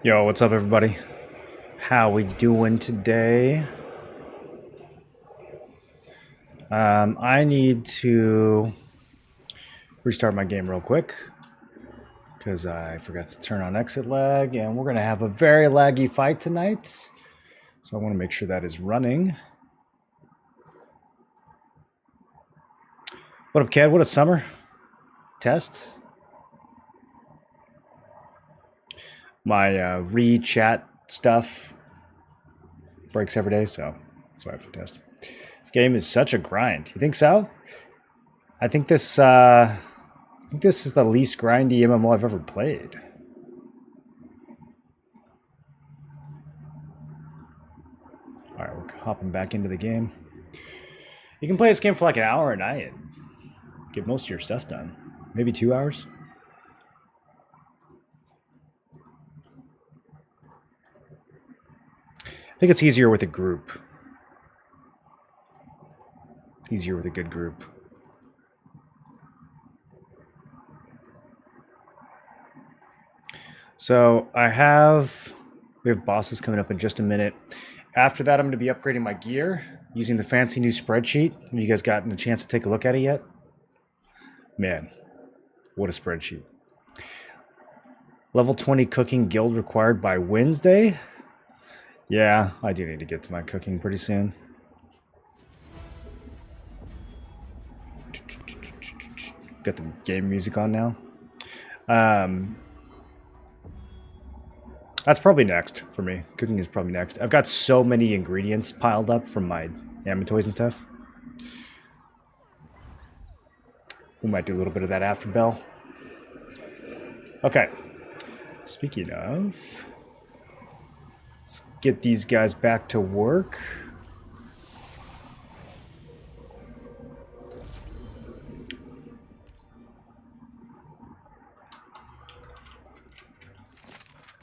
Yo, what's up, everybody? How we doing today? I need to restart my game real quick because I forgot to turn on exit lag, and we're gonna have a very laggy fight tonight. So I want to make sure that is running. What up, Ked? What a summer test. My re-chat stuff breaks every day, so that's why I have to test. This game is such a grind. You think so? I think this is the least grindy MMO I've ever played. All right, we're hopping back into the game. You can play this game for like an hour a night and get most of your stuff done. Maybe 2 hours. I think it's easier with a group. Easier with a good group. So we have bosses coming up in just a minute. After that, I'm going to be upgrading my gear using the fancy new spreadsheet. Have you guys gotten a chance to take a look at it yet? Man, what a spreadsheet. Level 20 cooking guild required by Wednesday. Yeah, I do need to get to my cooking pretty soon. Got the game music on now. That's probably next for me. Cooking is probably next. I've got so many ingredients piled up from my toys and stuff. We might do a little bit of that after bell. Okay. Speaking of... let's get these guys back to work.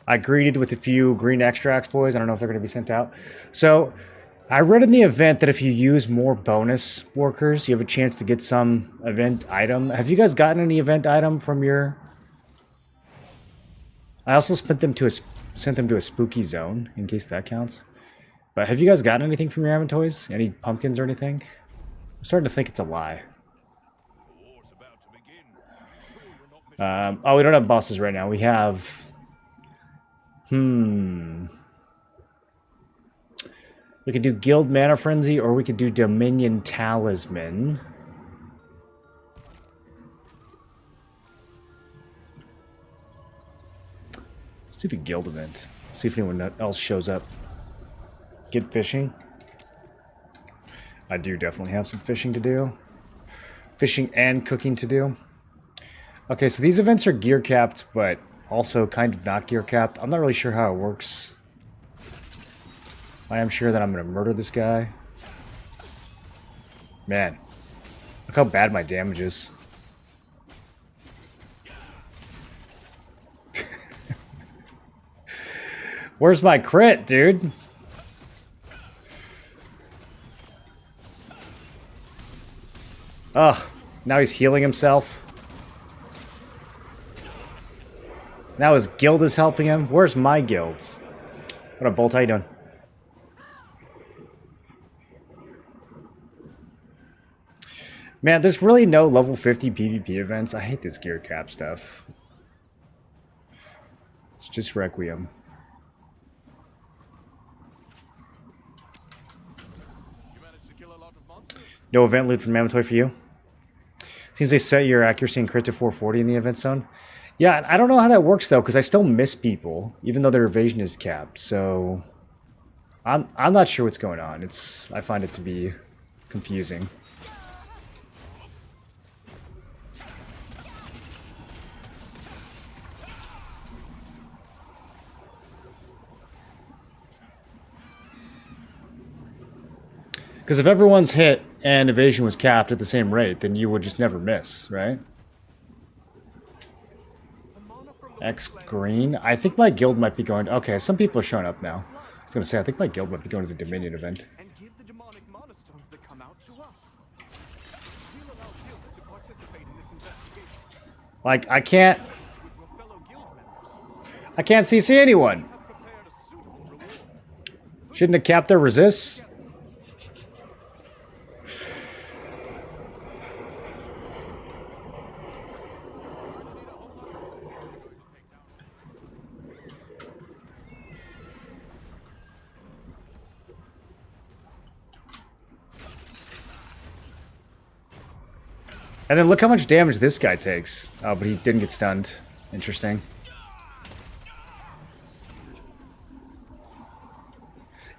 I greeted with a few green extracts, boys. I don't know if they're going to be sent out. So, I read in the event that if you use more bonus workers, you have a chance to get some event item. Have you guys gotten any event item from your... I also sent them to a spooky zone, in case that counts. But have you guys gotten anything from your toys? Any pumpkins or anything? I'm starting to think it's a lie. Oh, we don't have bosses right now. We have... We could do Guild Mana Frenzy, or we could do Dominion Talisman. Let's do the Guild event. See if anyone else shows up. Get fishing. I do definitely have some fishing to do. Fishing and cooking to do. Okay, so these events are gear capped, but also kind of not gear capped. I'm not really sure how it works. I am sure that I'm going to murder this guy. Man, look how bad my damage is. Where's my crit, dude? Ugh, now he's healing himself. Now his guild is helping him. Where's my guild? What up, Bolt? How you doing? Man, there's really no level 50 PvP events. I hate this gear cap stuff. It's just Requiem. No event loot from Mamatoy for you? Seems they set your accuracy and crit to 440 in the event zone. Yeah, I don't know how that works though, because I still miss people, even though their evasion is capped. So I'm not sure what's going on. I find it to be confusing. Because if everyone's hit and evasion was capped at the same rate, then you would just never miss, right? X green. I think my guild might be going... Okay, some people are showing up now. I was going to say, I think my guild might be going to the Dominion event. Like, I can't CC anyone. Shouldn't have capped their resists. And then look how much damage this guy takes. Oh, but he didn't get stunned. Interesting.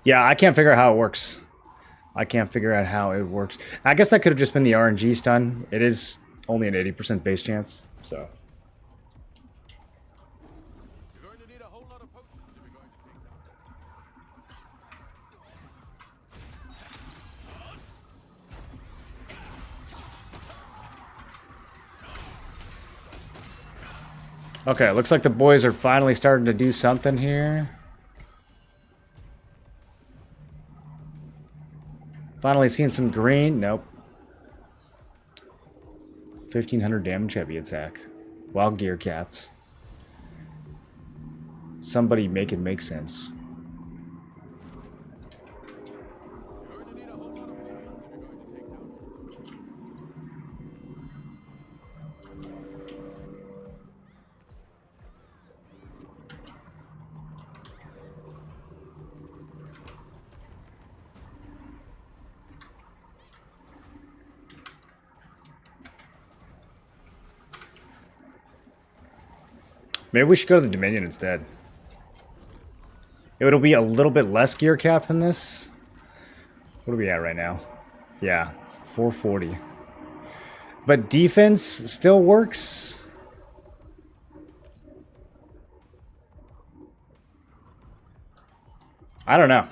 Yeah, I can't figure out how it works. I can't figure out how it works. I guess that could have just been the RNG stun. It is only an 80% base chance, so. Okay, looks like the boys are finally starting to do something here. Finally seeing some green. Nope. 1,500 damage heavy attack. While gear capped. Somebody make it make sense. Maybe we should go to the Dominion instead. It'll be a little bit less gear cap than this. What are we at right now? Yeah, 440. But defense still works. I don't know.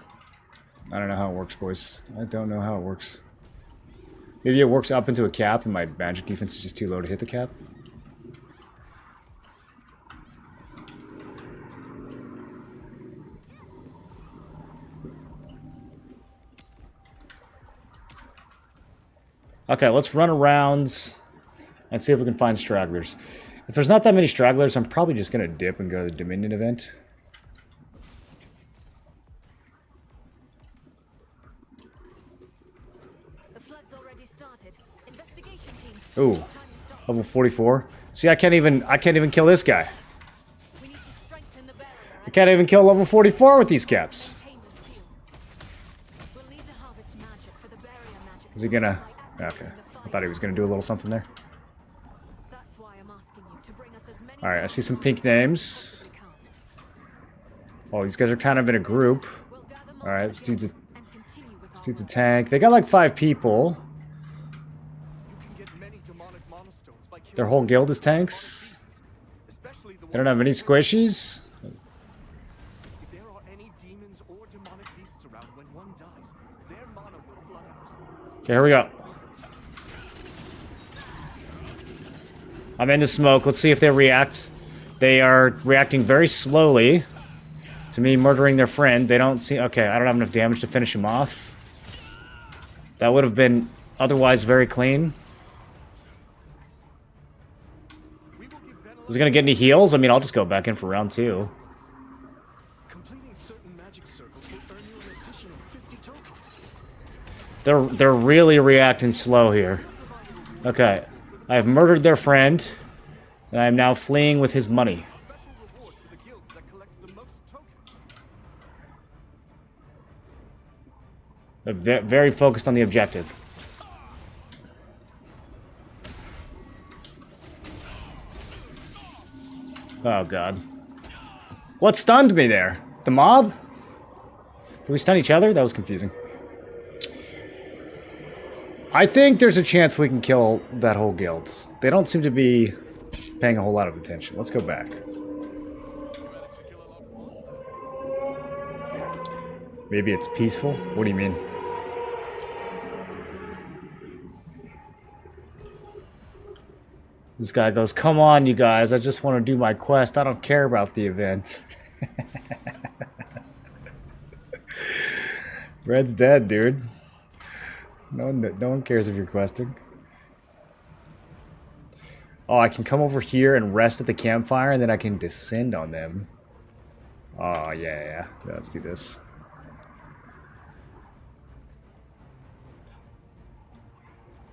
I don't know how it works, boys. I don't know how it works. Maybe it works up into a cap and my magic defense is just too low to hit the cap. Okay, let's run around and see if we can find stragglers. If there's not that many stragglers, I'm probably just going to dip and go to the Dominion event. The flood's already started. Investigation team. Ooh, level 44. See, I can't even kill this guy. We need to strengthen the barrier. I can't even kill level 44 with these caps. We'll need to harvest magic for the barrier magic. Is he gonna? Okay, I thought he was gonna do a little something there. That's why I'm asking you to bring us as many. All right, I see some pink names. Oh, these guys are kind of in a group. All right, this dude's a tank. They got like 5 people. Their whole guild is tanks. They don't have any squishies. Okay, here we go. I'm in the smoke. Let's see if they react. They are reacting very slowly to me murdering their friend. They don't see... Okay, I don't have enough damage to finish him off. That would have been otherwise very clean. Is it going to get any heals? I mean, I'll just go back in for round 2. They're really reacting slow here. Okay. I have murdered their friend, and I am now fleeing with his money. They're very focused on the objective. Oh, God. What stunned me there? The mob? Did we stun each other? That was confusing. I think there's a chance we can kill that whole guild. They don't seem to be paying a whole lot of attention. Let's go back. Maybe it's peaceful? What do you mean? This guy goes, come on, you guys. I just want to do my quest. I don't care about the event. Red's dead, dude. No one cares if you're questing. Oh, I can come over here and rest at the campfire, and then I can descend on them. Oh, yeah. Let's do this.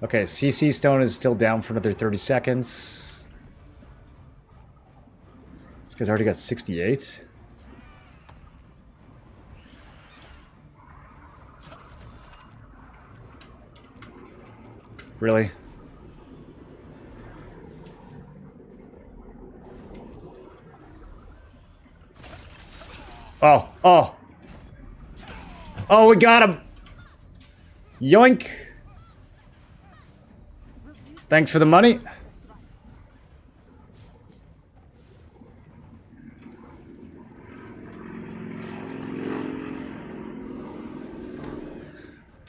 Okay, CC Stone is still down for another 30 seconds. This guy's already got 68. Really? Oh, oh. Oh, we got him. Yoink. Thanks for the money.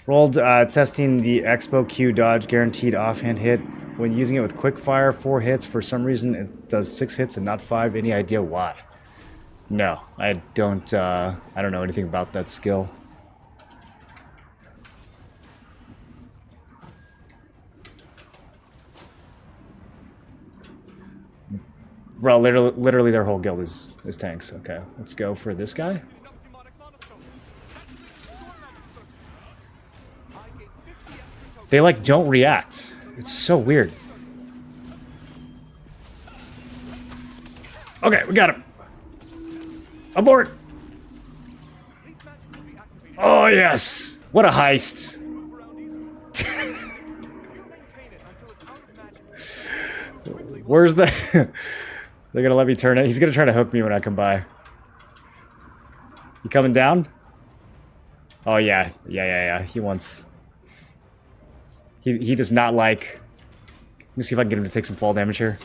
Rolled testing the Expo Q dodge guaranteed offhand hit. When using it with quick fire, 4 hits. For some reason, it does 6 hits and not 5. Any idea why? No, I don't know anything about that skill. Well, literally their whole guild is tanks. Okay, let's go for this guy. They, like, don't react. It's so weird. Okay, we got him. Abort! Oh, yes! What a heist. Where's the... They're gonna let me turn it. He's gonna try to hook me when I come by. You coming down? Oh, yeah. Yeah. He wants... He does not like... Let me see if I can get him to take some fall damage here.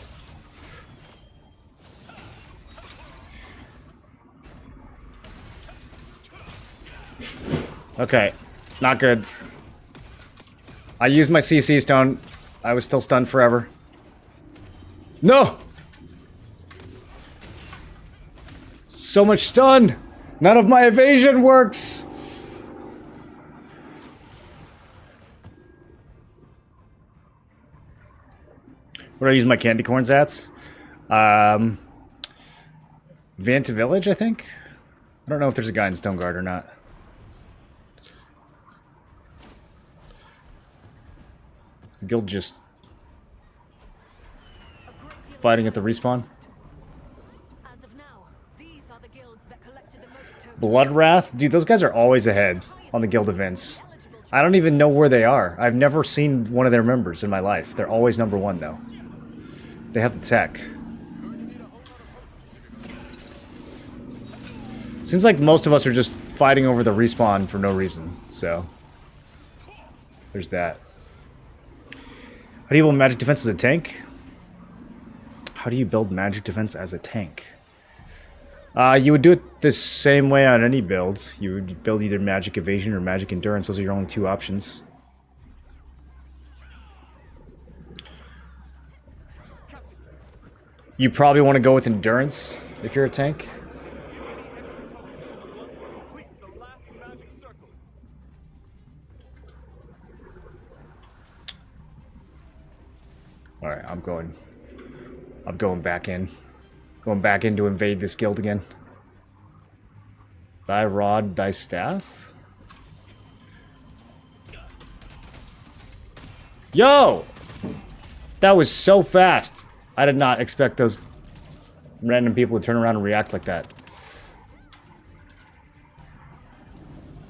Okay. Not good. I used my CC stone. I was still stunned forever. No! So much stun! None of my evasion works! What do I use my candy corns at? Vanta Village, I think? I don't know if there's a guy in Stoneguard or not. Is the guild just fighting at the respawn? As of now, these are the guilds that collected the most tokens. Bloodwrath? Dude, those guys are always ahead on the guild events. I don't even know where they are. I've never seen one of their members in my life. They're always number 1, though. They have the tech. Seems like most of us are just fighting over the respawn for no reason, so... There's that. How do you build magic defense as a tank? How do you build magic defense as a tank? You would do it the same way on any build. You would build either magic evasion or magic endurance. Those are your only 2 options. You probably want to go with endurance if you're a tank. Alright, I'm going back in. Going back in to invade this guild again. Thy rod, thy staff? Yo! That was so fast. I did not expect those random people to turn around and react like that.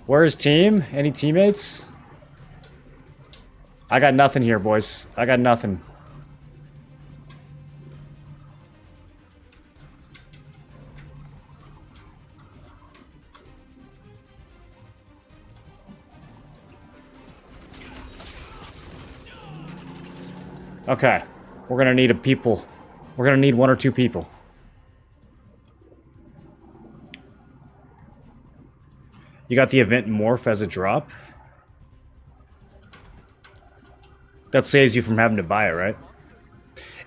Where's team? Any teammates? I got nothing here, boys. I got nothing. Okay. We're gonna need a people. We're gonna need 1 or 2 people. You got the event morph as a drop? That saves you from having to buy it, right?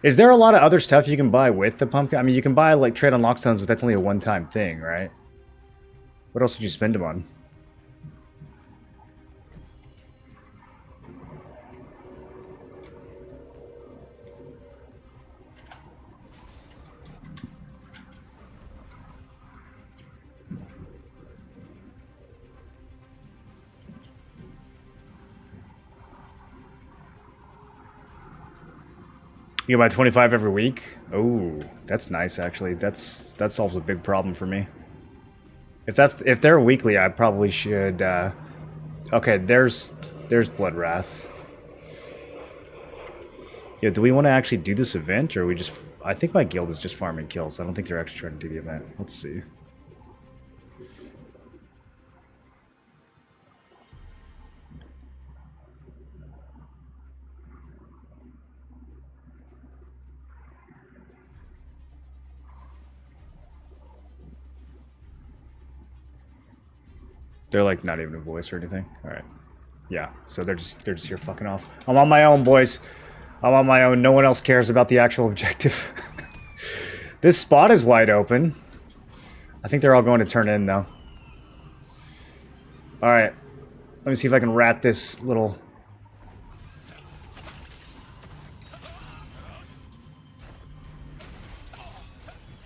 Is there a lot of other stuff you can buy with the pumpkin? I mean, you can buy, like, trade on lockstones, but that's only a one-time thing, right? What else would you spend them on? You buy 25 every week? Oh, that's nice actually. That solves a big problem for me. If they're weekly, I probably should okay, there's Blood Wrath. Yeah, do we want to actually do this event, or are we just... I think my guild is just farming kills. I don't think they're actually trying to do the event. Let's see. They're like not even a voice or anything. All right. Yeah, so they're just here fucking off. I'm on my own, boys. I'm on my own. No one else cares about the actual objective. This spot is wide open. I think they're all going to turn in, though. Alright. Let me see if I can rat this little...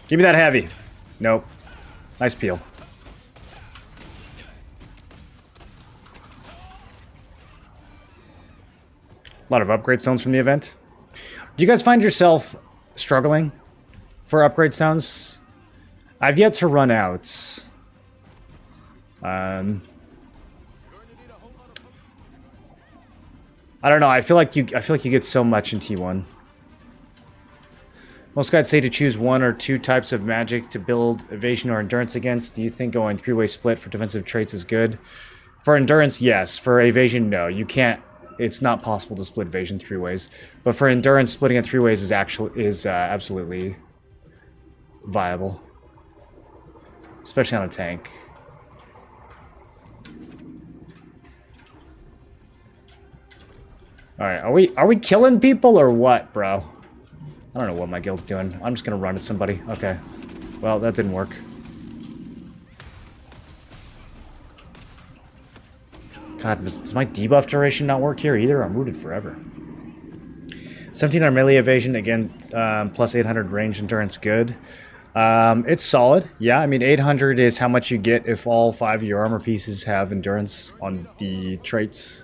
Give me that heavy. Nope. Nice peel. A lot of upgrade stones from the event. Do you guys find yourself struggling for upgrade stones? I've yet to run out. I don't know. I feel like you get so much in T1. Most guys say to choose one or two types of magic to build evasion or endurance against. Do you think going three-way split for defensive traits is good? For endurance, yes. For evasion, no. You can't. It's not possible to split evasion three ways. But for endurance, splitting it three ways is absolutely viable, especially on a tank. All right, are we killing people or what, bro? I don't know what my guild's doing. I'm just gonna run at somebody. Okay. Well, that didn't work. God, does my debuff duration not work here either? I'm rooted forever. 1700 melee evasion, again, plus 800 range endurance, good. It's solid. Yeah, I mean, 800 is how much you get if all 5 of your armor pieces have endurance on the traits.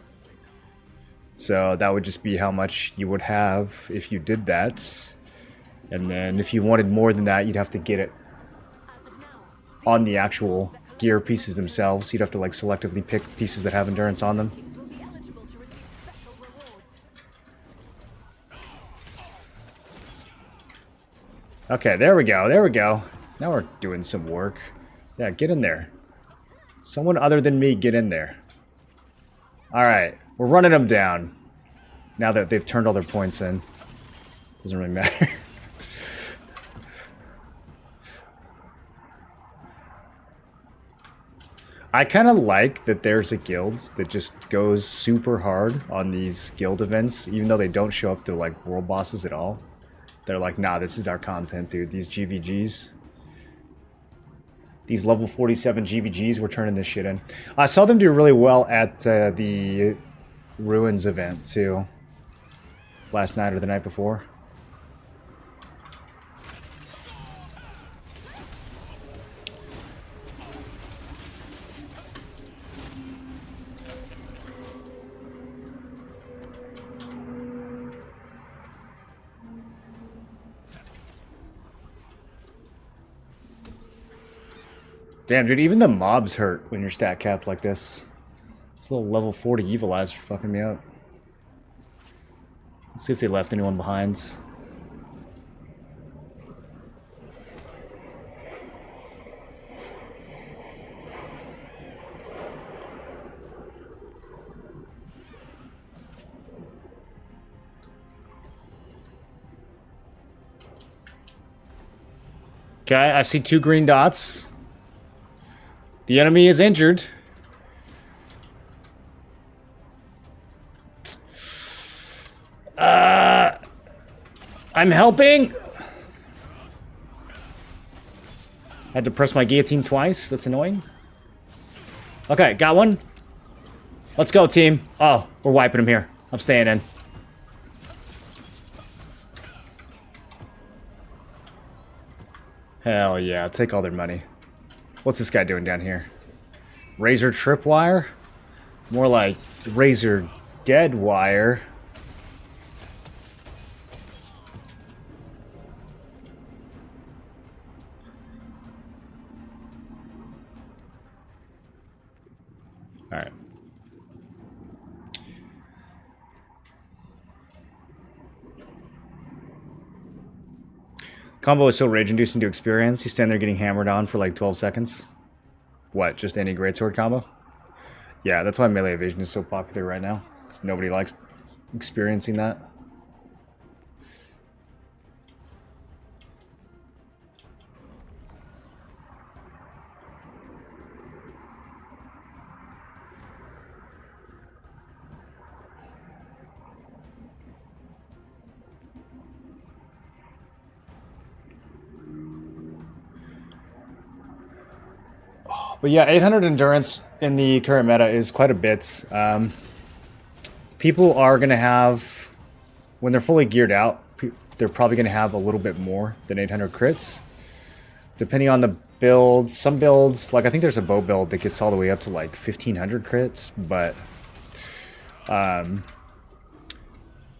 So that would just be how much you would have if you did that. And then if you wanted more than that, you'd have to get it on the actual gear pieces themselves. You'd have to like selectively pick pieces that have endurance on them. Okay, there we go, there we go. Now we're doing some work. Yeah, get in there. Someone other than me, get in there. Alright, we're running them down. Now that they've turned all their points in. Doesn't really matter. I kind of like that there's a guild that just goes super hard on these guild events, even though they don't show up to like world bosses at all. They're like, nah, this is our content, dude. These GVGs. These level 47 GVGs, we're turning this shit in. I saw them do really well at the Ruins event, too. Last night or the night before. Damn, dude, even the mobs hurt when you're stat capped like this. This little level 40 evil eyes are fucking me up. Let's see if they left anyone behind. Okay, I see 2 green dots. The enemy is injured. I'm helping. Had to press my guillotine twice. That's annoying. Okay, got one. Let's go, team. Oh, we're wiping him here. I'm staying in. Hell yeah, take all their money. What's this guy doing down here? Razor tripwire? More like razor dead wire. Alright. Combo is so rage-inducing to experience. You stand there getting hammered on for like 12 seconds. What, just any greatsword combo? Yeah, that's why melee evasion is so popular right now. Because nobody likes experiencing that. But yeah, 800 endurance in the current meta is quite a bit. People are going to have, when they're fully geared out, they're probably going to have a little bit more than 800 crits. Depending on the builds, some builds, like I think there's a bow build that gets all the way up to like 1500 crits, but a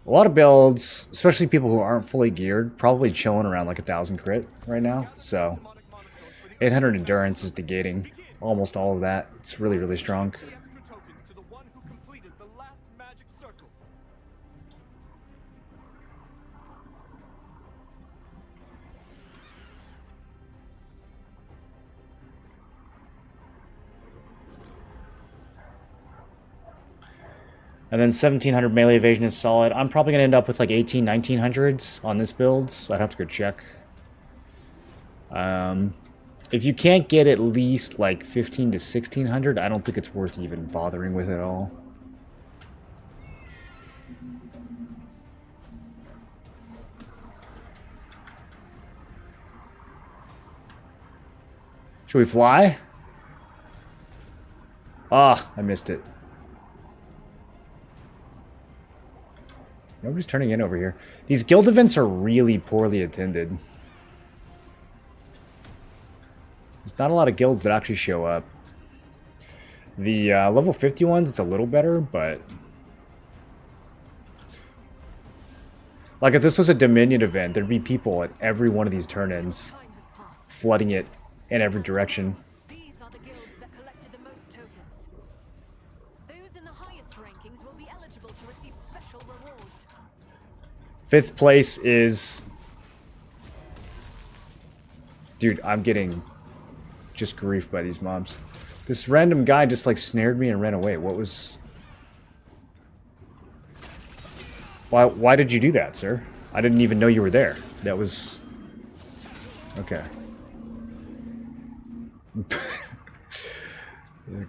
lot of builds, especially people who aren't fully geared, probably chilling around like 1000 crit right now. So 800 endurance is negating almost all of that. It's really, really strong. And then 1700 melee evasion is solid. I'm probably going to end up with like 1900s on this build, so I'd have to go check. If you can't get at least like 15 to 1600, I don't think it's worth even bothering with at all. Should we fly? Ah, I missed it. Nobody's turning in over here. These guild events are really poorly attended. There's not a lot of guilds that actually show up. The level 50 ones, it's a little better, but... like, if this was a Dominion event, there'd be people at every one of these turn-ins, flooding it in every direction. These are the guilds that collected the most tokens. Those in the highest rankings will be eligible to receive special rewards. 5th place is... dude, I'm getting just grief by these mobs. This random guy just like snared me and ran away. What was... Why did you do that, sir? I didn't even know you were there. That was... okay.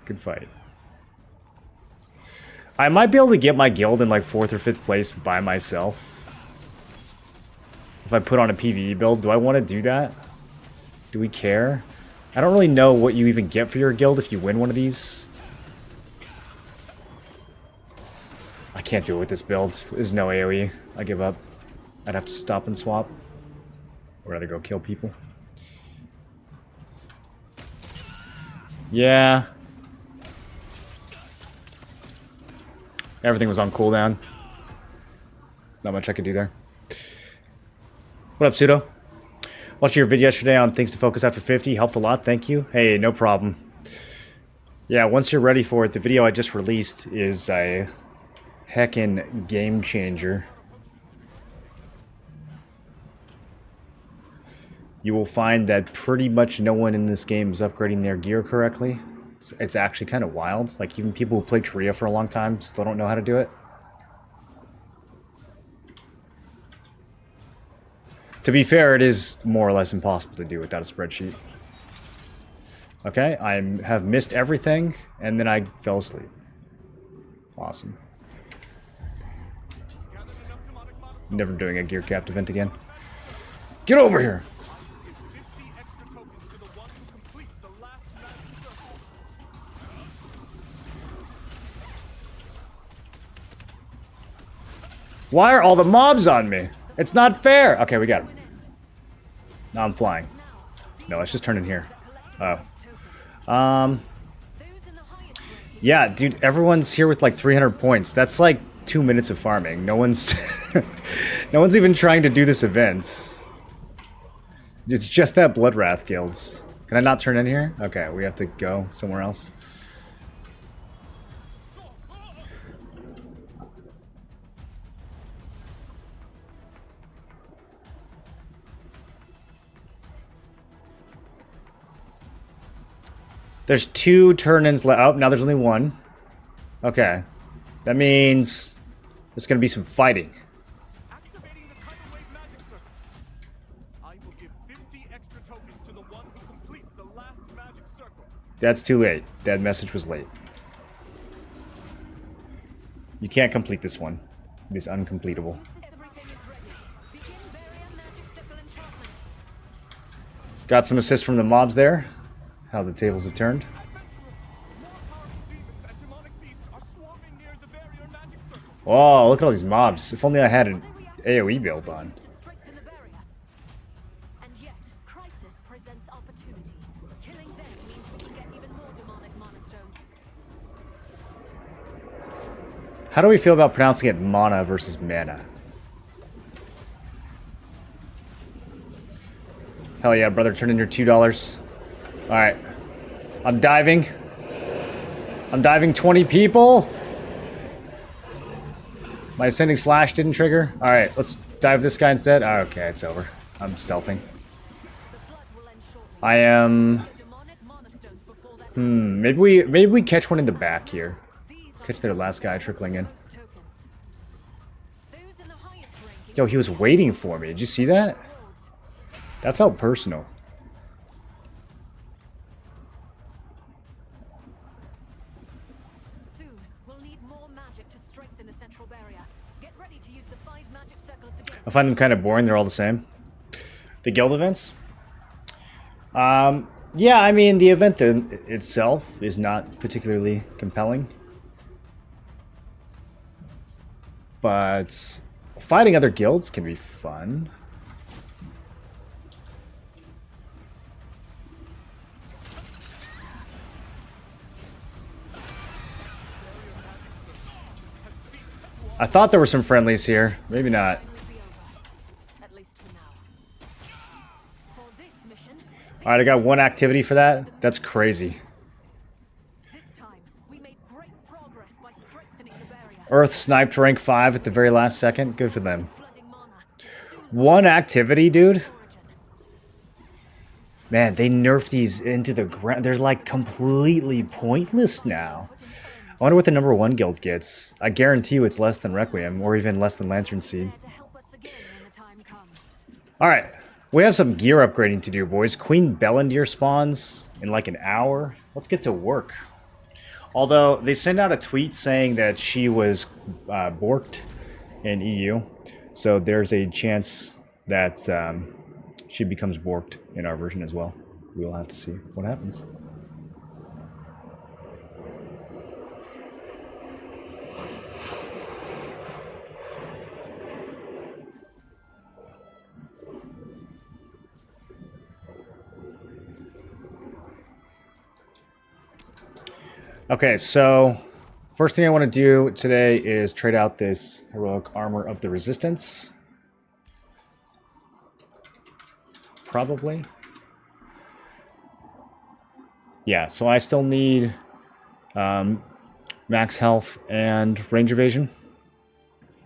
Good fight. I might be able to get my guild in like 4th or 5th place by myself. If I put on a PvE build. Do I want to do that? Do we care? I don't really know what you even get for your guild if you win one of these. I can't do it with this build. There's no AoE. I give up. I'd have to stop and swap. Or rather go kill people. Yeah. Everything was on cooldown. Not much I could do there. What up, Pseudo? Watched your video yesterday on things to focus after 50. Helped a lot, thank you. Hey, no problem. Yeah, once you're ready for it, the video I just released is a heckin' game changer. You will find that pretty much no one in this game is upgrading their gear correctly. It's actually kind of wild. Like, even people who played Korea for a long time still don't know how to do it. To be fair, it is more or less impossible to do without a spreadsheet. Okay, I have missed everything, and then I fell asleep. Awesome. Never doing a gear capped event again. Get over here! Why are all the mobs on me? It's not fair! Okay, we got him. Now I'm flying. No, let's just turn in here. Oh. Yeah, dude, everyone's here with like 300 points. That's like 2 minutes of farming. No one's... no one's even trying to do this event. It's just that Bloodwrath guilds. Can I not turn in here? Okay, we have to go somewhere else. There's 2 turn-ins left. Oh, now there's only 1. Okay. That means there's going to be some fighting. Activating the tidal wave magic circle. I will give 50 extra tokens to the one who completes the last magic circle. That's too late. That message was late. You can't complete this one. It is uncompletable. Everything is ready. Begin barrier magic circle enchantment. Got some assist from the mobs there. How the tables have turned. More powerful demons and demonic beasts are swarming near the barrier magic circle. Oh, look at all these mobs. If only I had an AoE build on. To strengthen the barrier. And yet, crisis presents opportunity. Killing them means we can get even more demonic mana stones. How do we feel about pronouncing it mana versus mana? Hell yeah, brother. Turn in your $2. Alright. I'm diving. I'm diving 20 people. My ascending slash didn't trigger. Alright, let's dive this guy instead. Oh, okay, it's over. I'm stealthing. I am... maybe we catch one in the back here. Let's catch their last guy trickling in. Yo, he was waiting for me. Did you see that? That felt personal. Soon, we'll need more magic to strengthen the central barrier. Get ready to use the 5 magic circles again. I find them kind of boring. They're all the same. The guild events? Yeah, I mean, the event itself is not particularly compelling. But fighting other guilds can be fun. I thought there were some friendlies here. Maybe not. At least for now. For this mission, Alright, I got 1 activity for that. That's crazy. this time, we made great progress by strengthening the barrier. Earth sniped rank 5 at the very last second. Good for them. Flooding mana. 1 activity, dude? Origin. Man, they nerfed these into the ground. They're like completely pointless now. I wonder what the number 1 guild gets. I guarantee you it's less than Requiem, or even less than Lantern Seed. To help us again when the time comes. Alright, we have some gear upgrading to do, boys. Queen Bellandir spawns in like an hour. Let's get to work. Although, they sent out a tweet saying that she was borked in EU. So there's a chance that she becomes borked in our version as well. We'll have to see what happens. Okay, so first thing I want to do today is trade out this heroic armor of the resistance. Probably. Yeah, so I still need max health and range evasion.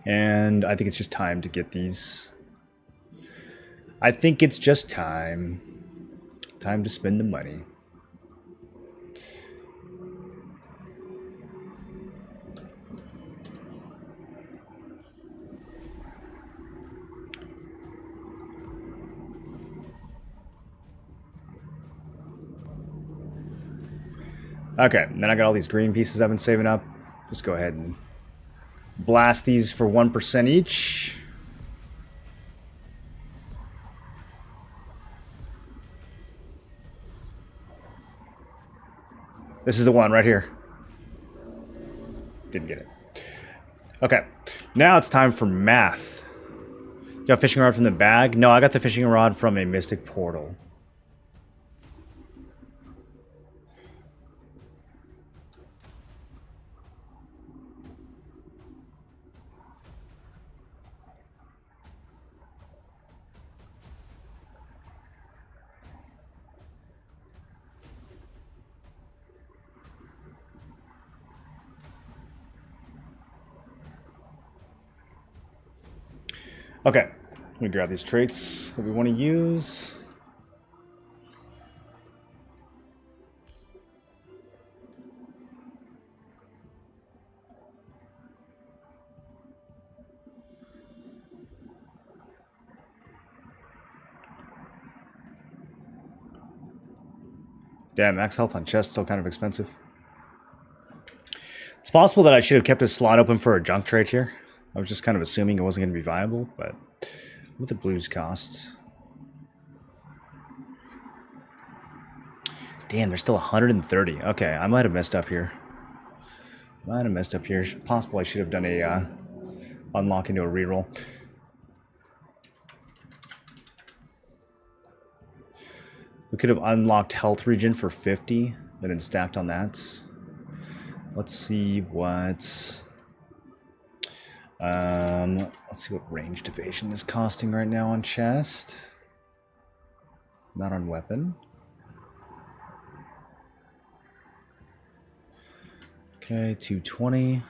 And I think it's just time to get these. I think it's just time. Time to spend the money. Okay, then I got all these green pieces I've been saving up. Just go ahead and blast these for 1% each. This is the one right here. Didn't get it. Okay, now it's time for math. You got a fishing rod from the bag? No, I got the fishing rod from a mystic portal. Okay, let me grab these traits that we want to use. Damn, max health on chest still kind of expensive. It's possible that I should have kept a slot open for a junk trade here. I was just kind of assuming it wasn't going to be viable, but what the blues cost? Damn, there's still 130. Okay, I might have messed up here. It's possible I should have done a unlock into a reroll. We could have unlocked health regen for 50 and then stacked on that. Let's see what ranged evasion is costing right now on chest. Not on weapon. Okay, 220.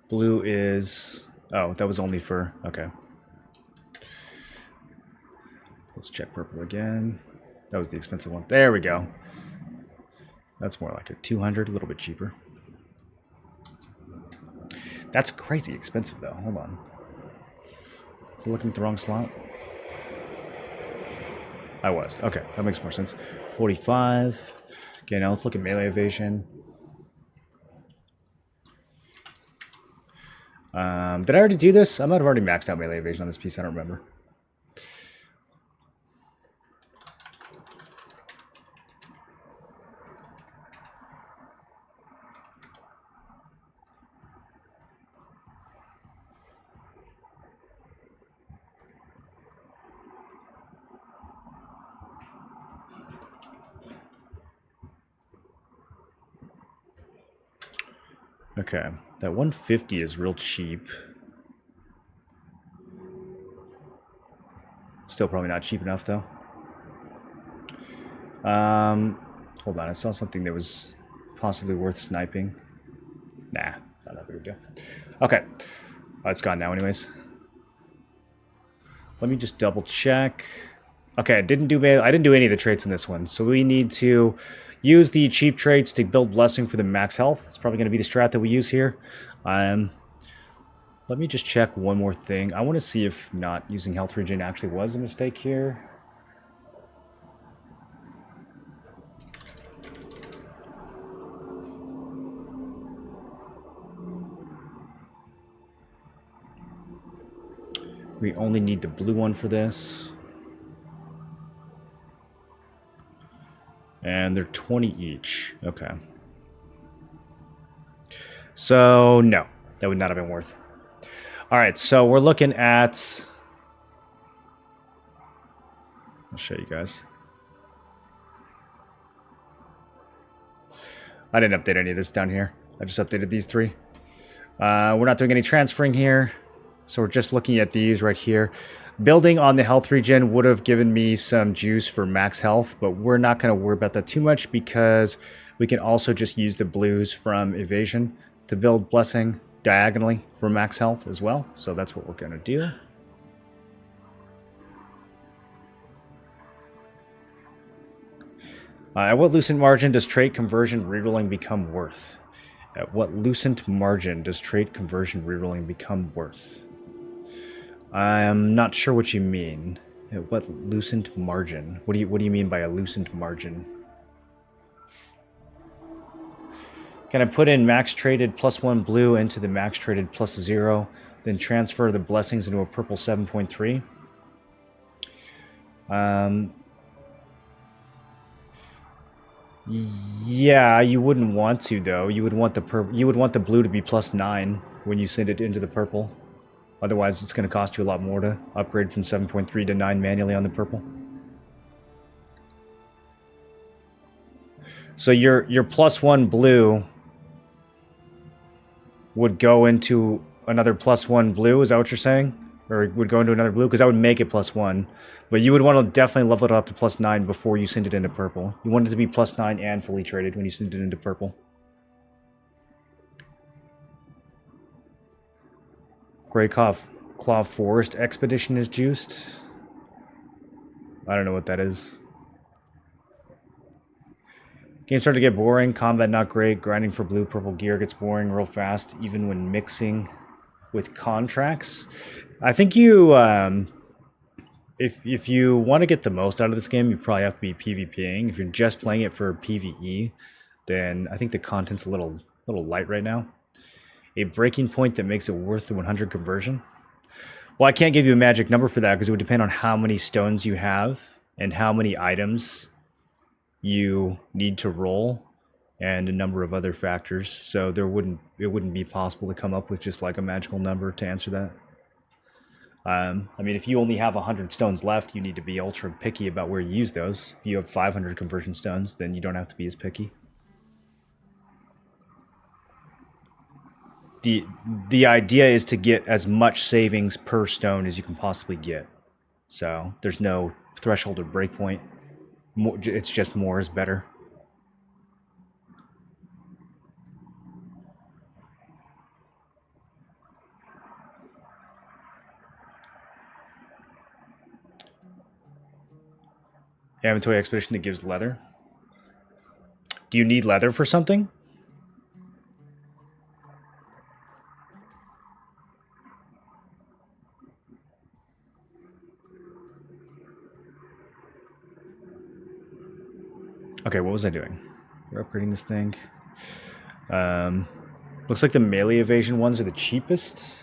Blue is... Oh, that was only for... Okay. Let's check purple again. That was the expensive one. There we go. That's more like a 200, a little bit cheaper. That's crazy expensive, though. Hold on. Was I looking at the wrong slot? I was. Okay, that makes more sense. 45. Okay, now let's look at melee evasion. Did I already do this? I might have already maxed out melee evasion on this piece. I don't remember. Okay, that 150 is real cheap. Still probably not cheap enough, though. Hold on, I saw something that was possibly worth sniping. Nah, not that big of a deal. Okay, it's gone now anyways. Let me just double check. Okay, I didn't do any of the traits in this one, so we need to use the cheap traits to build blessing for the max health. It's probably going to be the strat that we use here. Let me just check one more thing. I want to see if not using health regen actually was a mistake here. We only need the blue one for this. And they're 20 each. Okay. So, no. That would not have been worth. Alright, so we're looking at... I'll show you guys. I didn't update any of this down here. I just updated these three. We're not doing any transferring here. So we're just looking at these right here. Building on the health regen would have given me some juice for max health, but we're not going to worry about that too much because we can also just use the blues from evasion to build blessing diagonally for max health as well. So that's what we're going to do. At what lucent margin does trait conversion rerolling become worth? At what lucent margin does trait conversion rerolling become worth? I'm not sure what you mean. At what lucent margin? What do you mean by a lucent margin? Can I put in max traded +1 blue into the max traded +0, then transfer the blessings into a purple 7.3? Yeah, you wouldn't want to though. You would want the blue to be +9 when you send it into the purple. Otherwise, it's going to cost you a lot more to upgrade from 7.3 to 9 manually on the purple. So your +1 blue would go into another +1 blue, is that what you're saying? Or would go into another blue? Because that would make it +1. But you would want to definitely level it up to +9 before you send it into purple. You want it to be +9 and fully traded when you send it into purple. Greyclaw Forest Expedition is juiced. I don't know what that is. Game started to get boring. Combat not great. Grinding for blue, purple gear gets boring real fast, even when mixing with contracts. I think you, if you want to get the most out of this game, you probably have to be PvPing. If you're just playing it for PvE, then I think the content's a little light right now. A breaking point that makes it worth the 100 conversion. Well, I can't give you a magic number for that because it would depend on how many stones you have and how many items you need to roll and a number of other factors. So it wouldn't be possible to come up with just like a magical number to answer that. I mean, if you only have 100 stones left, you need to be ultra picky about where you use those. If you have 500 conversion stones, then you don't have to be as picky. The idea is to get as much savings per stone as you can possibly get. So there's no threshold or breakpoint. It's just more is better. Inventory expedition that gives leather. Do you need leather for something? Okay, what was I doing? We're upgrading this thing. Looks like the melee evasion ones are the cheapest.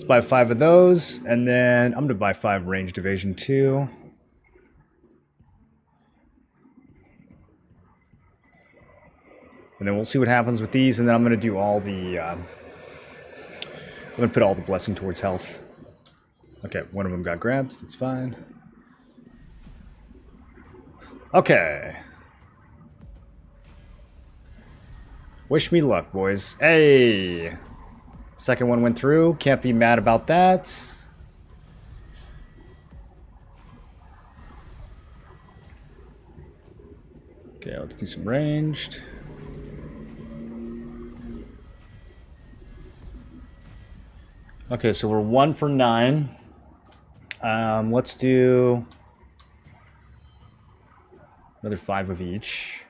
Buy 5 of those, and then I'm going to buy 5 ranged evasion too. And then we'll see what happens with these, and then I'm going to do all the... I'm going to put all the blessing towards health. Okay, one of them got grabs, that's fine. Okay. Wish me luck, boys. Hey! Second one went through. Can't be mad about that. Okay, let's do some ranged. Okay, so we're 1 for 9. Let's do another 5 of each.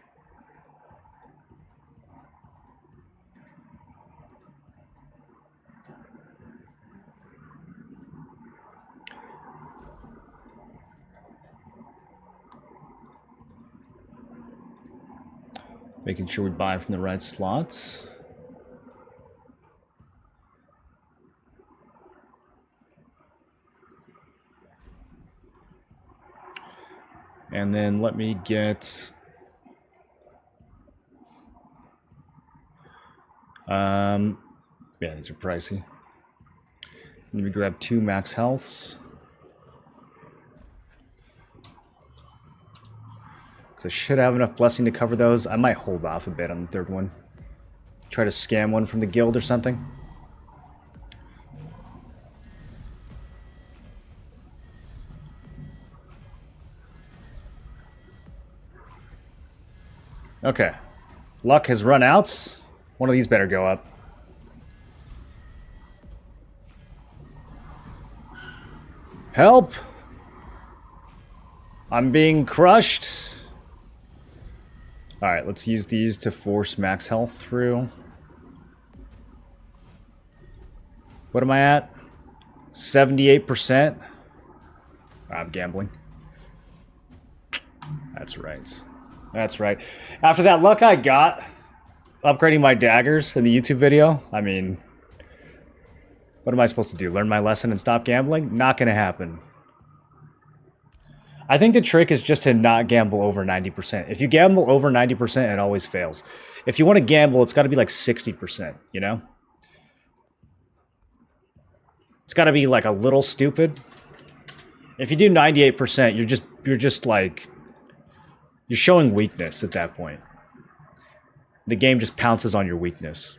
Making sure we buy from the right slots. And then let me get... yeah, these are pricey. Let me grab 2 max healths. I should have enough blessing to cover those. I might hold off a bit on the third one. Try to scam one from the guild or something. Okay. Luck has run out. One of these better go up. Help! I'm being crushed. Alright, let's use these to force max health through. What am I at? 78%? I'm gambling. That's right. That's right. After that luck I got, upgrading my daggers in the YouTube video, I mean, what am I supposed to do? Learn my lesson and stop gambling? Not gonna happen. I think the trick is just to not gamble over 90%. If you gamble over 90%, it always fails. If you want to gamble, it's got to be like 60%, you know? It's got to be like a little stupid. If you do 98%, you're just like... You're showing weakness at that point. The game just pounces on your weakness.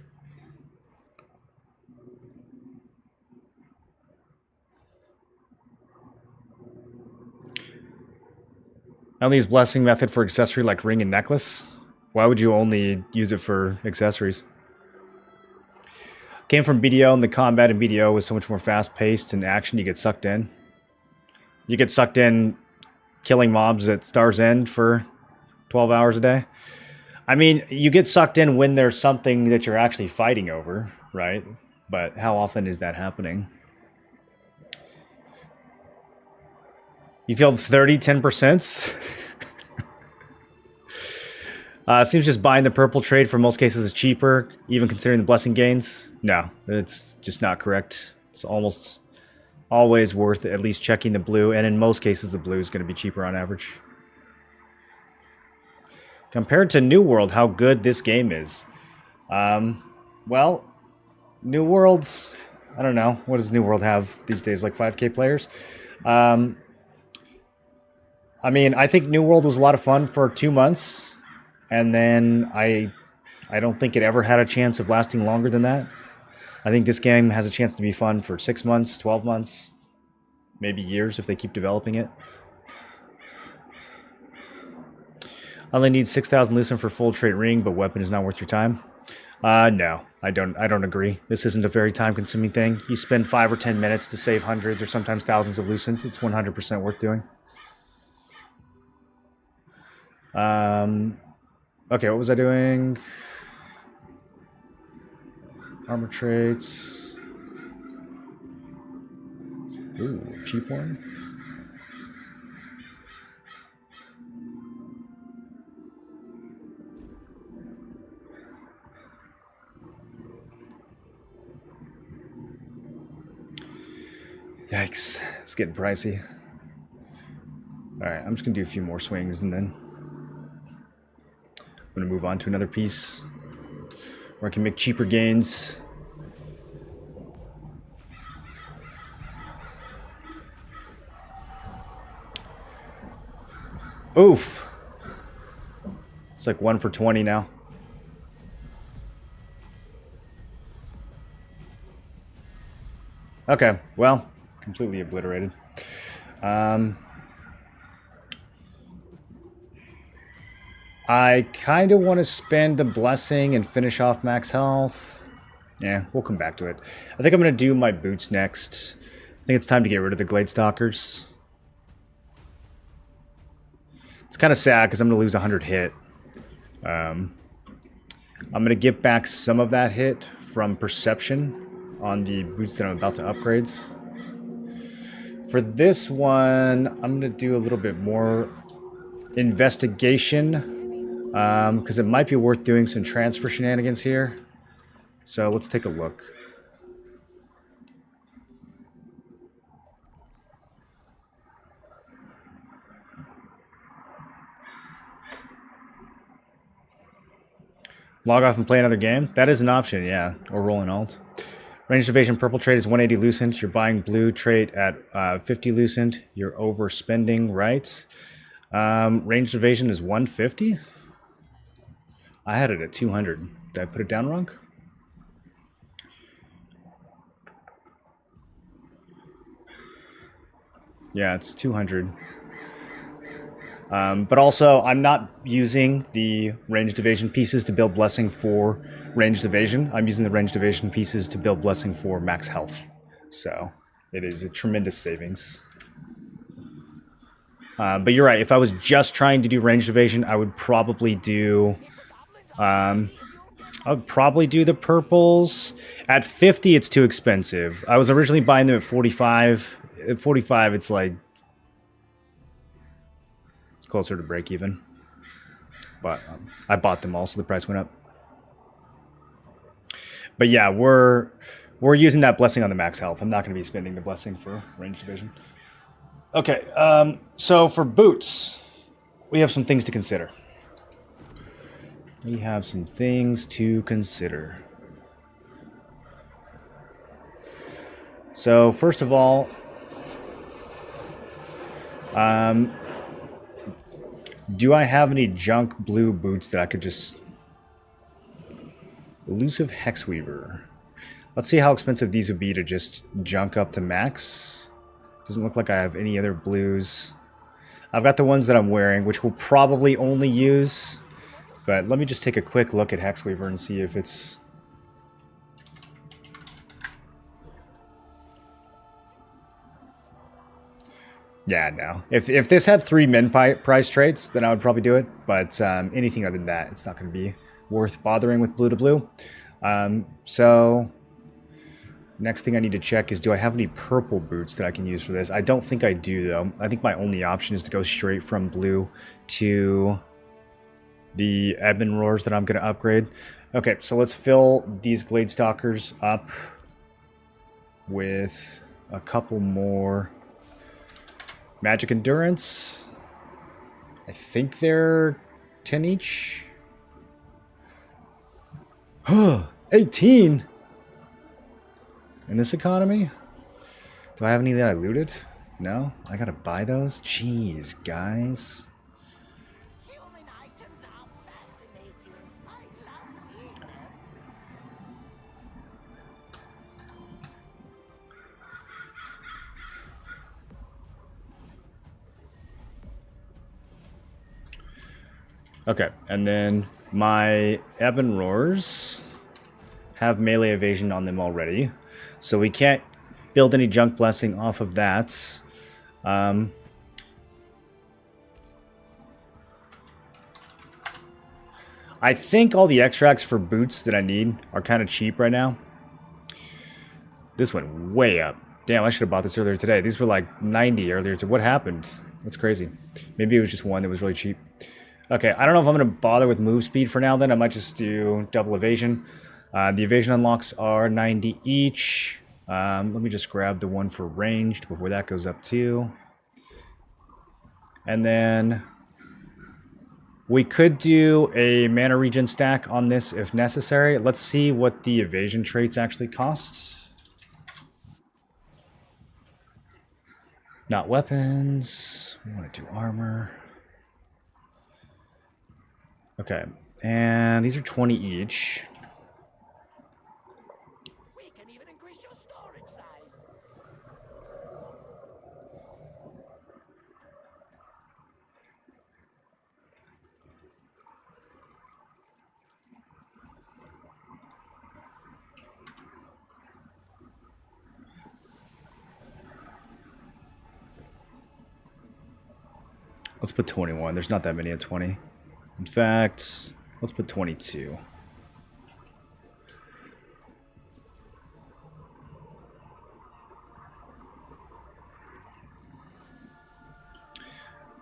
I only use blessing method for accessory like ring and necklace. Why would you only use it for accessories? Came from BDO, and the combat in BDO was so much more fast-paced and action. You get sucked in. You get sucked in killing mobs at Star's End for 12 hours a day. I mean, you get sucked in when there's something that you're actually fighting over, right? But how often is that happening? You failed 10%? Seems just buying the purple trade for most cases is cheaper, even considering the blessing gains. No, it's just not correct. It's almost always worth at least checking the blue, and in most cases the blue is going to be cheaper on average. Compared to New World, how good this game is. Well, New World's... I don't know. What does New World have these days? Like 5k players? I mean, I think New World was a lot of fun for 2 months. And then I don't think it ever had a chance of lasting longer than that. I think this game has a chance to be fun for 6 months, 12 months, maybe years if they keep developing it. I only need 6,000 Lucent for full trait ring, but weapon is not worth your time. No, I don't agree. This isn't a very time-consuming thing. You spend 5 or 10 minutes to save hundreds or sometimes thousands of Lucent. It's 100% worth doing. Okay, what was I doing? Armor traits. Ooh, cheap one. Yikes, it's getting pricey. Alright, I'm just gonna do a few more swings and then I'm gonna move on to another piece where I can make cheaper gains. Oof! It's like 1 for 20 now. Okay, well, completely obliterated. I kind of want to spend the blessing and finish off max health. Yeah, we'll come back to it. I think I'm going to do my boots next. I think it's time to get rid of the Glade Stalkers. It's kind of sad because I'm going to lose 100 hit. I'm going to get back some of that hit from Perception on the boots that I'm about to upgrade. For this one, I'm going to do a little bit more investigation. Because it might be worth doing some transfer shenanigans here. So let's take a look. Log off and play another game? That is an option, yeah. Or roll an alt. Ranged evasion purple trait is 180 Lucent. You're buying blue trait at 50 Lucent. You're overspending, right? Ranged evasion is 150? I had it at 200. Did I put it down wrong? Yeah, it's 200. But also, I'm not using the ranged evasion pieces to build blessing for ranged evasion. I'm using the ranged evasion pieces to build blessing for max health. So, it is a tremendous savings. But you're right, if I was just trying to do ranged evasion, I would probably do... I would probably do the purples. At 50, it's too expensive. I was originally buying them at 45. At 45, it's like closer to break even. But I bought them all, so the price went up. But yeah, we're using that blessing on the max health. I'm not going to be spending the blessing for range division. Okay, so for boots, we have some things to consider. We have some things to consider. So first of all, do I have any junk blue boots that I could just... Elusive Hexweaver. Let's see how expensive these would be to just junk up to max. Doesn't look like I have any other blues. I've got the ones that I'm wearing, which we'll probably only use. But let me just take a quick look at Hexweaver and see if it's... Yeah, no. If this had 3 min price traits, then I would probably do it. But anything other than that, it's not going to be worth bothering with blue to blue. So next thing I need to check is, do I have any purple boots that I can use for this? I don't think I do, though. I think my only option is to go straight from blue to the admin roars that I'm going to upgrade. Okay, so let's fill these Glade Stalkers up with a couple more Magic Endurance. I think they're 10 each. 18 in this economy? Do I have any that I looted? No? I gotta buy those? Jeez, guys. Human items are fascinating. I love seeing them. Okay, and then my Ebon Roars have melee evasion on them already, so we can't build any junk blessing off of that. I think all the extracts for boots that I need are kind of cheap right now. This went way up. Damn, I should have bought this earlier today. These were like 90 earlier today. What happened? That's crazy. Maybe it was just one that was really cheap. Okay, I don't know if I'm going to bother with move speed for now then. I might just do double evasion. The evasion unlocks are 90 each. Let me just grab the one for ranged before that goes up too. And then we could do a mana regen stack on this if necessary. Let's see what the evasion traits actually cost. Not weapons. We want to do armor. Okay, and these are 20 each. We can even increase your storage size. Let's put 21. There's not that many at 20. In fact, let's put 22.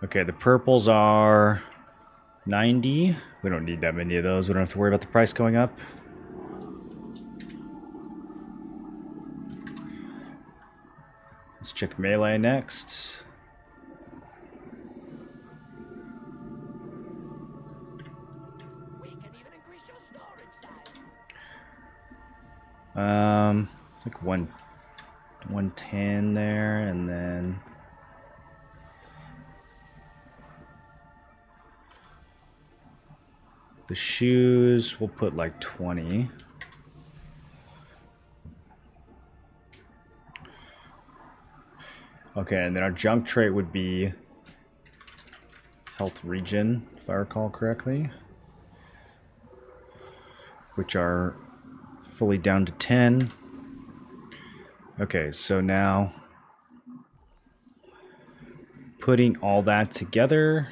Okay, the purples are 90. We don't need that many of those. We don't have to worry about the price going up. Let's check melee next. Like 110 there, and then the shoes we'll put like 20. Okay, and then our junk trait would be health regen, if I recall correctly, which are fully down to 10. Okay, so now putting all that together,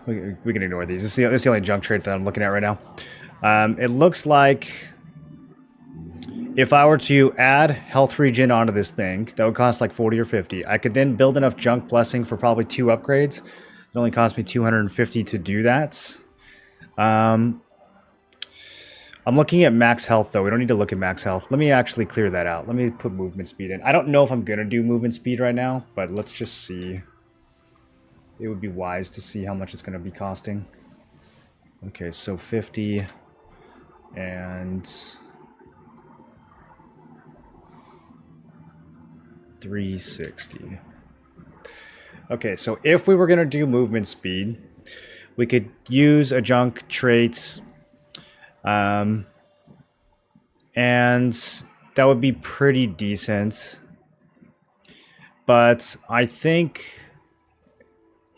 we can ignore these. This is the only junk trait that I'm looking at right now. It looks like if I were to add health regen onto this thing, that would cost like 40 or 50. I could then build enough junk blessing for probably 2 upgrades. It only cost me 250 to do that. I'm looking at max health, though. We don't need to look at max health. Let me actually clear that out. Let me put movement speed in. I don't know if I'm going to do movement speed right now, but let's just see. It would be wise to see how much it's going to be costing. Okay, so 50 and 360. Okay, so if we were going to do movement speed, We could use a junk trait. And that would be pretty decent. But I think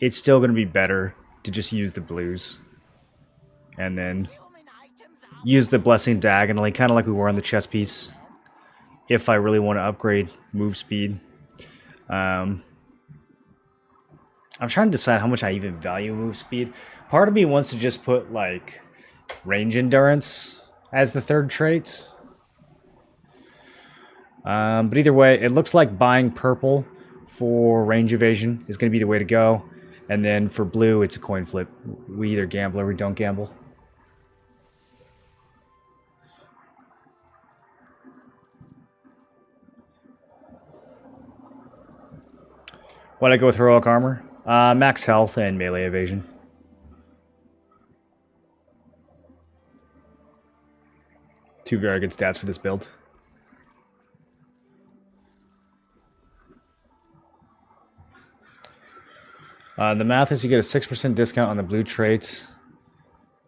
it's still going to be better to just use the blues. And then use the blessing diagonally, kind of like we were on the chess piece. If I really want to upgrade move speed. I'm trying to decide how much I even value move speed. Part of me wants to just put like range endurance as the third trait. But either way, it looks like buying purple for range evasion is going to be the way to go. And then for blue, it's a coin flip. We either gamble or we don't gamble. Why'd I go with heroic armor? Max health and melee evasion. Two very good stats for this build. The math is you get a 6% discount on the blue trait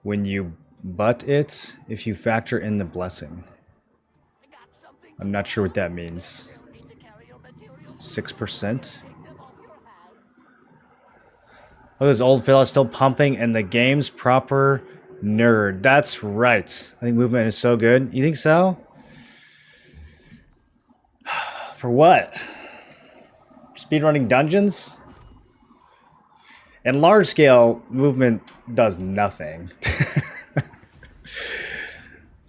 when you butt it if you factor in the blessing. I'm not sure what that means. 6%? Oh, this old fella still pumping and the game's proper nerd. That's right. I think movement is so good. You think so? For what? Speedrunning dungeons? And large scale, movement does nothing.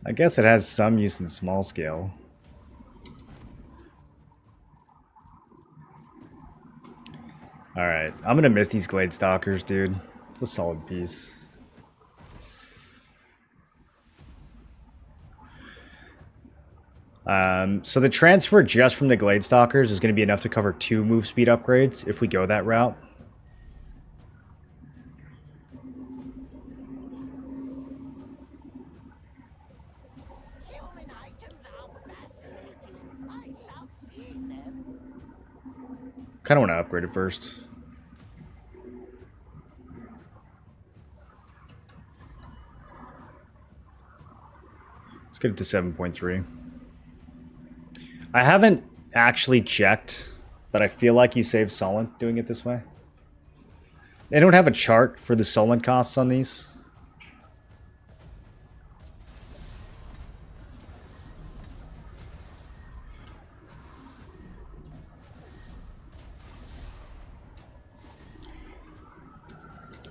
I guess it has some use in small scale. Alright, I'm gonna miss these Glade Stalkers, dude. It's a solid piece. So the transfer just from the Glade Stalkers is going to be enough to cover 2 move speed upgrades if we go that route. Human items are fascinating. I love seeing them. Kind of want to upgrade it first. Let's get it to 7.3. I haven't actually checked, but I feel like you save Solent doing it this way. They don't have a chart for the Solent costs on these.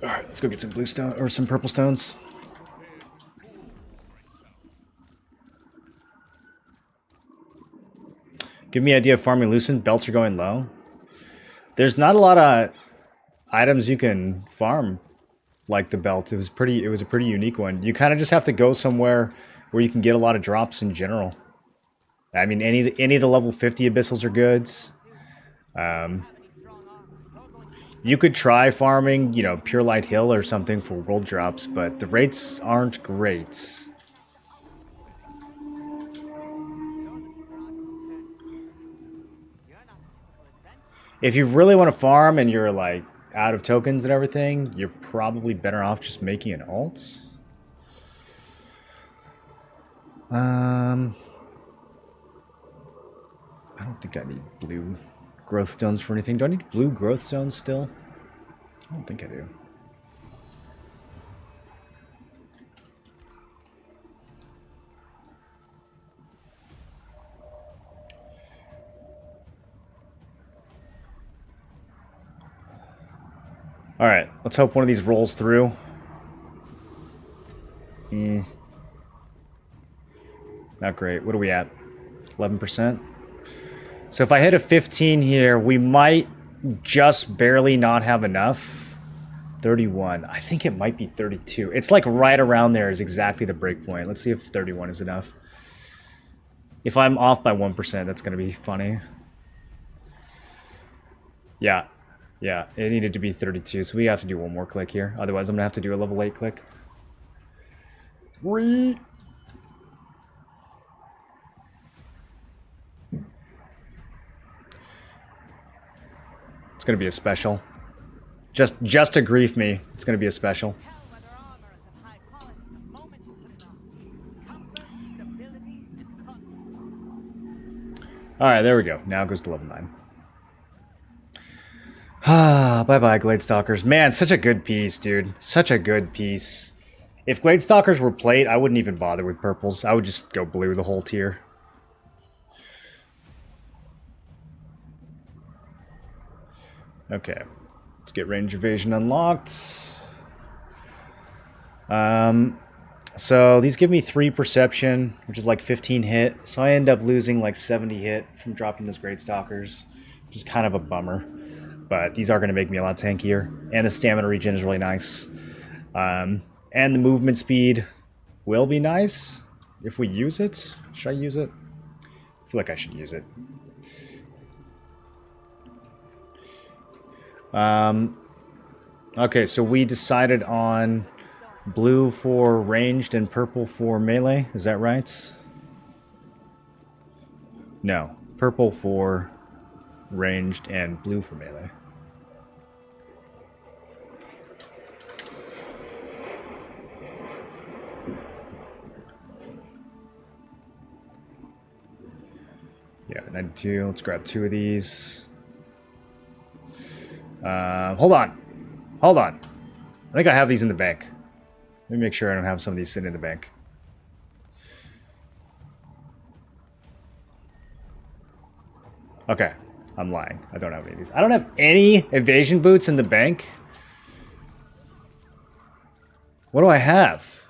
Alright, let's go get some blue stone or some purple stones. Give me an idea of farming Lucent. Belts are going low. There's not a lot of items you can farm like the belt. It was a pretty unique one. You kind of just have to go somewhere where you can get a lot of drops in general. I mean, any of the level 50 abyssals are good. You could try farming, you know, Pure Light Hill or something for world drops, but the rates aren't great. If you really want to farm and you're like out of tokens and everything, you're probably better off just making an alt. I don't think I need blue growth stones for anything. Do I need blue growth stones still? I don't think I do. Alright, let's hope one of these rolls through. Not great. What are we at? 11%? So if I hit a 15 here, we might just barely not have enough. 31. I think it might be 32. It's like right around there is exactly the break point. Let's see if 31 is enough. If I'm off by 1%, that's going to be funny. Yeah. Yeah, it needed to be 32, so we have to do one more click here. Otherwise, I'm going to have to do a level 8 click. Whee! It's going to be a special. Just to grief me. It's gonna be a special. Tell whether armor is of high quality the moment you put it on. Comfort, stability, and confidence. Alright, there we go. Now it goes to level 9. Ah, bye-bye, Gladestalkers. Man, such a good piece, dude. Such a good piece. If Gladestalkers were played, I wouldn't even bother with purples. I would just go blue the whole tier. Okay. Let's get range evasion unlocked. So these give me 3 perception, which is like 15 hit. So I end up losing like 70 hit from dropping those Gladestalkers, which is kind of a bummer. But these are going to make me a lot tankier. And the stamina regen is really nice. And the movement speed will be nice if we use it. Should I use it? I feel like I should use it. Okay, so we decided on blue for ranged and purple for melee. Is that right? No. Purple for ranged and blue for melee. Yeah, 92. Let's grab 2 of these. Hold on. Hold on. I think I have these in the bank. Let me make sure I don't have some of these sitting in the bank. Okay. I'm lying. I don't have any of these. I don't have any evasion boots in the bank. What do I have?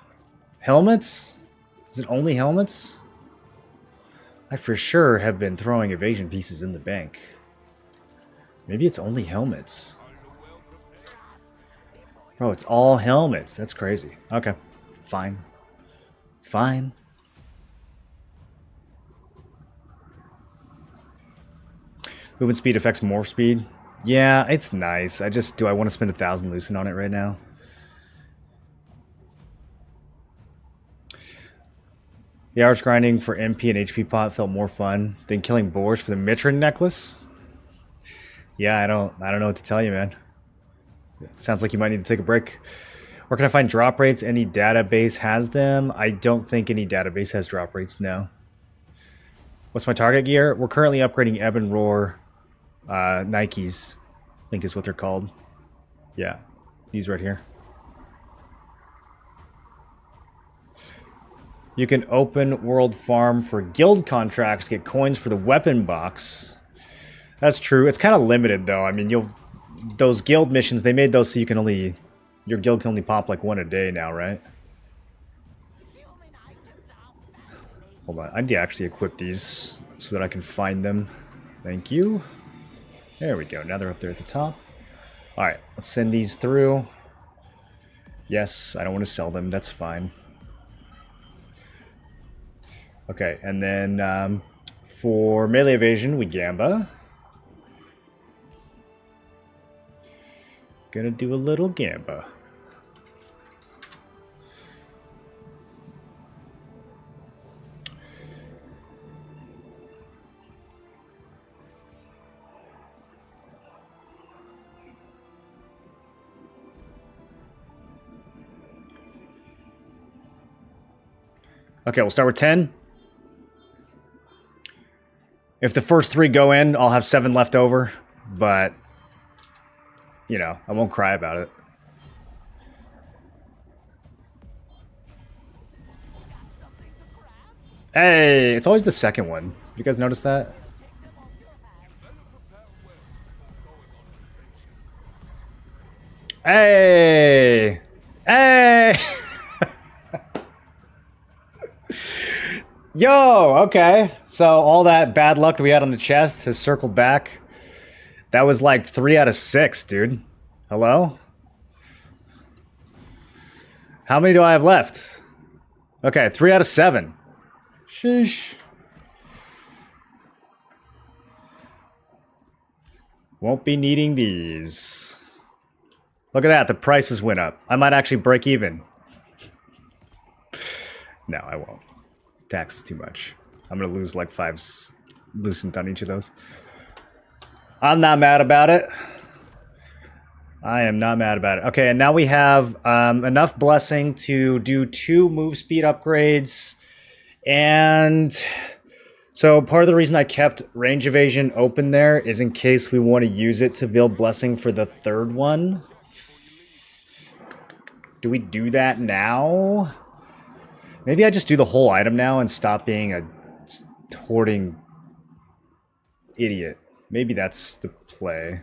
Helmets? Is it only helmets? I for sure have been throwing evasion pieces in the bank. Maybe it's only helmets. Bro, it's all helmets. That's crazy. Okay. Fine. Fine. Movement speed affects morph speed. Yeah, it's nice. Do I want to spend 1,000 lucent on it right now? The hours grinding for MP and HP pot felt more fun than killing boars for the Mitrin necklace. Yeah, I don't know what to tell you, man. Sounds like you might need to take a break. Where can I find drop rates? Any database has them? I don't think any database has drop rates, no. What's my target gear? We're currently upgrading Ebb and Roar Nikes, I think is what they're called. Yeah, these right here. You can open world farm for guild contracts, get coins for the weapon box. That's true. It's kind of limited though. I mean, those guild missions, they made those so you can only, your guild can only pop like 1 a day now, right? Hold on, I need to actually equip these so that I can find them. Thank you. There we go. Now they're up there at the top. All right, let's send these through. Yes, I don't want to sell them. That's fine. Okay, and then for melee evasion, we Gamba. Gonna do a little Gamba. Okay, we'll start with 10. If the first 3 go in, I'll have 7 left over, but, you know, I won't cry about it. Hey, it's always the second one. You guys notice that? Hey! Hey! Yo, okay. So all that bad luck that we had on the chest has circled back. That was like 3 out of 6, dude. Hello? How many do I have left? Okay, 3 out of 7. Sheesh. Won't be needing these. Look at that, the prices went up. I might actually break even. No, I won't. Tax is too much. I'm gonna lose like 5 lucent on each of those. I'm not mad about it. I am not mad about it. Okay, and now we have enough blessing to do 2 move speed upgrades. And so part of the reason I kept range evasion open there is in case we want to use it to build blessing for the 3rd one. Do we do that now? Maybe I just do the whole item now and stop being a hoarding idiot. Maybe that's the play.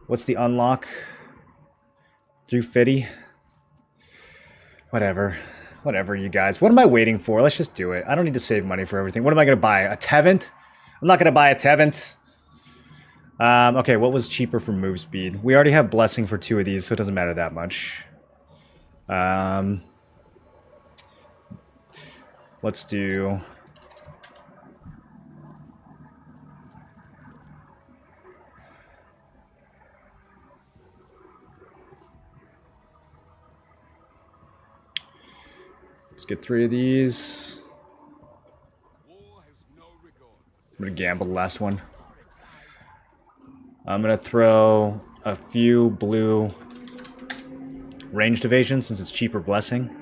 What's the unlock? 350? Whatever. Whatever, you guys. What am I waiting for? Let's just do it. I don't need to save money for everything. What am I going to buy? A Tevent? I'm not going to buy a Tevent. Okay, what was cheaper for move speed? We already have blessing for 2 of these, so it doesn't matter that much. Let's do... Let's get 3 of these. I'm gonna gamble the last one. I'm gonna throw a few blue ranged evasion since it's cheaper blessing.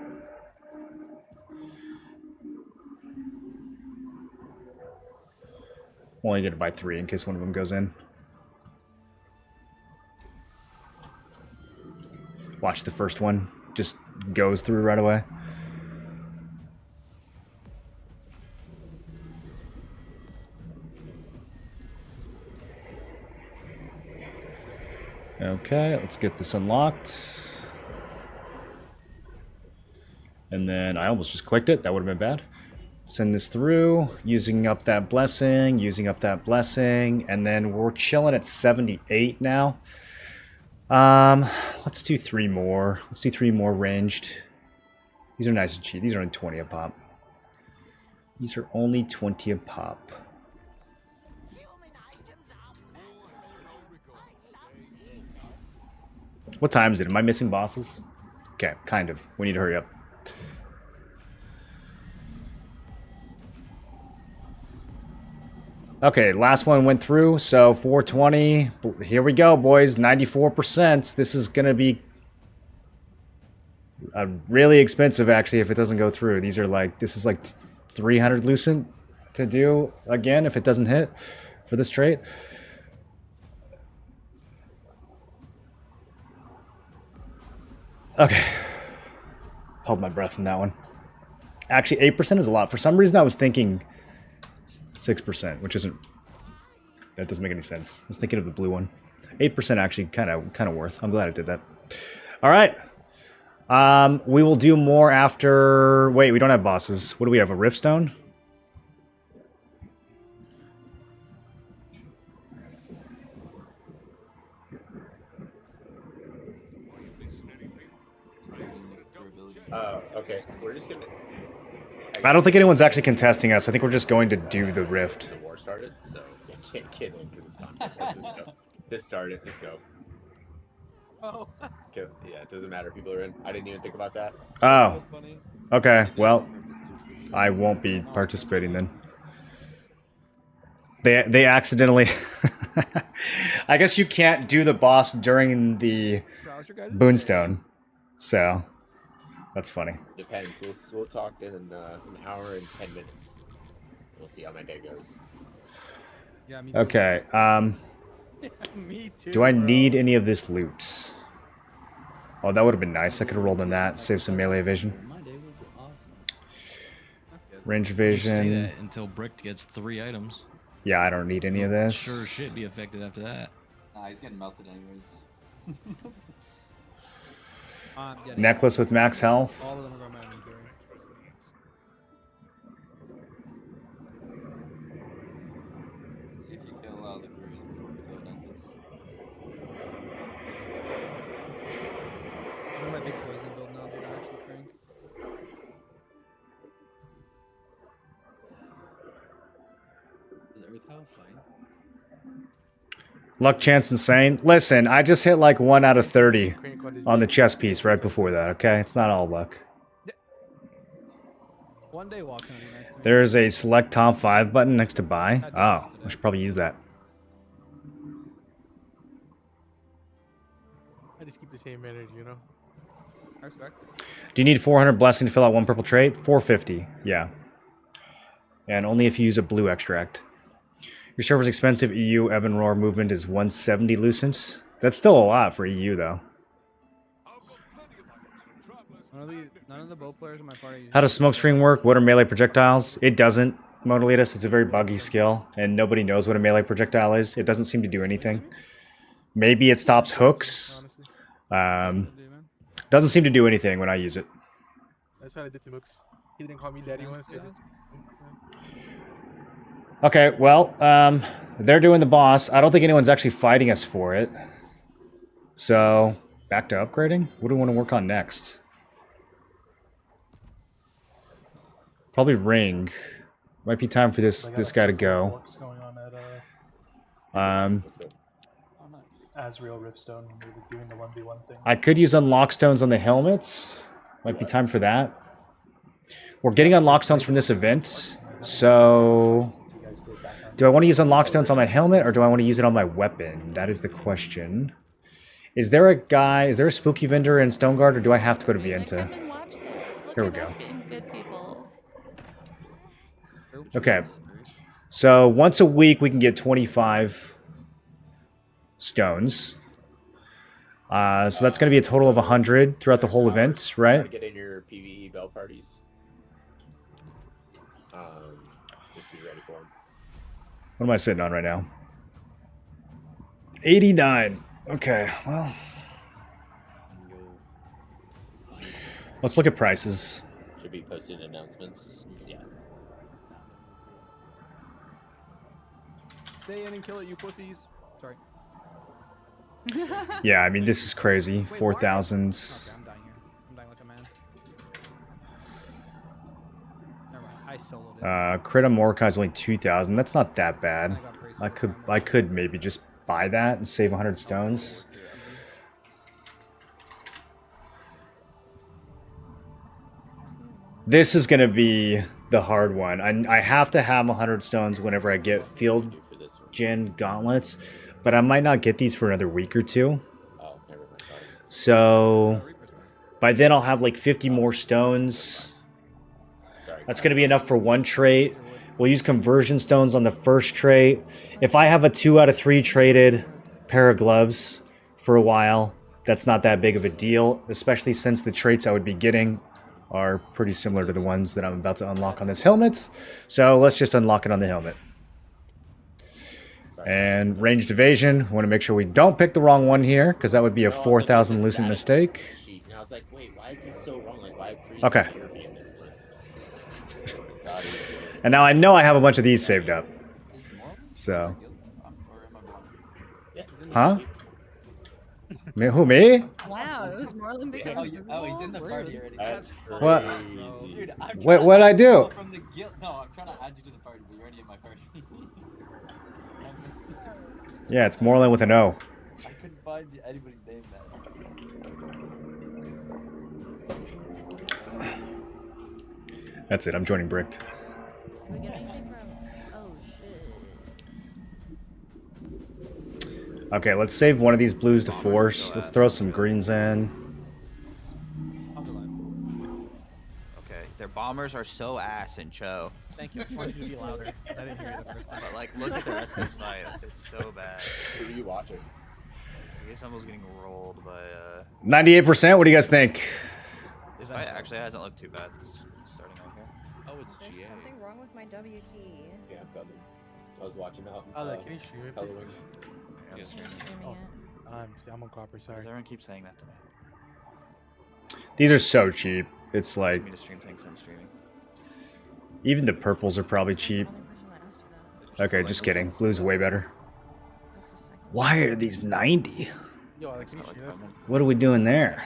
Only get to buy 3 in case one of them goes in. Watch the first one just goes through right away. Okay, let's get this unlocked. And then I almost just clicked it. That would have been bad. Send this through, using up that blessing, and then we're chilling at 78 now. Let's do 3 more. Let's do 3 more ranged. These are nice and cheap. These are only 20 a pop. These are only 20 a pop. What time is it? Am I missing bosses? Okay, kind of. We need to hurry up. Okay, last one went through, so 420. Here we go, boys. 94%. This is going to be really expensive, actually, if it doesn't go through. These are like, this is like 300 Lucent to do again if it doesn't hit for this trait. Okay. Held my breath in that one. Actually, 8% is a lot. For some reason, I was thinking 6%, which isn't... That doesn't make any sense. I was thinking of the blue one. 8% actually kind of worth. I'm glad I did that. All right. We will do more after... Wait, we don't have bosses. What do we have? A Riftstone? Okay, we're just gonna... I don't think anyone's actually contesting us. I think we're just going to do the Rift. The war started, so I can't get in because it's not. Let's just go. Just start it. Just go. Oh. Okay, yeah, it doesn't matter. People are in. I didn't even think about that. Oh. Okay, well, I won't be participating then. They accidentally... I guess you can't do the boss during the Boonstone, so... That's funny. Depends. We'll talk in an hour and 10 minutes. We'll see how my day goes. Yeah, me okay. me too, Do I need any of this loot? Oh, that would have been nice. I could have rolled on that. Save some melee evasion. My day was awesome. That's good. Range Say evasion. that until Brick gets 3 items. Yeah, I don't need any of this. Sure shit be affected after that. Nah, he's getting melted anyways. Necklace with max health. All of them are going to my inventory. See if you kill the Curious before you kill Dentist. I'm in my big poison build now, dude. I actually crank. Is Earth House fine? Luck chance insane. Listen, I just hit like 1 out of 30 on the chess piece right before that, okay? It's not all luck. One day walking would be nice to me. There's a select top 5 button next to buy. Oh, I should probably use that. least keep the same energy, you know? I respect. Do you need 400 blessing to fill out one purple trait? 450, yeah. And only if you use a blue extract. Your server's expensive. EU ebb and roar movement is 170 lucent. That's still a lot for EU, though. None of the bow players in my party. How does smokescreen work? What are melee projectiles? It doesn't, Monolitus. It's a very buggy skill, and nobody knows what a melee projectile is. It doesn't seem to do anything. Maybe it stops hooks. Doesn't seem to do anything when I use it. That's what I did to Mooks. He didn't call me daddy once. Okay, well, they're doing the boss. I don't think anyone's actually fighting us for it. So, back to upgrading? What do we want to work on next? Probably ring. Might be time for this guy to go. What's going on at Azrael Riftstone when we were doing the 1v1 thing? I could use unlock stones on the helmets. Might be time for that. We're getting unlock stones from this event, so do I want to use unlock stones on my helmet or do I want to use it on my weapon? That is the question. Is there a guy, is there a spooky vendor in Stoneguard, or do I have to go to Vienta? Here we go. Okay. So once a week we can get 25 stones. So that's going to be a total of 100 throughout the whole event, right? Get in your PvE bell parties. Just be ready for them. What am I sitting on right now? 89. Okay, well. Let's look at prices. Should be posted announcements. Yeah. Stay in and kill it, you pussies. Sorry. Yeah, I mean, this is crazy. 4,000. Okay, I'm dying here. I'm dying like a man. Never mind. I soloed it. Crit on Mordecai is only 2,000. That's not that bad. I could maybe just buy that and save 100 stones. This is gonna be the hard one. I have to have 100 stones whenever I get field gen gauntlets, but I might not get these for another week or two. So by then I'll have like 50 more stones. That's gonna be enough for one trait. We'll use conversion stones on the first trait. If I have a 2 out of 3 traded pair of gloves for a while, that's not that big of a deal, especially since the traits I would be getting are pretty similar to the ones that I'm about to unlock on this helmet. So let's just unlock it on the helmet. And ranged evasion. I want to make sure we don't pick the wrong one here, because that would be a 4,000 lucent mistake. And I was like, wait, why is this so wrong? Like, why have 3 Okay. European this list? And now I know I have a bunch of these saved up. So. Huh? Me, who, me? Wow, it was Marlon became invisible. Oh, he's in the party already. That's crazy. What? Dude, I'm What'd I do? From the guild. No, I'm trying to add you to the party, but you're already in my party. Yeah, it's Moreland with an O. I couldn't find anybody's name now. That's it, I'm joining Bricked. Did we get anything from? Oh shit. Okay, let's save one of these blues to force. Let's throw some greens in. Okay, their bombers are so ass in Cho. Thank you. I wanted you to be louder. I didn't hear you the first time. But like, look at the rest of this fight. It's so bad. Who are you watching? I guess someone's getting rolled by 98%, what do you guys think? This fight actually hasn't looked too bad. It's starting right here. Oh, it's There's GA. something wrong with my W key. Yeah, I'm coming. I was watching the Can you stream it? Halloween. Yeah, Streaming it. I'm on copper, sorry. Everyone keeps saying that to me. These are so cheap. It's like, Me to stream things I'm streaming. even the purples are probably cheap. Okay, just kidding. Blue's way better. Why are these 90? Yo, Alex, can you stream it? What are we doing there?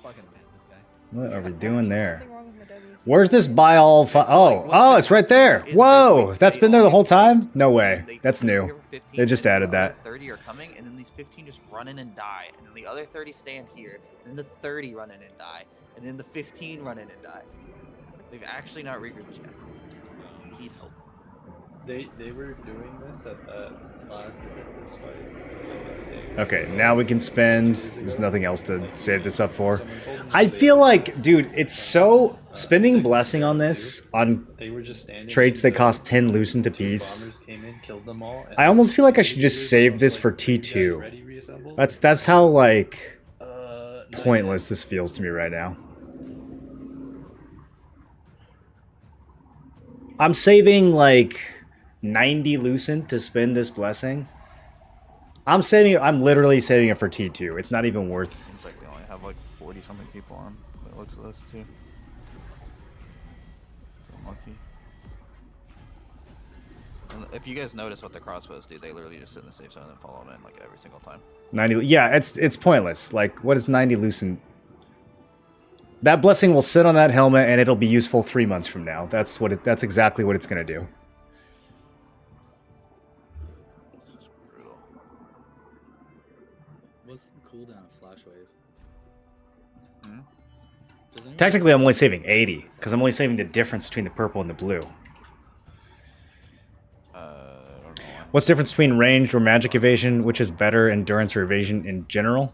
Fucking man, this guy. What are we doing there? Something wrong with my W key. Where's this buy all? Oh, it's right there. Whoa, that's been there the whole time? No way. That's new. They just added that. 30 are coming, and then these 15 just run in and die, and then the other 30 stand here, and then the 30 run in and die, and then the 15 run in and die. They've actually not regrouped yet. Need help. They were doing this at that last Detectors fight. Okay, now we can spend. There's nothing else to save this up for. I feel like, dude, it's so spending blessing on this on traits that cost 10 loosened apiece. I almost feel like I should just save this for T2. That's how like pointless this feels to me right now. I'm saving like 90 loosened to spend this blessing. I'm literally saving it for T2. It's not even worth. Seems like they only have like 40 something people on. It looks at this too. So lucky. And if you guys notice what the crossbows do, they literally just sit in the safe zone and follow them in like every single time. 90. Yeah, it's pointless. Like, what is 90 loosened? That blessing will sit on that helmet and it'll be useful 3 months from now. That's exactly what it's gonna do. What's the cooldown of Flash Wave? Technically, I'm only saving 80 because I'm only saving the difference between the purple and the blue. What's the difference between ranged or magic evasion, which is better, endurance or evasion in general?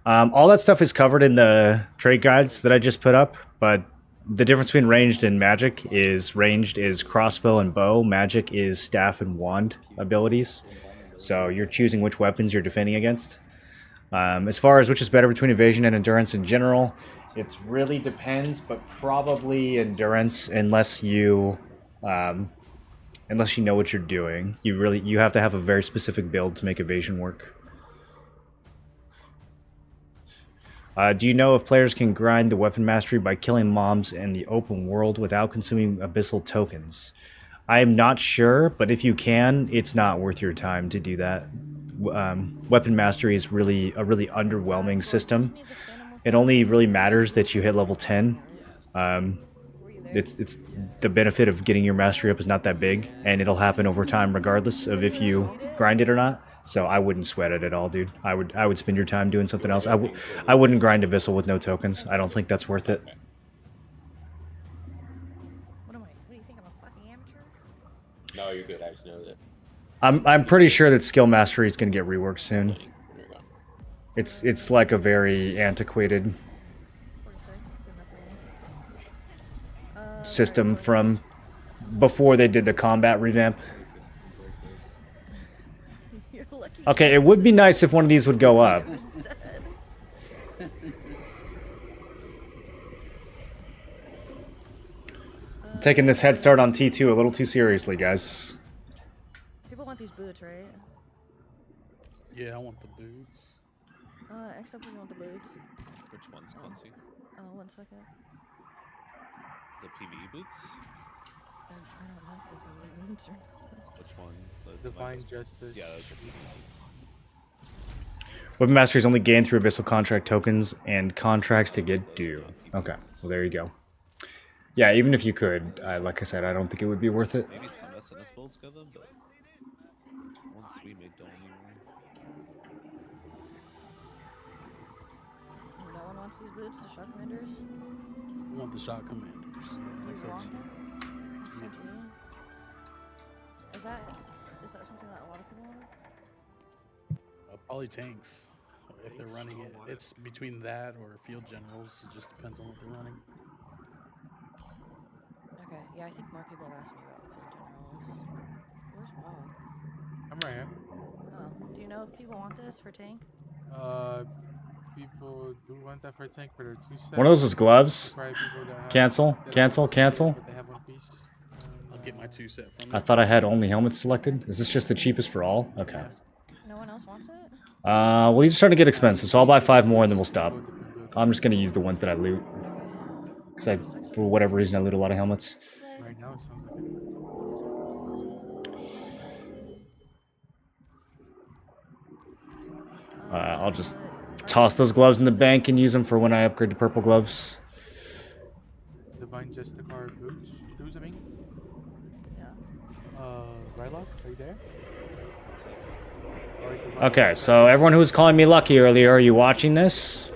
All that stuff is covered in the trait guides that I just put up, but the difference between ranged and magic is ranged is crossbow and bow, magic is staff and wand abilities. So you're choosing which weapons you're defending against. As far as which is better between evasion and endurance in general, it really depends, but probably endurance unless you know what you're doing. You have to have a very specific build to make evasion work. Do you know if players can grind the weapon mastery by killing mobs in the open world without consuming abyssal tokens? I am not sure, but if you can, it's not worth your time to do that. Weapon mastery is really a really underwhelming system. It only really matters that you hit level 10. It's the benefit of getting your mastery up is not that big, and it'll happen over time regardless of if you grind it or not. So I wouldn't sweat it at all, dude. I would spend your time doing something else. I wouldn't grind Abyssal with no tokens. I don't think that's worth it. What do you think? I'm a fucking amateur? No, you're good. I just know that. I'm pretty sure that skill mastery is gonna get reworked soon. It's like a very antiquated system from before they did the combat revamp. Okay, it would be nice if one of these would go up. I'm taking this head start on T2 a little too seriously, guys. People want these boots, right? Yeah, I want the boots. Except we want the boots. Which ones, Quincy? 1 second. The PvE boots? I don't know if the boots or... Which one? The Divine Justice. Yeah, those are PvE boots. Weapon Mastery is only gained through Abyssal contract tokens and contracts to get due. Okay, well there you go. Yeah, even if you could, like I said, I don't think it would be worth it. Maybe some SNS builds go them, but ones we make don't anymore. No one wants these boots, the shock commanders? I want the shot commanders. You Yeah, want them? yeah. Is that something that a lot of people want? Probably tanks, if they're running it. It's between that or field generals. It just depends on what they're running. Okay, yeah, I think more people have asked me about field generals. Where's Bog? I'm right here. Oh, do you know if people want this for tank? People do want that for tank for their 2 sets. One of those is gloves. Cancel. They have one piece. I'll get my 2 set from I thought I had only helmets selected. Is this just the cheapest for all? Okay. No one else wants it? Well, these are starting to get expensive, so I'll buy 5 more and then we'll stop. I'm just gonna use the ones that I loot. Because for whatever reason, I loot a lot of helmets. Right now, it sounds like I'll just toss those gloves in the bank and use them for when I upgrade to purple gloves. Divine Justicar boots. Shoes, I mean? Yeah. Rylock, are you there? Okay, so everyone who was calling me lucky earlier, are you watching this?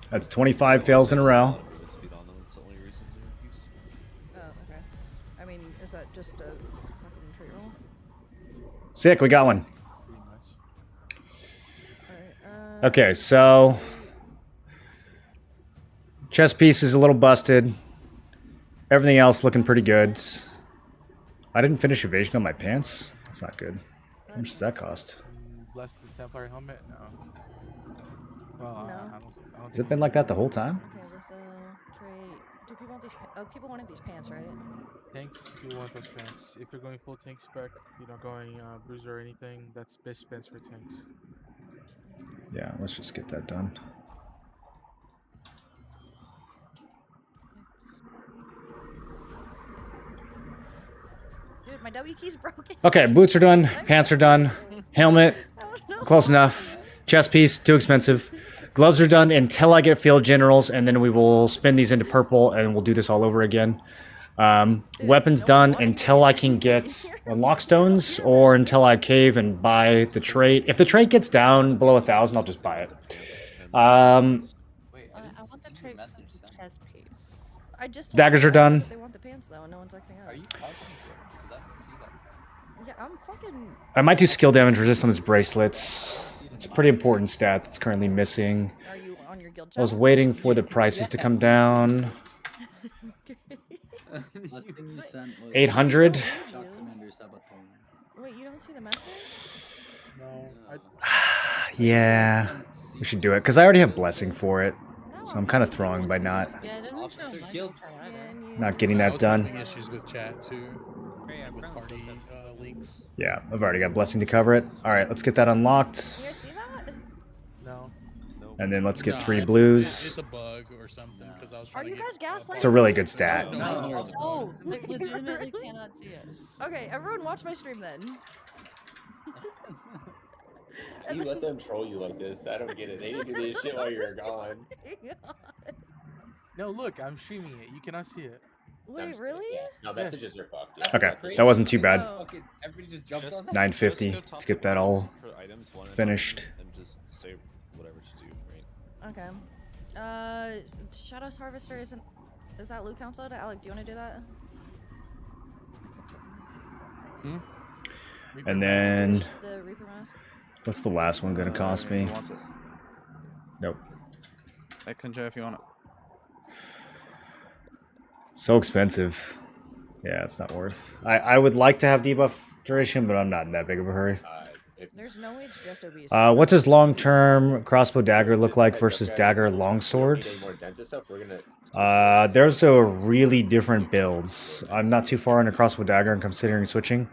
That's 25 fails in a row. Oh, okay. I mean, is that just a fucking trait roll? Sick, we got one. Pretty much. Alright, Okay, so chest piece is a little busted. Everything else looking pretty good. I didn't finish evasion on my pants. That's not good. How much does that cost? Bless the Templar helmet? No. Well, No. I don't Has it been like that the whole time? Okay, with the trait. Do people want these? People wanted these pants, right? tanks, you want those pants. If you're going full tank spec, you're not going bruiser or anything, that's best pants for tanks. Yeah, let's just get that done. Dude, my W key's broken. Okay, boots are done, pants are done, helmet, close enough. Chest piece, too expensive. Gloves are done until I get field generals, and then we will spin these into purple, and we'll do this all over again. Weapons done until I can get unlock stones, or until I cave and buy the trait. If the trait gets down below 1,000, I'll just buy it. I want the trait chest piece. I just Daggers are done. They want the pants though, and no one's acting out. Are you talking to it? 'Cause I don't see that. Yeah, I'm fucking. I might do skill damage resist on this bracelets. It's a pretty important stat that's currently missing. Are you on your guild I was channel? waiting for the prices to come down. Last thing you sent was 800. Shock Commander Sabaton. Wait, you don't see the message? No. Yeah, we should do it because I already have blessing for it, so I'm kind of throwing by not getting that done. Having issues with chat too, with party links. Yeah, I've already got blessing to cover it. All right, let's get that unlocked, No. and then let's get No, 3 it's blues. a bug or something because I was Are trying you to guys gaslighting? It's a really good stat. Oh, legitimately cannot see it. Okay, everyone watch my stream then. You let them troll you like this. I don't get it. They didn't do this shit while you were gone. No, look, I'm streaming it. You cannot see it. Wait, really? Yeah. No, messages are fucked. Yeah, Okay, messages- that wasn't too bad. Okay, everybody just jumps on 950 to get that all finished. And just say whatever to do, right? Okay. Shadows Harvester isn't. Is that loot council? Alec, do you want to do that? And then, The Reaper Mask. what's the last one gonna cost me? Nope. Exenja if you want it. So expensive. Yeah, it's not worth. I would like to have debuff duration, but I'm not in that big of a hurry. There's no way it's just obese. What does long-term crossbow dagger look like versus dagger longsword? There's a really different builds. I'm not too far into crossbow dagger and considering switching.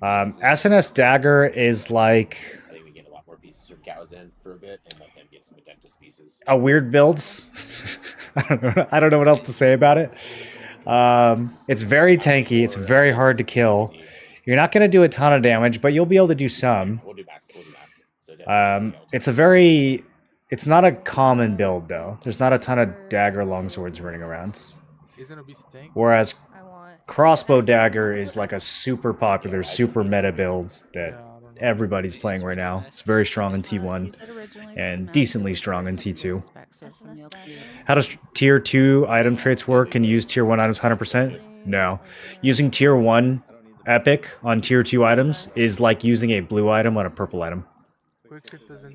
SNS dagger is like I think we get a lot more pieces from cows in for a bit and let them get some Adentis pieces. a weird builds. I don't know what else to say about it. It's very tanky. It's very hard to kill. You're not going to do a ton of damage, but you'll be able to do some. We'll do max. So it's not a common build though. There's not a ton of dagger longswords running around. Isn't obesity tank? Whereas crossbow dagger is like a super popular, super meta builds that everybody's playing right now. It's very strong in T1 and decently strong in T2. How does tier 2 item traits work? Can you use tier 1 items 100%? No. Using tier 1 epic on tier 2 items is like using a blue item on a purple item.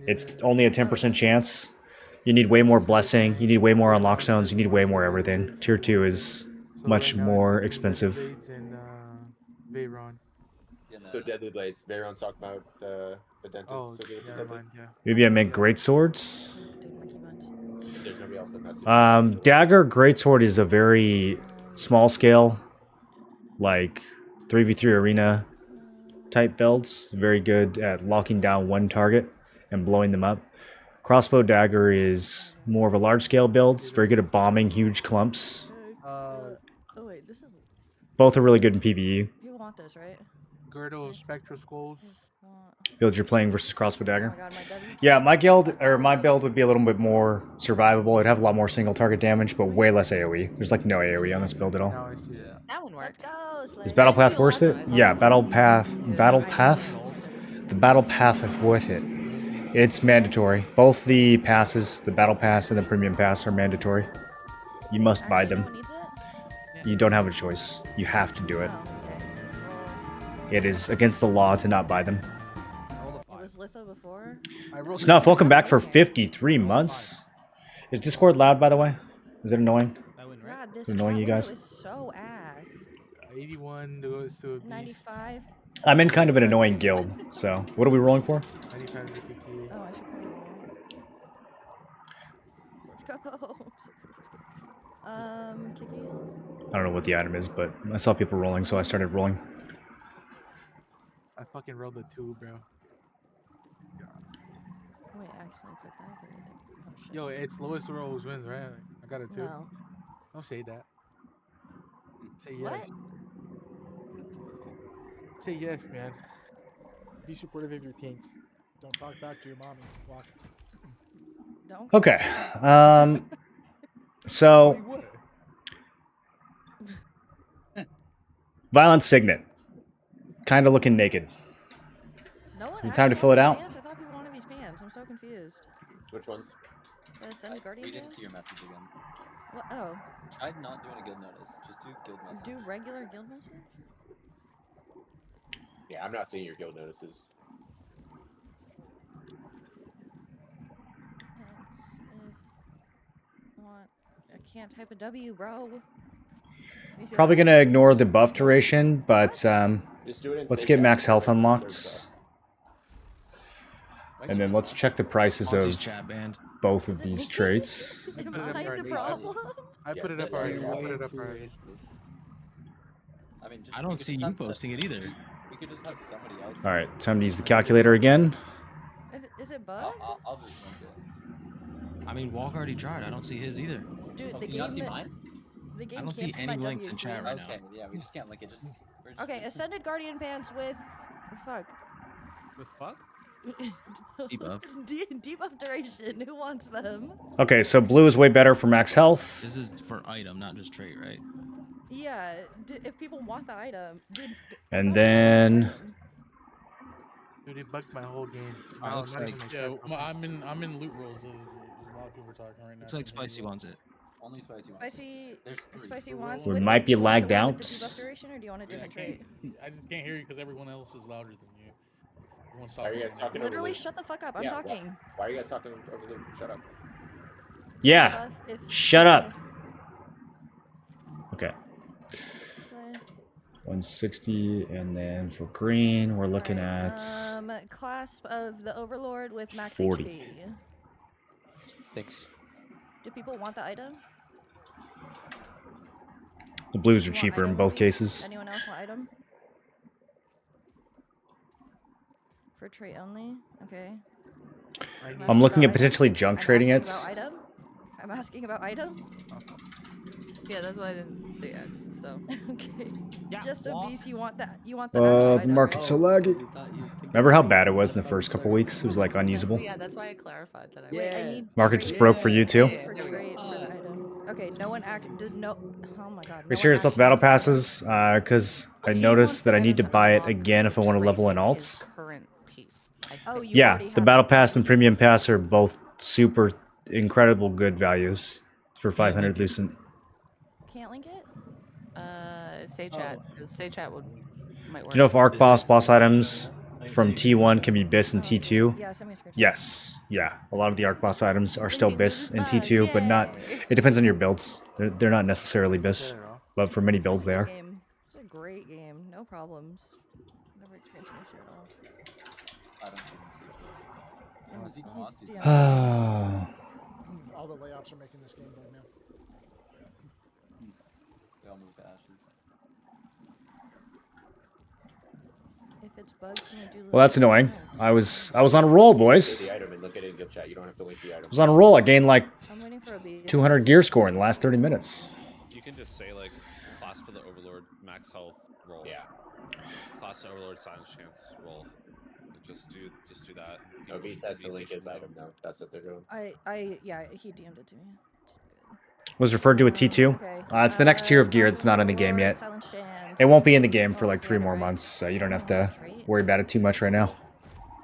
It's only a 10% chance. You need way more blessing, you need way more unlock stones, you need way more everything. Tier 2 is much more expensive. So Deadly Blades. Veyron's talking about the dentist. Oh, so get it to yeah, Deadly. yeah. Maybe I make great swords. If there's nobody else that messaged. Dagger greatsword is a very small scale, like 3v3 arena type builds. Very good at locking down one target and blowing them up. Crossbow dagger is more of a large scale build. Very good at bombing huge clumps. Oh wait, this is. Both are really good in PvE. People want this, right? Girdle, Spectral Skulls. Build you're playing versus crossbow dagger. Yeah, my build would be a little bit more survivable. It'd have a lot more single target damage, but way less AoE. There's like no AoE on this build at all. That one worked. Is Battle Path worth it? Yeah, Battle Path. The Battle Path is worth it. It's mandatory. Both the passes, the Battle Pass and the Premium Pass, are mandatory. You must buy them. You don't have a choice. You have to do it. Oh, okay. It is against the law to not buy them. It was litho before. Snuff, welcome back for 53 months. Is Discord loud, by the way? Is it annoying? God, this Is it annoying you chat guys? window is so ass. 81 goes to a beast. 95. I'm in kind of an annoying guild, so what are we rolling for? 95 to 50. Oh, I should probably roll. Let's go. Kiki. I don't know what the item is, but I saw people rolling, so I started rolling. I fucking rolled a 2, bro. Wait, actually, click that. Oh, shit. Yo, it's lowest rolls wins, right? I got a 2. No. Don't say that. Say yes. What? Say yes, man. Be supportive of your teams. Don't talk back to your mommy. Walk. Don't. Okay. So Violent Signet. Kind of looking naked. No one Is it time to fill it out? Pants? I thought people wanted these pants. I'm so confused. Which ones? Send Guardian We didn't pants? see your message again. What? Oh. Try not doing a guild notice. Just do guild message. Do regular guild message? Yeah, I'm not seeing your guild notices. I can't type a W, bro. Probably going to ignore the buff duration, but Just do it in let's safe get chat. max health unlocked. And then let's check the prices Aussie's of chat banned. both of these traits. I put it up I the already. problem? I put it up already. I put it up already. I mean, just, I don't see you posting it either. We could just have somebody else. All right, time to use the calculator again. Is it bugged? I'll just link it. I mean, Walk already tried. I don't see his either. Dude, Oh, the can you not see game. mine? The game I don't see canceled my any links in W chat right now. Okay, yeah, we just can't link it. Just we're just Okay, Ascended Guardian pants with. Fuck. With fuck? Debuff. Debuff duration. Who wants them? Okay, so blue is way better for max health. This is for item, not just trait, right? Yeah, if people want the item. And then Dude, it bugged my whole game. Alright, looks not like- even my Yeah, stat buff. I'm in loot rolls. There's a lot of people talking right now. Looks like Spicy wants it. only spicy ones. Spicy. There's 3. Spicy wants. We with might the- be the lagged one with out. the debuff duration, or do you want a different trait? I just can't hear you because everyone else is louder than you. Everyone's Why are you guys talking over Literally, Luke? shut the fuck up. I'm Yeah, talking. Why are you guys talking over Luke? Shut up. yeah, If- shut up. Okay, 160, and then for green we're looking at Clasp of the Overlord with max 40. HP. Thanks. Do people want the item? the blues are Want cheaper in item, both please? cases. Anyone else want item? For trait only? Okay. I'm looking at about potentially item. junk I'm trading asking it. about item? I'm asking about item? Yeah, that's why I didn't say X. So. Okay. Yeah, Just a walk. beast. You want that? You want the actual The item, market's so right? laggy. Remember how bad it was in the first couple weeks? It was like unusable. Yeah, that's why I clarified that. Wait, I need Market just broke for you too. for trait for the item. Okay, no one did no. Oh my god. Are No you serious one about the battle passes? Because I noticed that I need to buy it again if I want to level in alts. Current piece. Oh, you Yeah, already the have battle pass and premium pass are both super incredible good values for 500 lucent. Can't link it? Say chat. 'Cause say chat might work. Do you know if arc boss items from T1 can be BIS in T2? Yeah, send me a screenshot. Yes. Yeah, a lot of the arc boss items are still BIS in T2, but not. It depends on your builds. They're not necessarily BIS, but for many builds they are. Game. It's a great game. No problems. Never expansion issue at all. I don't Unless you he's DM. All the layouts are making this game right now. They all move to ashes. If it's bugged, can we do Well, that's annoying. I was on a roll, boys. Say the item and look at it in guild chat. You don't have to link the item. I was on a roll. I gained like I'm waiting for a beast. 200 gear score in the last 30 minutes. You can just say like class for the Overlord, max health, roll. Yeah. Class Overlord, silence chance, roll. Just do that. No, beast has to link his item now. That's what they're doing. Yeah, he DM'd it to me. Was referred to a T2. Okay. It's the next tier of gear that's not in the game yet. Silence chance. It won't be in the game for like 3 more months, so you don't have to worry about it too much right now.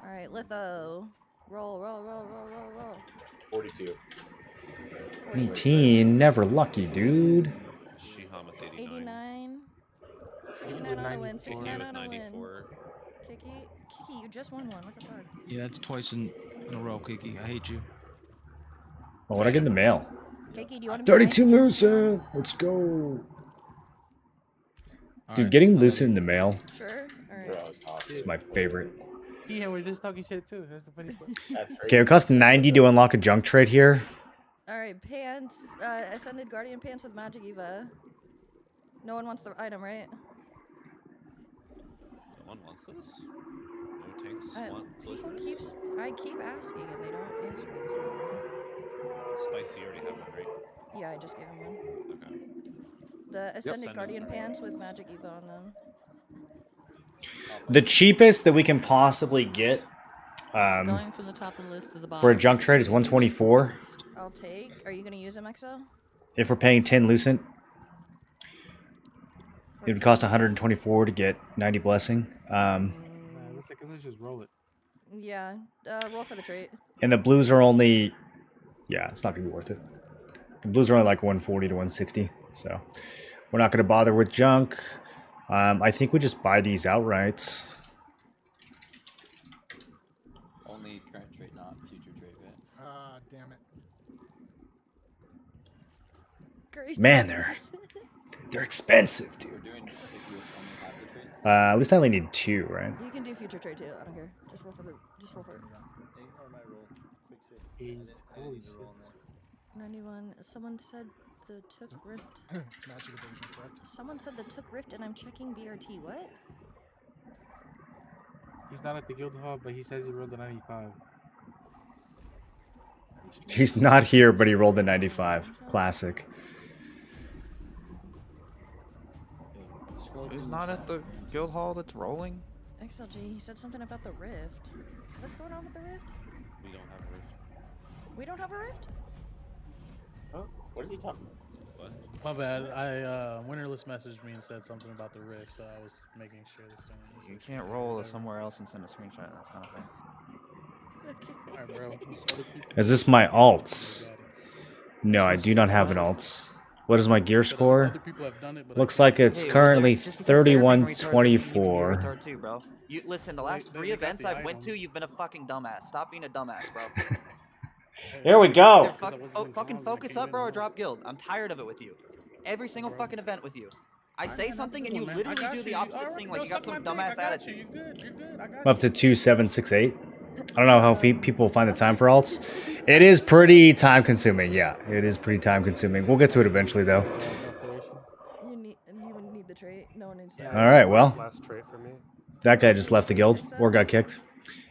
Alright, litho. Roll. 42. 18, never lucky, dude. Shiham with 89. 69 auto win. 69 with auto win. 94. Kiki, you just won one. What the fuck? Yeah, that's twice in a row, Kiki. I hate you. Oh, what I get in the mail? Kiki, do you want to be 32 nice? Lucent! Let's go! Dude, Alright, getting I'll Lucent in the mail Sure. Alright. is my favorite. Yeah, we're just talking shit too. That's the funny part. That's Okay, it costs 90 to unlock a junk trade here. Alright, pants. Ascended Guardian pants with Magic Eva. No one wants the item, right? No one wants this. No tanks want People closures. I keep asking and they don't answer me. So. Spicy, you already have one, right? Yeah, I just gave him one. Okay. The Ascended Ascended. Guardian pants with Magic Eva on them. The cheapest that we can possibly get Going from the top of the list to the bottom. for a junk trade is 124. I'll take. Are you gonna use them, Exo? If we're paying 10 Lucent, it would cost 124 to get 90 Blessing. Let's just roll it. Yeah. Roll for the trait. And the blues are only... Yeah, it's not going to be worth it. The blues are only like 140 to 160. So we're not going to bother with junk. I think we just buy these outright. Only current trade, not future trade, right? Ah, damn it. Great. Man, they're expensive, dude. We're doing if you only have the trade. At least I only need 2, right? You can do future trade too. I don't care. Just roll for the. Just roll for it. Ignore my roll. Quick shit. I Holy didn't even roll in there. 91. Someone said the took rift. It's Magic Evasion, correct? Someone said the took rift, and I'm checking BRT. What? He's not at the guild hall, but he says he rolled a 95. He's not here, but he rolled a 95. Classic. Who's not at the guild hall that's rolling? XLG. He said something about the rift. What's going on with the rift? We don't have a rift. We don't have a rift. Huh? What is he talking about? What? My bad. Winterless messaged me and said something about the rift, so I was making sure this thing was... You can't roll somewhere else and send a screenshot. That's not a thing. Alright, bro. Is this my alts? No, I do not have an alts. What is my gear score? Looks like it's currently 3124. Retard too, bro. You listen. The last 3 events I've went to, you've been a fucking dumbass. Stop being a dumbass, bro. There we go. Fucking focus up, bro, or drop guild. I'm tired of it with you. Every single fucking event with you. I say something and you literally do the opposite thing, like you got some dumbass attitude. I'm up to 2768. I don't know how people find the time for alts. It is pretty time consuming. Yeah, it is pretty time consuming. We'll get to it eventually, though. You need the trait. No one needs. All right, well, Last trait for me. that guy just left the guild or got kicked.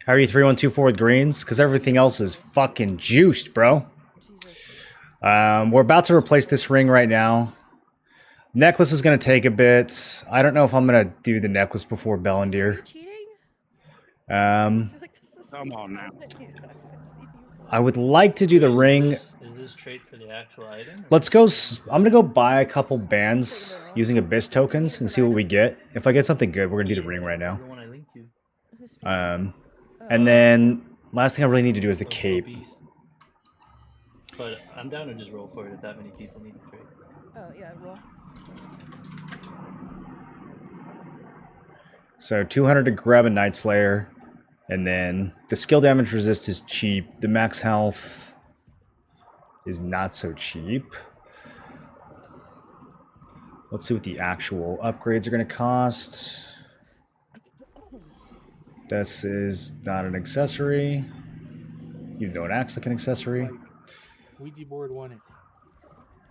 How are you 3124 with greens? Because everything else is fucking juiced, bro. We're about to replace this ring right now. Necklace is going to take a bit. I don't know if I'm going to do the necklace before Bellandir. Come on now. I would like to do the ring. Is this trait for the actual item? Let's go. I'm going to go buy a couple bands using Abyss tokens and see what we get. If I get something good, we're going to do the ring right now. The one I linked you. And then last thing I really need to do is the cape. But I'm down to just roll for it if that many people need the trait. Oh yeah, roll. So 200 to grab a Night Slayer. And then the skill damage resist is cheap. The max health is not so cheap. Let's see what the actual upgrades are going to cost. This is not an accessory, even though it acts like an accessory. Ouija board won it.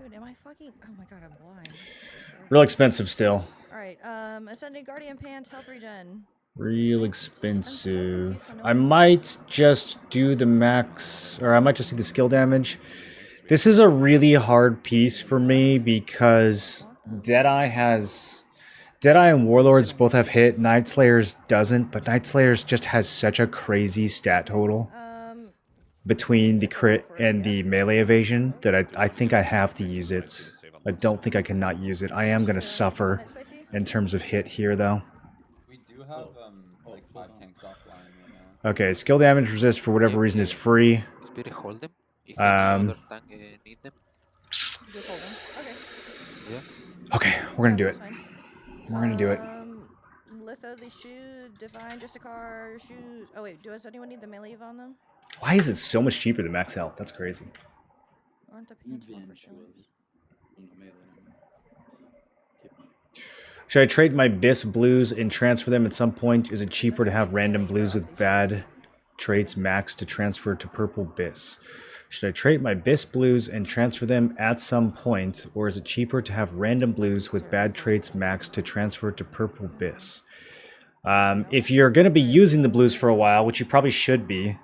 Dude, am I fucking? Oh my god, I'm blind. Real expensive still. All right, Ascended Guardian pants, health regen. Real expensive. I might just do the max, or I might just do the skill damage. This is a really hard piece for me because Deadeye and Warlords both have hit. Night Slayers doesn't, but Night Slayers just has such a crazy stat total between the crit and the melee evasion that I think I have to use it. I don't think I cannot use it. I am going to suffer in terms of hit here, though. We do have like 5 tanks offline right now. Okay, skill damage resist for whatever reason is free. Spirit hold them. If any other tank need them. Just hold them. Okay. Yeah. Okay, we're gonna do it. We're gonna do it. Litho the shoe, divine just a car, shoes. Oh wait, does anyone need the melee on them? Why is it so much cheaper than max health? That's crazy. Aren't the pants more for killing? Should I trade my BIS blues and transfer them at some point? Is it cheaper to have random blues with bad traits max to transfer to purple BIS? Should I trade my BIS blues and transfer them at some point, or is it cheaper to have random blues with bad traits max to transfer to purple BIS? If you're going to be using the blues for a while, which you probably should be,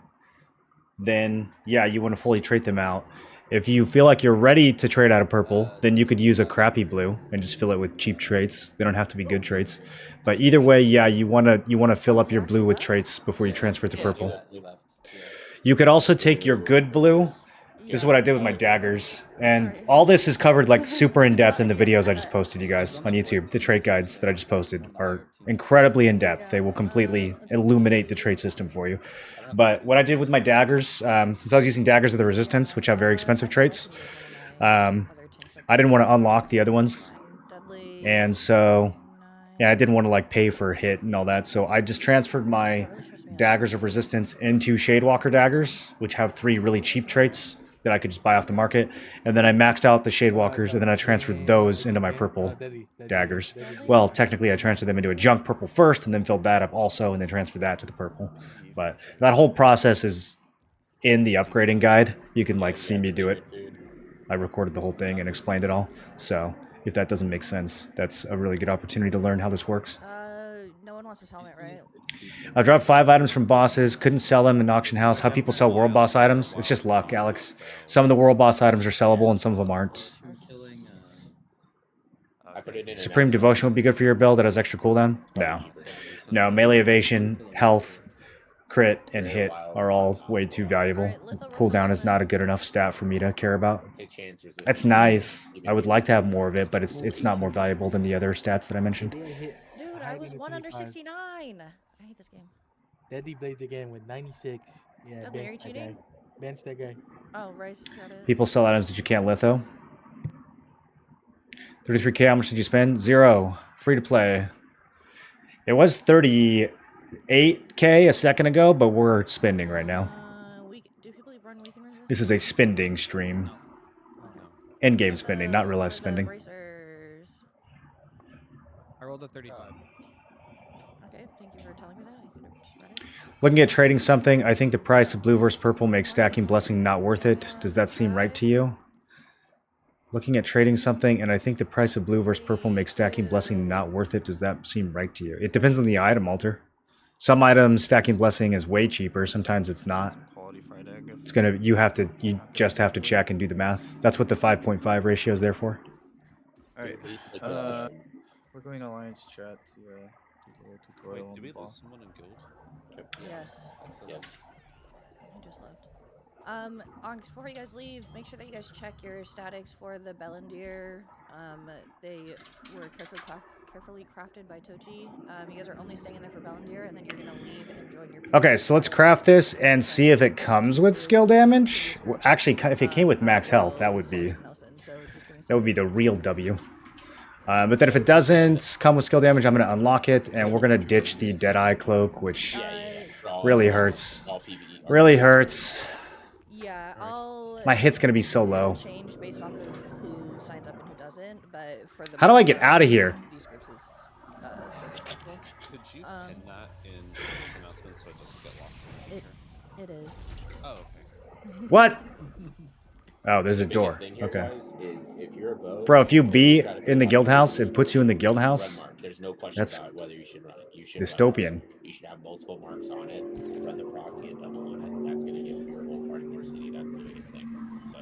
then yeah, you want to fully trade them out. If you feel like you're ready to trade out of purple, then you could use a crappy blue and just fill it with cheap traits. They don't have to be good traits. But either way, yeah, you want to fill up your blue with traits before you transfer to purple. You could also take your good blue. This is what I did with my daggers. And all this is covered like super in depth in the videos I just posted, you guys, on YouTube. The trait guides that I just posted are incredibly in depth. They will completely illuminate the trait system for you. But what I did with my daggers, since I was using daggers of the resistance, which have very expensive traits, I didn't want to unlock the other ones. And so, yeah, I didn't want to like pay for a hit and all that. So I just transferred my daggers of resistance into Shadewalker daggers, which have 3 really cheap traits that I could just buy off the market. And then I maxed out the Shadewalkers, and then I transferred those into my purple daggers. Well, technically I transferred them into a junk purple first, and then filled that up also, and then transferred that to the purple. But that whole process is in the upgrading guide. You can like see me do it. I recorded the whole thing and explained it all. So if that doesn't make sense, that's a really good opportunity to learn how this works. No one wants his helmet, right? I dropped 5 items from bosses, couldn't sell them in auction house. How people sell world boss items? It's just luck, Alex. Some of the world boss items are sellable and some of them aren't. Supreme Devotion would be good for your build that has extra cooldown? No. No, melee evasion, health, crit, and hit are all way too valuable. Cooldown is not a good enough stat for me to care about. That's nice. I would like to have more of it, but it's not more valuable than the other stats that I mentioned. Dude, I was 1 under 69. I hate this game. Deadly Blades again with 96. Yeah, Dudley, are you bench that cheating? guy. Bench that guy. Oh, Rice got it. People sell items that you can't litho. 33k, how much did you spend? 0. Free to play. It was 38k a second ago, but we're spending right now. Do people run weekend resist? This is a spending stream. Endgame spending, not real life spending. I rolled a 35. Okay, thank you for telling me that. You can just write it. Looking at trading something, I think the price of blue versus purple makes stacking blessing not worth it. Does that seem right to you? Looking at trading something, and I think the price of blue versus purple makes stacking blessing not worth it. Does that seem right to you? It depends on the item, Alter. Some items stacking blessing is way cheaper. Sometimes it's not. It's gonna. You just have to check and do the math. That's what the 5.5 ratio is there for. All right. We're going alliance chat to do the tutorial. Wait, did we lose someone in guild? Yes. Yes. I just left. Onyx, before you guys leave, make sure that you guys check your statics for the Bellandir. They were carefully crafted by Tochi. You guys are only staying in there for Bellandir, and then you're gonna leave and join your. Okay, so let's craft this and see if it comes with skill damage. Well, actually, if it came with max health, that would be the real W. But then if it doesn't come with skill damage, I'm going to unlock it, and we're going to ditch the Deadeye Cloak, which really hurts. Really hurts. Yeah, My hit's going to be so low. Change based off of who signs up and who doesn't, but for the How do I get out of here? These groups is, Could you pin that in announcements so it doesn't get lost? It is. Oh, okay. What? Oh, there's a The door. biggest thing here, Okay. guys, is if you're a bow, Bro, if you be in the guild house, it puts you in the guild house. there's no question That's about whether you should run it. You should dystopian. Run it. You should have multiple marks on it. Run the proc, get double on it. That's gonna give your whole party more CD. That's the biggest thing. So.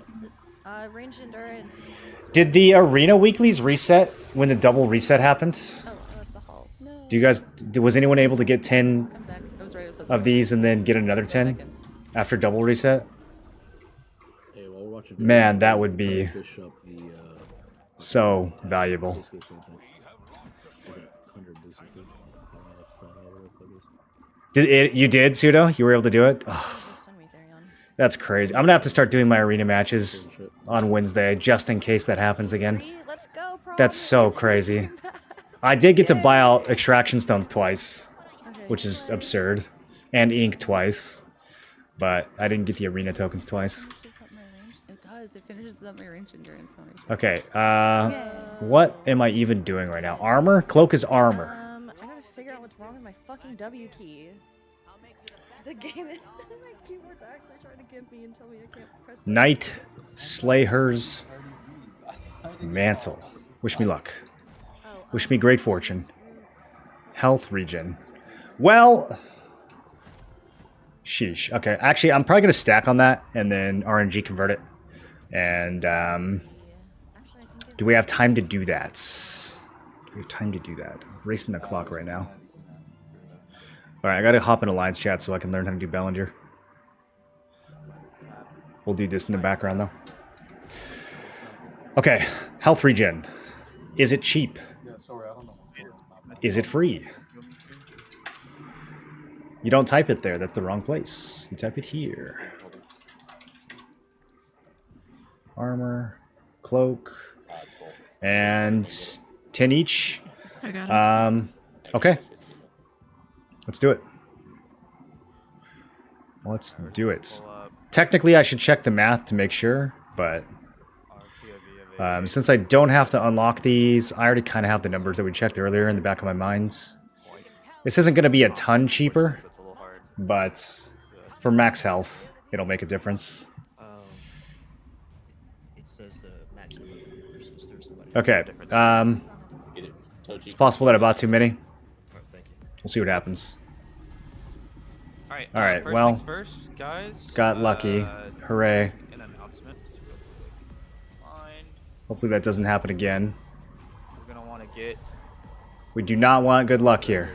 Range endurance. Did the arena weeklies reset when the double reset happened? The hall. No. Do you guys? Was anyone able to get 10 of these and then get another 10 after double reset? Man, that would be so valuable. You did, Pseudo? You were able to do it? Oh, that's crazy. I'm gonna have to start doing my arena matches on Wednesday just in case that happens again. That's so crazy. I did get to buy out extraction stones twice, which is absurd, and ink twice, but I didn't get the arena tokens twice. It does. It finishes up my range endurance. Okay, what am I even doing right now? Armor? Cloak is armor. I gotta figure out what's wrong with my fucking W key. The game, my keyboard's actually trying to give me and tell me I can't press. Knight Slayer's Mantle. Wish me luck. Wish me great fortune. Health regen. Well, sheesh. Okay, actually, I'm probably gonna stack on that and then RNG convert it. And do we have time to do that? Do we have time to do that? I'm racing the clock right now. All right, I gotta hop in Alliance chat so I can learn how to do Bellandir. We'll do this in the background though. Okay, health regen. Is it cheap? Is it free? You don't type it there, that's the wrong place. You type it here. Armor, cloak, and 10 each. I got it. Okay. Let's do it. Let's do it. Technically, I should check the math to make sure, but since I don't have to unlock these, I already kind of have the numbers that we checked earlier in the back of my mind. This isn't going to be a ton cheaper, but for max health, it'll make a difference. Okay. It's possible that I bought too many. We'll see what happens. All right. Well, first, guys, got lucky. Hooray! An announcement. Hopefully that doesn't happen again. We're gonna want to get. We do not want good luck here.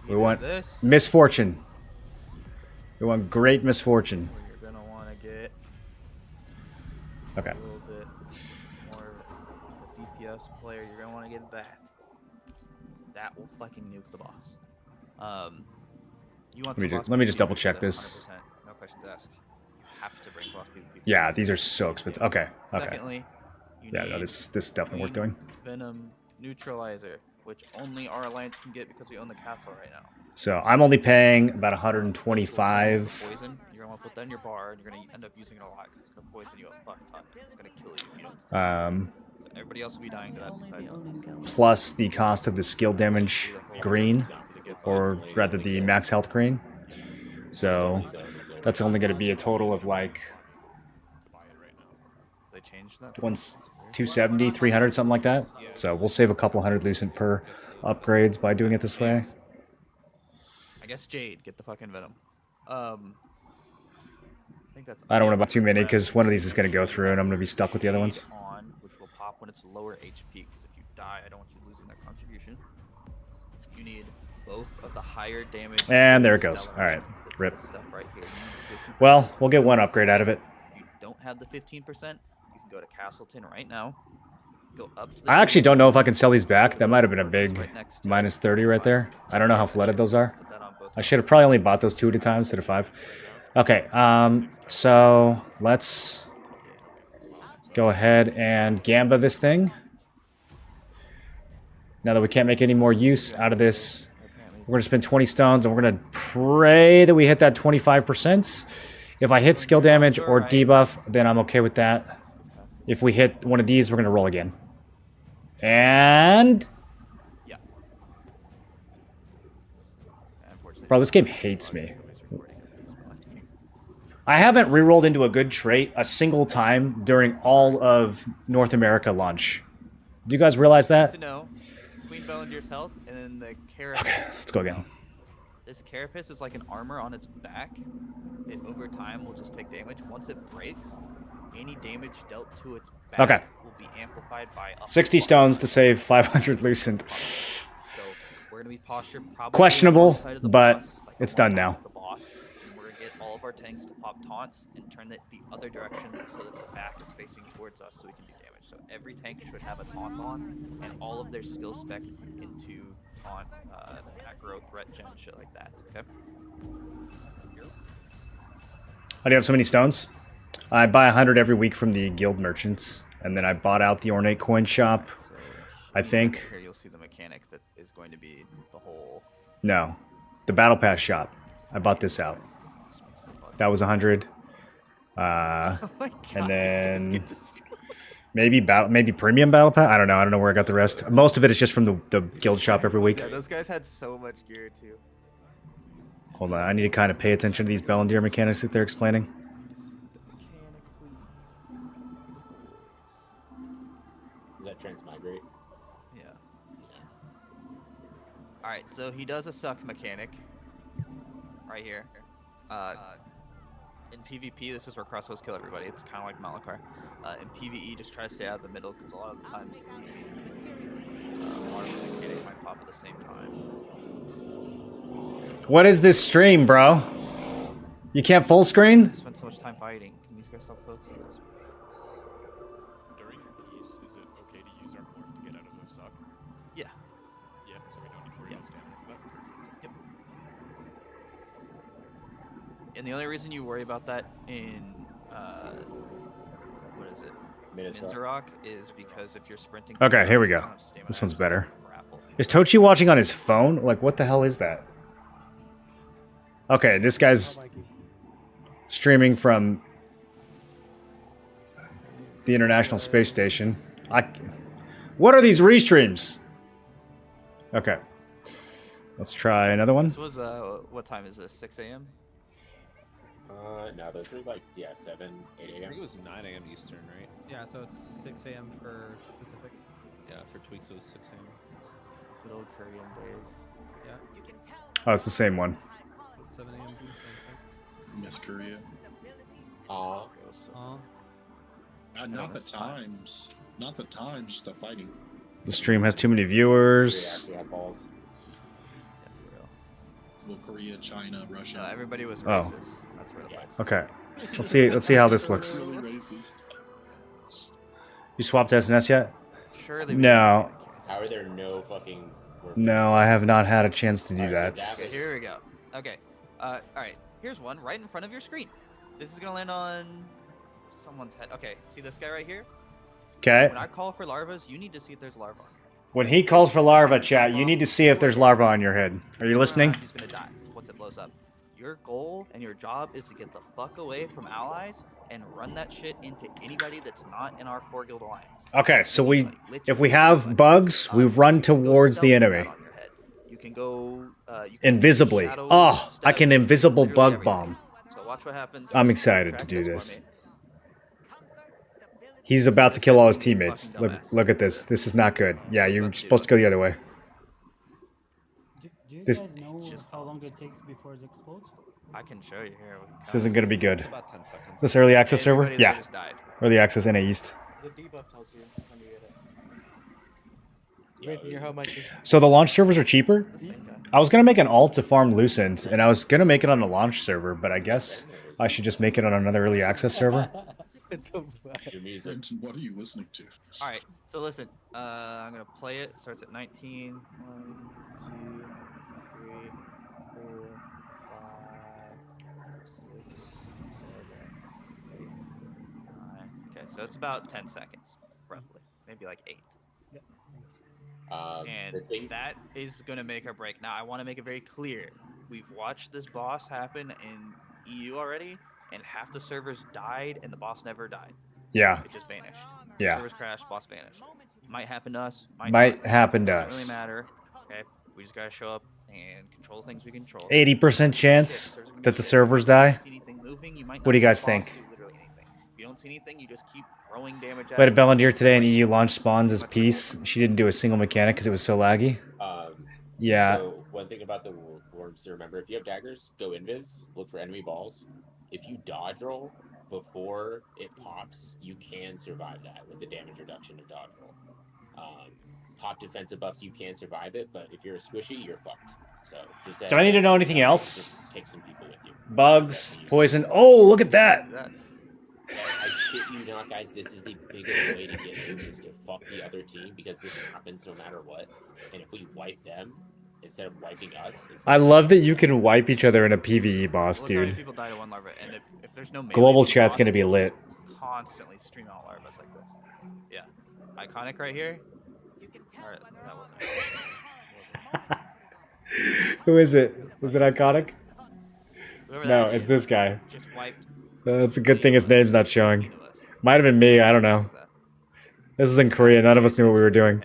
We want misfortune. We want great misfortune. You're gonna want to get. Okay. A little bit more of a DPS player. You're gonna want to get that. That will fucking nuke the boss. You want let me just double check this. No questions asked. You have to bring boss PvP. Yeah, these are so expensive. Okay. Okay. Secondly, yeah, no, this is definitely worth doing. Venom Neutralizer, which only our alliance can get because we own the castle right now. So I'm only paying about 125. Poison. You're gonna want to put that in your bar, and you're gonna end up using it a lot because it's gonna poison you a fuck ton. It's gonna kill you if you don't. So everybody else will be dying to that besides us. Plus the cost of the skill damage green, or rather the max health green. So that's only going to be a total of like 270, 300, something like that. So we'll save a couple hundred lucent per upgrades by doing it this way. I guess Jade, get the fucking Venom. I don't want to buy too many because one of these is going to go through and I'm going to be stuck with the other ones. Which will pop when it's lower HP, because if you die, I don't want you losing that contribution. You need both of the higher damage. And there it goes. All right, rip. Well, we'll get one upgrade out of it. If you don't have the 15%, you can go to Castleton right now. Go up to the I actually don't know if I can sell these back. That might have been a big minus 30 right there. I don't know how flooded those are. I should have probably only bought those 2 at a time instead of 5. Okay, so let's go ahead and Gamba this thing. Now that we can't make any more use out of this, we're going to spend 20 stones and we're going to pray that we hit that 25%. If I hit skill damage or debuff, then I'm okay with that. If we hit one of these, we're going to roll again. And... Bro, this game hates me. I haven't rerolled into a good trait a single time during all of North America launch. Do you guys realize that? Queen Bellandir's health, and then the carapace. Okay, let's go again. This carapace is like an armor on its back. It over time will just take damage. Once it breaks, any damage dealt to its back will be amplified by 60 stones to save 500 lucent. So we're gonna be postured probably questionable, but it's done now. We're gonna get all of our tanks to pop taunts and turn it the other direction so that the back is facing towards us so we can do damage. So every tank should have a taunt on, and all of their skill spec into taunt, aggro, threat gen, shit like that. Okay. How do you have so many stones? I buy 100 every week from the guild merchants, and then I bought out the ornate coin shop I think. Here you'll see the mechanic that is going to be the whole. No, the Battle Pass shop. I bought this out. That was 100. And then maybe premium Battle Pass. I don't know. I don't know where I got the rest. Most of it is just from the guild shop every week. Yeah, those guys had so much gear too. Hold on, I need to kind of pay attention to these Bellandir mechanics that they're explaining. Is that transmigrate? Yeah. All right, so he does a suck mechanic right here. In PvP, this is where crossbows kill everybody. It's kind of like Malachar. In PvE, just try to stay out of the middle because a lot of the times the water mechanic might pop at the same time. What is this stream, bro? You can't full screen? I spent so much time fighting. Can these guys stop focusing on this? During your piece, is it okay to use our morph to get out of the suck? Yeah. Yeah, so we don't need to worry about stamina for that. Yep. And the only reason you worry about that in what is it? Minzarok is because if you're sprinting. Okay, here we go. This one's better. Is Tochi watching on his phone? Like, what the hell is that? Okay, this guy's streaming from the International Space Station. What are these restreams? Okay. Let's try another one. This was, what time is this? 6 a.m.? No, those are like, 7, 8 a.m. I think it was 9 a.m. Eastern, right? Yeah, so it's 6 a.m. for Pacific. Yeah, for tweaks it was 6 a.m. Good old Korean days. Yeah. Oh, it's the same one. 7 a.m. Eastern. Miss Korea. Aw. Not the times. Not the times, just the fighting. The stream has too many viewers. balls. Well, Korea, China, Russia. No, everybody was Oh. racist. That's where the fights. Okay. Let's see how this looks. Really racist. You swapped to SNS yet? Surely. No. How are there no fucking... No, I have not had a chance to do that. Okay, here we go. Okay. All right. Here's one right in front of your screen. This is gonna land on someone's head. Okay. See this guy right here? Okay. When I call for larvas, you need to see if there's larva on here. When he calls for larva, chat, you need to see if there's larva on your head. Are you listening? He's gonna die once it blows up. Your goal and your job is to get the fuck away from allies and run that shit into anybody that's not in our 4-guild alliance. Okay, so if we have bugs, we run towards the enemy. You can go Invisibly. Oh, I can invisible bug bomb. So watch what happens. I'm excited to do this. He's about to kill all his teammates. Look at this. This is not good. Yeah, you're supposed to go the other way. Do you This- guys know how long it takes before it explodes? I can show you here. This isn't going to be good. About 10 seconds. This early access server? Everybody there Yeah. just died. Early access NA East. The debuff tells you when you get it. Wait, how much? So the launch servers are cheaper? I was going to make an alt to farm Lucent, and I was going to make it on a launch server, but I guess I should just make it on another early access server. Brenton, what are you listening to? All right, so listen. I'm gonna play it. Starts at 19. 1, 2, 3, 4, 5, 6, 7, 8, 9. Okay, so it's about 10 seconds, roughly, maybe like 8. And that is gonna make or break. Now, I want to make it very clear. We've watched this boss happen in EU already, and half the servers died, and the boss never died. Yeah. It just vanished. Yeah. Servers crashed, boss vanished. Might happen to us. Might not. happen to Doesn't us. really matter. Okay, we just gotta show up and control the things we control. 80% chance that the servers die? What do you guys think? If you don't see anything, you just keep throwing damage at Played a it. Bellandir today and EU launch spawns as peace. She didn't do a single mechanic because it was so laggy. Yeah. So one thing about the worms to remember, if you have daggers, go invis, look for enemy balls. If you dodge roll before it pops, you can survive that with the damage reduction of dodge roll. Pop defensive buffs, you can survive it, but if you're a squishy, you're fucked. So just Do I need to know anything else? Just take some people with you. Bugs, poison. Oh, look at that. Yeah, I shit you not, guys. This is the biggest way to get you is to fuck the other team because this happens no matter what. And if we wipe them instead of wiping us, it's I love that you can wipe each other in a PvE boss, Look how many dude. people die to one larva, and if there's no melee Global to the chat's boss, gonna be lit. Constantly stream out larvas like this. Yeah, iconic right here. Alright, that wasn't. Who is it? Is it iconic? Whoever No, that it's is, this guy. just wiped. It's a good thing his name's not showing. Might have been me, I don't know. This is in Korea, none of us knew what we were doing.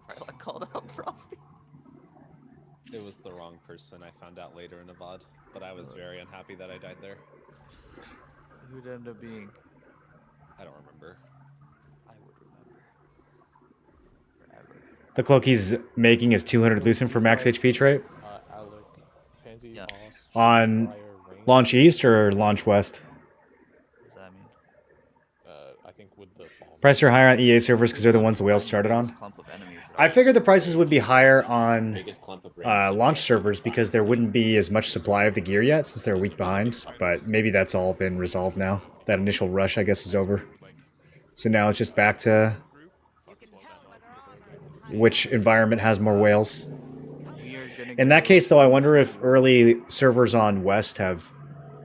I called out Frosty. It was the wrong person. I found out later in a VOD, but I was very unhappy that I died there. Who'd end up being? I don't remember. I would remember. Forever. The cloak he's making is 200 lucent for max HP trait. Alec, Pansy, Yeah. On launch east or launch west? What does that mean? I think with the bomb. Prices are higher on EA servers because they're the ones the whales started on. I figured the prices would be higher on launch servers because there wouldn't be as much supply of the gear yet since they're a week behind. But maybe that's all been resolved now. That initial rush, I guess, is over. So now it's just back to which environment has more whales. In that case, though, I wonder if early servers on West have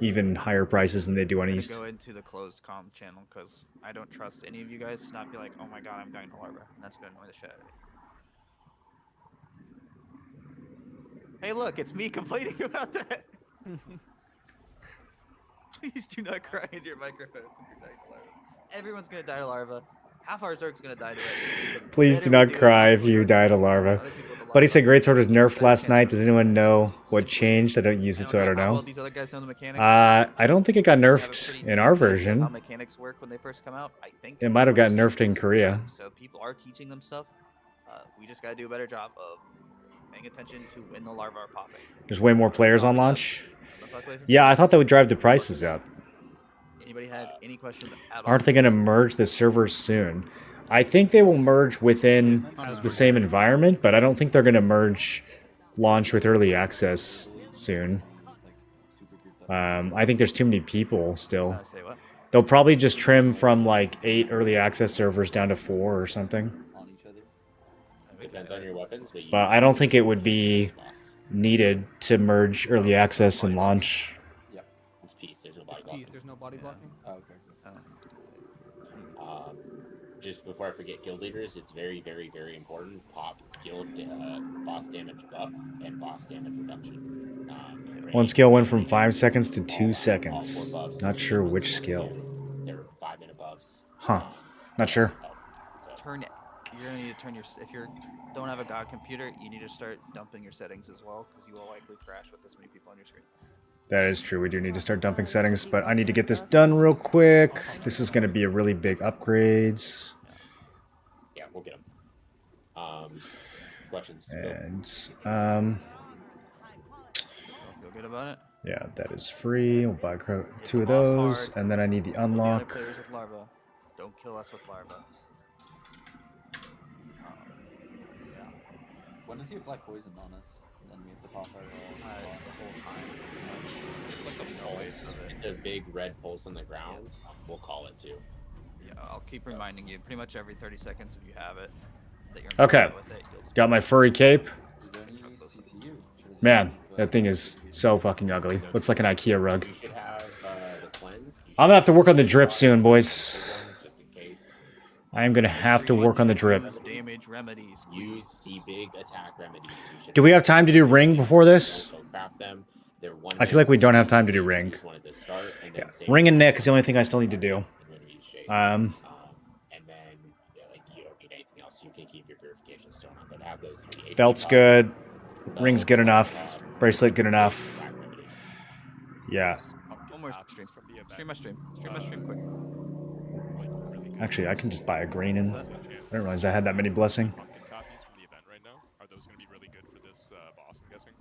even higher prices than they do on East. Go into the closed comm channel because I don't trust any of you guys to not be like, oh my god, I'm going to Larva. And that's going to annoy the shit out of me. Hey, look, it's me complaining about that. Please do not cry into your microphones if you're dying to Larva. Everyone's going to die to Larva. Half our Zerg's going to die to it. Please do not cry if you die to larva. Buddy said Greatsword was nerfed last night. Does anyone know what changed? I don't use it, so I don't know. These other guys know the mechanics. I don't think it got nerfed in our How version. mechanics work when they first come out, I think. It might have gotten nerfed in Korea. So people are teaching them stuff. We just got to do a better job of paying attention to when the larvae are popping. There's way more players on launch. Yeah, I thought that would drive the prices up. Anybody had any questions at all? Aren't they going to merge the servers soon? I think they will merge within the same environment, but I don't think they're going to merge launch with early access soon. I think there's too many people still. They'll probably just trim from like 8 early access servers down to 4 or something. Depends on your weapons, But I don't think it would be needed to merge early access and launch. Yep. It's peace. There's no body blocking. There's no body blocking? Oh, okay. Just before I forget, guild leaders, it's very, very, very important. Pop guild boss damage buff and boss damage reduction. One skill went from 5 seconds to 2 seconds. Not sure which skill. They're 5-minute buffs. Huh. Not sure. Turn it. You're gonna need to turn your. If you don't have a god computer, you need to start dumping your settings as well, because you will likely crash with this many people on your screen. That is true. We do need to start dumping settings, but I need to get this done real quick. This is going to be a really big upgrades. Yeah, we'll get them. Questions? And Feel good about it? yeah, that is free. We'll buy 2 of those, and then I need the unlock. Players with larva. Don't kill us with larva. Yeah. When does he have black poison on us? And then we have to pop our the whole time. It's like a pulse. It's a big red pulse on the ground. We'll call it too. Yeah, I'll keep reminding you pretty much every 30 seconds if you have it. That you're Okay. with it, you'll just Got my furry cape. Is there any CCU? Man, that thing is so fucking ugly. Looks like an IKEA rug. You should have the cleanse. I'm gonna have to work on the drip soon, boys. Just in case. I am gonna have to work on the drip. damage remedies. Use the big attack remedies. You should Do we have time to do ring before this? also craft them. They're one I feel like we don't have time to do minute, so you ring. just wanted to start and then Yeah. save Ring and it. Nick is the only thing I still need to do. And then use shades. Um, And then like you don't need anything else. You can keep your purification stone on, but have those 3 HP Belt's buff, good. belt, Ring's good enough. Bracelet good enough. attack remedy. Yeah. One more stream. Stream my stream. Stream my stream quick. Actually, I can just buy a green and I didn't realize I had that many blessing. Copies from the event right now. Are those going to be really good for this boss, I'm guessing?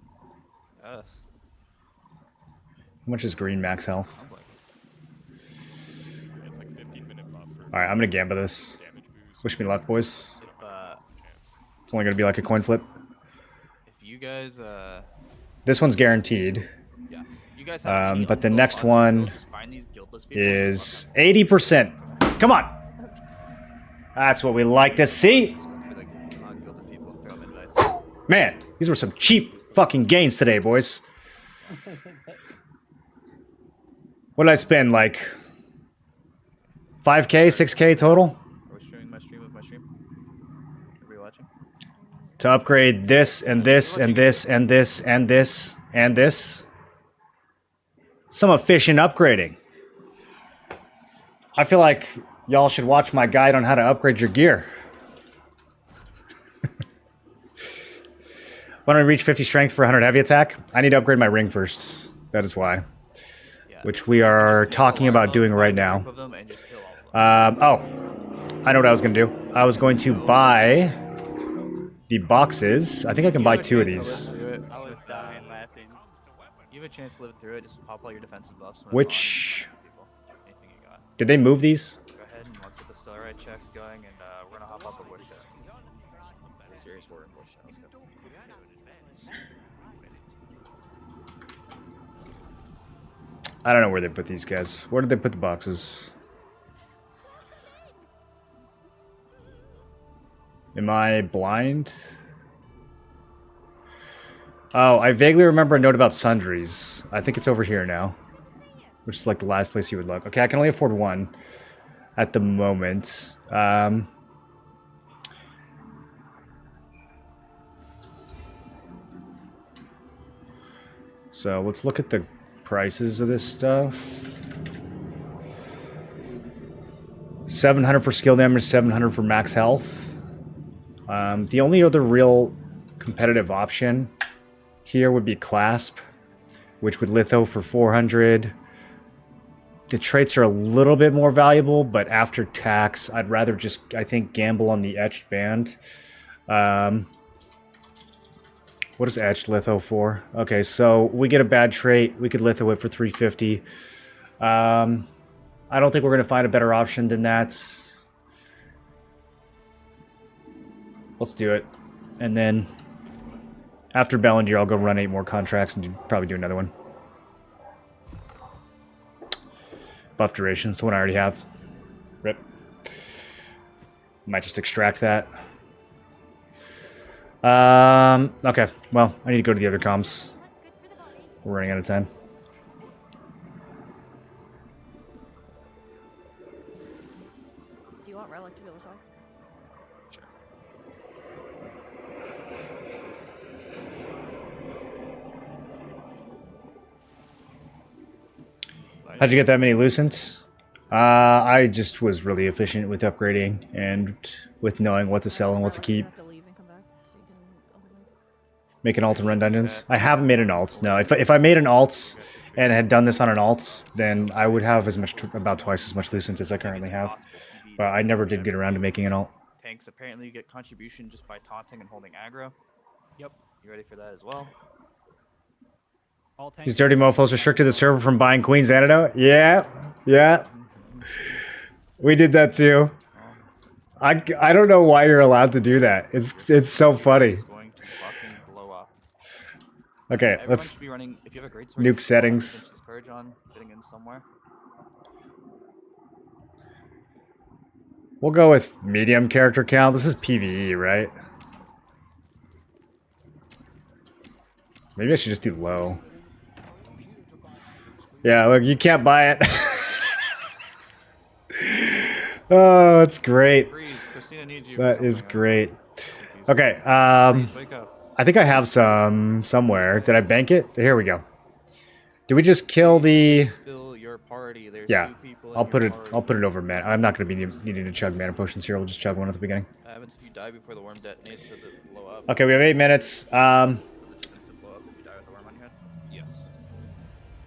Yes. How much is green max health? Sounds like It's like 15-minute buff for Alright, I'm gonna gamba this. damage boost. Wish me luck, boys. if It's only gonna be like a coin flip. you guys This one's guaranteed. yeah, if you guys have any But the unguild next bots, one just find these guildless people and is 80%. Come on! That's what we like to see! just look for the non-guilded people and throw them invites. Man, these were some cheap fucking gains today, boys. What did I spend? Like 5K, 6K total? We're streaming my stream. watching? To upgrade this and this and this and this and this and this. Some efficient upgrading. I feel like y'all should watch my guide on how to upgrade your gear. When I reach 50 strength for 100 heavy attack, I need to upgrade my ring first. That is why. Which we are talking about doing right now. Oh, I know what I was going to do. I was going to buy the boxes. I think I can buy 2 of these. I was dying laughing. You have a chance to live through it. Just pop all your defensive buffs. Which... Anything you got. Did they move these? Go ahead and let's get the Starlight checks going, and we're gonna hop up a bush check. Serious war in bush. Let's go. I don't know where they put these guys. Where did they put the boxes? Am I blind? Oh, I vaguely remember a note about sundries. I think it's over here now. Which is like the last place you would look. Okay, I can only afford 1 at the moment. So let's look at the prices of this stuff. 700 for skill damage, 700 for max health. The only other real competitive option here would be clasp, which would litho for 400. The traits are a little bit more valuable, but after tax, I'd rather just, I think, gamble on the etched band. What is etched litho for? Okay, so we get a bad trait. We could litho it for 350. I don't think we're going to find a better option than that. Let's do it. And then after Bellandir, I'll go run 8 more contracts and probably do another one. Buff duration, it's the one I already have. Rip. Might just extract that. Okay, well, I need to go to the other comms. We're running out of time. Do you want Relic to be able to talk? Sure. How'd you get that many lucents? I just was really efficient with upgrading and with knowing what to sell and what to keep. Make an alt and run dungeons? I haven't made an alt, no. If I made an alt and had done this on an alt, then I would have as much, about twice as much lucents as I currently have. But I never did get around to making an alt. Tanks, apparently you get contribution just by taunting and holding aggro. Yep. You ready for that as well? All tanks. These dirty mofos restricted the server from buying Queen's Antidote? Yeah, yeah. We did that too. I don't know why you're allowed to do that. It's so funny. Okay, let's be running, if you have a great sword, nuke settings. Courage on getting in somewhere. We'll go with medium character count. This is PvE, right? Maybe I should just do low. Yeah, look, you can't buy it. Oh, that's great. That is great. Okay, I think I have some somewhere. Did I bank it? Here we go. Do we just kill the? Yeah, I'll put it over mana. I'm not going to be needing to chug mana potions here. We'll just chug one at the beginning. What happens if you die before the worm detonates? Does it blow up? Okay, we have 8 minutes. Yes.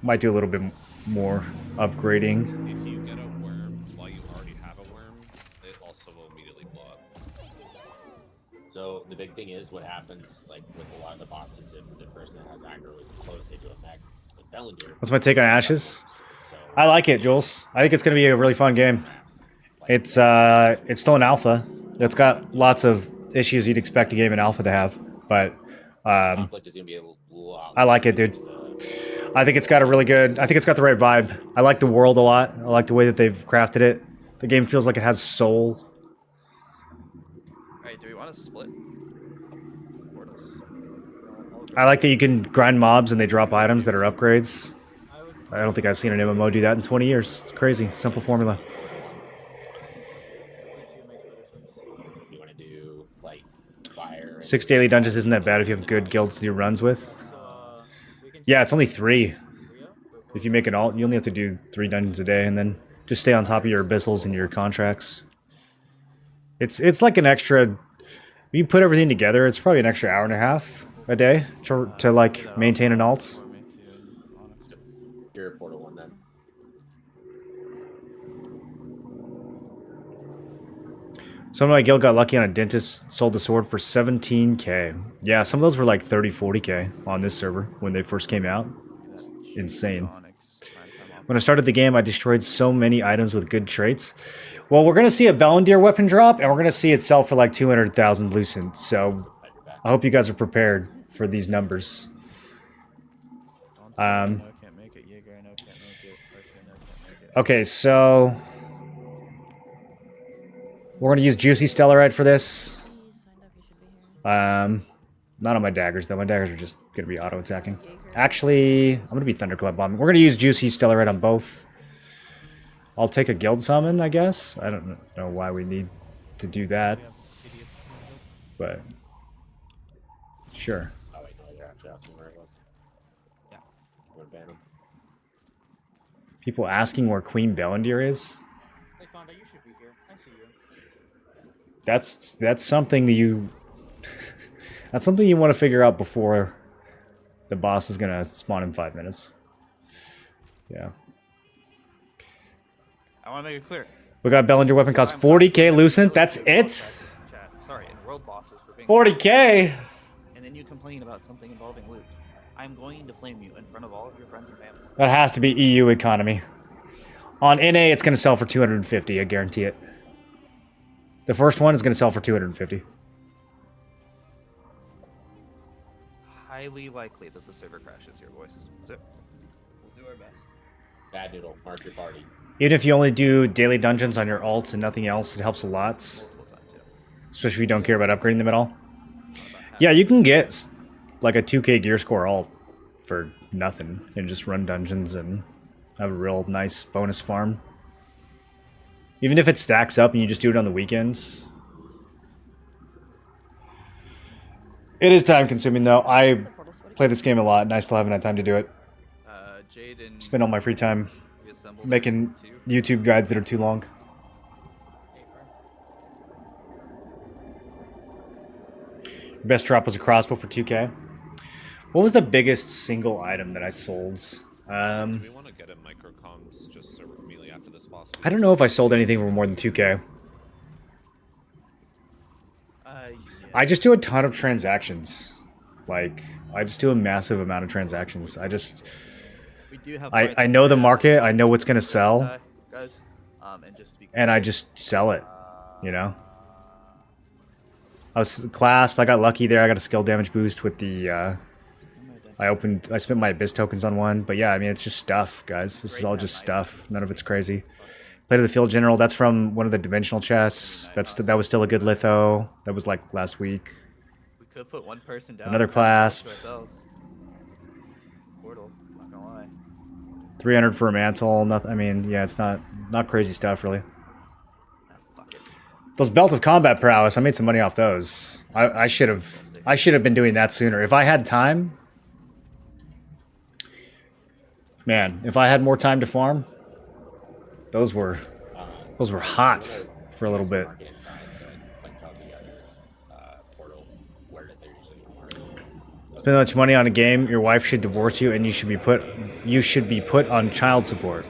Might do a little bit more upgrading. If you get a worm while you already have a worm, it also will immediately blow up. So the big thing is what happens like with a lot of the bosses if the person that has aggro is close into a mech. With Bellandir. What's my take on Ashes? I like it, Jules. I think it's going to be a really fun game. It's still an alpha. It's got lots of issues you'd expect a game in alpha to have, but conflict is going to be a lot. I like it, dude. I think it's got a really good. I think it's got the right vibe. I like the world a lot. I like the way that they've crafted it. The game feels like it has soul. Alright, do we want to split? I like that you can grind mobs and they drop items that are upgrades. I don't think I've seen an MMO do that in 20 years. It's crazy. Simple formula. You want to do like fire. 6 daily dungeons isn't that bad if you have good guilds to do runs with. Yeah, it's only 3. If you make an alt, you only have to do 3 dungeons a day, and then just stay on top of your abyssals and your contracts. It's like an extra. If you put everything together, it's probably an extra hour and a half a day to like maintain an alt. You're a portal one then. Some of my guild got lucky on a dentist, sold the sword for 17k. Yeah, some of those were like 30, 40k on this server when they first came out. It's insane. When I started the game, I destroyed so many items with good traits. Well, we're going to see a Bellandir weapon drop, and we're going to see it sell for like 200,000 Lucent. So I hope you guys are prepared for these numbers. Okay, so we're going to use Juicy Stellarite for this. Not on my daggers, though. My daggers are just going to be auto-attacking. Actually, I'm going to be Thunderclap Bombing. We're going to use Juicy Stellarite on both. I'll take a Guild Summon, I guess. I don't know why we need to do that. But, sure. Oh, wait, no, you're actually asking where it was. Yeah. I'm gonna ban him. People asking where Queen Bellandir is? Hey, Fonda, you should be here. I see you. That's something that you... that's something you want to figure out before the boss is going to spawn in 5 minutes. Yeah. I want to make it clear. We got Bellandir weapon cost 40k Lucent. That's it? Sorry, in world bosses for being 40k? And then you complain about something involving loot. I'm going to flame you in front of all of your friends and family. That has to be EU economy. On NA, it's going to sell for 250. I guarantee it. The first one is going to sell for 250. Highly likely that the server crashes here, boys. Zip. We'll do our best. Bad Noodle, mark your party. Even if you only do daily dungeons on your alts and nothing else, it helps a lot. Especially if you don't care about upgrading them at all. Yeah, you can get like a 2k gear score alt for nothing and just run dungeons and have a real nice bonus farm. Even if it stacks up and you just do it on the weekends. It is time consuming though. I play this game a lot and I still haven't had time to do it. Spend all my free time making YouTube guides that are too long. Best drop was a crossbow for 2k. What was the biggest single item that I sold? Do we want to get in microcomms just immediately after this boss? I don't know if I sold anything for more than 2k. I just do a ton of transactions. Like, I just do a massive amount of transactions. I know the market, I know what's going to sell, and I just sell it, you know? I was clasp, I got lucky there, I got a skill damage boost with the, I spent my Abyss tokens on one, but yeah, I mean, it's just stuff, guys. This is all just stuff, none of it's crazy. Play to the Field General, that's from one of the dimensional chests, that was still a good litho, that was like last week. We could put one person down. Another clasp. Portal, not gonna lie. 300 for a mantle, nothing, I mean, yeah, it's not crazy stuff, really. Those Belt of Combat Prowess, I made some money off those. I should have been doing that sooner. If I had time, man, if I had more time to farm, those were hot for a little bit. Spend that much money on a game, your wife should divorce you, and you should be put on child support.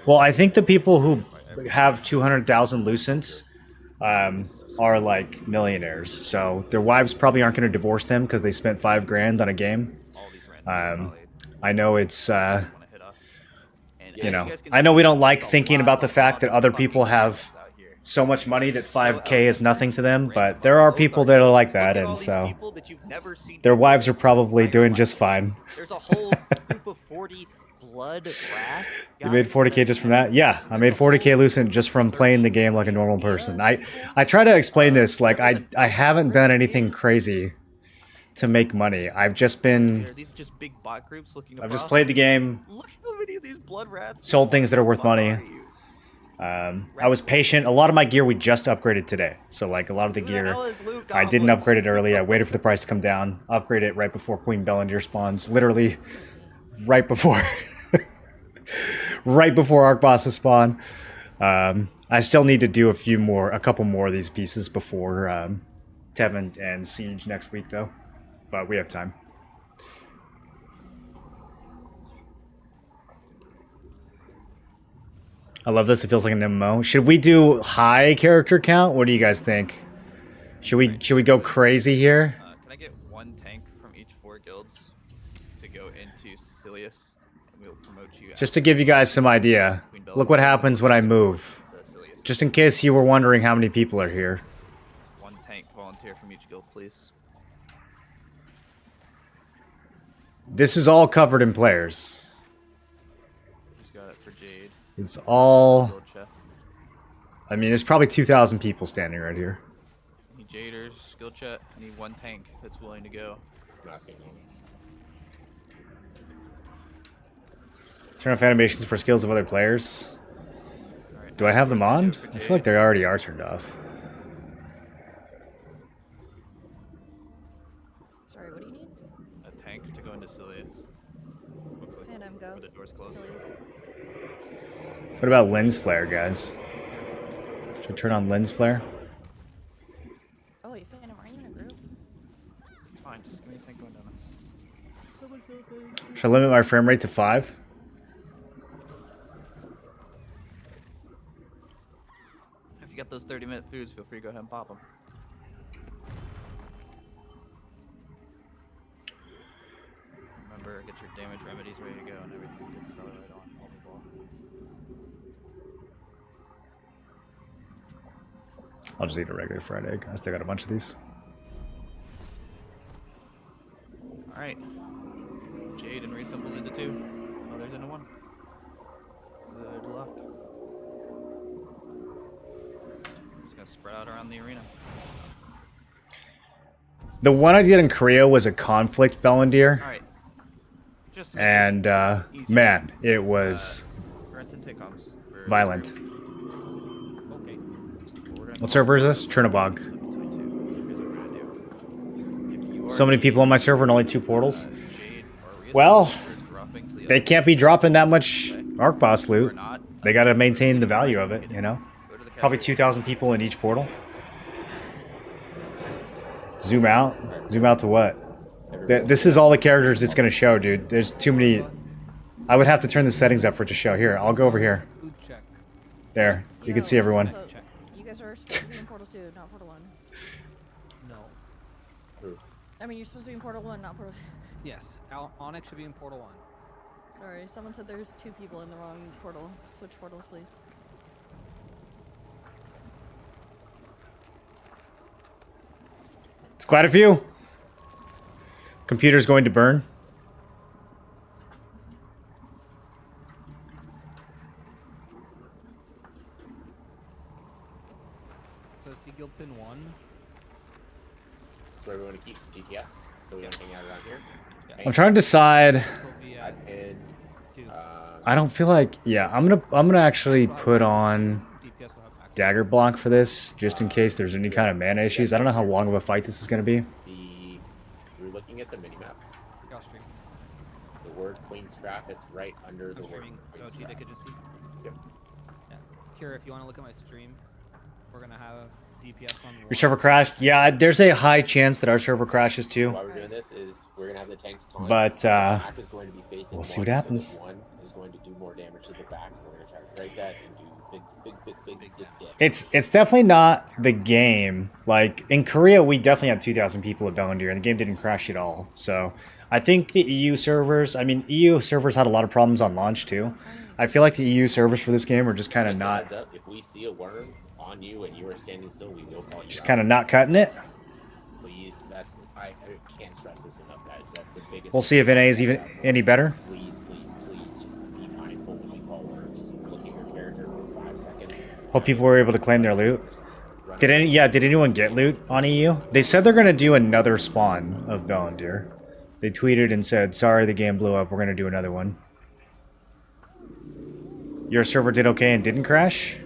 Well, I think the people who have 200,000 Lucent are like millionaires, so their wives probably aren't going to divorce them because they spent $5 grand on a game. I know it's you know, I know we don't like thinking about the fact that other people have so much money that 5k is nothing to them, but there are people that are like that, and so their wives are probably doing just fine. There's a whole group of 40 blood wrath. You made 40k just from that? Yeah, I made 40k Lucent just from playing the game like a normal person. I try to explain this, like I haven't done anything crazy to make money. I've just been These are just big bot groups looking to I've just played the game, Look how many of these blood wraths. sold things that are worth money, I was patient. A lot of my gear we just upgraded today. So like a lot of the gear, I didn't upgrade it early. I waited for the price to come down. Upgrade it right before Queen Bellandir spawns. Literally right before. Right before Arc Bosses spawn. I still need to do a couple more of these pieces before Tevin and Siege next week though. But we have time. I love this. It feels like an MMO. Should we do high character count? What do you guys think? Should we go crazy here? Can I get one tank from each 4 guilds to go into Silius, and we'll promote you? Just to give you guys some idea. Look what happens when I move. Just in case you were wondering how many people are here. One tank volunteer from each guild, please. This is all covered in players. Just got it for Jade. It's all... I mean, there's probably 2,000 people standing right here. Any Jaders, skill chat, I need one tank that's willing to go. Turn off animations for skills of other players. Do I have them on? I feel like they already are turned off. Sorry, what do you need? A tank to go into Silius. Phantom, go. Where the door's closed. What about lens flare, guys? Should I turn on lens flare? Oh wait, Phantom, are you in a group? It's fine, just give me a tank going down. Should I limit my frame rate to 5? If you got those 30-minute foods, feel free to go ahead and pop them. Remember, get your damage remedies ready to go and everything gets started right on. I'll just eat a regular fried egg. I still got a bunch of these. Alright. Jade and Reassembled into 2. Oh, there's into 1. Good luck. Just gonna spread out around the arena. The one I did in Korea was a conflict Bellandir. Alright. And, man, it was violent. Okay. What server is this? Chernobog. So many people on my server and only 2 portals? Well, they can't be dropping that much Arc Boss loot. They gotta maintain the value of it, you know? Probably 2,000 people in each portal. Zoom out? Zoom out to what? This is all the characters it's gonna show, dude. There's too many... I would have to turn the settings up for it to show. Here, I'll go over here. There, you can see everyone. So, you guys are supposed to be in Portal 2, not Portal 1. No. I mean, you're supposed to be in Portal 1, not Portal... Yes, Onyx should be in Portal 1. Sorry, someone said there's 2 people in the wrong portal. Switch portals, please. It's quite a few. Computer's going to burn. So see guild pin 1. That's where we want to keep GPS, so we don't hang out around here. I'm trying to decide. Pin, I don't feel like... Yeah, I'm gonna actually put on dagger block for this, just in case there's any kind of mana issues. I don't know how long of a fight this is gonna be. We're looking at the minimap. The word Queen Scrap, it's right under the word Queen Scrap. Yep. Yeah. Kira, if you want to look at my stream, we're gonna have DPS on. Your server crashed? Yeah, there's a high chance that our server crashes too. Why we're doing this is we're gonna have the tanks taunt. But the back is going to be facing we'll see one, what happens. So one is going to do more damage to the back. And we're gonna try to break that and do big damage. It's definitely not the game. Like in Korea, we definitely had 2,000 people at Bellandir, and the game didn't crash at all. So I think the EU servers. I mean, EU servers had a lot of problems on launch too. I feel like the EU servers for this game are just kind of not. If we see a worm on you and you are standing still, we will call you. Just kind of not cutting it. Please, I can't stress this enough, guys. That's the biggest. We'll see if NA is even any better. Please, just be mindful when we call worms. Just look at your character for 5 seconds. Hope people were able to claim their loot. Did anyone get loot on EU? They said they're gonna do another spawn of Bellandir. They tweeted and said, "Sorry, the game blew up. We're gonna do another one." Your server did okay and didn't crash?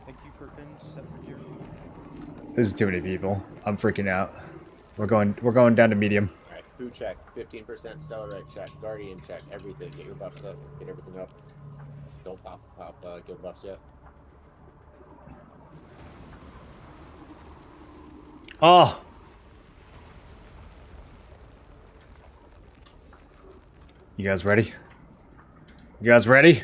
Thank you for pins 7-0. This is too many people. I'm freaking out. We're going down to medium. Alright, food check, 15% stellar right check, guardian check, everything. Get your buffs up, get everything up. Don't pop guild buffs yet. Oh! You guys ready? You guys ready?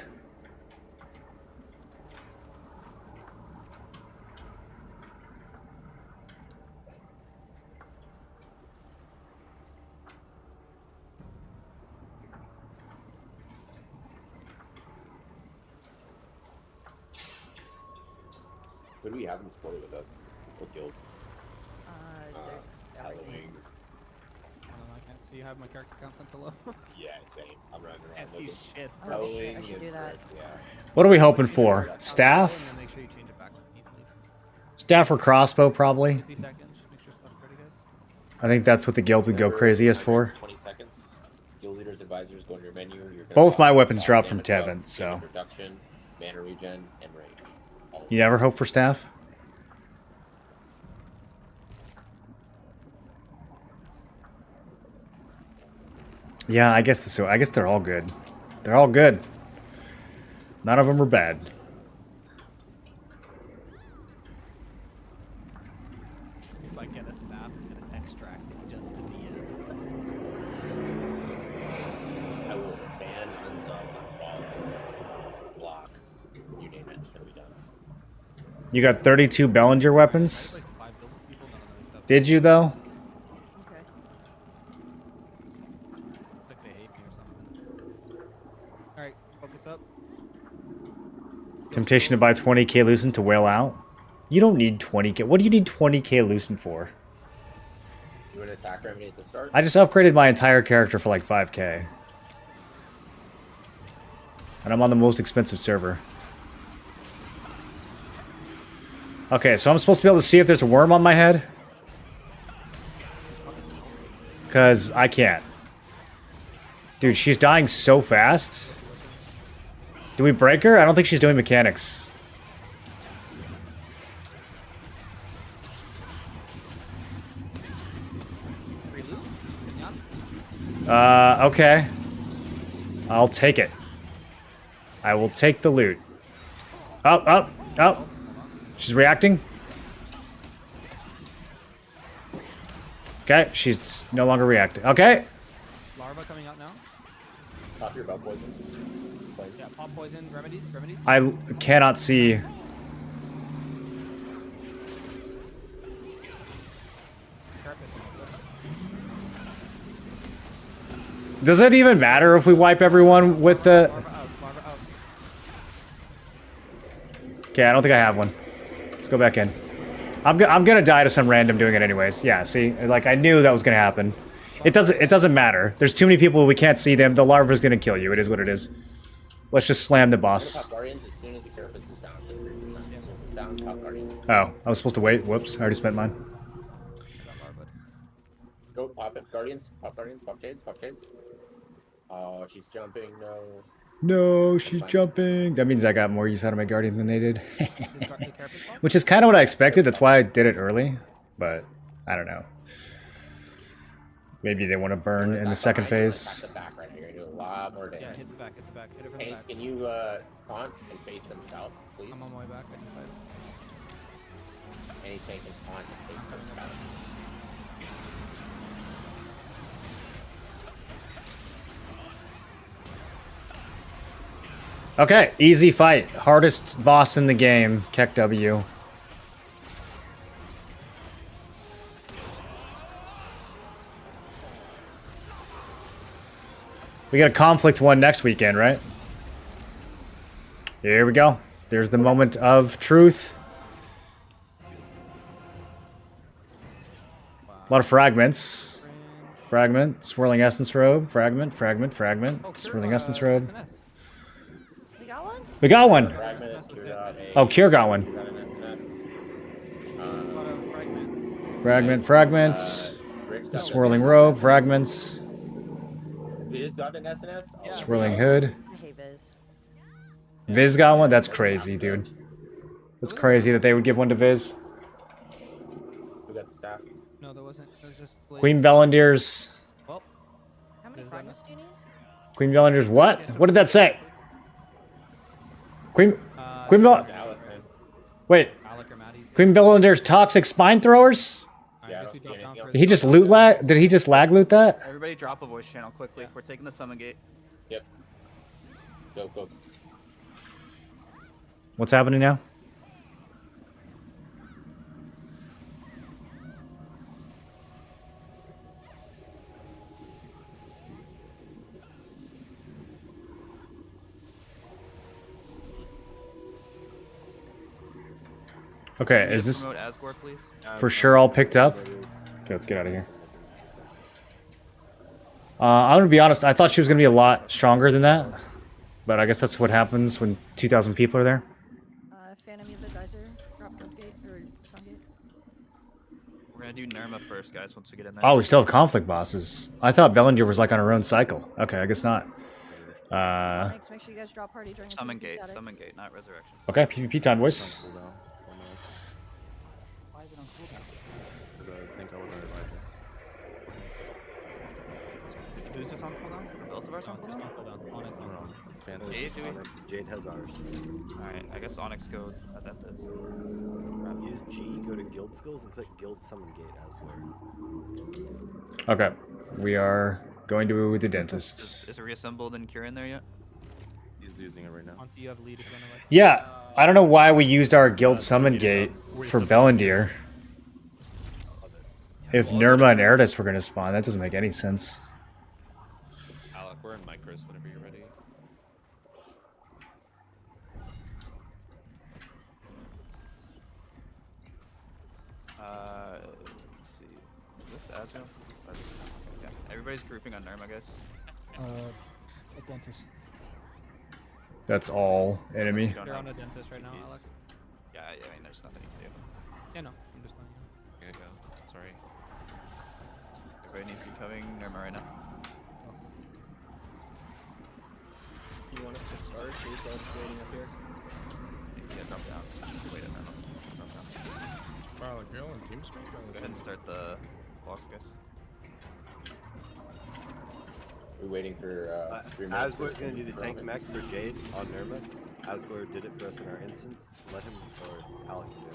Who do we have in this party with us? What guilds? There's everything. I can't see. You have my character count set to low. Yeah, same. I'm running around. Can't see shit. Oh, shit, I should do that. Yeah. What are we hoping for? Staff? Make sure you change it back when you leave. Staff or crossbow, probably. 60 seconds. Make sure stuff's ready, guys. I think that's what the guild would go craziest for. 20 seconds. Guild leaders, advisors, go in your menu. You're gonna Both my drop weapons drop stamina from buff, Tevin, so. damage reduction, mana regen, and range. You never hope for staff? Yeah, I guess they're all good. They're all good. None of them are bad. If I get a staff and an extract just to the end. I will ban, unsub, unfollow, block. You name it. It'll be done. You got 32 Bellandir weapons? Did you, though? Okay. Like they hate me or something. Alright, focus up. Temptation to buy 20k Lucent to whale out? You don't need 20k. What do you need 20k Lucent for? You want to attack remedy at the start? I just upgraded my entire character for like 5k. And I'm on the most expensive server. Okay, so I'm supposed to be able to see if there's a worm on my head? Because I can't. Dude, she's dying so fast. Do we break her? I don't think she's doing mechanics. Okay. I'll take it. I will take the loot. Oh. She's reacting. Okay, she's no longer reacting. Okay. Larva coming out now. Pop your bug poisons. Yeah, pop poison, remedies. I cannot see. Does it even matter if we wipe everyone with the... Okay, I don't think I have one. Let's go back in. I'm gonna die to some random doing it anyways. Yeah, see? Like, I knew that was gonna happen. It doesn't matter. There's too many people, we can't see them. The larva's gonna kill you. It is what it is. Let's just slam the boss. Guardians as soon as the carapace is down. So as soon as it's down, top guardians. Oh, I was supposed to wait. Whoops, I already spent mine. Go pop it. Guardians. Pop guardians. Pop jades. Pop jades. Oh, she's jumping. No. No, she's jumping. That means I got more use out of my guardian than they did. Which is kind of what I expected. That's why I did it early. But, I don't know. Maybe they want to burn in the second phase. Attack the back right here. Do a lot more damage. Yeah, hit the back. Hit it from the Hanks, back. can you taunt and face them south, please? I'm on my way back. Any tank can taunt and face them south. Okay, easy fight. Hardest boss in the game. Keck W. We got a conflict one next weekend, right? Here we go. There's the moment of truth. A lot of fragments. Fragment. Swirling Essence Robe. Fragment. Swirling Essence Robe. We got one? We got one. Oh, Kier got one. Fragment. The Swirling Robe. Fragments. got an SNS? Oh, Swirling Hood. Hey, Viz. Viz got one? That's crazy, dude. That's crazy that they would give one to Viz. Who got the staff? No, there wasn't. It was just Queen blades. Bellandir's... Well, How many Viz got fragments do you need? Queen Bellandir's what? What did that say? Queen... Queen Alec, Wait. Alec or Maddie's. Queen Bellandir's toxic spine throwers? Yeah, Did he just loot lag? Did he just lag loot that? Everybody drop a voice channel quickly. We're taking the summon gate. Yep. Go. What's happening now? Okay, is this Promote Asgore, please? for sure all picked up? Okay, let's get out of here. I'm gonna be honest, I thought she was gonna be a lot stronger than that. But I guess that's what happens when 2,000 people are there. Phantom Music Geyser, drop Gate or Sungate. We're gonna do Nirma first, guys, once we get in there. Oh, we still have conflict bosses. I thought Bellandir was like on her own cycle. Okay, I guess not. Make sure you guys drop party during Summon PvP gate, statics. summon gate, not resurrection. Okay, PvP time, boys. Why is it on cooldown? Because I think I was on Evasion. Who's this on cooldown? Both of ours on cooldown? Onyx on cooldown. It's Phantom. Jade, do we? Onyx. Jade has ours. Alright, I guess Onyx go Adentis. Use G, go to Guild Skills, and click Guild Summon Gate as well. Okay, we are going to the dentist. Is it reassembled and Cure in there yet? He's using it right now. Once you have lead, if you want to like. Yeah, I don't know why we used our guild summon gate for Bellandir. If Nirma and Eridus were going to spawn, that doesn't make any sense. Alec, we're in micros whenever you're ready. Let's see. Is this Azrael? Yeah. Everybody's grouping on Nirma, guys. A dentist. That's all enemy. You're on a dentist right now, Alec. Yeah, I mean, there's nothing you can do. Yeah, no, I'm just letting you know. Okay, go. Sorry. Everybody needs to be covering Nirma right now. Do you want us to start? Jade's already waiting up here. Yeah, drop down. Wait a minute. Drop down. Wow, like you're on TeamSpeak? Go ahead and start the boss, guys. We're waiting for 3 minutes. Asgore's gonna do the tank mech for Jade on Nirma. Asgore did it for us in our instance. Let him, or Alec can do it.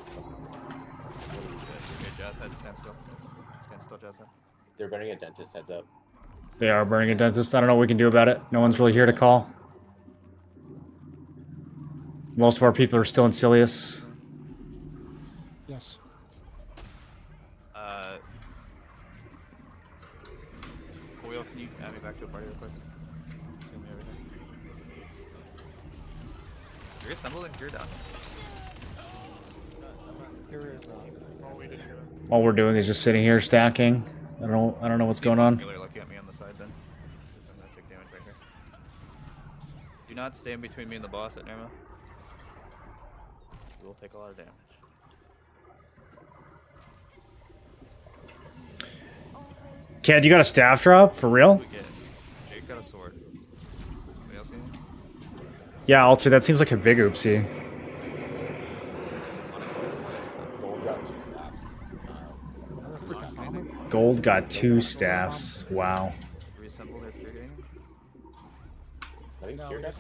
Okay, Jazz head, stand still. Stand still, Jazz head. They're burning a dentist, heads up. They are burning a dentist. I don't know what we can do about it. No one's really here to call. Most of our people are still in Silius. Yes. Foil, can you add me back to a party real quick? Send me everything. You're assembled and you're down. All we're doing is just sitting here stacking. I don't know what's going on. You're looking at me on the side then. I'm gonna take damage right here. Do not stand between me and the boss at Nirma. You will take a lot of damage. Cad, you got a staff drop? For real? Jake got a sword. Anybody else see anything? Yeah, Alter, that seems like a big oopsie. Gold got 2 staffs. Gold got 2 staffs. Wow. Reassemble their Cure getting them? I think Cure got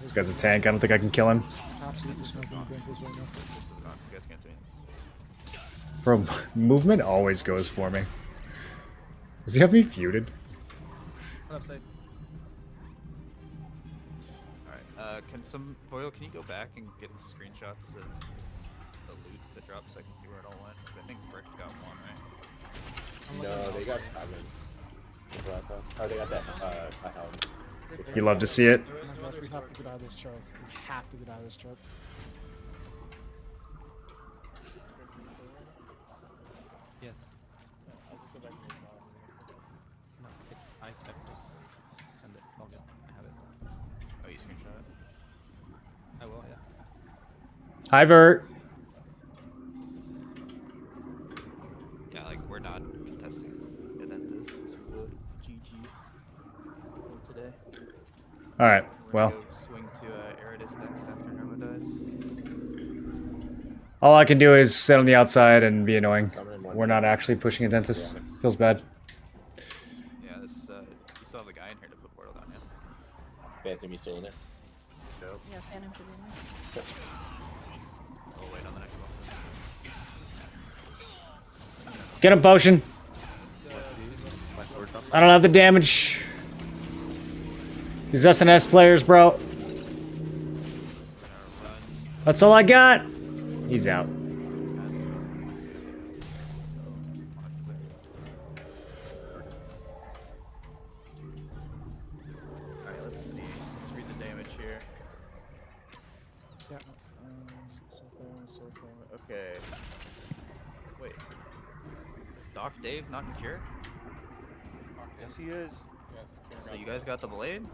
This guy's a tank. I don't think I can kill him. Absolutely smoking dentist right now. You guys can't do anything. Bro, movement always goes for me. Does he have me feuded? What up, Safe? Alright, can Foil, can you go back and get screenshots of the loot that dropped so I can see where it all went? 'Cause I think Brick got one, right? No, they got fragments. That's what I saw. Oh, they got that, helm. You love to see it. Oh my gosh, we have to get out of this choke. We have to get out of this choke. Yes. No, I just send it. All good. I have it. Oh, you screenshot it? I will, yeah. Hi, Vert. Yeah, like All right. We're Well, gonna go swing to Eridus next after Nova dies. all I can do is sit on the outside and be annoying. Summon in one We're not actually pushing a dentist. Yeah. Feels bad. Yeah, this you still have the guy in here to put portal down, yeah? Phantom, you still in there? Nope. Yeah, Phantom should be in there. We'll wait on the next one. Get him, potion. I don't have the damage. These SNS players, bro. That's all I got. He's out. Alright, let's see. Let's read the damage here. Yeah. So far. Okay. Wait. Is Doc Dave not in cure? Yes, he is. So you guys got the blade?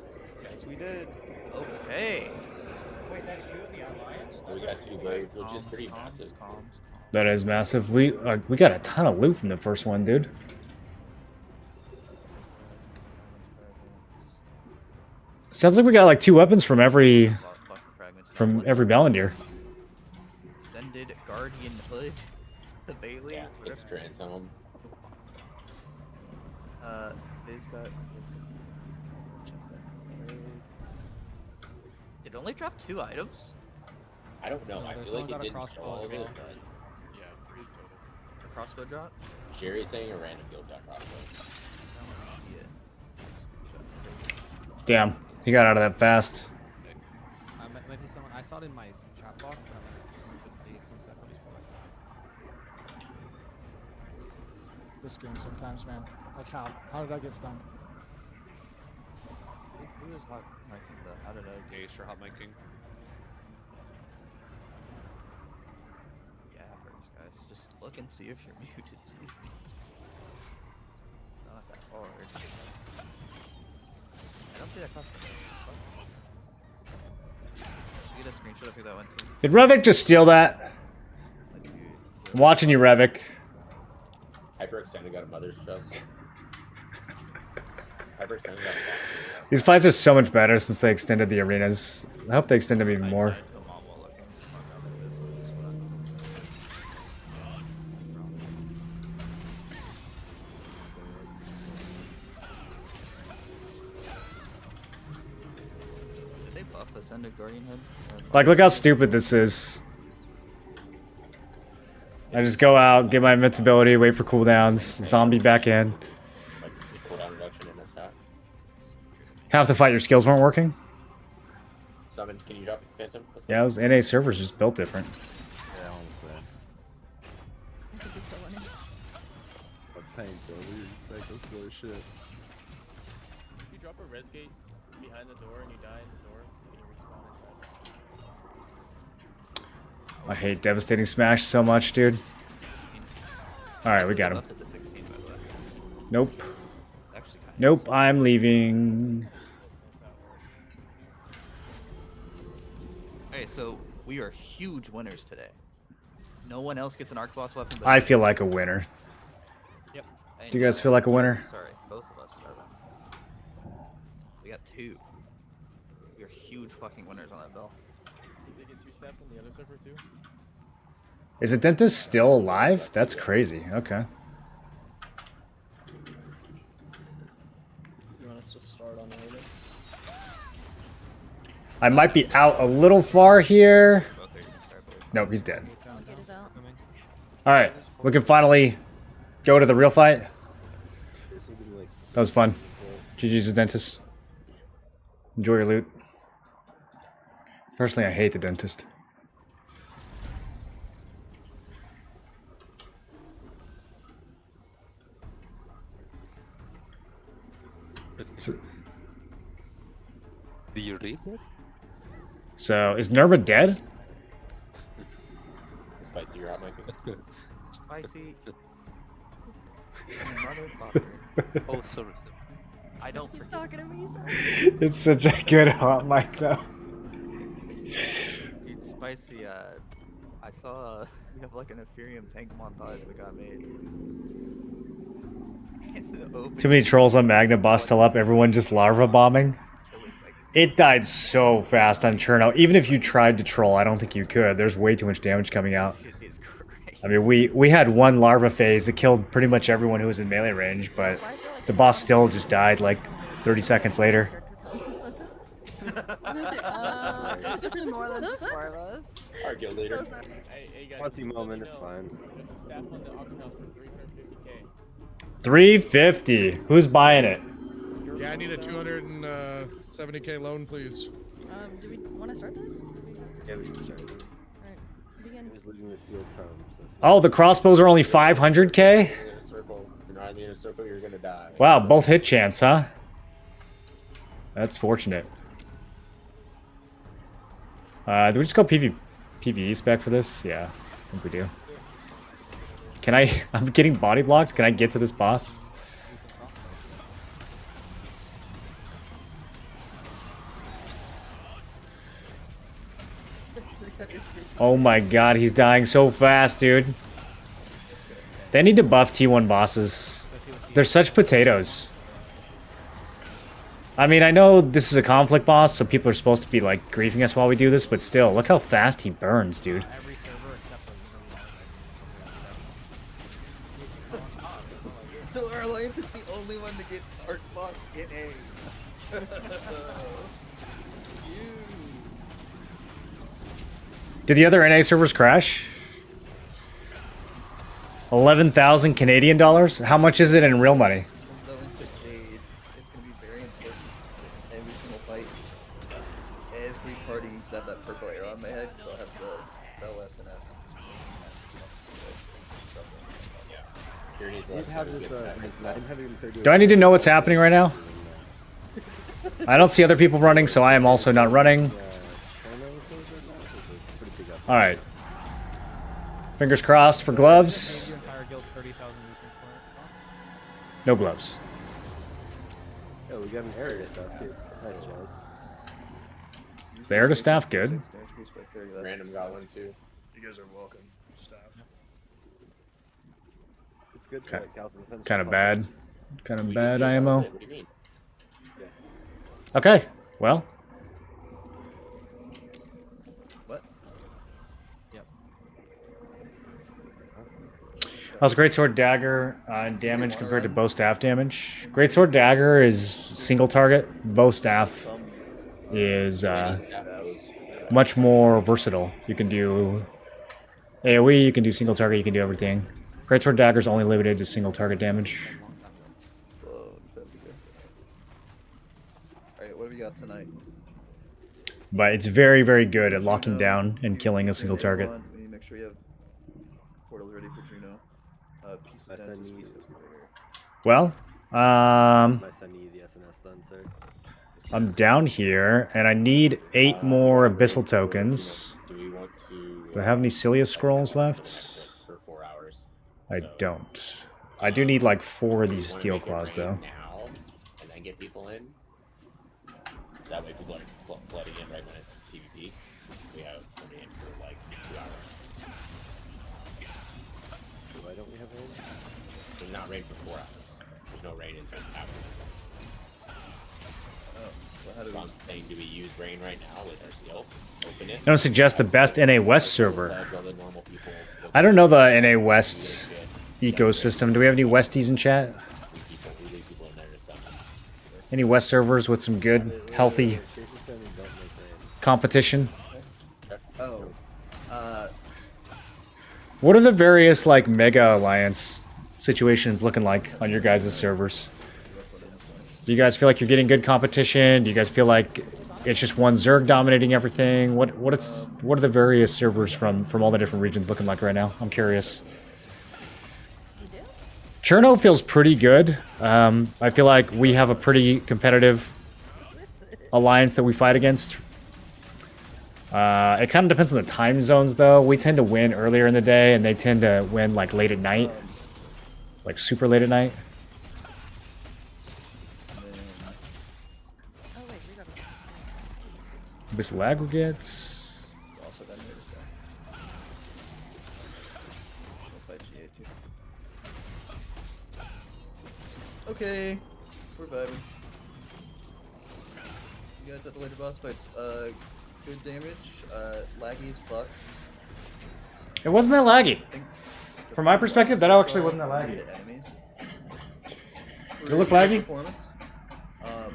Yes, we did. Okay. Wait, that's two in the alliance. We got 2 blades, which is pretty massive. That is massive. We got a ton of loot from the first one, dude. Sounds like we got like 2 weapons from every Bellandir. Ascended Guardian Hood. The Bailey. Yeah, it's trans home. They's got. Did it only drop 2 items? I don't know. No, I there's feel like only it got a didn't crossbow show all as of it, well. but Yeah, 3 total. A crossbow drop? Jerry's saying a random guild got crossbow. Damn, he got out of that fast. Maybe someone. I saw it in my chat box. And I'm like, This game sometimes, man. Like how? How did I get stunned? Who is hot miking the? I don't know. Yeah, sure, hot miking. Yeah, first guys, just look and see if you're muted. Not that hard. I don't see that crossbow. Get a screenshot of who that went to. Did Revik just steal that? I'm watching you, Revik. Hyperextended got a mother's chest. Hyperextended got a These fights are so much better since they extended the arenas. I hope they extend them even more. Did they buff Ascended Guardian Hood? Like, look how stupid this is. I just go out, get my invincibility, wait for cooldowns, zombie back in. like cooldown reduction in this attack. Half the fight your skills weren't working. Summon, can you drop Phantom? Let's go. Yeah, those NA servers just built different. Yeah, honestly. I think he's still winning. A tank, though. We expect this sort of shit. If you drop a res gate behind the door and you die in the door, can you respawn inside? I hate devastating smash so much, dude. Alright, we got him. Left at the 16, by the way. Nope. Actually, kind of. Nope, I'm leaving. Okay, so we are huge winners today. No one else gets an arc boss weapon. But I feel like a winner. Yep. Do you guys feel like a winner? Sorry, both of us are then. We got 2. We are huge fucking winners on that bell. Did they get 2 snaps on the other server too? Is the dentist still alive? That's crazy. Okay. You want us to start on Abyssal? I might be out a little far here. Nope, he's dead. Get us out. Alright, we can finally go to the real fight. That was fun. GG's the dentist. Enjoy your loot. Personally, I hate the dentist. Do you read it? So, is Nerva dead? Spicy, you're out, Mikey. Spicy. Motherfucker. Oh, sorry. I don't He's forget. talking to me, sorry. It's such a good hot mic, though. Dude, Spicy, I saw we have like an Ethereum tank montage that got made. In the open. Too many trolls on Magna boss still up, everyone just larva bombing. Killing like It died so fast on Cherno. Even if you tried to troll, I don't think you could. There's way too much damage coming out. I mean, we had one larva phase that killed pretty much everyone who was in melee range, but the boss still just died like 30 seconds later. There's definitely more than just 4 of us. Our guild leader. Hey guys, Quality moment, it's fine. There's a staff on the auction house for 350k. 350. Who's buying it? Yeah, I need a 270k loan, please. Do we want to start this? Yeah, we can start. Alright, begin. Just losing the sealed tomes. Oh, the crossbows are only 500k? You're in a circle. You're not in the inner circle, you're gonna die. Wow, both hit chance, huh? That's fortunate. Do we just go PvE spec for this? Yeah, I think we do. Can I... I'm getting body blocked. Can I get to this boss? Oh my god, he's dying so fast, dude. They need to buff T1 bosses. They're such potatoes. I mean, I know this is a conflict boss, so people are supposed to be, like, griefing us while we do this, but still, look how fast he burns, dude. So our alliance is the only one to get Arc Boss in A. Did the other NA servers crash? 11,000 Canadian dollars? How much is it in real money? So into Jade, it's going to be very important in every single fight. Every party needs to have that purple arrow on my head, because I'll have the Bell SNS. Do I need to know what's happening right now? I don't see other people running, so I am also not running. Alright. Fingers crossed for gloves. No gloves. Oh, we got an area stuff too. Nice, Jazz. Is the air to staff good? Random got one too. You guys are welcome, staff. It's good. Kind of bad. Kind of bad IMO. What do you mean? Okay, well. What? Yep. How's Greatsword Dagger damage compared to Bow Staff damage? Greatsword Dagger is single target. Bow Staff is much more versatile. You can do AoE, you can do single target, you can do everything. Greatsword Dagger is only limited to single target damage. Alright, what do we got tonight? But it's very, very good at locking down and killing a single target. We need to make sure we have portals ready for Juno. Piece of dentist, piece of Well, My son needs the SNS then, sir. I'm down here, and I need 8 more Abyssal tokens. Do we want to... Do I have any Cilia scrolls left? For 4 hours. I don't. I do need like 4 of these steel claws, though. Now, and then get people in. That way people are flooding in right when it's PvP. We have somebody in for like 2 hours. Why don't we have rain? There's not rain for 4 hours. There's no rain until after. I'm saying, do we use rain right now with our skill? Open it. I don't suggest the best NA West server. I don't know the NA West ecosystem. Do we have any Westies in chat? Any West servers with some good, healthy competition? Oh. What are the various like Mega Alliance situations looking like on your guys' servers? Do you guys feel like you're getting good competition? Do you guys feel like it's just one Zerg dominating everything? What are the various servers from all the different regions looking like right now? I'm curious. Cherno feels pretty good. I feel like we have a pretty competitive alliance that we fight against. It kind of depends on the time zones, though. We tend to win earlier in the day, and they tend to win like late at night, like super late at night. Abyssal aggregates. Also got here to say. We'll fight GA too. Okay, we're vibing. You minutes at the later boss fights. Good damage. Laggy as fuck. It wasn't that laggy. I think From my perspective, that actually wasn't that laggy. Enemies. Did it look laggy? Performance.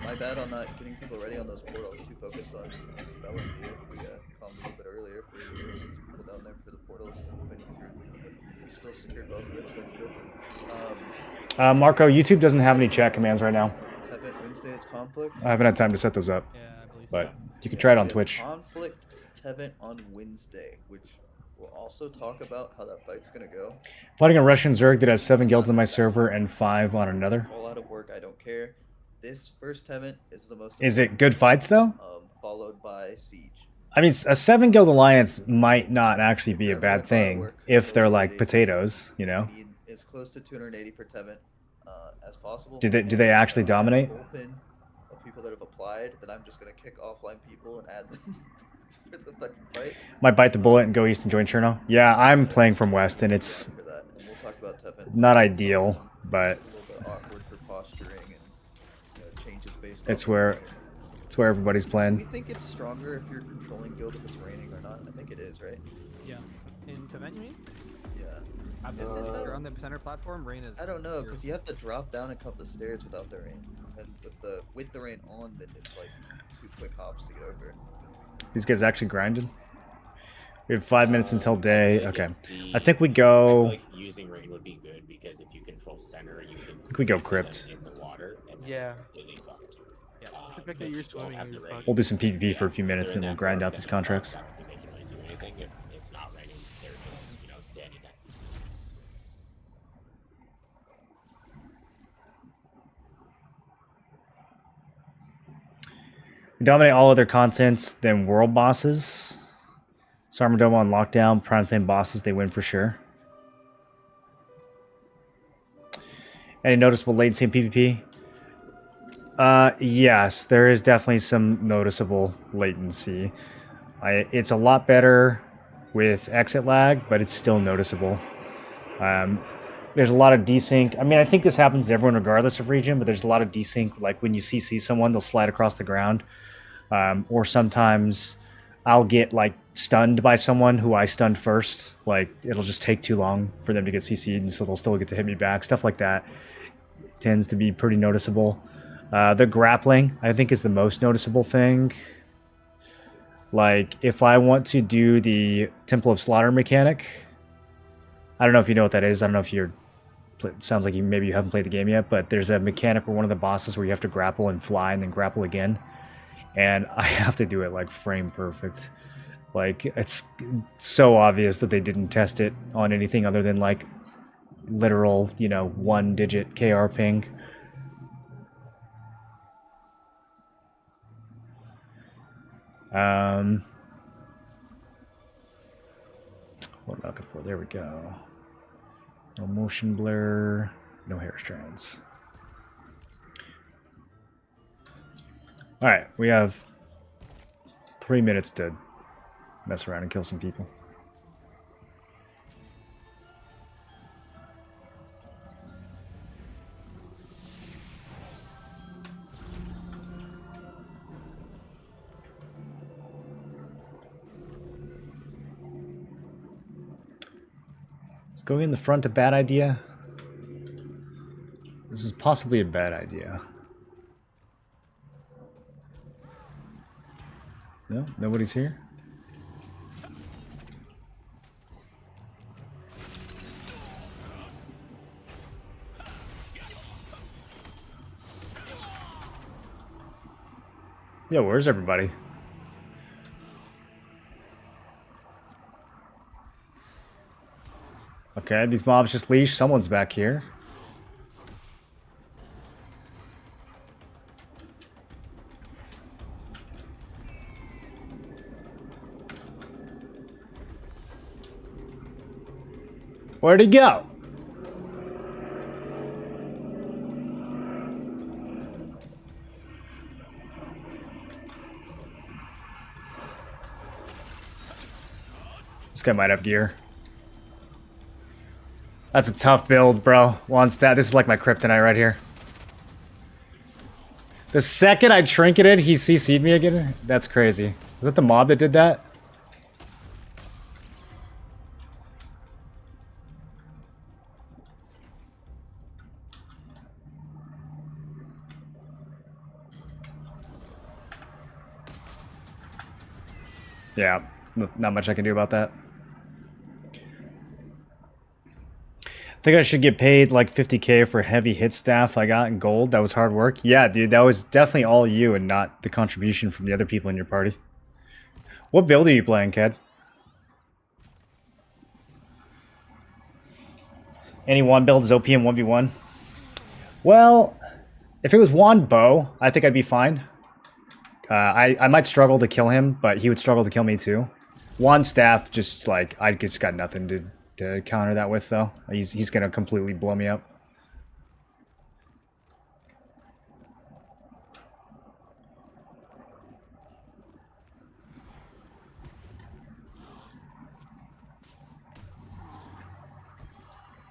My bad on not getting people ready on those portals. Too focused on Bellandir. We calmed a little bit earlier for getting some people down there for the portals. Fighting weirdly, but we still secured both of it, so that's good. Marco, YouTube doesn't have any chat commands right now. Tevent Wednesday, it's conflict. I haven't had time to set those up. Yeah, I believe But so. you can try it on We have Twitch. Conflict Tevent on Wednesday, which we'll also talk about how that fight's gonna go. Fighting a Russian Zerg that has 7 guilds on my server and 5 on another. All out of work, I don't care. This first Tevent is the most. Is it good fights though? Followed by Siege. I mean, a 7 guild alliance might not actually be a bad thing if they're like potatoes, you know? Need as close to 280 for Tevent as possible. Do they actually dominate? Open of people that have applied that I'm just gonna kick offline people and add them for the fucking fight. Might bite the bullet and go east and join Cherno. Yeah, I'm playing from west and it's For that. And we'll talk about Tevent. not ideal, but It's a little bit awkward for posturing and changes based. it's where everybody's Do we playing. think it's stronger if you're controlling guild if it's raining or not? I think it is, right? Yeah. In Tevent, you mean? Yeah. Absolutely. Is it If though? you're on the center platform, rain is. I don't know, zero. because you have to drop down and come up the stairs without the rain. And with the rain on, then it's like 2 quick hops to get over. These guys actually grinded. We have 5 minutes until day. Like, Okay. it's the- I think we I go. feel like using rain would be good because if you control center, you can. We go CC them crypt. in the water. And then Yeah. completely fucked. Yeah. It's the fact that you're Won't swimming have and the you're rain. fucked. We'll do some PvP for a few minutes, They're in then we'll that grind mode, out these then contracts. I don't think they can really do anything if it's not raining. They're just, standing there. We dominate all other contents than world bosses. Sarmadoma on lockdown, prime time bosses, they win for sure. Any noticeable latency in PvP? Yes, there is definitely some noticeable latency. It's a lot better with exit lag, but it's still noticeable. There's a lot of desync. I mean, I think this happens to everyone regardless of region, but there's a lot of desync. Like when you CC someone, they'll slide across the ground. Or sometimes I'll get like stunned by someone who I stunned first. Like it'll just take too long for them to get CC'd, and so they'll still get to hit me back. Stuff like that tends to be pretty noticeable. The grappling, I think, is the most noticeable thing. Like if I want to do the Temple of Slaughter mechanic, I don't know if you know what that is. I don't know if you're. Sounds like maybe you haven't played the game yet, but there's a mechanic where one of the bosses where you have to grapple and fly and then grapple again. And I have to do it like frame perfect. Like it's so obvious that they didn't test it on anything other than like literal, 1-digit KR ping. What am I looking for? There we go. No motion blur, no hair strands. All right, we have 3 minutes to mess around and kill some people. Is going in the front a bad idea? This is possibly a bad idea. No? Nobody's here? Yeah, where's everybody? Okay, these mobs just leash. Someone's back here. Where'd he go? This guy might have gear. That's a tough build, bro. One stat. This is like my kryptonite right here. The second I trinketed, he CC'd me again? That's crazy. Was it the mob that did that? Yeah, not much I can do about that. I think I should get paid like 50k for heavy hit staff I got in gold. That was hard work. Yeah, dude, that was definitely all you and not the contribution from the other people in your party. What build are you playing, Ked? Any wand build is OP in 1v1? Well, if it was wand bow, I think I'd be fine. I might struggle to kill him, but he would struggle to kill me too. Wand staff, just like, I just got nothing to counter that with, though. He's gonna completely blow me up.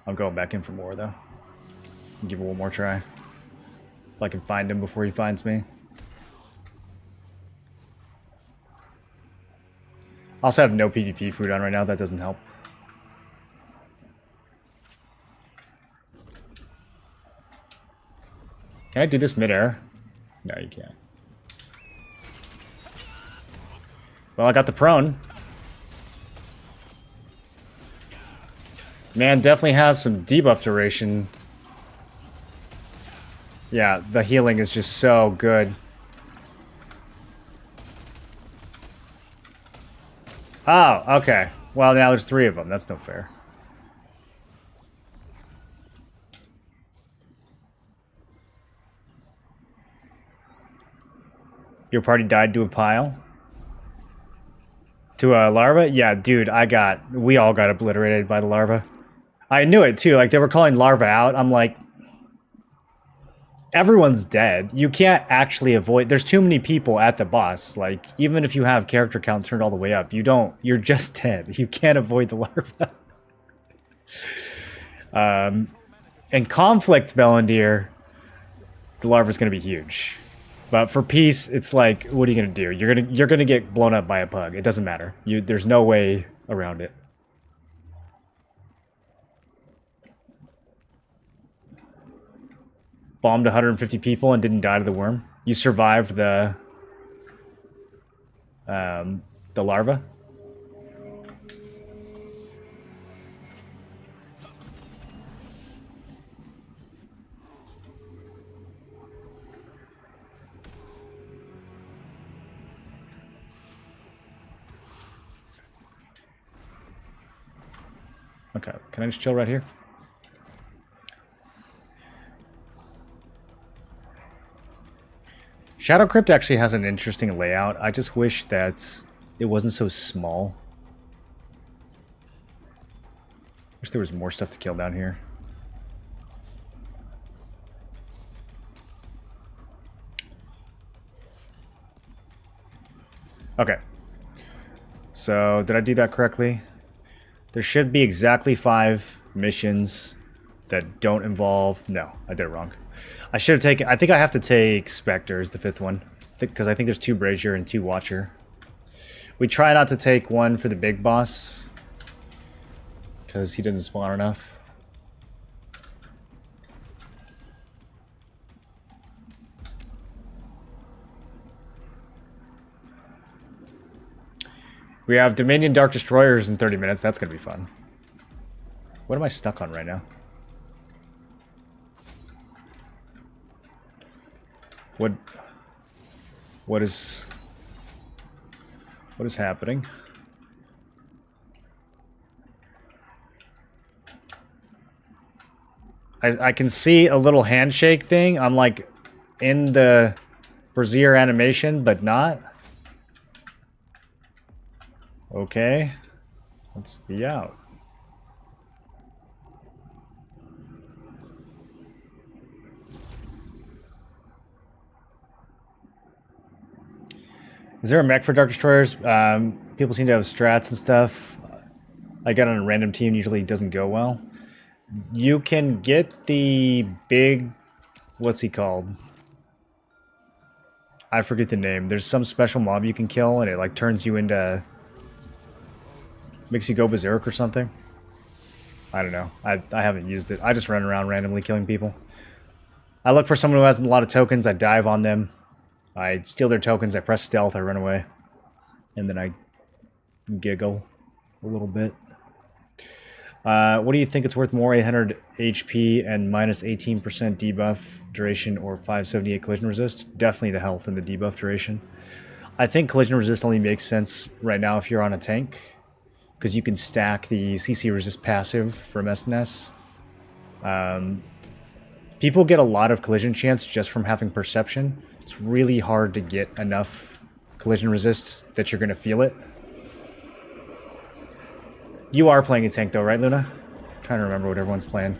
I'm going back in for more, though. Give it one more try. If I can find him before he finds me. I also have no PvP food on right now. That doesn't help. Can I do this midair? No, you can't. Well, I got the prone. Man, definitely has some debuff duration. Yeah, the healing is just so good. Oh, okay. Well, now there's 3 of them. That's no fair. Your party died to a pile? To a larva? Yeah, dude, we all got obliterated by the larva. I knew it too, like they were calling larva out. I'm like, everyone's dead. You can't actually avoid, there's too many people at the boss. Like, even if you have character count turned all the way up, you're just dead. You can't avoid the larva. And conflict Bellandir, the larva's gonna be huge. But for peace, it's like, what are you gonna do? You're gonna get blown up by a pug. It doesn't matter. There's no way around it. Bombed 150 people and didn't die to the worm. You survived the larva. Okay, can I just chill right here? Shadow Crypt actually has an interesting layout. I just wish that it wasn't so small. Wish there was more stuff to kill down here. Okay. So, did I do that correctly? There should be exactly 5 missions that don't involve... No, I did it wrong. I should have taken... I think I have to take Spectre as the 5th one. Because I think there's 2 Brazier and 2 Watcher. We try not to take one for the big boss. Because he doesn't spawn enough. We have Dominion Dark Destroyers in 30 minutes. That's going to be fun. What am I stuck on right now? What is happening? I can see a little handshake thing. I'm like in the Brazier animation, but not. Okay, let's be out. Is there a mech for Dark Destroyers? People seem to have strats and stuff. I got on a random team, usually doesn't go well. You can get the big, what's he called? I forget the name. There's some special mob you can kill, and it like turns you into, makes you go berserk or something. I don't know. I haven't used it. I just run around randomly killing people. I look for someone who has a lot of tokens. I dive on them. I steal their tokens. I press stealth. I run away, and then I giggle a little bit. What do you think it's worth more, 800 HP and minus 18% debuff duration or 578 collision resist? Definitely the health and the debuff duration. I think collision resist only makes sense right now if you're on a tank, because you can stack the CC resist passive from SNS. People get a lot of collision chance just from having perception. It's really hard to get enough collision resist that you're going to feel it. You are playing a tank though, right, Luna? I'm trying to remember what everyone's playing.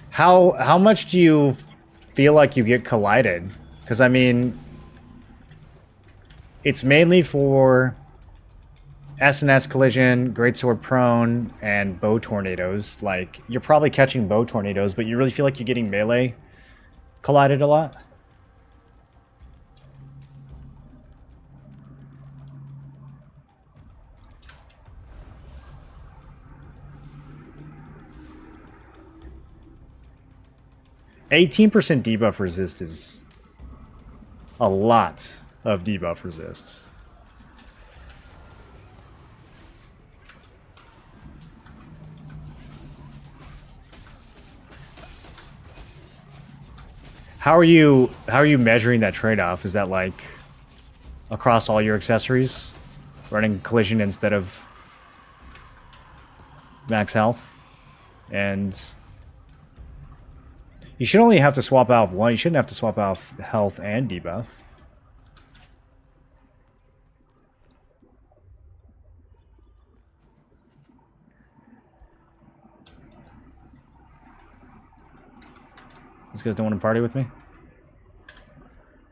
How much do you feel like you get collided? Because I mean, it's mainly for SNS collision, greatsword prone, and bow tornadoes. Like, you're probably catching bow tornadoes, but you really feel like you're getting melee collided a lot? %, debuff resist is a lot of debuff resist. How are you measuring that trade-off? Is that like across all your accessories? Running collision instead of max health? And you should only have to swap out one. You shouldn't have to swap out health and debuff. These guys don't want to party with me?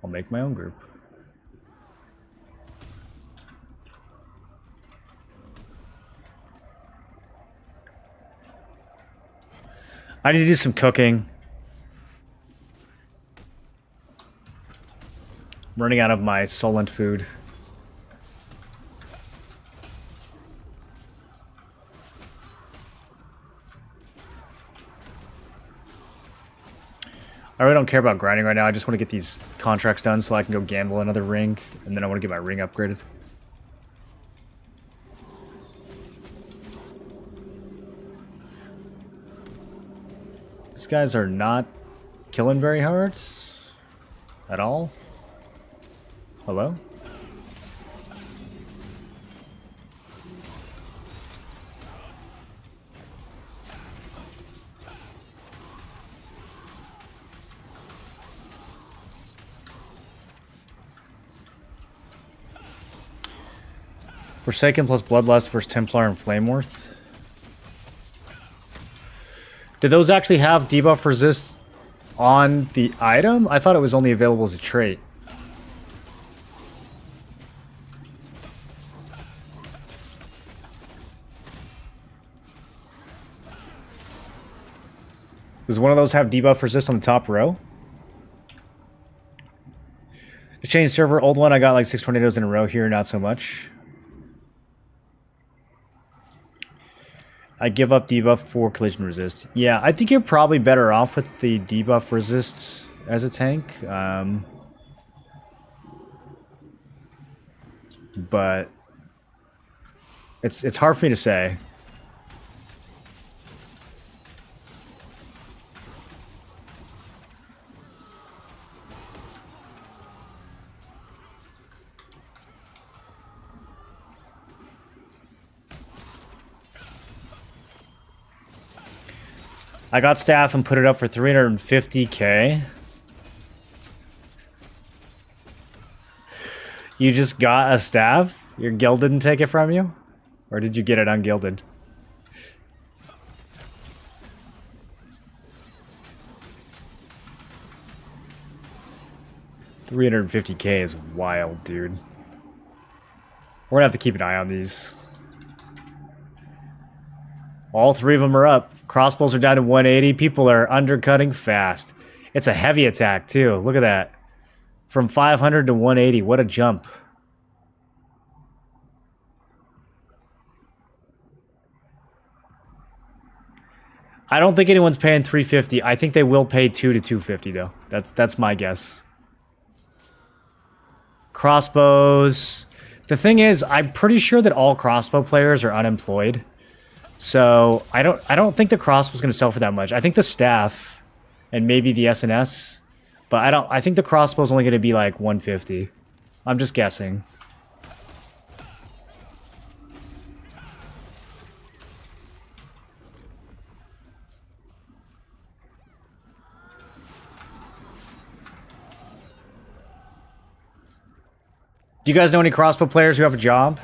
I'll make my own group. I need to do some cooking. I'm running out of my Solent food. I really don't care about grinding right now. I just want to get these contracts done so I can go gamble another ring, and then I want to get my ring upgraded. These guys are not killing very hard at all. Hello? Forsaken plus Bloodlust versus Templar and Flameworth. Do those actually have debuff resist on the item? I thought it was only available as a trait. Does one of those have debuff resist on the top row? Exchange server, old one, I got like 6 tornadoes in a row here, not so much. I give up debuff for collision resist. Yeah, I think you're probably better off with the debuff resists as a tank. But it's hard for me to say. I got staff and put it up for 350k. You just got a staff? Your guild didn't take it from you? Or did you get it ungilded? $350k is wild, dude. We're gonna have to keep an eye on these. All three of them are up. Crossbows are down to 180. People are undercutting fast. It's a heavy attack, too. Look at that. From 500 to 180. What a jump. I don't think anyone's paying 350. I think they will pay 2 to 250 though. That's my guess. Crossbows. The thing is, I'm pretty sure that all crossbow players are unemployed. So I don't think the crossbow's gonna sell for that much. I think the staff and maybe the SNS, but I think the crossbow's only gonna be like 150. I'm just guessing. Do you guys know any crossbow players who have a job?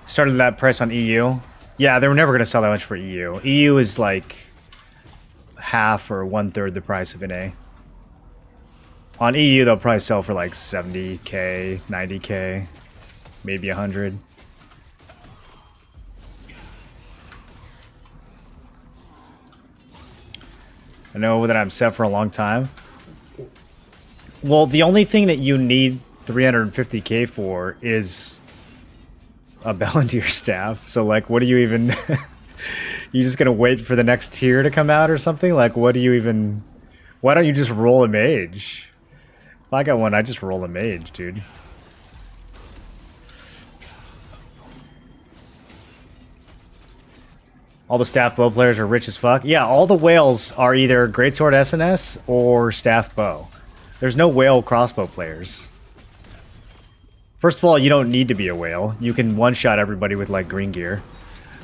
Started that price on EU. Yeah, they were never going to sell that much for EU. EU is like half or 1/3 the price of NA. On EU, they'll probably sell for like 70k, 90k, maybe 100. I know that I'm set for a long time. Well, the only thing that you need 350k for is a Bellandir staff. So, like, what do you even... You just gonna wait for the next tier to come out or something? Like, what do you even... Why don't you just roll a mage? If I got one, I'd just roll a mage, dude. All the staff bow players are rich as fuck. Yeah, all the whales are either Greatsword SNS or staff bow. There's no whale crossbow players. First of all, you don't need to be a whale. You can one-shot everybody with, like, green gear.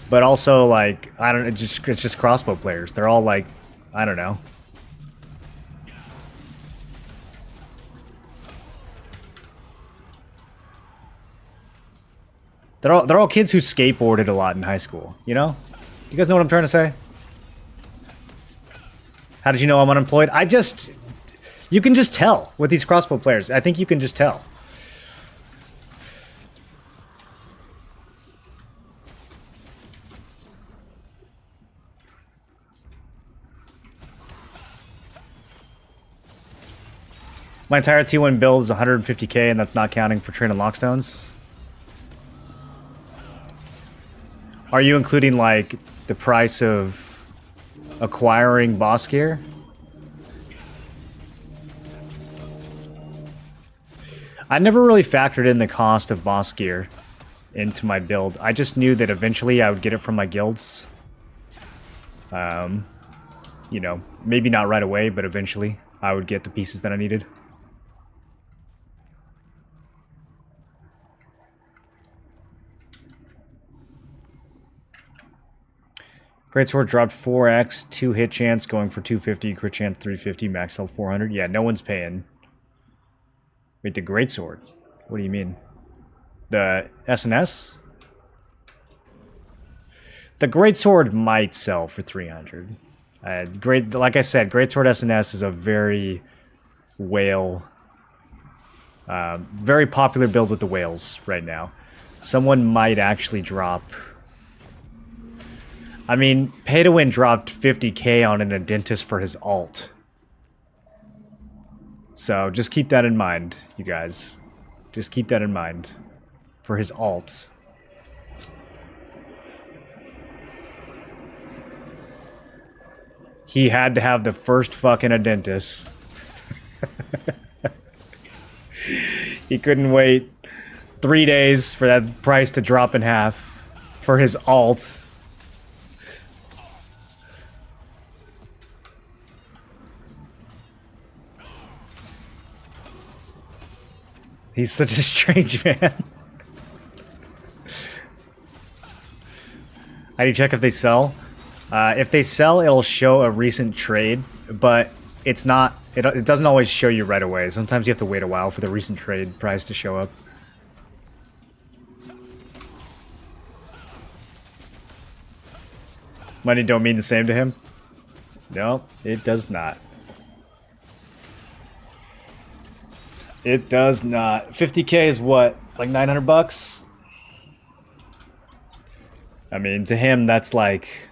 But also, like, I don't know, it's just crossbow players. They're all, like, I don't know. They're all kids who skateboarded a lot in high school, you know? You guys know what I'm trying to say? How did you know I'm unemployed? You can just tell with these crossbow players. I think you can just tell. My entire T1 build is 150k, and that's not counting for train and lockstones. Are you including, like, the price of acquiring boss gear? I never really factored in the cost of boss gear into my build. I just knew that eventually I would get it from my guilds. You know, maybe not right away, but eventually I would get the pieces that I needed. Greatsword dropped 4x, 2 hit chance, going for 250, crit chance 350, max health 400. Yeah, no one's paying. Wait, the Greatsword? What do you mean? The SNS? The Greatsword might sell for 300. Like I said, Greatsword SNS is a very whale... very popular build with the whales right now. Someone might actually drop... I mean, Pay to Win dropped 50k on an Adentis for his ult. So just keep that in mind, you guys. Just keep that in mind for his ults. He had to have the first fucking Adentis. He couldn't wait 3 days for that price to drop in half for his ult. He's such a strange man. How do you check if they sell? If they sell, it'll show a recent trade, but it's not. It doesn't always show you right away. Sometimes you have to wait a while for the recent trade price to show up. Money don't mean the same to him? No, it does not. It does not. 50k is what? Like 900 bucks? I mean, to him, that's like...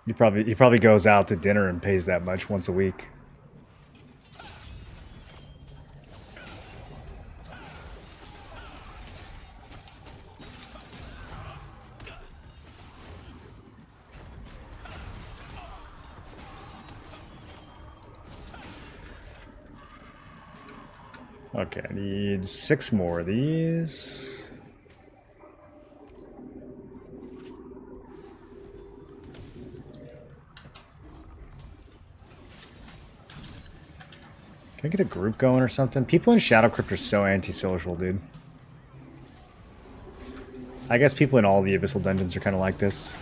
He probably goes out to dinner and pays that much once a week. Okay, I need 6 more of these. Can I get a group going or something? People in Shadow Crypt are so antisocial, dude. I guess people in all the Abyssal dungeons are kind of like this.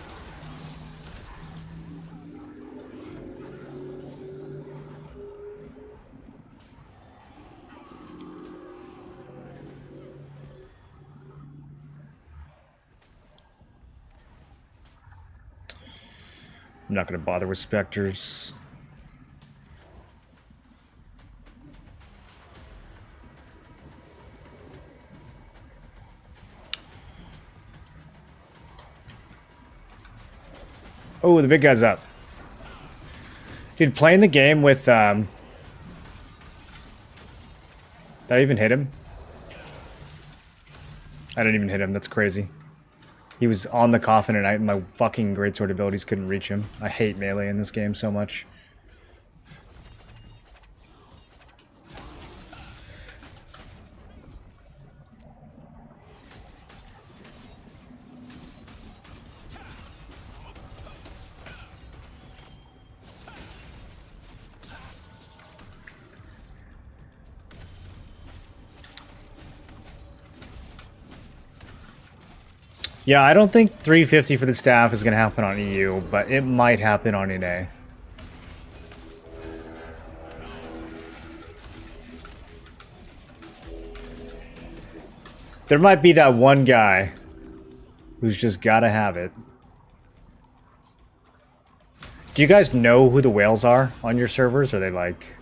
I'm not going to bother with specters. Oh, the big guy's up. Dude, playing the game with... Did I even hit him? I didn't even hit him. That's crazy. He was on the coffin and my fucking greatsword abilities couldn't reach him. I hate melee in this game so much. Yeah, I don't think 350 for the staff is going to happen on EU, but it might happen on NA. There might be that one guy who's just got to have it. Do you guys know who the whales are on your servers? Are they like...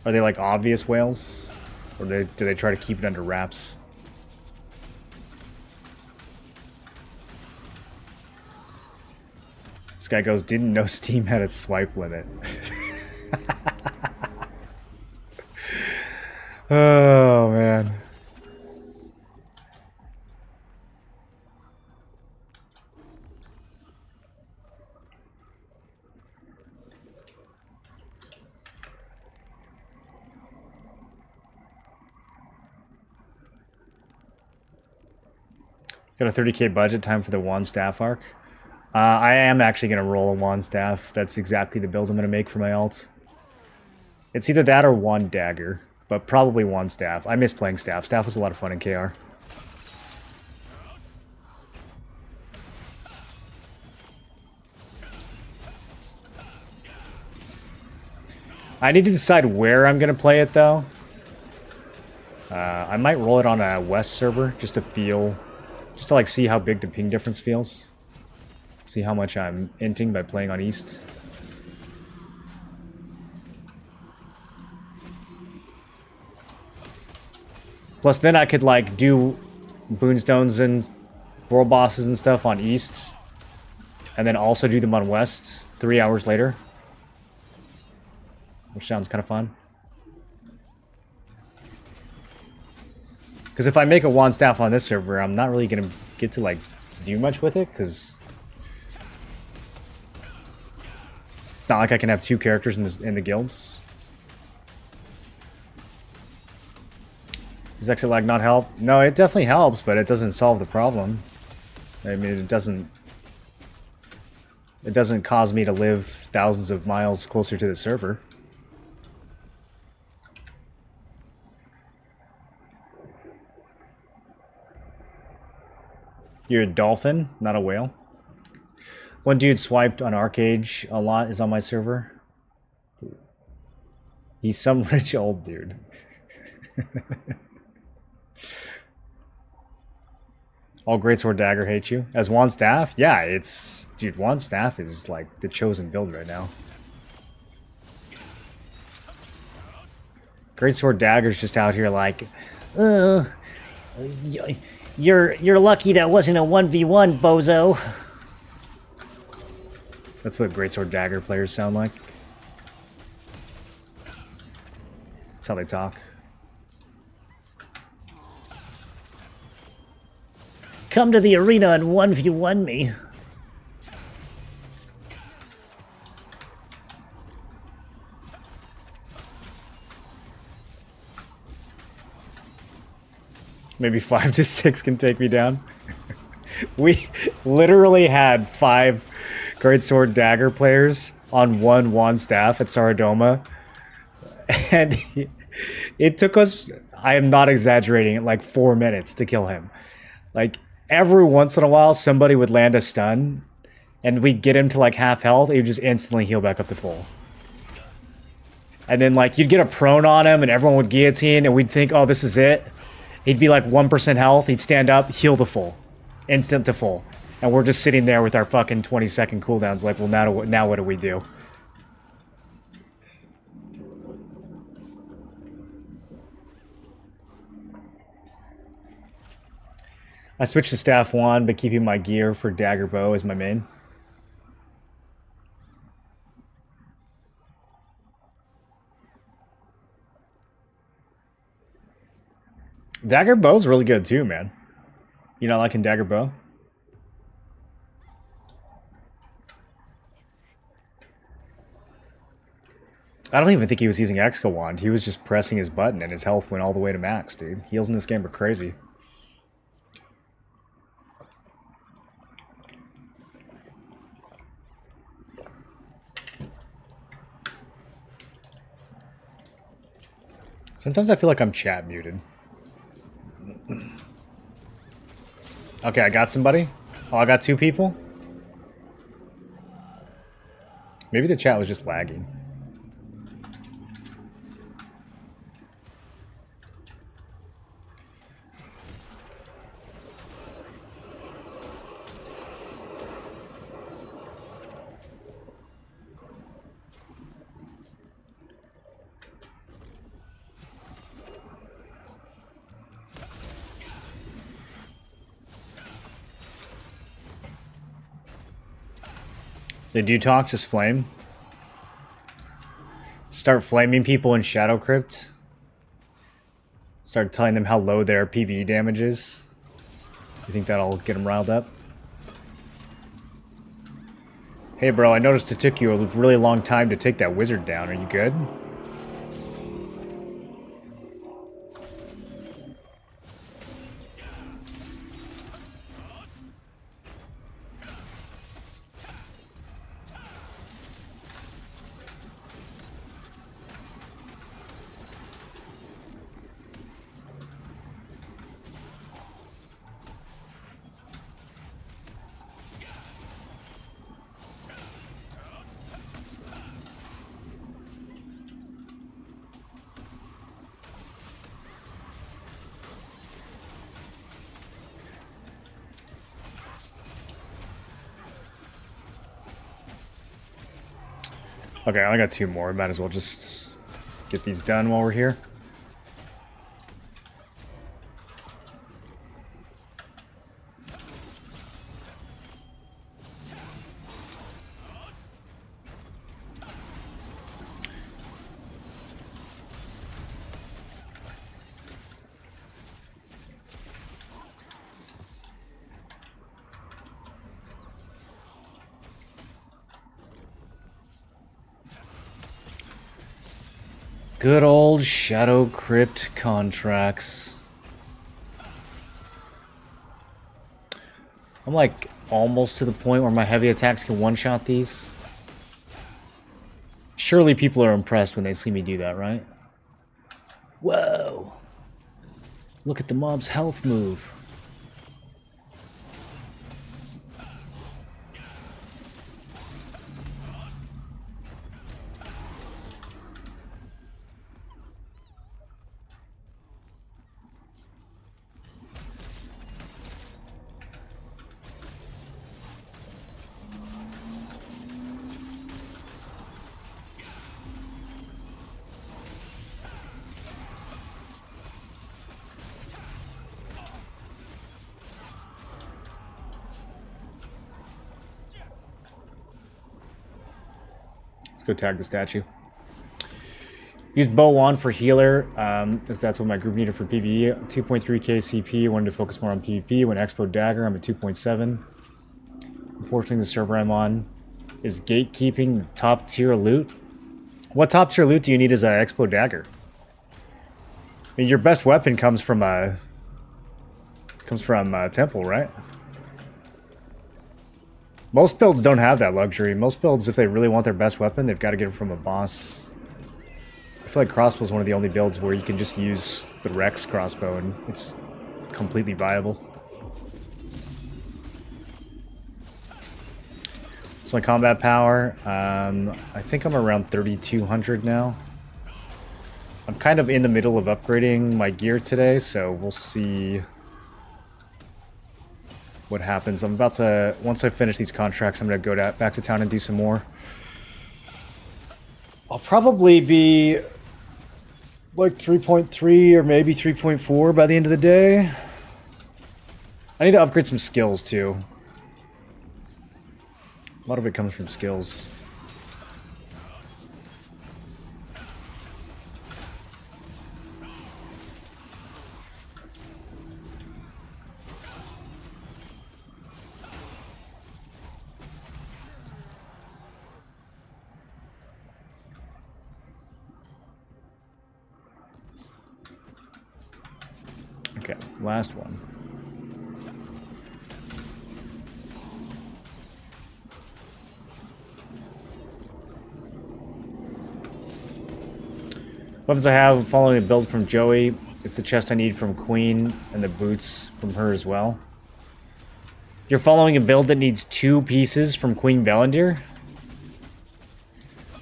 Are they like obvious whales? Or do they try to keep it under wraps? This guy goes, didn't know Steam had a swipe limit. Oh, man. Got a 30k budget, time for the wand staff arc. I am actually going to roll a wand staff. That's exactly the build I'm going to make for my ult. It's either that or wand dagger, but probably wand staff. I miss playing staff. Staff was a lot of fun in KR. I need to decide where I'm going to play it, though. I might roll it on a west server, just to like see how big the ping difference feels. See how much I'm inting by playing on east. Plus then I could like do boonstones and world bosses and stuff on east. And then also do them on west 3 hours later. Which sounds kind of fun. Because if I make a wand staff on this server, I'm not really going to get to like do much with it, because it's not like I can have 2 characters in the guilds. Does exit lag not help? No, it definitely helps, but it doesn't solve the problem. I mean, it doesn't cause me to live thousands of miles closer to the server. You're a dolphin, not a whale. One dude swiped on Arcade a lot is on my server. He's some rich old dude. All greatsword dagger hate you. As wand staff? Yeah, it's... Dude, wand staff is like the chosen build right now. Greatsword Dagger's just out here like, you're lucky that wasn't a 1v1, bozo. That's what Greatsword Dagger players sound like. That's how they talk. Come to the arena and 1v1 me. Maybe 5 to 6 can take me down. We literally had 5 Greatsword Dagger players on one staff at Saradoma. And it took us, I am not exaggerating, like 4 minutes to kill him. Like, every once in a while, somebody would land a stun, and we'd get him to like half health, he would just instantly heal back up to full. And then like, you'd get a prone on him, and everyone would guillotine, and we'd think, oh, this is it. He'd be like 1% health, he'd stand up, heal to full. Instant to full. And we're just sitting there with our fucking 20-second cooldowns like, well, now what do we do? I switched to Staff Wand, but keeping my gear for Dagger Bow as my main. Dagger Bow's really good too, man. You not liking Dagger Bow? I don't even think he was using Exco Wand. He was just pressing his button and his health went all the way to max, dude. Heals in this game are crazy. Sometimes I feel like I'm chat muted. Okay, I got somebody. Oh, I got 2 people? Maybe the chat was just lagging. Did you talk? Just flame? Start flaming people in Shadow Crypt? Start telling them how low their PvE damage is? You think that'll get them riled up? Hey bro, I noticed it took you a really long time to take that wizard down. Are you good? Okay, I only got 2 more. Might as well just get these done while we're here. Good old Shadow Crypt contracts. I'm like almost to the point where my heavy attacks can one-shot these. Surely people are impressed when they see me do that, right? Whoa! Look at the mob's health move. go tag the statue. Used bow wand for healer, as that's what my group needed for PvE. 2.3k CP, wanted to focus more on PvP. When Expo Dagger, I'm at 2.7. Unfortunately, the server I'm on is gatekeeping top tier loot. What top tier loot do you need as an Expo Dagger? I mean, your best weapon comes from Temple, right? Most builds don't have that luxury. Most builds, if they really want their best weapon, they've got to get it from a boss. I feel like crossbow is one of the only builds where you can just use the Rex crossbow and it's completely viable. So my combat power, I think I'm around 3,200 now. I'm kind of in the middle of upgrading my gear today, so we'll see what happens. I'm about to, once I finish these contracts, I'm going to go back to town and do some more. I'll probably be like 3.3 or maybe 3.4 by the end of the day. I need to upgrade some skills too. A lot of it comes from skills. Okay, last one. Weapons I have following a build from Joey. It's the chest I need from Queen and the boots from her as well. You're following a build that needs 2 pieces from Queen Bellandir?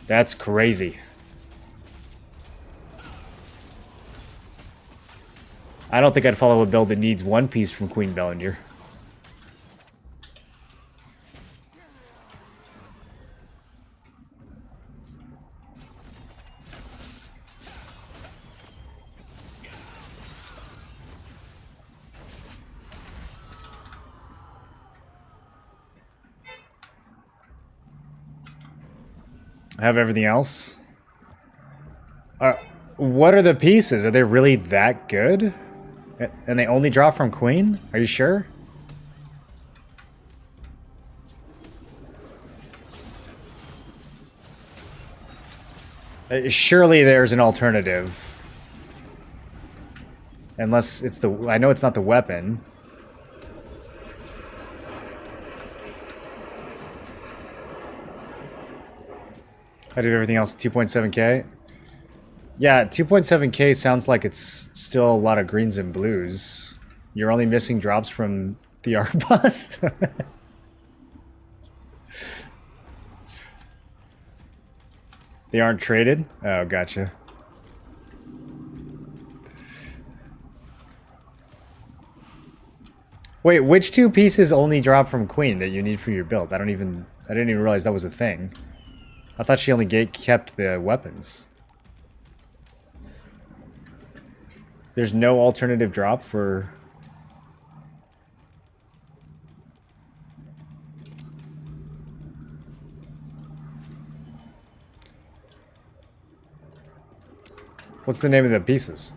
That's crazy. I don't think I'd follow a build that needs 1 piece from Queen Bellandir. I have everything else. What are the pieces? Are they really that good? And they only drop from Queen? Are you sure? Surely there's an alternative. Unless it's the... I know it's not the weapon. I did everything else 2.7k. Yeah, 2.7k sounds like it's still a lot of greens and blues. You're only missing drops from the ARC bus? They aren't traded? Oh, gotcha. Wait, which 2 pieces only drop from Queen that you need for your build? I didn't even realize that was a thing. I thought she only kept the weapons. There's no alternative drop for... What's the name of the pieces?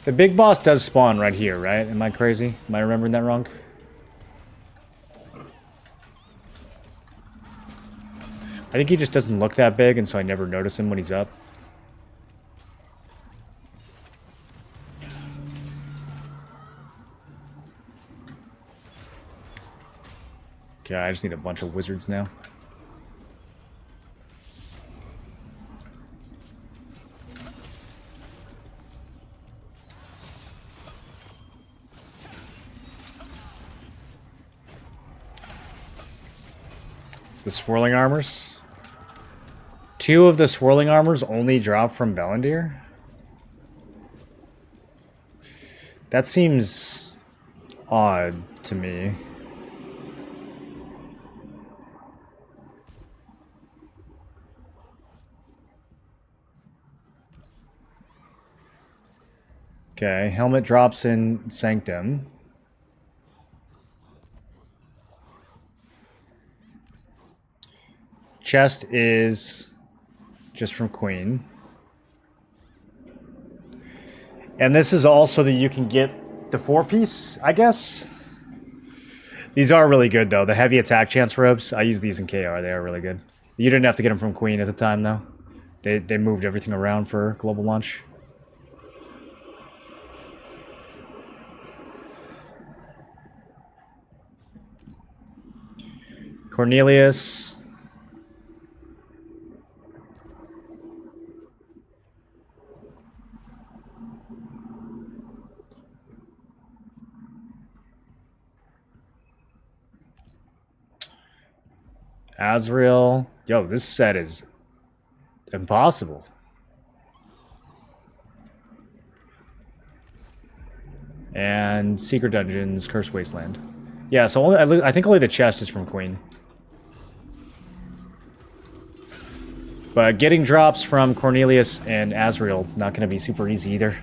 The big boss does spawn right here, right? Am I crazy? Am I remembering that wrong? I think he just doesn't look that big, and so I never notice him when he's up. Okay, I just need a bunch of wizards now. The swirling armors? 2 of the swirling armors only drop from Bellandir? That seems odd to me. Okay, helmet drops in Sanctum. Chest is just from Queen. And this is also that you can get the 4-piece, I guess. These are really good, though. The heavy attack chance robes, I use these in KR. They are really good. You didn't have to get them from Queen at the time, though. They moved everything around for global launch. Cornelius. Azrael. Yo, this set is impossible. And Secret Dungeons, Cursed Wasteland. Yeah, so I think only the chest is from Queen. But getting drops from Cornelius and Azrael, not going to be super easy either.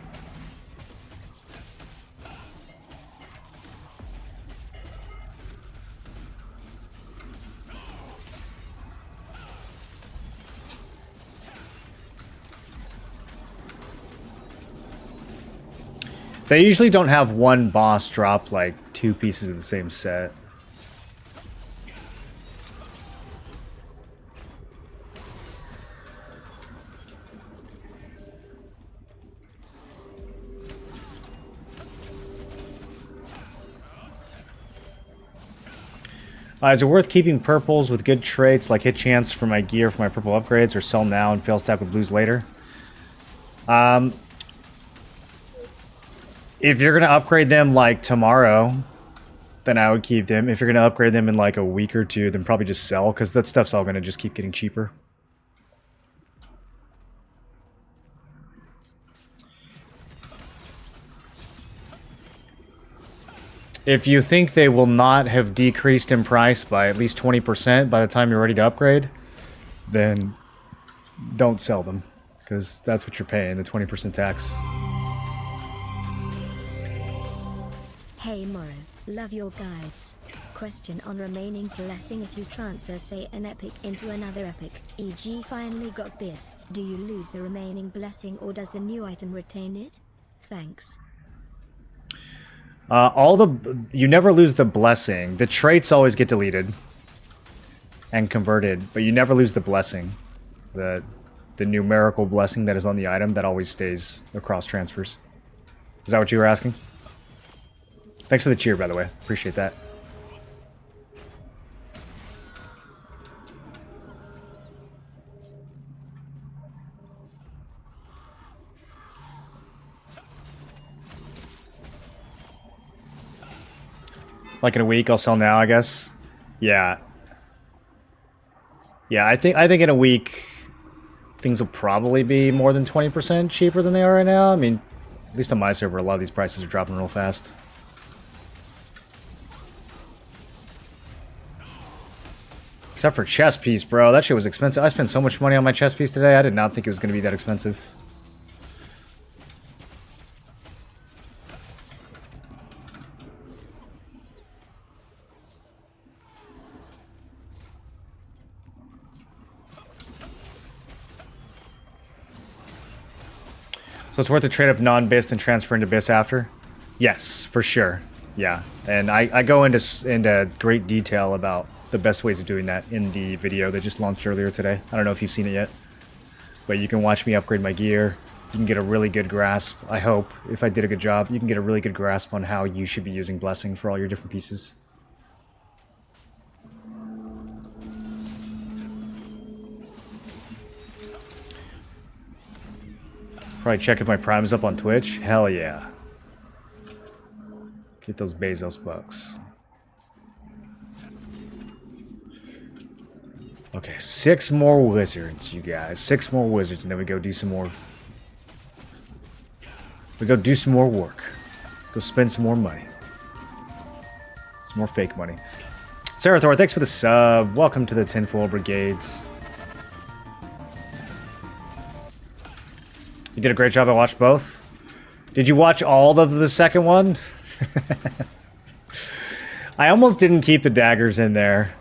They usually don't have one boss drop like 2 pieces of the same set. Is it worth keeping purples with good traits like hit chance for my gear for my purple upgrades, or sell now and fail stack with blues later? If you're going to upgrade them like tomorrow, then I would keep them. If you're going to upgrade them in like a week or 2, then probably just sell, because that stuff's all going to just keep getting cheaper. If you think they will not have decreased in price by at least 20% by the time you're ready to upgrade, then don't sell them, because that's what you're paying, the 20% tax. Hey Morrow, love your guides. Question on remaining blessing: if you transfer say an epic into another epic, e.g. finally got this, do you lose the remaining blessing or does the new item retain it? Thanks. You never lose the blessing. The traits always get deleted and converted, but you never lose the blessing. The numerical blessing that is on the item, that always stays across transfers. Is that what you were asking? Thanks for the cheer, by the way. Appreciate that. Like in a week, I'll sell now, I guess. Yeah. Yeah, I think in a week, things will probably be more than 20% cheaper than they are right now. I mean, at least on my server, a lot of these prices are dropping real fast. Except for chess piece, bro. That shit was expensive. I spent so much money on my chess piece today. I did not think it was going to be that expensive. So it's worth the trade of non-BIS and transfer into BIS after? Yes, for sure. Yeah, and I go into great detail about the best ways of doing that in the video that just launched earlier today. I don't know if you've seen it yet, but you can watch me upgrade my gear. You can get a really good grasp, I hope, if I did a good job, you can get a really good grasp on how you should be using Blessing for all your different pieces. Probably check if my Prime's up on Twitch. Hell yeah. Get those Bezos bucks. Okay, 6 more wizards, you guys. 6 more wizards, and then we go do some more. We go do some more work. Go spend some more money. Some more fake money. Sarathor, thanks for the sub. Welcome to the Tinfoil Brigades. You did a great job. I watched both. Did you watch all of the second one? I almost didn't keep the daggers in there.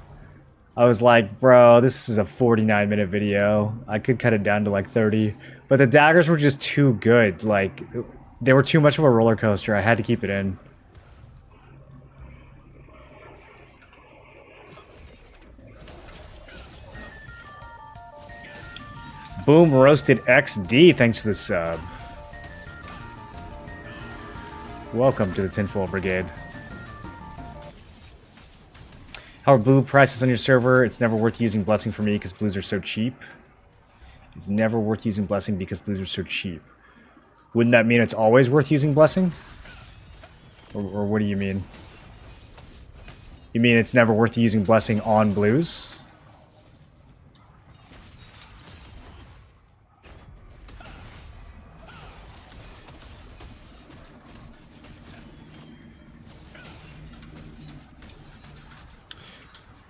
I was like, bro, this is a 49-minute video. I could cut it down to like 30. But the daggers were just too good. Like, they were too much of a roller coaster. I had to keep it in. Boom Roasted XD, thanks for the sub. Welcome to the Tinfoil Brigade. How are blue prices on your server? It's never worth using Blessing for me because blues are so cheap. It's never worth using Blessing because blues are so cheap. Wouldn't that mean it's always worth using Blessing? Or what do you mean? You mean it's never worth using Blessing on blues?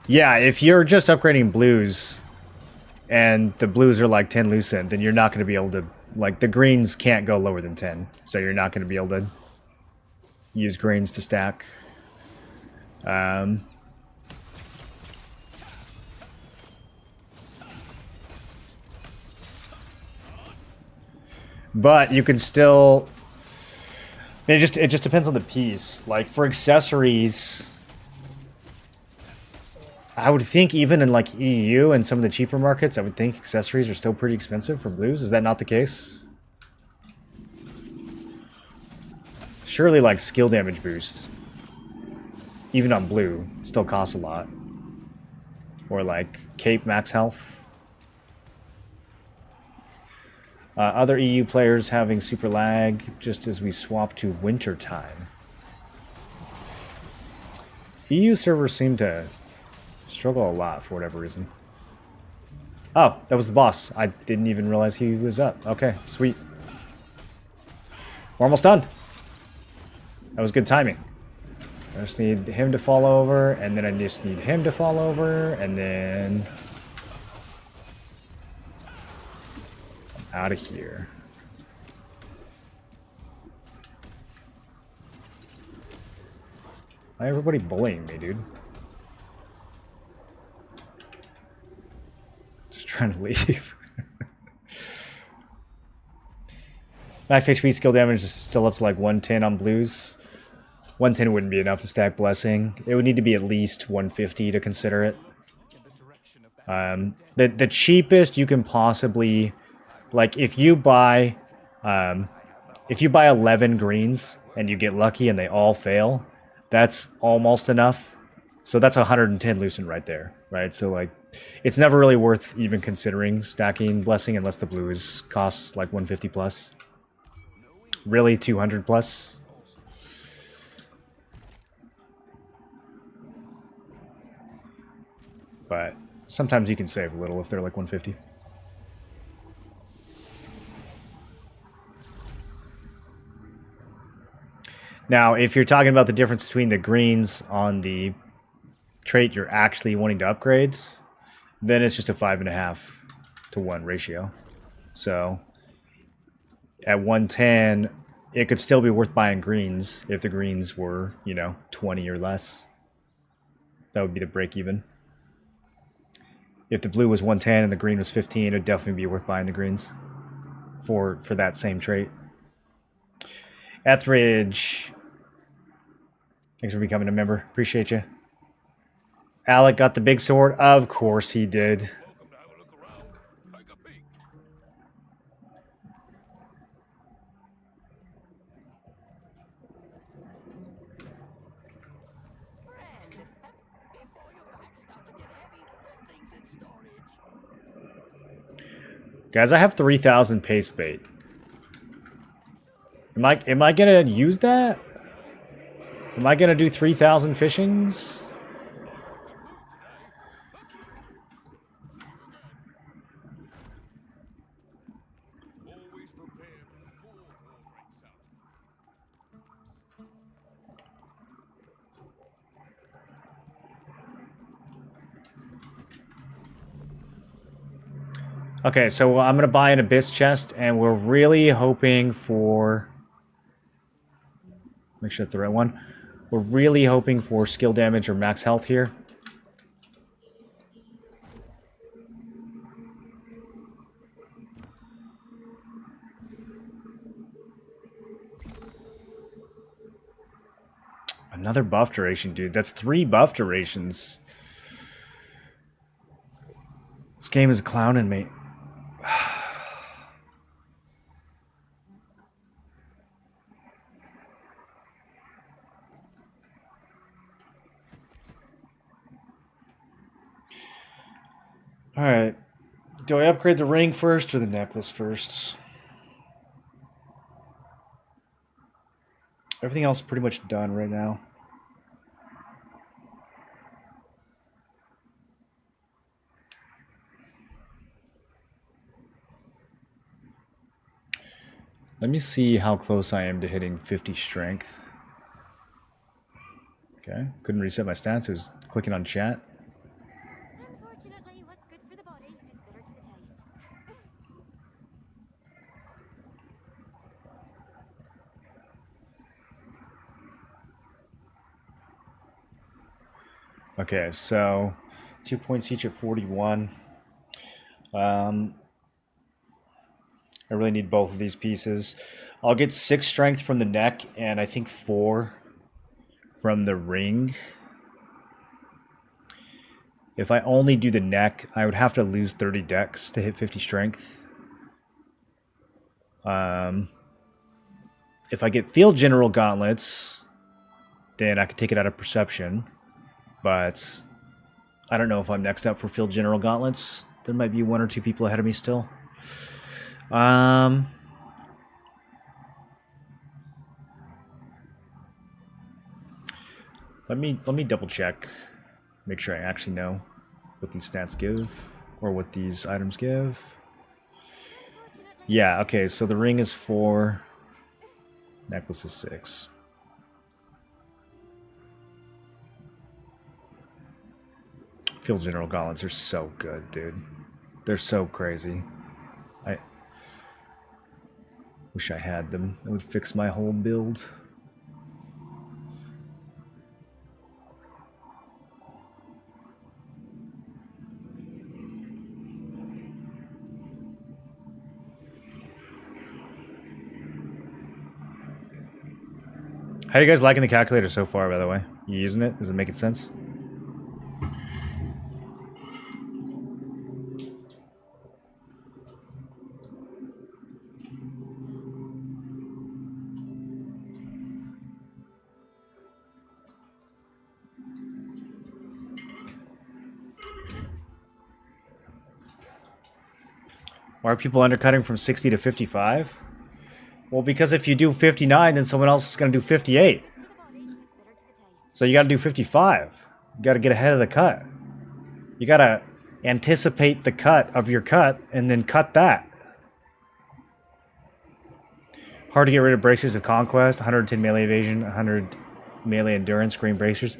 Yeah, if you're just upgrading blues and the blues are like 10 lucent, then you're not going to be able to, like, the greens can't go lower than 10. So you're not going to be able to use greens to stack. But you can still, it just depends on the piece. Like for accessories, I would think even in like EU and some of the cheaper markets, I would think accessories are still pretty expensive for blues. Is that not the case? Surely like skill damage boosts, even on blue, still costs a lot. Or like cape max health. Other EU players having super lag just as we swap to winter time. EU servers seem to struggle a lot for whatever reason. Oh, that was the boss. I didn't even realize he was up. Okay, sweet. We're almost done. That was good timing. I just need him to fall over, and then I just need him to fall over, and then I'm out of here. Why everybody bullying me, dude? Just trying to leave. Max HP skill damage is still up to like 110 on blues. 110 wouldn't be enough to stack Blessing. It would need to be at least 150 to consider it. The cheapest you can possibly, like if you buy 11 greens and you get lucky and they all fail, that's almost enough. So that's 110 lucent right there, right? So like, it's never really worth even considering stacking Blessing unless the blues costs like 150 plus. Really 200 plus. But sometimes you can save a little if they're like 150. Now, if you're talking about the difference between the greens on the trait you're actually wanting to upgrade, then it's just a 5.5 to 1 ratio. So at 110, it could still be worth buying greens if the greens were, you know, 20 or less. That would be the break even. If the blue was 110 and the green was 15, it would definitely be worth buying the greens for that same trait. Etheridge, thanks for becoming a member. Appreciate you. Alec got the big sword. Of course he did. Guys, I have 3,000 paste bait. Am I gonna use that? Am I gonna do 3,000 fishings? Okay, so I'm gonna buy an Abyss chest, and we're really hoping for Make sure it's the right one. We're really hoping for skill damage or max health here. Another buff duration, dude. That's 3 buff durations. This game is clowning me. Alright. Do I upgrade the ring first or the necklace first? Everything else is pretty much done right now. Let me see how close I am to hitting 50 strength. Okay, couldn't reset my stats. I was clicking on chat. Unfortunately, what's good for the body is bitter to the taste. Okay, so 2 points each at 41. I really need both of these pieces. I'll get 6 strength from the neck and I think 4 from the ring. If I only do the neck, I would have to lose 30 dex to hit 50 strength. If I get Field General Gauntlets, then I could take it out of Perception. But I don't know if I'm next up for Field General Gauntlets. There might be 1 or 2 people ahead of me still. Let me double check. Make sure I actually know what these stats give or what these items give. Yeah, okay, so the ring is 4, necklace is 6. Field General Gauntlets are so good, dude. They're so crazy. I wish I had them. It would fix my whole build. How are you guys liking the calculator so far, by the way? You using it? Is it making sense? Why are people undercutting from 60 to 55? Well, because if you do 59, then someone else is going to do 58. So you got to do 55. You got to get ahead of the cut. You got to anticipate the cut of your cut and then cut that. Hard to get rid of Bracers of Conquest, 110 melee evasion, 100 melee endurance, green bracers.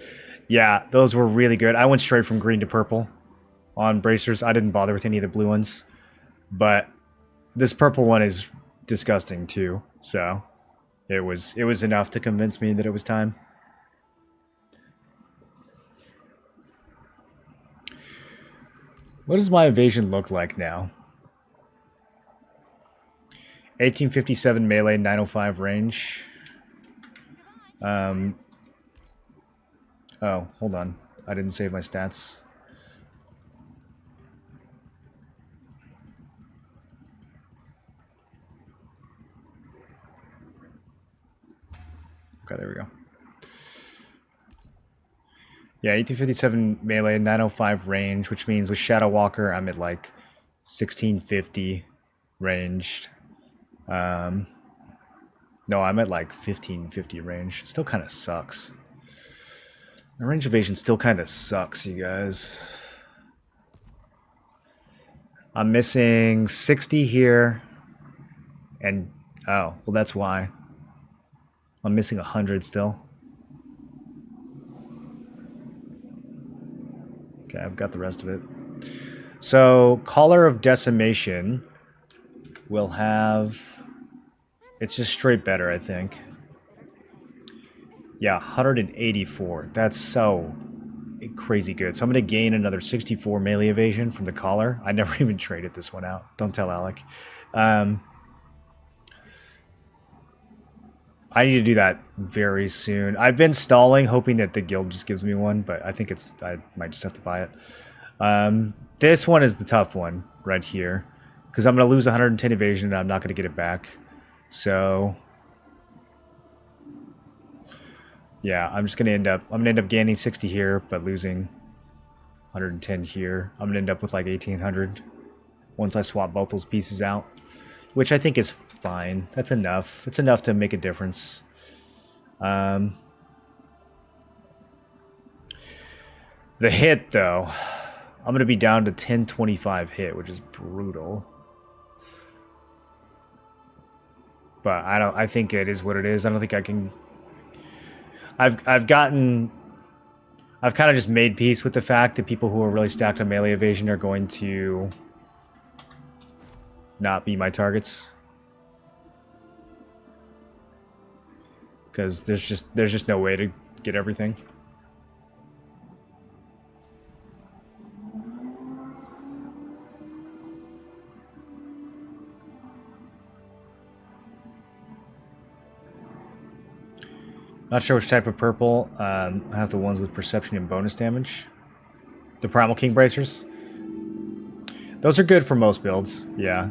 Yeah, those were really good. I went straight from green to purple on bracers. I didn't bother with any of the blue ones. But this purple one is disgusting too, so it was enough to convince me that it was time. What does my evasion look like now? 1857 melee, 905 range. Oh, hold on. I didn't save my stats. Okay, there we go. Yeah, 1857 melee, 905 range, which means with Shadow Walker, I'm at like 1650 ranged. No, I'm at like 1550 range. Still kind of sucks. The range evasion still kind of sucks, you guys. I'm missing 60 here. And, oh, well that's why. I'm missing 100 still. Okay, I've got the rest of it. So, Collar of Decimation will have... It's just straight better, I think. Yeah, 184. That's so crazy good. So I'm going to gain another 64 melee evasion from the collar. I never even traded this one out. Don't tell Alec. I need to do that very soon. I've been stalling, hoping that the guild just gives me one, but I think I might just have to buy it. This one is the tough one right here, because I'm going to lose 110 evasion and I'm not going to get it back. So yeah, I'm just going to end up gaining 60 here, but losing 110 here. I'm going to end up with like 1800 once I swap both those pieces out, which I think is fine. That's enough. It's enough to make a difference. The hit, though, I'm going to be down to 1025 hit, which is brutal. But I think it is what it is. I don't think I can. I've kind of just made peace with the fact that people who are really stacked on melee evasion are going to not be my targets. Because there's just no way to get everything. Not sure which type of purple. I have the ones with perception and bonus damage. The Primal King bracers. Those are good for most builds, yeah.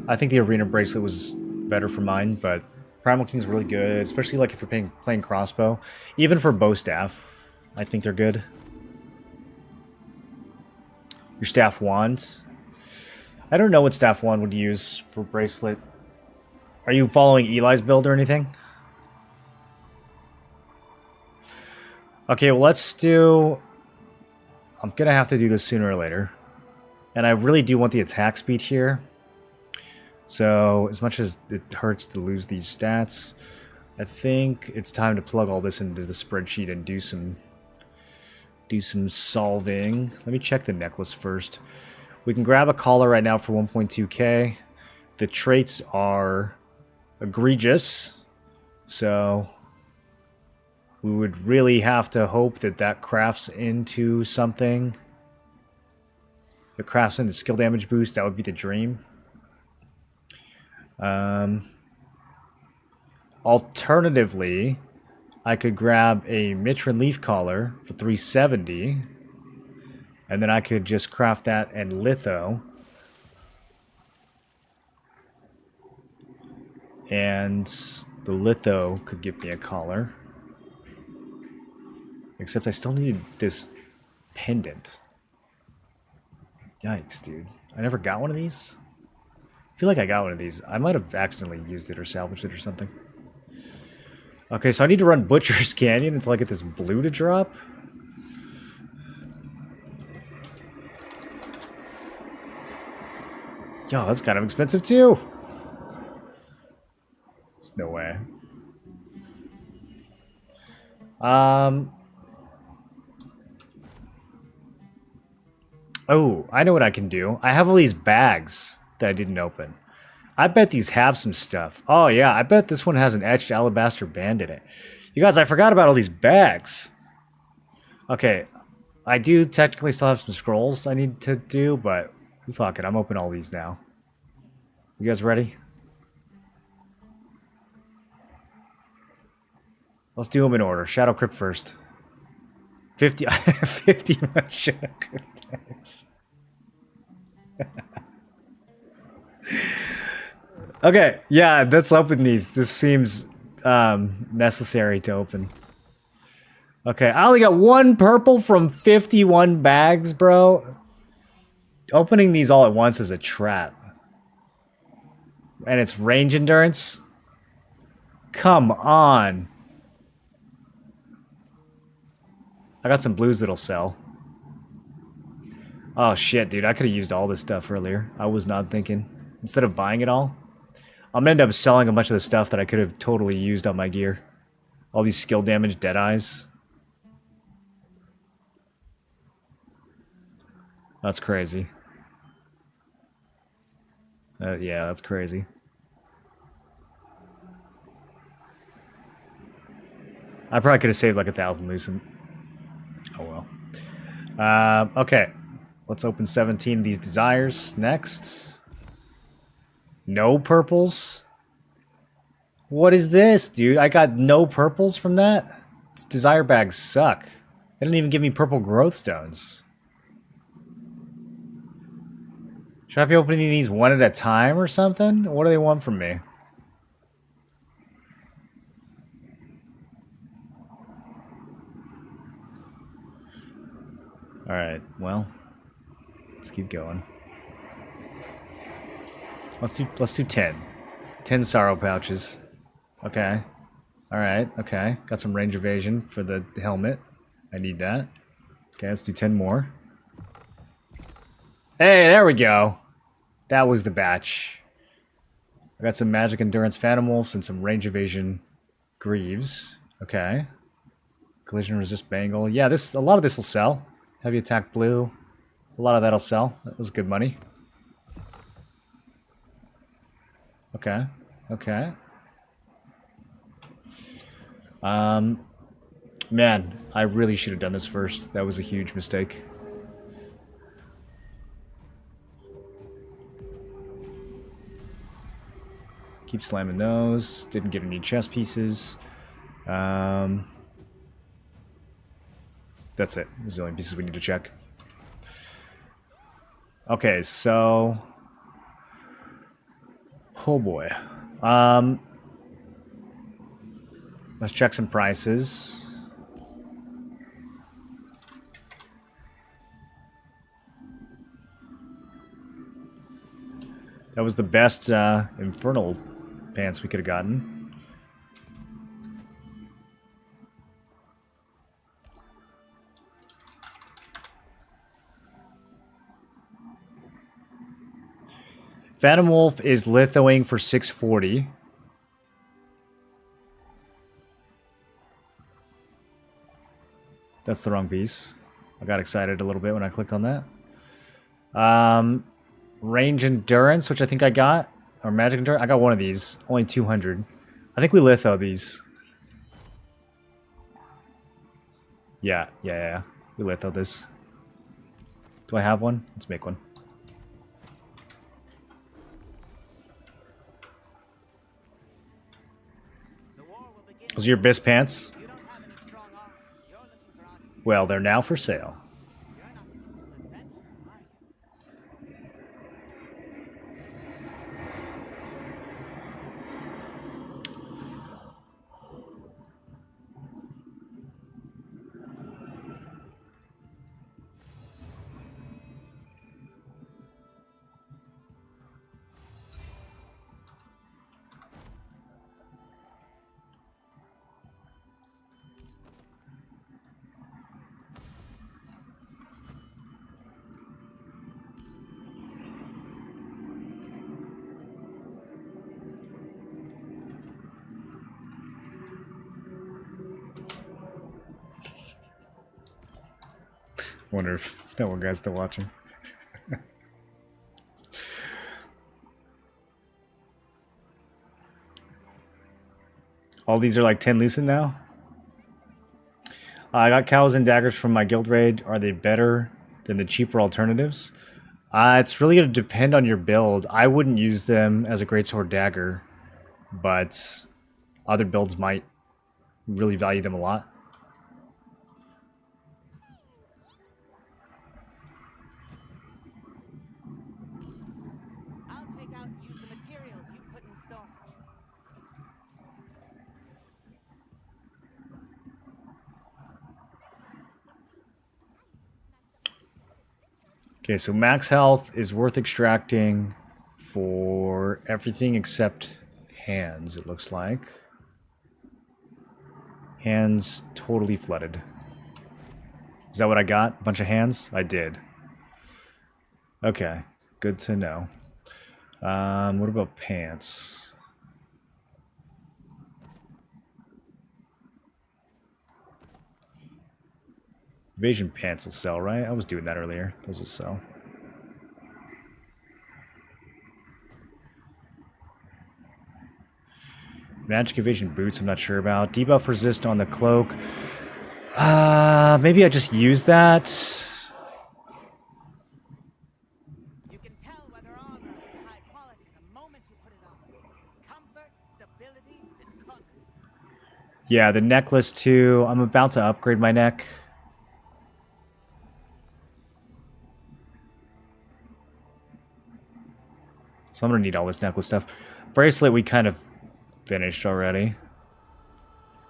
I think the Arena bracelet was better for mine, but Primal King's really good, especially like if you're playing crossbow. Even for bow staff, I think they're good. Your staff wands. I don't know what staff wand would use for bracelet. Are you following Eli's build or anything? Okay, well, let's do... I'm going to have to do this sooner or later. And I really do want the attack speed here. So, as much as it hurts to lose these stats, I think it's time to plug all this into the spreadsheet and do some solving. Let me check the necklace first. We can grab a collar right now for 1.2k. The traits are egregious. So... we would really have to hope that that crafts into something. If it crafts into skill damage boost, that would be the dream. Alternatively, I could grab a Mitrin Leaf Collar for 370. And then I could just craft that and litho. And the litho could give me a collar. Except I still need this pendant. Yikes, dude. I never got one of these? I feel like I got one of these. I might have accidentally used it or salvaged it or something. Okay, so I need to run Butcher's Canyon until I get this blue to drop. Yo, that's kind of expensive too. There's no way. Oh, I know what I can do. I have all these bags that I didn't open. I bet these have some stuff. Oh, yeah, I bet this one has an etched alabaster band in it. You guys, I forgot about all these bags. Okay, I do technically still have some scrolls I need to do, but fuck it, I'm opening all these now. You guys ready? Let's do them in order. Shadow Crypt first. 50 Shadow Crypt bags. Okay, yeah, let's open these. This seems necessary to open. Okay, I only got one purple from 51 bags, bro. Opening these all at once is a trap. And it's range endurance? Come on. I got some blues that'll sell. Oh shit, dude, I could have used all this stuff earlier. I was not thinking. Instead of buying it all, I'm gonna end up selling a bunch of the stuff that I could have totally used on my gear. All these skill damage dead eyes. That's crazy. Yeah, that's crazy. I probably could have saved like 1,000 lucent. Oh well. Okay. Let's open 17 of these desires next. No purples? What is this, dude? I got no purples from that? These desire bags suck. They didn't even give me purple growth stones. Should I be opening these one at a time or something? What do they want from me? Alright, well. Let's keep going. Let's do 10. 10 sorrow pouches. Okay. Alright, okay. Got some range evasion for the helmet. I need that. Okay, let's do 10 more. Hey, there we go. That was the batch. I got some magic endurance phantom wolves and some range evasion greaves. Okay. Collision resist bangle. Yeah, a lot of this will sell. Heavy attack blue. A lot of that'll sell. That was good money. Okay. Okay. Man, I really should have done this first. That was a huge mistake. Keep slamming those. Didn't get any chest pieces. That's it. Those are the only pieces we need to check. Okay, so... Oh boy. Let's check some prices. That was the best infernal pants we could have gotten. Phantom Wolf is lithoing for 640. That's the wrong piece. I got excited a little bit when I clicked on that. Range endurance, which I think I got. Or magic endurance. I got one of these. Only 200. I think we litho these. Yeah. We litho this. Do I have one? Let's make one. Those are your Abyss pants? Well, they're now for sale. Wonder if that one guy's still watching. All these are like 10 lucent now? I got cows and daggers from my guild raid. Are they better than the cheaper alternatives? It's really going to depend on your build. I wouldn't use them as a greatsword dagger, but other builds might really value them a lot. Okay, so max health is worth extracting for everything except hands, it looks like. Hands totally flooded. Is that what I got? A bunch of hands? I did. Okay, good to know. What about pants? Evasion pants will sell, right? I was doing that earlier. Those will sell. Magic Evasion boots, I'm not sure about. Debuff resist on the cloak. Maybe I just use that. You can tell whether armor is of high quality the moment you put it on. Comfort, stability, and confidence. Yeah, the necklace too. I'm about to upgrade my neck. So I'm gonna need all this necklace stuff. Bracelet we kind of finished already.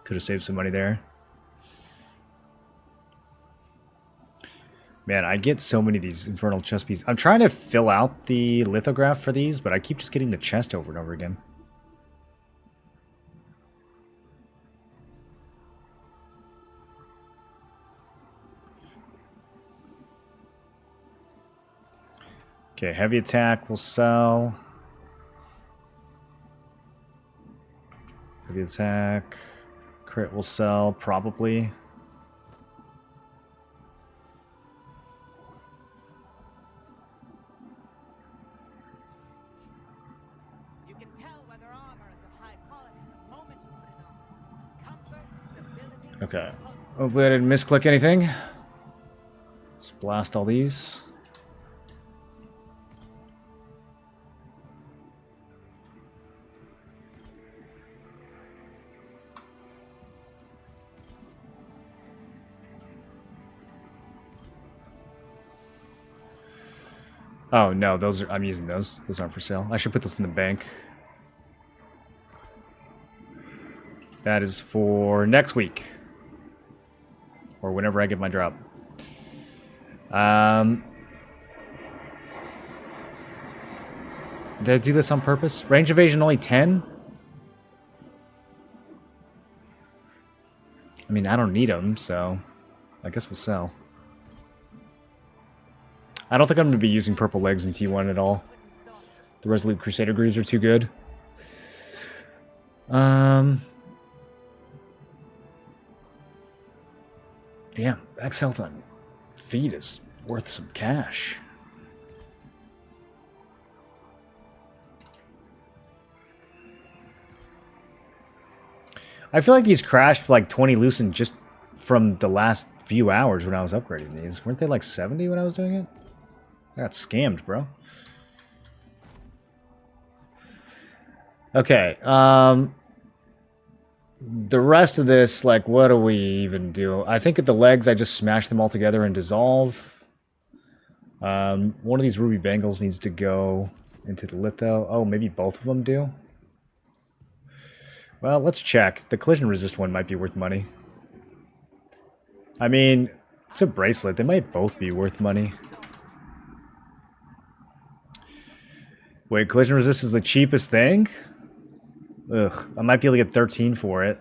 Could have saved some money there. Man, I get so many of these infernal chest pieces. I'm trying to fill out the lithograph for these, but I keep just getting the chest over and over again. Okay, heavy attack will sell. Heavy attack. Crit will sell, probably. You can tell whether armor is of high quality the moment you put it on. Comfort, stability. Okay. Hopefully I didn't misclick anything. Let's blast all these. Oh no, those are, I'm using those. Those aren't for sale. I should put those in the bank. That is for next week. Or whenever I get my drop. Did I do this on purpose? Range evasion only 10? I mean, I don't need them, so I guess we'll sell. I don't think I'm going to be using purple legs in T1 at all. The Resolute Crusader Greaves are too good. Damn, X health on feet is worth some cash. I feel like these crashed like 20 loosened just from the last few hours when I was upgrading these. Weren't they like 70 when I was doing it? I got scammed, bro. Okay, the rest of this, like, what do we even do? I think at the legs, I just smash them all together and dissolve. One of these ruby bangles needs to go into the litho. Oh, maybe both of them do? Well, let's check. The collision resist one might be worth money. I mean, it's a bracelet. They might both be worth money. Wait, collision resist is the cheapest thing? Ugh, I might be able to get 13 for it.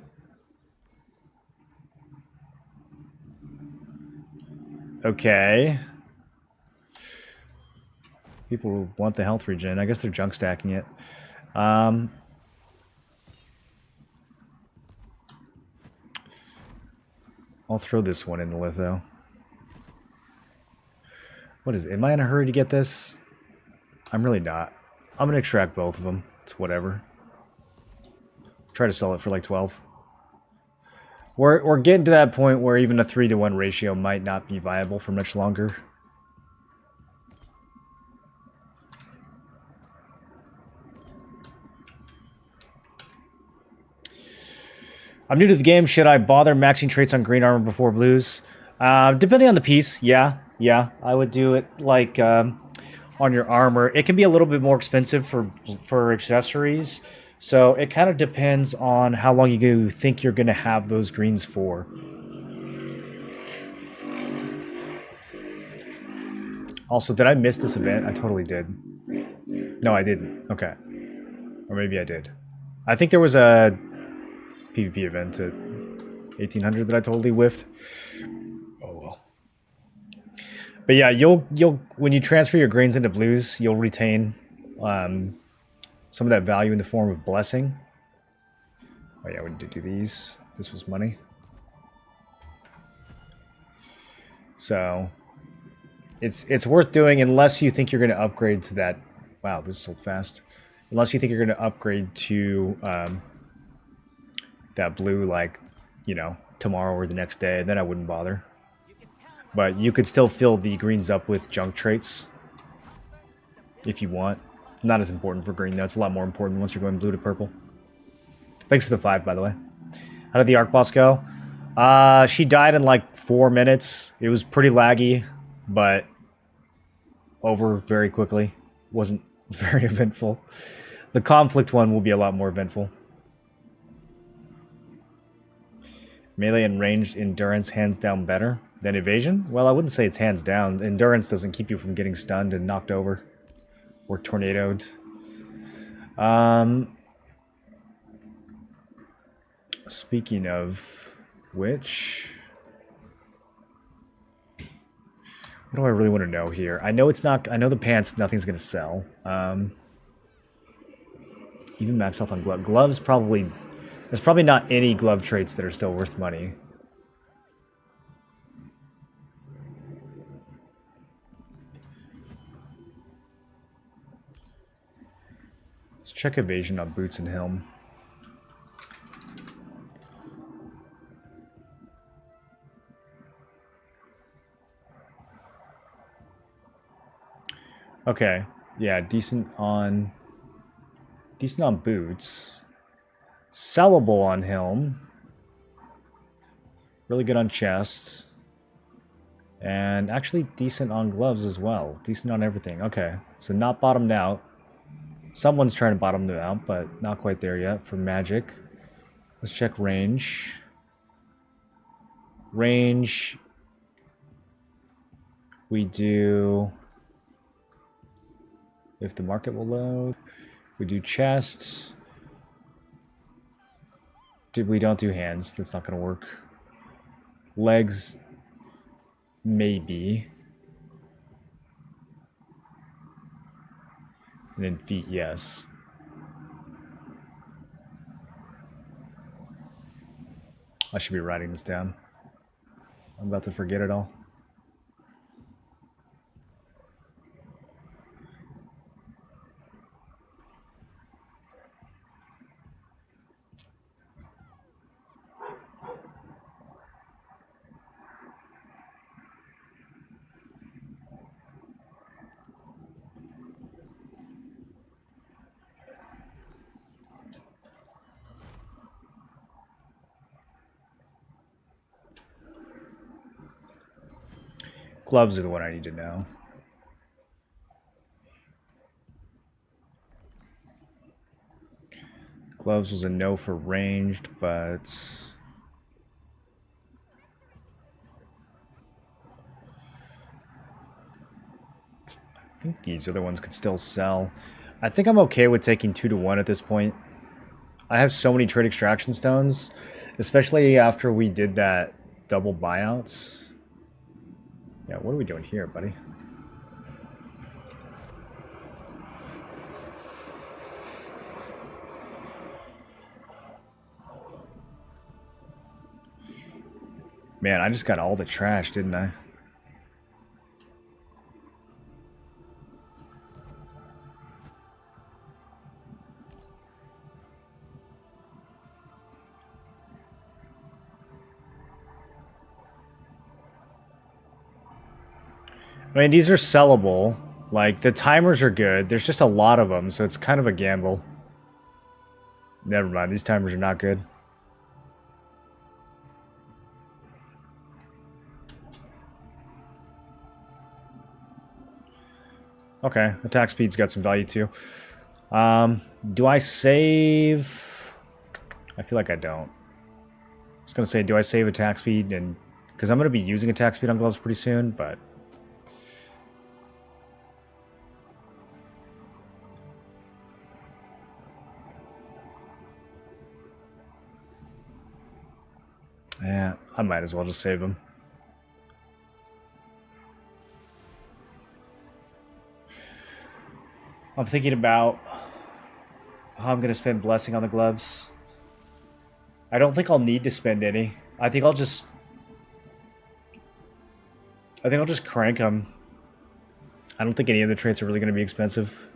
Okay. People want the health regen. I guess they're junk stacking it. I'll throw this one in the litho. What is it? Am I in a hurry to get this? I'm really not. I'm going to extract both of them. It's whatever. Try to sell it for like 12. We're getting to that point where even a 3-to-1 ratio might not be viable for much longer. I'm new to the game. Should I bother maxing traits on green armor before blues? Depending on the piece, yeah. I would do it like on your armor. It can be a little bit more expensive for accessories. So it kind of depends on how long you think you're going to have those greens for. Also, did I miss this event? I totally did. No, I didn't. Okay. Or maybe I did. I think there was a PvP event at 1800 that I totally whiffed. Oh well. But yeah, you'll when you transfer your greens into blues, you'll retain some of that value in the form of blessing. Oh yeah, we need to do these. This was money. So it's worth doing unless you think you're going to upgrade to that. Wow, this is sold fast. Unless you think you're going to upgrade to that blue, like, you know, tomorrow or the next day, then I wouldn't bother. But you could still fill the greens up with junk traits if you want. Not as important for green, though. It's a lot more important once you're going blue to purple. Thanks for the 5, by the way. How did the Arc Boss go? She died in like 4 minutes. It was pretty laggy, but over very quickly. Wasn't very eventful. The conflict one will be a lot more eventful. Melee and ranged endurance hands down better than evasion? Well, I wouldn't say it's hands down. Endurance doesn't keep you from getting stunned and knocked over. Or tornadoed. Speaking of which... What do I really want to know here? I know it's not... I know the pants, nothing's going to sell. Even max health on glove. Gloves probably... There's probably not any glove traits that are still worth money. Let's check evasion on boots and helm. Okay, yeah, decent on boots. Sellable on helm. Really good on chests. And actually decent on gloves as well. Decent on everything. Okay, so not bottomed out. Someone's trying to bottom them out, but not quite there yet for magic. Let's check range. Range. We do... If the market will load. We do chests. We don't do hands. That's not going to work. Legs. Maybe. And then feet, yes. I should be writing this down. I'm about to forget it all. Gloves are the one I need to know. Gloves was a no for ranged, but... I think these other ones could still sell. I think I'm okay with taking 2 to 1 at this point. I have so many trade extraction stones, especially after we did that double buyout. Yeah, what are we doing here, buddy? Man, I just got all the trash, didn't I? I mean, these are sellable. Like, the timers are good. There's just a lot of them, so it's kind of a gamble. Never mind, these timers are not good. Okay, attack speed's got some value too. Do I save? I feel like I don't. I was gonna say, do I save attack speed? And because I'm gonna be using attack speed on gloves pretty soon, but yeah, I might as well just save them. I'm thinking about how I'm going to spend blessing on the gloves. I don't think I'll need to spend any. I think I'll just crank them. I don't think any of the traits are really going to be expensive.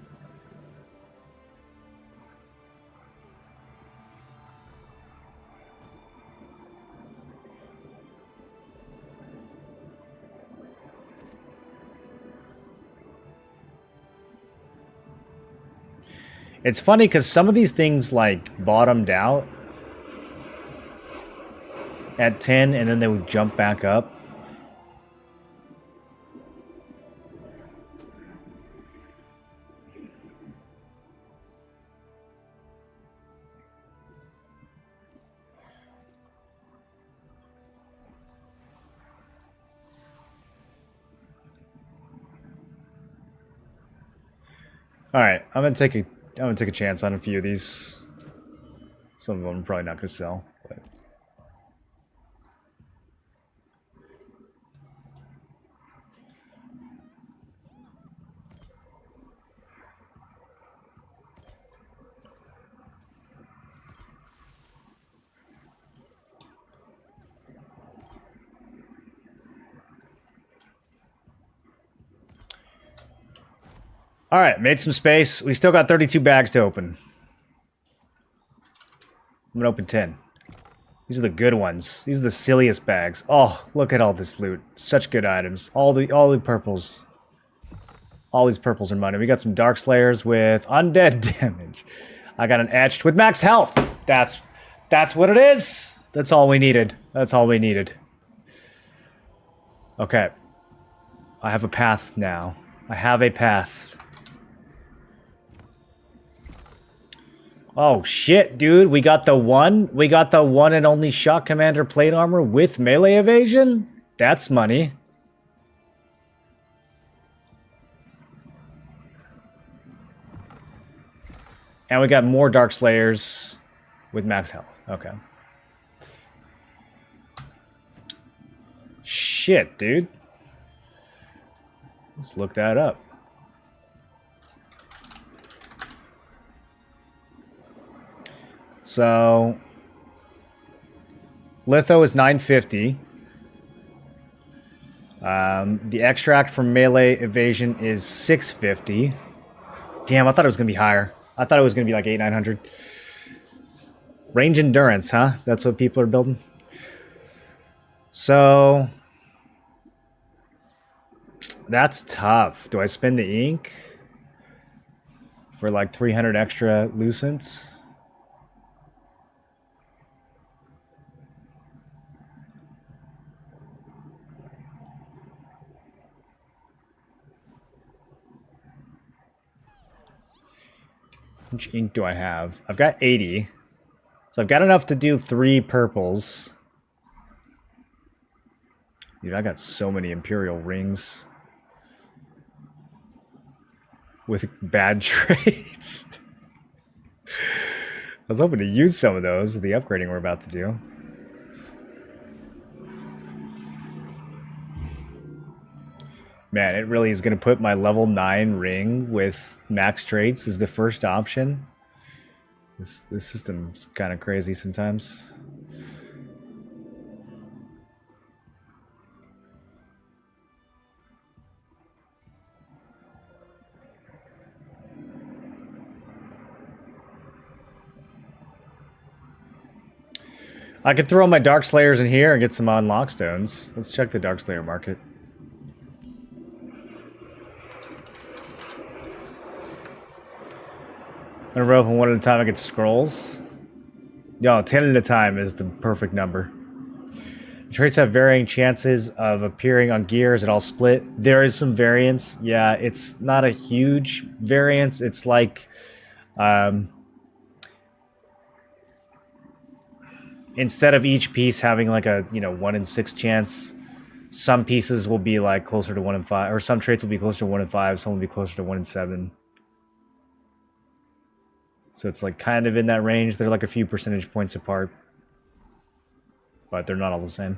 It's funny because some of these things like bottomed out at 10 and then they would jump back up. All right, I'm gonna take a chance on a few of these. Some of them I'm probably not gonna sell. But. All right, made some space. We still got 32 bags to open. I'm gonna open 10. These are the good ones. These are the silliest bags. Oh, look at all this loot. Such good items. All the purples. All these purples are money. We got some Dark Slayers with undead damage. I got an etched with max health. That's what it is. That's all we needed. That's all we needed. Okay. I have a path now. I have a path. Oh shit, dude. We got the one and only Shock Commander plate armor with melee evasion? That's money. And we got more Dark Slayers with max health. Okay. Shit, dude. Let's look that up. So, Litho is 950. The extract from melee evasion is 650. Damn, I thought it was going to be higher. I thought it was going to be like 800-900. Range endurance, huh? That's what people are building. So, that's tough. Do I spend the ink for like 300 extra lucents? How much ink do I have? I've got 80. So I've got enough to do 3 purples. Dude, I got so many Imperial rings. With bad traits. I was hoping to use some of those with the upgrading we're about to do. Man, it really is going to put my level 9 ring with max traits as the first option. This system's kind of crazy sometimes. I could throw my Dark Slayers in here and get some unlock stones. Let's check the Dark Slayer market. I'm gonna open one at a time. I get scrolls. Yo, 10 at a time is the perfect number. Traits have varying chances of appearing on gears at all split. There is some variance. Yeah, it's not a huge variance. It's like, instead of each piece having like a 1 in 6 chance, some pieces will be like closer to 1 in 5, or some traits will be closer to 1 in 5. Some will be closer to 1 in 7. So it's like kind of in that range. They're like a few percentage points apart, but they're not all the same.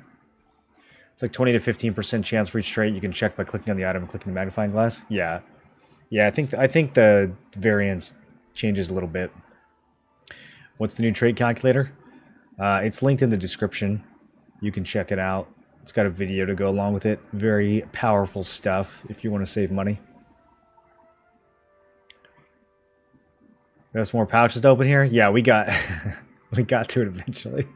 It's like 20 to 15% chance for each trait. You can check by clicking on the item and clicking the magnifying glass. Yeah, I think the variance changes a little bit. What's the new trait calculator? It's linked in the description. You can check it out. It's got a video to go along with it. Very powerful stuff if you want to save money. There's more pouches to open here. Yeah, we got we got to it eventually.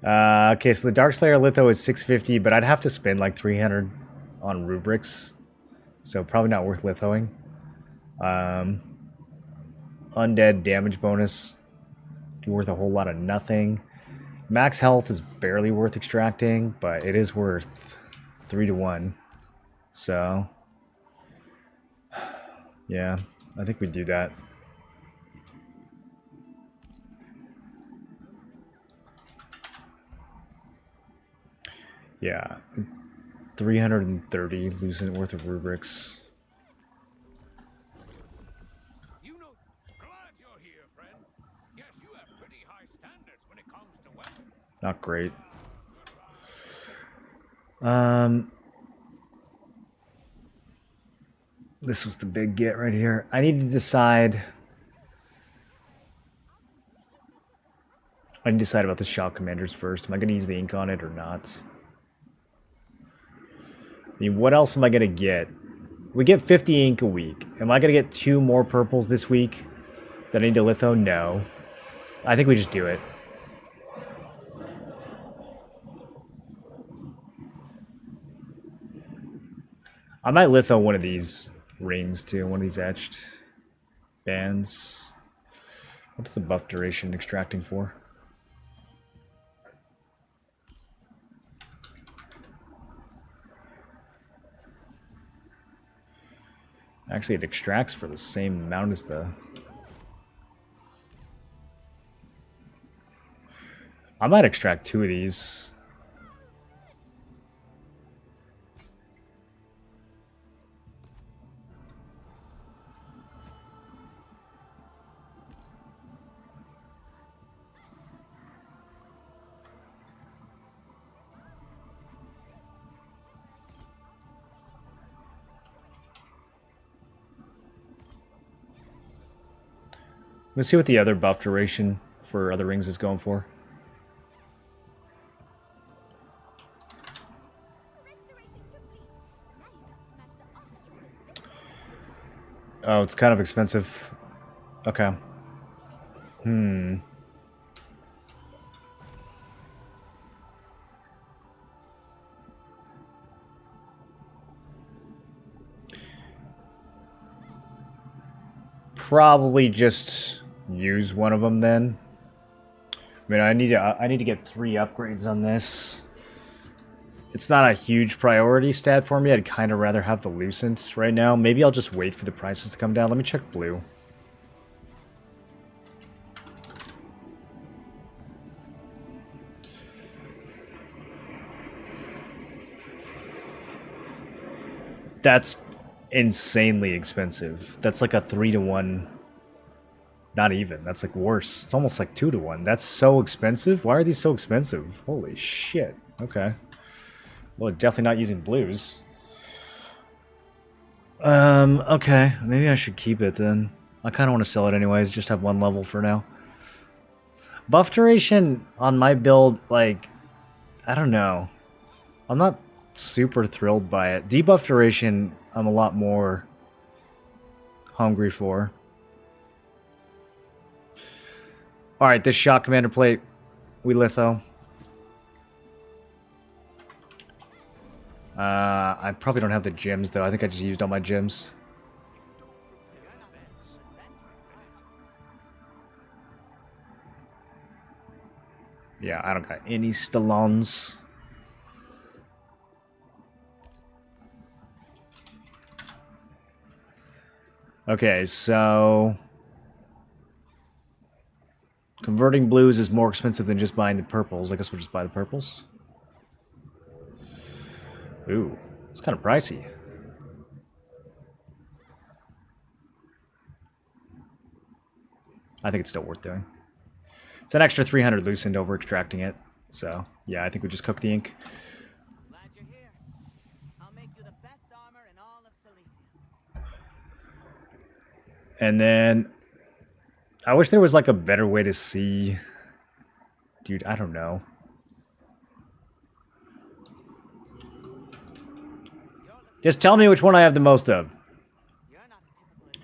Okay, so the Dark Slayer Litho is 650, but I'd have to spend like 300 on rubrics. so probably not worth lithoing. Undead damage bonus, worth a whole lot of nothing. Max health is barely worth extracting, but it is worth 3 to 1. So, yeah, I think we do that. Yeah, 330 losing worth of rubrics. Not great. This was the big get right here. I need to decide. I need to decide about the shop commanders first. Am I going to use the ink on it or not? I mean, what else am I going to get? We get 50 ink a week. Am I going to get 2 more purples this week that I need to litho? No. I think we just do it. I might litho one of these rings too, one of these etched bands. What's the buff duration extracting for? Actually, it extracts for the same amount as the... I might extract 2 of these. Let's see what the other buff duration for other rings is going for. Oh, it's kind of expensive. Okay. Probably just use one of them then. I mean, I need to get 3 upgrades on this. It's not a huge priority stat for me. I'd kind of rather have the Lucent right now. Maybe I'll just wait for the prices to come down. Let me check blue. That's insanely expensive. That's like a 3 to 1. Not even. That's like worse. It's almost like 2 to 1. That's so expensive. Why are these so expensive? Holy shit. Okay. Well, definitely not using blues. Okay. Maybe I should keep it then. I kind of want to sell it anyways. Just have 1 level for now. Buff duration on my build, like, I don't know. I'm not super thrilled by it. Debuff duration, I'm a lot more hungry for. Alright, this shot commander plate, we litho. I probably don't have the gems though. I think I just used all my gems. Yeah, I don't got any Stallons. Okay, so... converting blues is more expensive than just buying the purples. I guess we'll just buy the purples. Ooh, it's kind of pricey. I think it's still worth doing. It's an extra 300 loosened over extracting it. So, yeah, I think we just cook the ink. And then... I wish there was like a better way to see... Dude, I don't know. Just tell me which one I have the most of.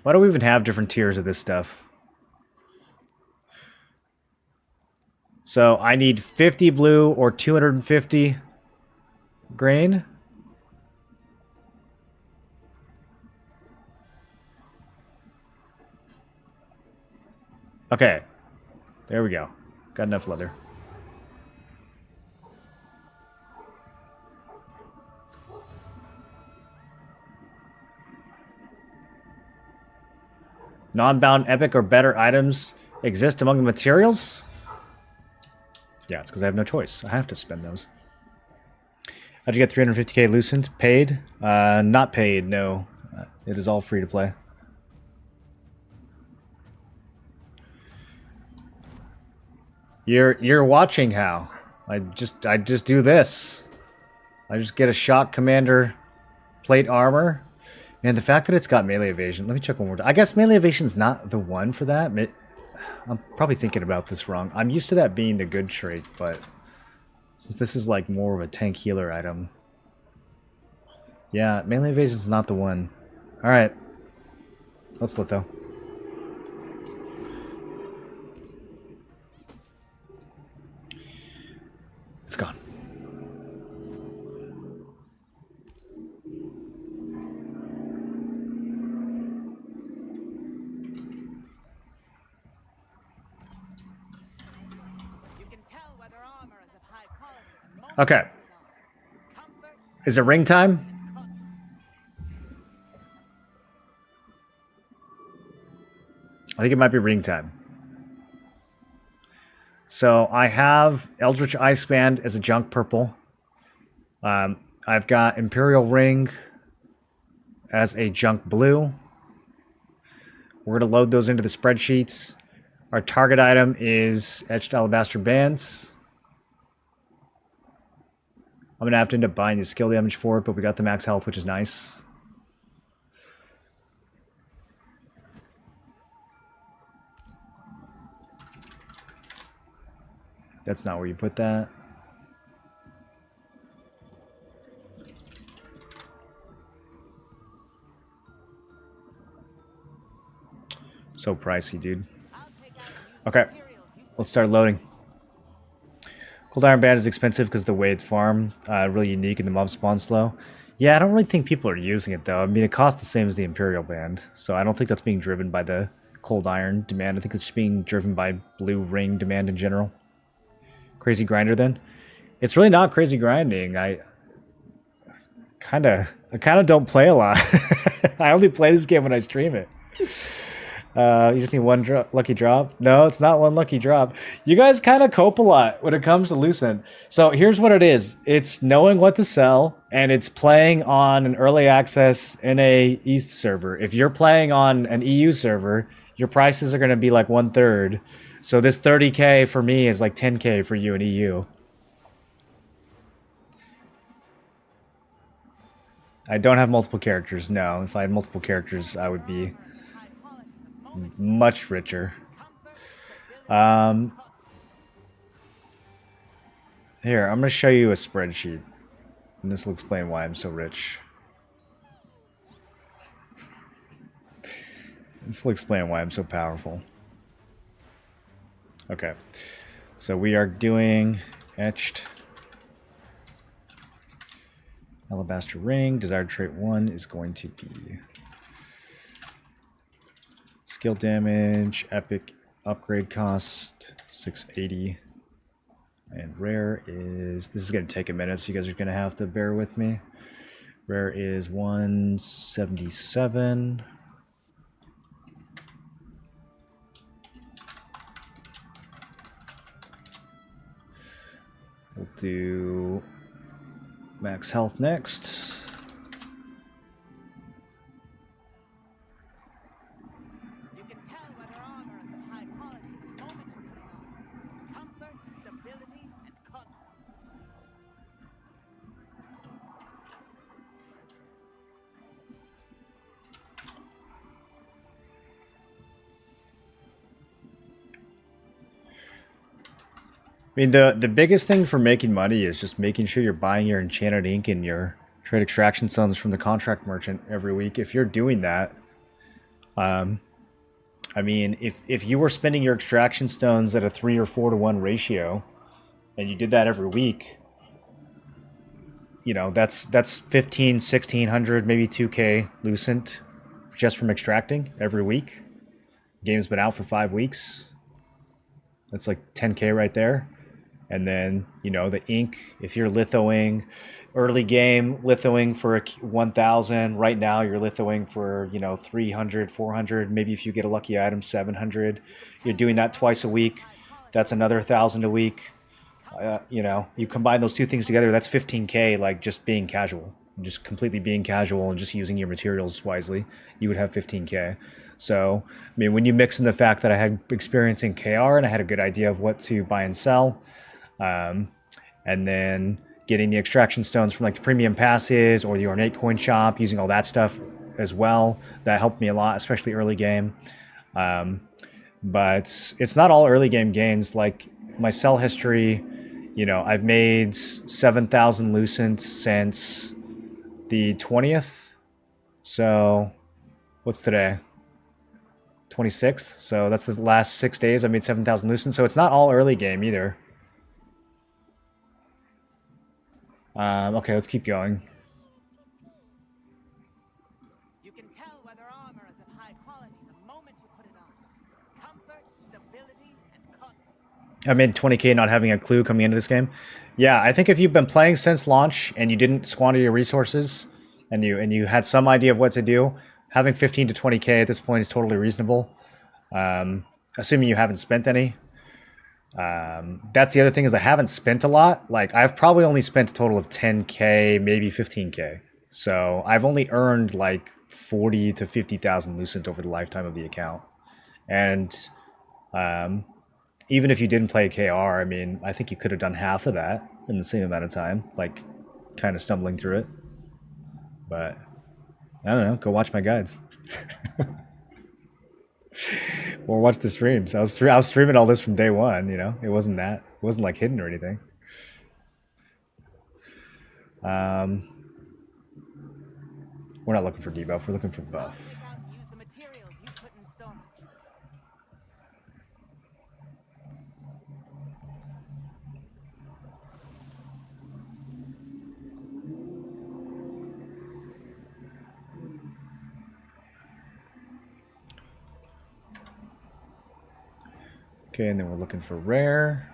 Why do we even have different tiers of this stuff? So I need 50 blue or 250 grain. Okay. There we go. Got enough leather. Non-bound epic or better items exist among the materials? Yeah, it's because I have no choice. I have to spend those. How'd you get 350k loosened? Paid? Not paid, no. It is all free to play. You're watching how. I just do this. I just get a shock commander plate armor. And the fact that it's got melee evasion. Let me check one more time. I guess melee evasion's not the one for that. I'm probably thinking about this wrong. I'm used to that being the good trait, but since this is like more of a tank healer item. Yeah, melee evasion's not the one. Alright. Let's litho. It's gone. Okay. Is it ring time? I think it might be ring time. So I have Eldritch Iceband as a junk purple. I've got Imperial Ring as a junk blue. We're going to load those into the spreadsheets. Our target item is Etched Alabaster Bands. I'm going to have to end up buying the skill damage for it, but we got the max health, which is nice. That's not where you put that. So pricey, dude. Okay, let's start loading. Cold Iron Band is expensive because the way it's farmed, really unique and the mob spawn slow. Yeah, I don't really think people are using it though. I mean, it costs the same as the Imperial Band, so I don't think that's being driven by the Cold Iron demand. I think it's being driven by Blue Ring demand in general. Crazy grinder then? It's really not crazy grinding. I kind of don't play a lot. I only play this game when I stream it. You just need one lucky drop? No, it's not one lucky drop. You guys kind of cope a lot when it comes to Lucent. So here's what it is. It's knowing what to sell, and it's playing on an early access NA East server. If you're playing on an EU server, your prices are going to be like 1/3. So this 30k for me is like 10k for you in EU. I don't have multiple characters, no. If I had multiple characters, I would be much richer. Here, I'm going to show you a spreadsheet. And this will explain why I'm so rich. This will explain why I'm so powerful. Okay, so we are doing Etched Alabaster Ring. Desired trait 1 is going to be skill damage, epic upgrade cost 680, and rare is, this is going to take a minute, so you guys are going to have to bear with me. Rare is 177. We'll do max health next. You can tell whether armor is of high quality the moment you put it on. Comfort, stability, and confidence. I mean, the biggest thing for making money is just making sure you're buying your enchanted ink and your trade extraction stones from the contract merchant every week. If you're doing that, I mean, if you were spending your extraction stones at a 3 or 4 to 1 ratio, and you did that every week, you know, that's 15, 1600, maybe 2k Lucent just from extracting every week. Game's been out for 5 weeks. That's like 10k right there. And then, you know, the ink, if you're lithoing early game, lithoing for 1,000. Right now, you're lithoing for, you know, 300, 400. Maybe if you get a lucky item, 700. You're doing that twice a week. That's another 1,000 a week. You know, you combine those two things together, that's 15k, like just being casual. Just completely being casual and just using your materials wisely, you would have 15k. So, I mean, when you mix in the fact that I had experience in KR and I had a good idea of what to buy and sell, and then getting the extraction stones from like the premium passes or the ornate coin shop, using all that stuff as well, that helped me a lot, especially early game. But it's not all early game gains. Like my sell history, you know, I've made 7,000 lucent since the 20th. So what's today? 26th. So that's the last 6 days I made 7,000 lucent. So it's not all early game either. Okay, let's keep going. You can tell whether armor is of high quality the moment you put it on. Comfort, stability, and confidence. I made 20k not having a clue coming into this game. Yeah, I think if you've been playing since launch and you didn't squander your resources and you had some idea of what to do, having 15 to 20k at this point is totally reasonable. Assuming you haven't spent any. That's the other thing, is I haven't spent a lot. Like I've probably only spent a total of 10k, maybe 15k. So I've only earned like 40 to 50,000 lucent over the lifetime of the account. And even if you didn't play KR, I mean, I think you could have done half of that in the same amount of time, like kind of stumbling through it. But I don't know, go watch my guides. Or watch the streams. I was streaming all this from day one, you know? It wasn't like hidden or anything. We're not looking for debuff, we're looking for buff. Okay, and then we're looking for rare.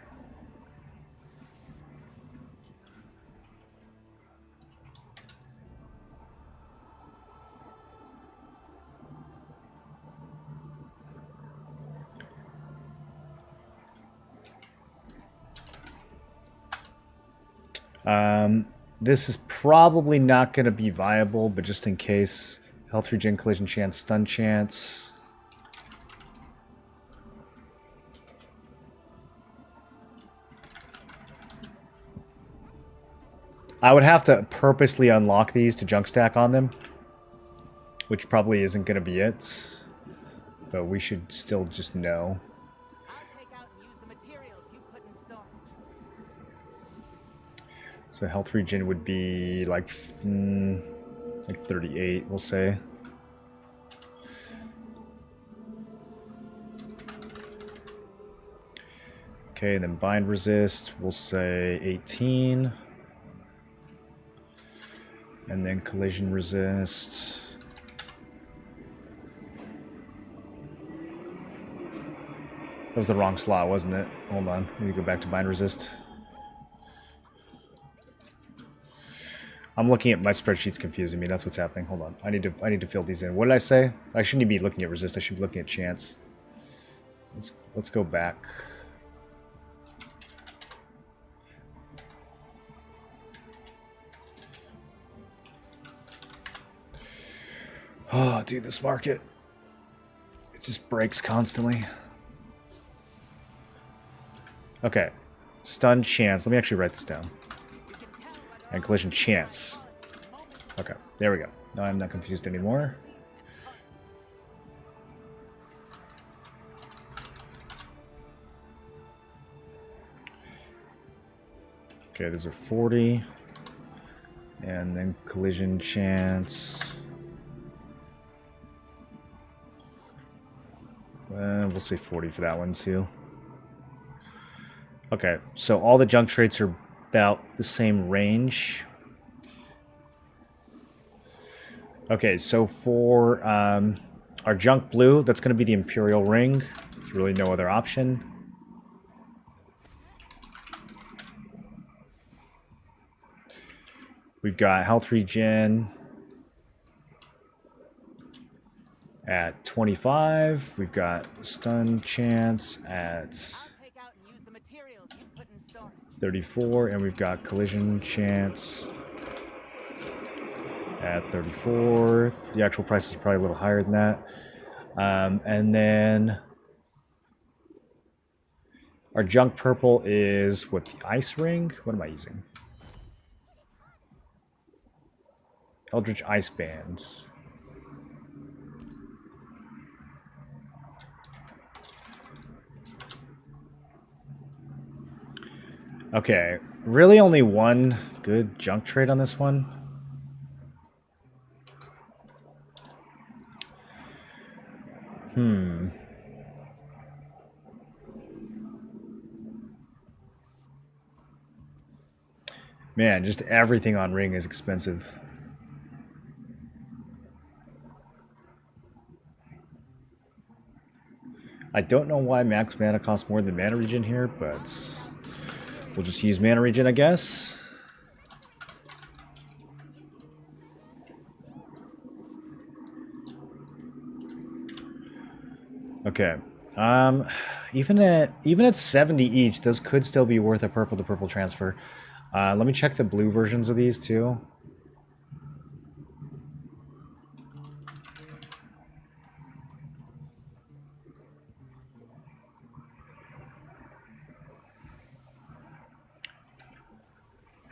This is probably not going to be viable, but just in case, health regen, collision chance, stun chance. I would have to purposely unlock these to junk stack on them, which probably isn't going to be it, but we should still just know. So health regen would be like 38, we'll say. Okay, and then bind resist, we'll say 18. And then collision resist. That was the wrong slot, wasn't it? Hold on, let me go back to bind resist. I'm looking at my spreadsheet's confusing me. That's what's happening. Hold on. I need to fill these in. What did I say? I shouldn't be looking at resist. I should be looking at chance. Let's go back. Oh, dude, this market. It just breaks constantly. Okay. Stun chance. Let me actually write this down. And collision chance. Okay, there we go. Now I'm not confused anymore. Okay, these are 40. And then collision chance. We'll say 40 for that one too. Okay, so all the junk traits are about the same range. Okay, so for our junk blue, that's going to be the Imperial Ring. There's really no other option. We've got health regen at 25. We've got stun chance at 34, and we've got collision chance at 34. The actual price is probably a little higher than that. And then our junk purple is what, the ice ring? What am I using? Eldritch ice bands. Okay, really only one good junk trade on this one. Man, just everything on ring is expensive. I don't know why max mana costs more than mana regen here, but we'll just use mana regen, I guess. Okay. Even at 70 each, those could still be worth a purple to purple transfer. Let me check the blue versions of these too.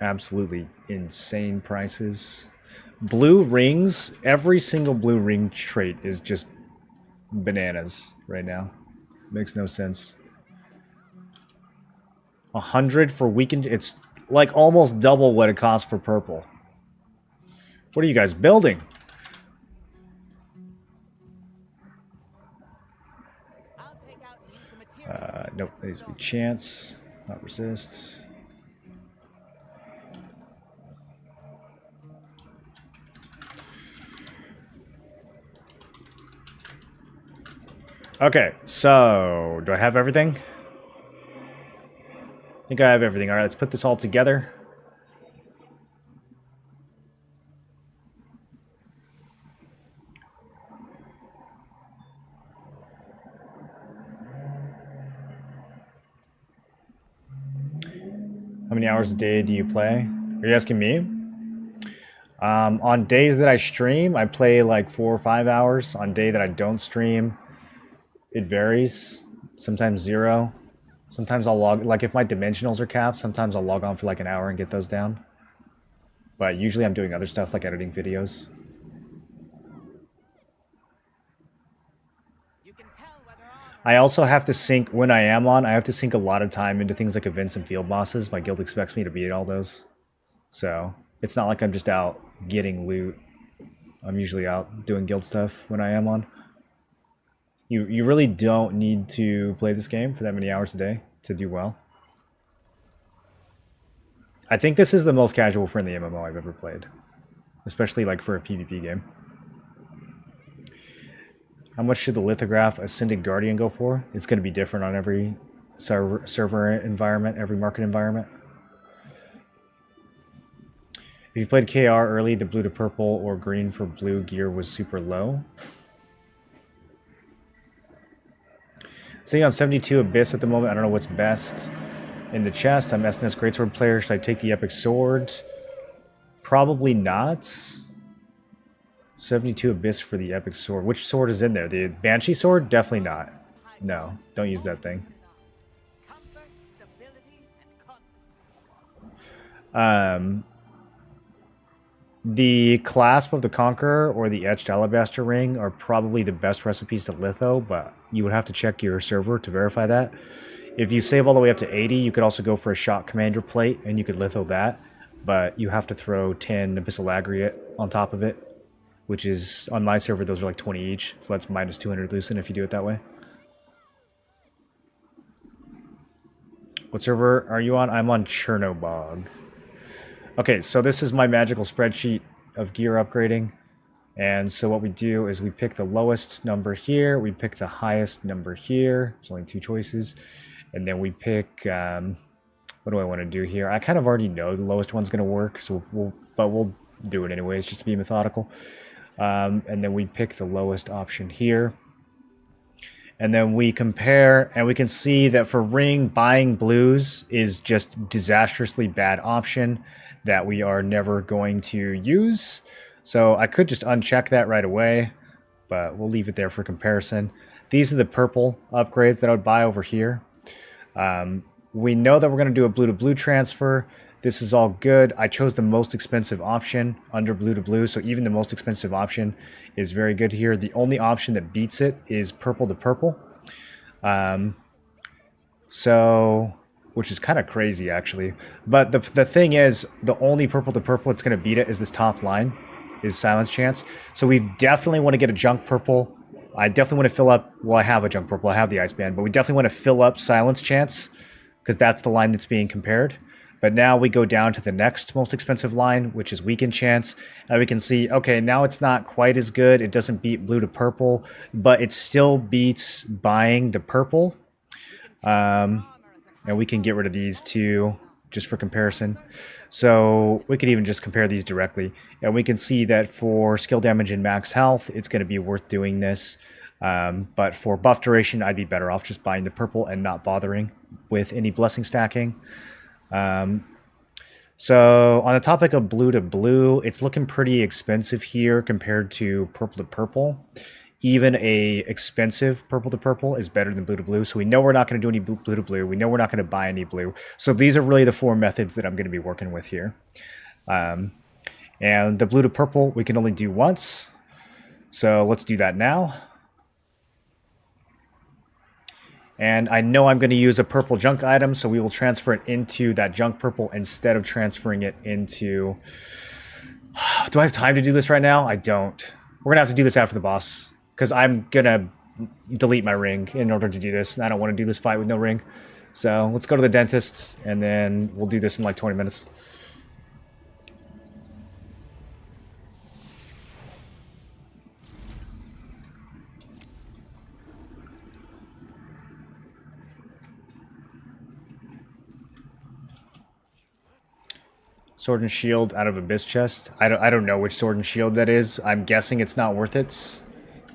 Absolutely insane prices. Blue rings, every single blue ring trait is just bananas right now. Makes no sense. 100 for weakened, it's like almost double what it costs for purple. What are you guys building? Nope, it needs to be chance, not resist. Okay, so do I have everything? I think I have everything. All right, let's put this all together. How many hours a day do you play? Are you asking me? On days that I stream, I play like 4 or 5 hours. On day that I don't stream, it varies. Sometimes 0. Sometimes I'll log, like if my dimensionals are capped, sometimes I'll log on for like an hour and get those down. But usually I'm doing other stuff like editing videos. I also have to sink, when I am on, I have to sink a lot of time into things like events and field bosses. My guild expects me to be at all those. So it's not like I'm just out getting loot. I'm usually out doing guild stuff when I am on. You really don't need to play this game for that many hours a day to do well. I think this is the most casual friendly MMO I've ever played. Especially like for a PvP game. How much should the lithograph Ascended Guardian go for? It's going to be different on every server environment, every market environment. If you played KR early, the blue to purple or green for blue gear was super low. Sitting on 72 Abyss at the moment. I don't know what's best. In the chest, I'm SNS Greatsword player. Should I take the Epic Sword? Probably not. 72 Abyss for the Epic Sword. Which sword is in there? The Banshee Sword? Definitely not. No, don't use that thing. The Clasp of the Conqueror or the Etched Alabaster Ring are probably the best recipes to litho, but you would have to check your server to verify that. If you save all the way up to 80, you could also go for a Shock Commander plate, and you could litho that, but you have to throw 10 Abyssal Aggregate on top of it, which is, on my server, those are like 20 each, so that's minus 200 Lucent if you do it that way. What server are you on? I'm on Chernobog. Okay, so this is my magical spreadsheet of gear upgrading. And so what we do is we pick the lowest number here, we pick the highest number here. There's only 2 choices. And then we pick What do I want to do here? I kind of already know the lowest one's going to work, so we'll do it anyways, just to be methodical. And then we pick the lowest option here. And then we compare, and we can see that for ring, buying blues is just disastrously bad option that we are never going to use. So I could just uncheck that right away, but we'll leave it there for comparison. These are the purple upgrades that I would buy over here. We know that we're going to do a blue to blue transfer. This is all good. I chose the most expensive option under blue to blue, so even the most expensive option is very good here. The only option that beats it is purple to purple. Which is kind of crazy actually. But the thing is, the only purple to purple that's going to beat it is this top line, is silence chance. So we definitely want to get a junk purple. I definitely want to fill up, well, I have a junk purple, I have the ice band, but we definitely want to fill up silence chance because that's the line that's being compared. But now we go down to the next most expensive line, which is weaken chance. And we can see, okay, now it's not quite as good. It doesn't beat blue to purple, but it still beats buying the purple. And we can get rid of these two just for comparison. So we could even just compare these directly. And we can see that for skill damage and max health, it's going to be worth doing this. But for buff duration, I'd be better off just buying the purple and not bothering with any blessing stacking. So on the topic of blue to blue, it's looking pretty expensive here compared to purple to purple. Even a expensive purple to purple is better than blue to blue. So we know we're not going to do any blue to blue. We know we're not going to buy any blue. So these are really the four methods that I'm going to be working with here. And the blue to purple, we can only do once. So let's do that now. And I know I'm going to use a purple junk item, so we will transfer it into that junk purple instead of transferring it into... Do I have time to do this right now? I don't. We're going to have to do this after the boss, because I'm going to delete my ring in order to do this. I don't want to do this fight with no ring. So let's go to the dentist, and then we'll do this in like 20 minutes. Sword and shield out of Abyss chest. I don't know which sword and shield that is. I'm guessing it's not worth it,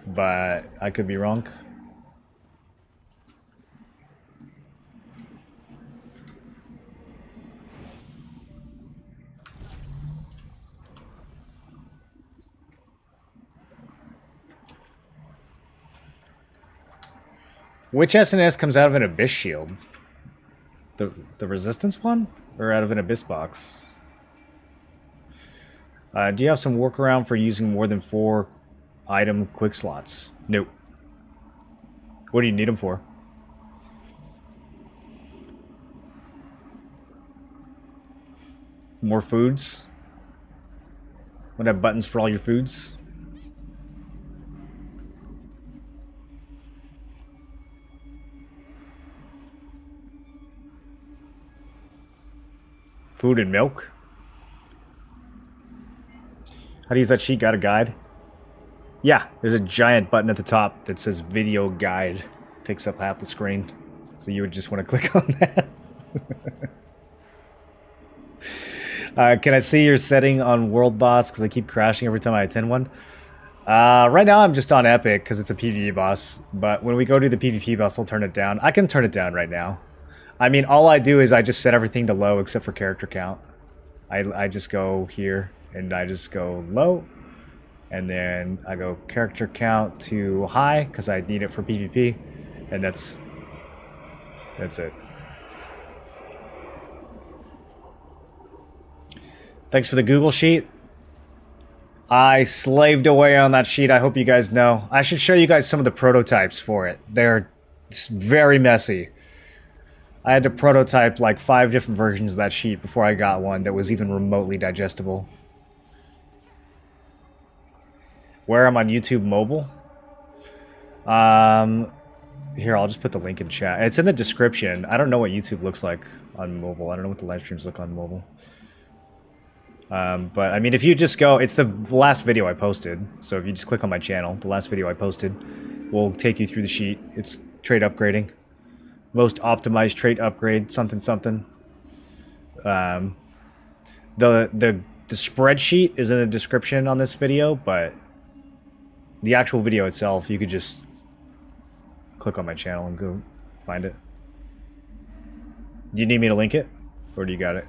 but I could be wrong. Which SNS comes out of an Abyss shield? The resistance one? Or out of an Abyss box? Do you have some workaround for using more than 4 item quick slots? Nope. What do you need them for? More foods? Want to have buttons for all your foods? Food and milk? How to use that sheet? Got a guide? Yeah, there's a giant button at the top that says video guide. Takes up half the screen. So you would just want to click on that. Can I see your setting on world boss? Because I keep crashing every time I attend one. Right now I'm just on epic because it's a PvE boss. But when we go to the PvP boss, I'll turn it down. I can turn it down right now. I mean, all I do is I just set everything to low except for character count. I just go here. And I just go low, and then I go character count to high because I need it for PvP, and that's it. Thanks for the Google sheet. I slaved away on that sheet. I hope you guys know. I should show you guys some of the prototypes for it. They're very messy. I had to prototype like 5 different versions of that sheet before I got one that was even remotely digestible. Where I'm on YouTube mobile. Here, I'll just put the link in chat. It's in the description. I don't know what YouTube looks like on mobile. I don't know what the live streams look on mobile. But I mean, if you just go, it's the last video I posted. So if you just click on my channel, the last video I posted will take you through the sheet. It's trait upgrading. Most optimized trait upgrade, something something. The spreadsheet is in the description on this video, but the actual video itself, you could just click on my channel and go find it. Do you need me to link it? Or do you got it?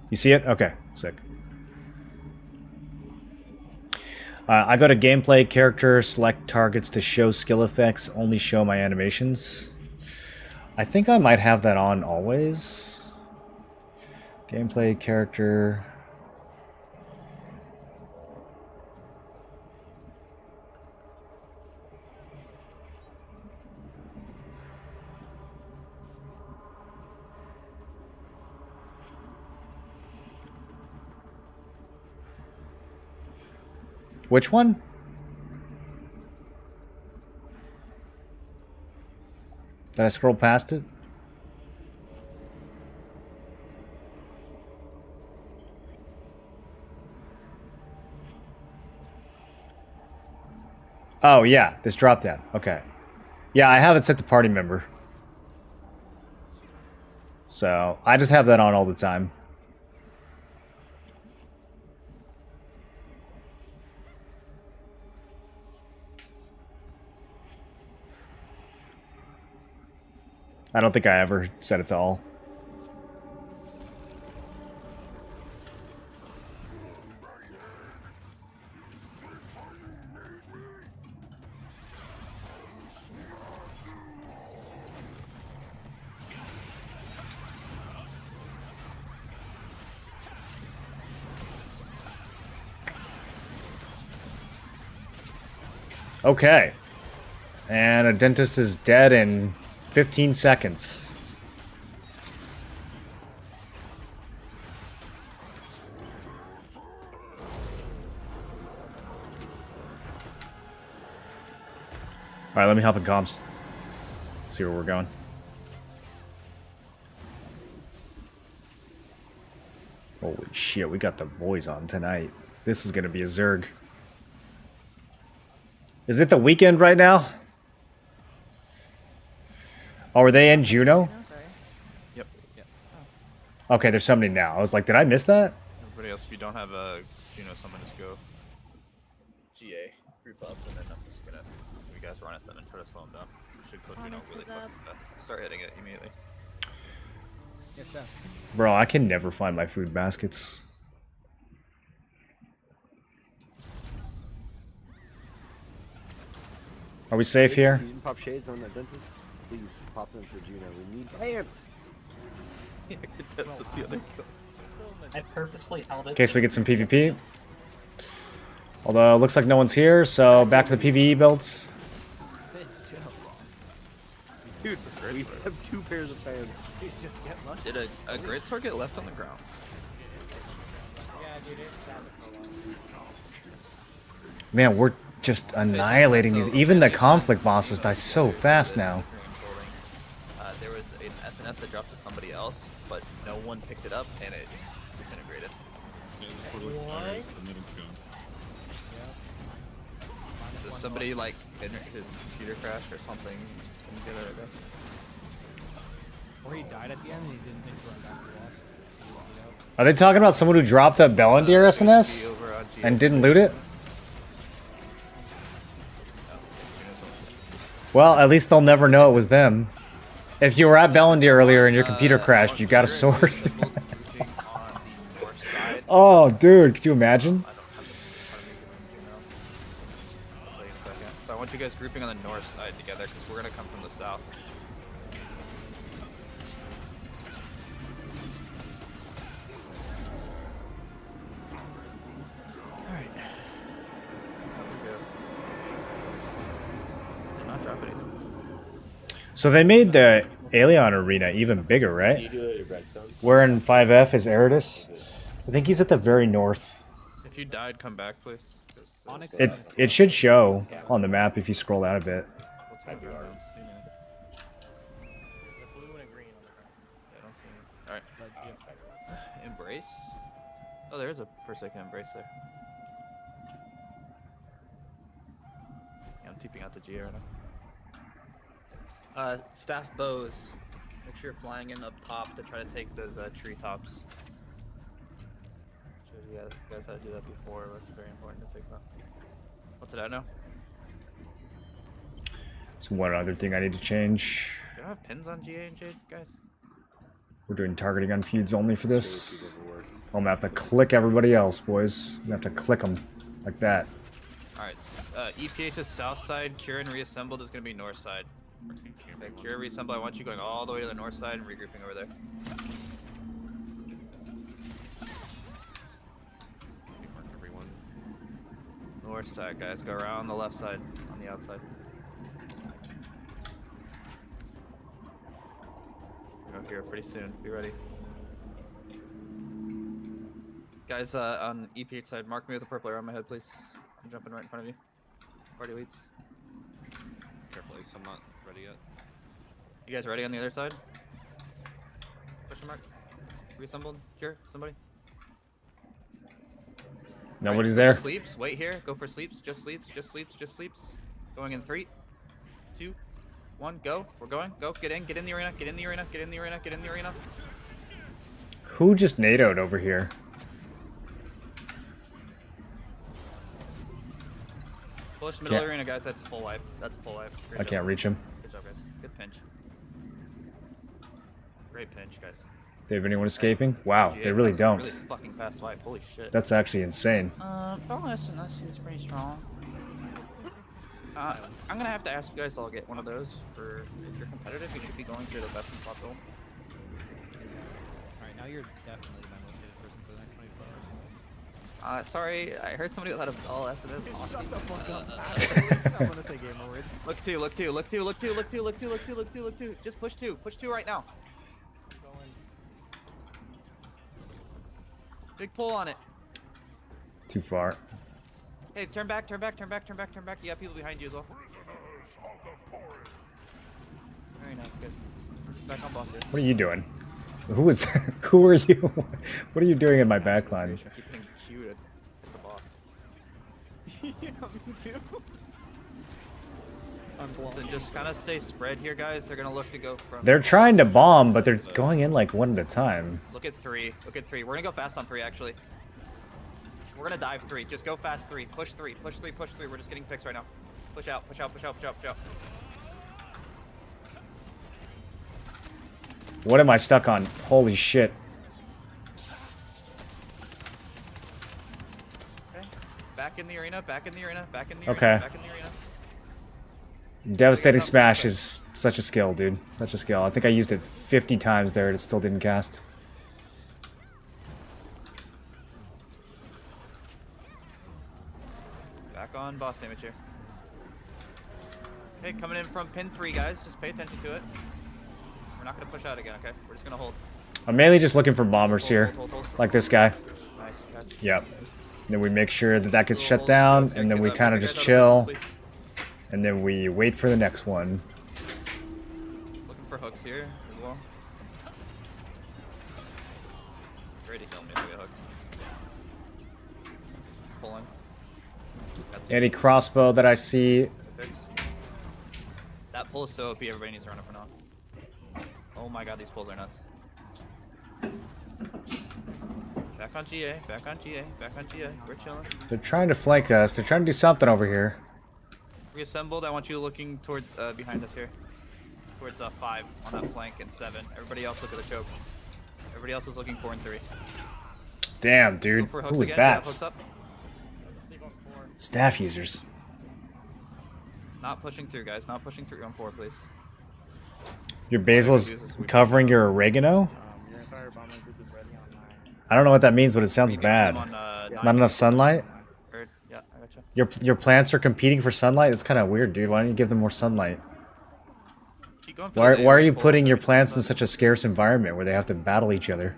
You see it? Okay, sick. I go to gameplay, character, select targets to show skill effects, only show my animations. I think I might have that on always. Gameplay, character. Which one? Did I scroll past it? Oh, yeah, this drop down. Okay. Yeah, I have it set to party member. So, I just have that on all the time. I don't think I ever set it to all. Okay. And a dentist is dead in 15 seconds. Alright, let me hop in comms. See where we're going. Holy shit, we got the boys on tonight. This is gonna be a Zerg. Is it the weekend right now? Oh, are they in Juno? Yep. Yes. Okay, there's somebody now. I was like, did I miss that? Everybody else, if you don't have a Juno, someone just go GA, group up, and then I'm just gonna you guys run at them and try to slow them down. Should kill Juno really fucking fast. Start hitting it immediately. Yes, sir. Bro, I can never find my food baskets. Are we safe here? You can pop shades on that dentist. Please pop them for Juno. We need pants. Yeah, that's the other kill. I purposely held it. In case we get some PvP. Although, looks like no one's here, so back to the PvE builds. Dude, we have 2 pairs of pants. Dude, just get lucky. Did a great sword get left on the ground? Yeah, dude, it's sad for a while. Man, we're just annihilating these. Even the conflict bosses die so fast now. There was an SNS that dropped to somebody else, but no one picked it up and it disintegrated. So somebody like his computer crashed or something. Couldn't get it, I guess. Or he died at the end and he didn't think to run back to us. Are they talking about someone who dropped a Bellandir SNS and didn't loot it? Well, at least they'll never know it was them. If you were at Bellandir earlier and your computer crashed, you got a sword. Oh, dude, could you imagine? So I want you guys grouping on the north side together because we're gonna come from the south. Alright. Did not drop anything. So they made the Aelion arena even bigger, right? You do it at Redstone? Where in 5F is Eridus? I think he's at the very north. If you died, come back, please. It should show on the map if you scroll out a bit. Alright. Embrace? Oh, there is a Forsaken Embrace there. Yeah, I'm TPing out the GA right now. Staff bows. Make sure you're flying in up top to try to take those treetops. Showed you guys how to do that before, but it's very important to take that. What's it at now? So one other thing I need to change. Do you have pins on GA and Jade, guys? We're doing targeting on feuds only for this. I'm gonna have to click everybody else, boys. I'm gonna have to click them like that. Alright, EPH's south side, Cure and Reassembled is gonna be north side. Okay, Cure and Reassemble, I want you going all the way to the north side and regrouping over there. Mark everyone. North side, guys. Go around the left side on the outside. Go here pretty soon. Be ready. Guys, on EPH side, mark me with a purple arrow on my head, please. I'm jumping right in front of you. Party leads. Careful, Ace, I'm not ready yet. You guys ready on the other side? Question mark. Reassembled. Cure. Somebody. Nobody's there. Sleeps. Wait here. Go for sleeps. Just sleeps. Just sleeps. Just sleeps. Going in 3, 2, 1. Go. We're going. Go. Get in. Get in the arena. Get in the arena. Get in the arena. Get in the arena. Who just NATO'd over here? Push middle arena, guys. That's full wipe. That's a full wipe. I can't reach him. Good job, guys. Good pinch. Great pinch, guys. They have anyone escaping? Wow, they really don't. Really fucking fast wipe. Holy shit. That's actually insane. Bonus and that seems pretty strong. I'm gonna have to ask you guys to all get one of those for if you're competitive. You should be going through the best in top goal. Alright, now you're definitely my most hated person for the next 24 hours. Sorry, I heard somebody let a all SNS. Shut the fuck up. I'm gonna say gamer words. Look two, look two, look two, look two, look two, look two, look two, look two, look two. Just push two. Push two right now. Big pull on it. Too far. Hey, turn back, turn back, turn back, turn back, turn back. You have people behind you as well. Very nice, guys. Back on boss here. What are you doing? Who is? Who are you? What are you doing in my backline? I keep getting queued at the boss. Yeah, me too. So just kind of stay spread here, guys. They're gonna look to go from. They're trying to bomb, but they're going in like one at a time. Look at 3. Look at 3. We're gonna go fast on 3, actually. We're gonna dive 3. Just go fast 3. Push 3. Push 3. Push 3. We're just getting picks right now. Push out. Push out. Push out. Push out. Push out. What am I stuck on? Holy shit. Okay. Back in the arena. Back in the arena. Back in the arena. Okay. Back in the arena. Devastating Smash is such a skill, dude. Such a skill. I think I used it 50 times there and it still didn't cast. Back on boss damage here. Okay, coming in from pin 3, guys. Just pay attention to it. We're not gonna push out again, okay? We're just gonna hold. I'm mainly just looking for bombers here. Like this guy. Nice catch. Yep. Then we make sure that that gets shut down, and then we kind of just chill. And then we wait for the next one. Looking for hooks here as well. Ready to kill me if we get hooked. Pulling. Any crossbow that I see. That pull is so OP, everybody needs to run up for now. Oh my god, these pulls are nuts. Back on GA, back on GA, back on GA. We're chilling. They're trying to flank us. They're trying to do something over here. Reassembled, I want you looking towards behind us here. Towards 5 on that flank and 7. Everybody else look at the choke. Everybody else is looking 4 and 3. Damn, dude. Go for Who hooks was again. Yeah, that? hooks up. Staff users. Not pushing through, guys. Not pushing through on 4, please. Your basil is covering your oregano? I don't know what that means, but it sounds bad. Not enough sunlight? Yeah, I gotcha. Your plants are competing for sunlight? That's kind of weird, dude. Why don't you give them more sunlight? Why are you putting your plants in such a scarce environment where they have to battle each other?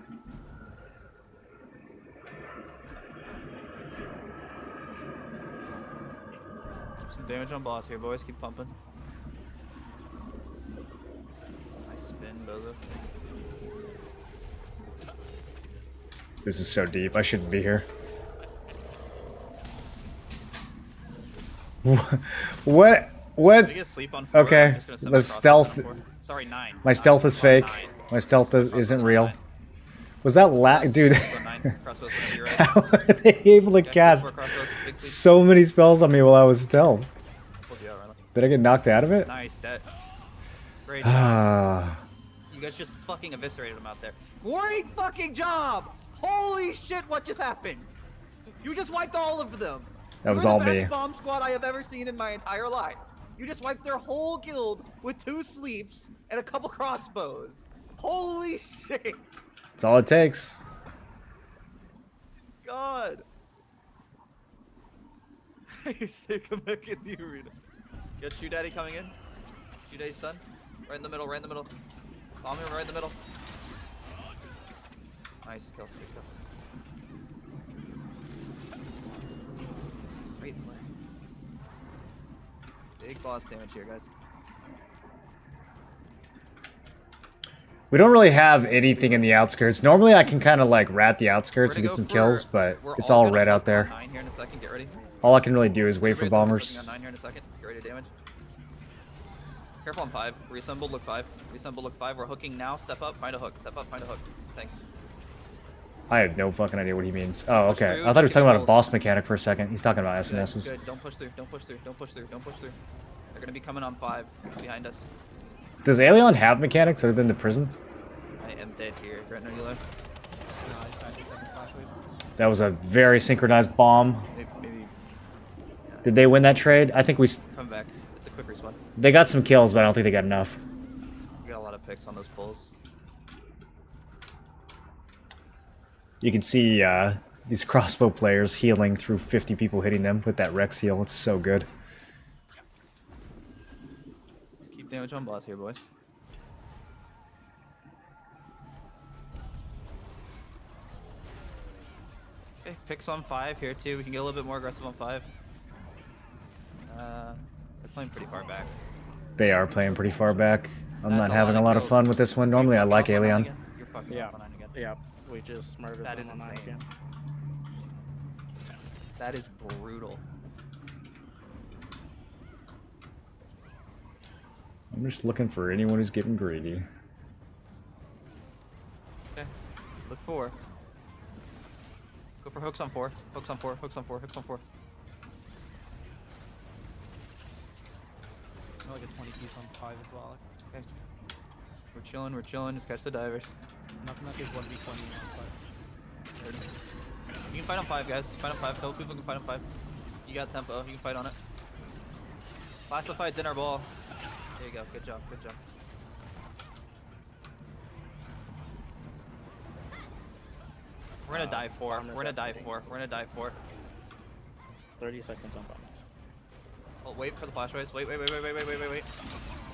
Some damage on boss here, boys. Keep pumping. Nice spin, Bozo. This is so deep. I shouldn't be here. What? Did you get sleep on 4? Okay, I'm just gonna send my let's crossbow stealth. down 4. Sorry, 9. My stealth is fake. My stealth isn't real. Was that dude? How are they able to cast so many spells on me while I was stealthed? Did I get knocked out of it? Nice, that. Great job. You guys just fucking eviscerated him out there. Great fucking job! Holy shit, what just happened? You just wiped all of them. That was You're all the me. best bomb squad I have ever seen in my entire life. You just wiped their whole guild with 2 sleeps and a couple crossbows. Holy shit! That's all it takes. God. Hey, stay come back in the arena. Get Shoe Daddy coming in. Shoe Daddy's done. Right in the middle, right in the middle. Bomb him right in the middle. Nice kill, sick kill. Great play. Big boss damage here, guys. We don't really have anything in the outskirts. Normally I can kind of like rat the outskirts and get some kills, but it's all red out there. 9 here in a second, get ready. All I can really do is wait for bombers. On 9 here in a second. Get ready to damage. Careful on 5. Reassemble, look 5. Reassemble, look 5. We're hooking now. Step up, find a hook. Step up, find a hook. Thanks. I have no fucking idea what he means. Oh, okay. I thought he was talking about a boss mechanic for a second. He's talking about SNSs. Good. Don't push through. Don't push through. Don't push through. Don't push through. They're gonna be coming on 5 behind us. Does Aelion have mechanics other than the prison? I am dead here. Right now, you left. That was a very synchronized bomb. Maybe. Did they win that trade? I think we... Come back. It's a quick respawn. They got some kills, but I don't think they got enough. We got a lot of picks on those pulls. You can see these crossbow players healing through 50 people hitting them with that Rex heal. It's so good. Let's keep damage on boss here, boys. Okay, picks on 5 here too. We can get a little bit more aggressive on 5. They're playing pretty far back. They are playing pretty far back. I'm not having a lot of fun with this one. Normally I like Aelion. You're fucking Yeah. up on 9 again. Yeah. We just murdered That them is on 9 insane. again. That is brutal. I'm just looking for anyone who's getting greedy. Okay. Look 4. Go for hooks on 4. Hooks on 4. Hooks on 4. Hooks on 4. I like a 20 piece on 5 as well. Okay. We're chilling. We're chilling. Just catch the divers. Nothing that gives 1v20 on 5. You can fight on 5, guys. Fight on 5. Couple people can fight on 5. You got tempo. You can fight on it. Classified's in our ball. There you go. Good job. Good job. We're gonna die 4. We're gonna die 4. We're gonna die 4. 30 seconds on bombers. Oh, wait for the flash race. Wait.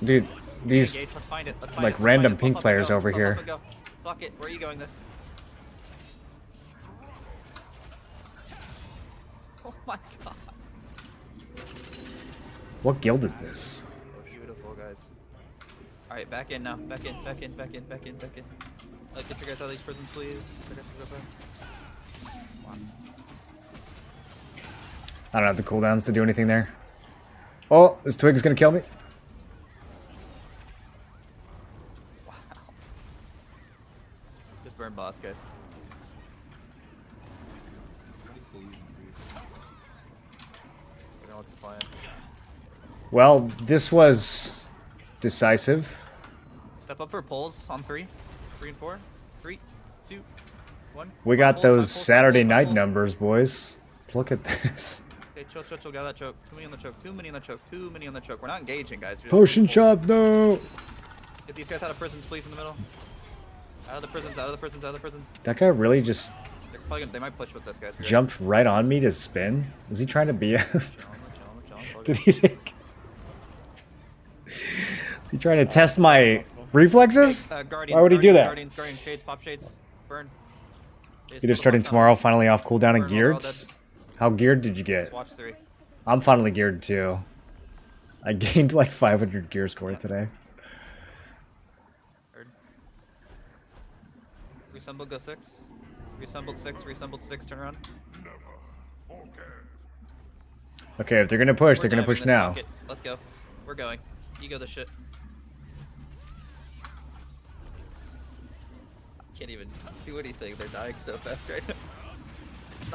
Dude, these Engage. Let's find it. Let's find like it. Let's random find it. pink Puff up and players go. over Puff here. up and go. Fuck it. Where are you going this? Oh my god. What guild is this? Beautiful, guys. Alright, back in now. Back in. Get your guys out of these prisons, please. I don't have the cooldowns to do anything there. Oh, this twig is gonna kill me. Wow. Just burn boss, guys. We're gonna look to fly in. Well, this was decisive. Step up for pulls on 3. 3 and 4. 3, 2, 1. We got Pulls, those pulls, Saturday pulls, night pulls. numbers, boys. Look at this. Okay, chill. Got that choke. Too many on the choke. Too many on the choke. We're not engaging, guys. We're just Potion pulls. shop, no! Get these guys out of prisons, please, in the middle. Out of the prisons. That guy really just They're probably gonna, they might push with this, guys. jumped right on me to spin? Is he trying to be a... Chilling. Did he think... Is he trying to test my reflexes? Guardians, Why would he do that? Guardians, shades, pop shades, burn. Shades, Either put starting the box tomorrow, on. finally off cooldown and Burn, geared. all dead. How geared did you get? Watch 3. I'm finally geared too. I gained like 500 gear score today. Heard. Reassemble, go 6. Reassembled 6, turn around. Okay, if they're gonna push, We're they're gonna diving push this now. pocket. Let's go. We're going. You go the shit. can't even do anything. They're dying so fast right now.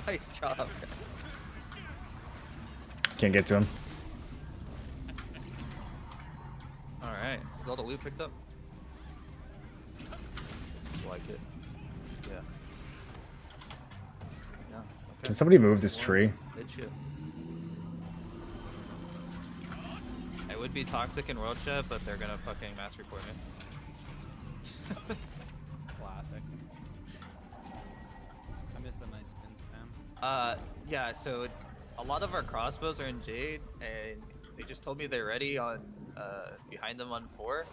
Nice job, guys. Can't get to him. Alright, is all the loot picked up? Like it. Yeah. Yeah, okay. Can somebody move this tree? Good shit. It would be toxic in world chat, but they're gonna fucking mass report me. Classic. I miss the nice spin spam. Yeah, so a lot of our crossbows are in Jade, and they just told me they're ready on, behind them on 4.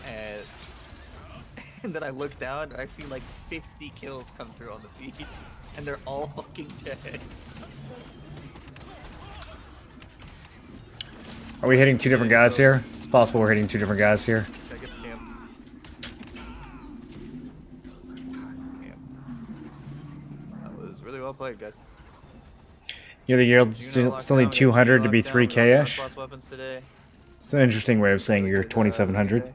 And, and then I look down, and I see like 50 kills come through on the feed, and they're all fucking dead. Are we hitting 2 different guys here? It's possible we're hitting 2 different guys here. I get camped. That was really well played, guys. Yeah, the yield still need 200 to be 3k-ish. It's an interesting way of saying you're 2700.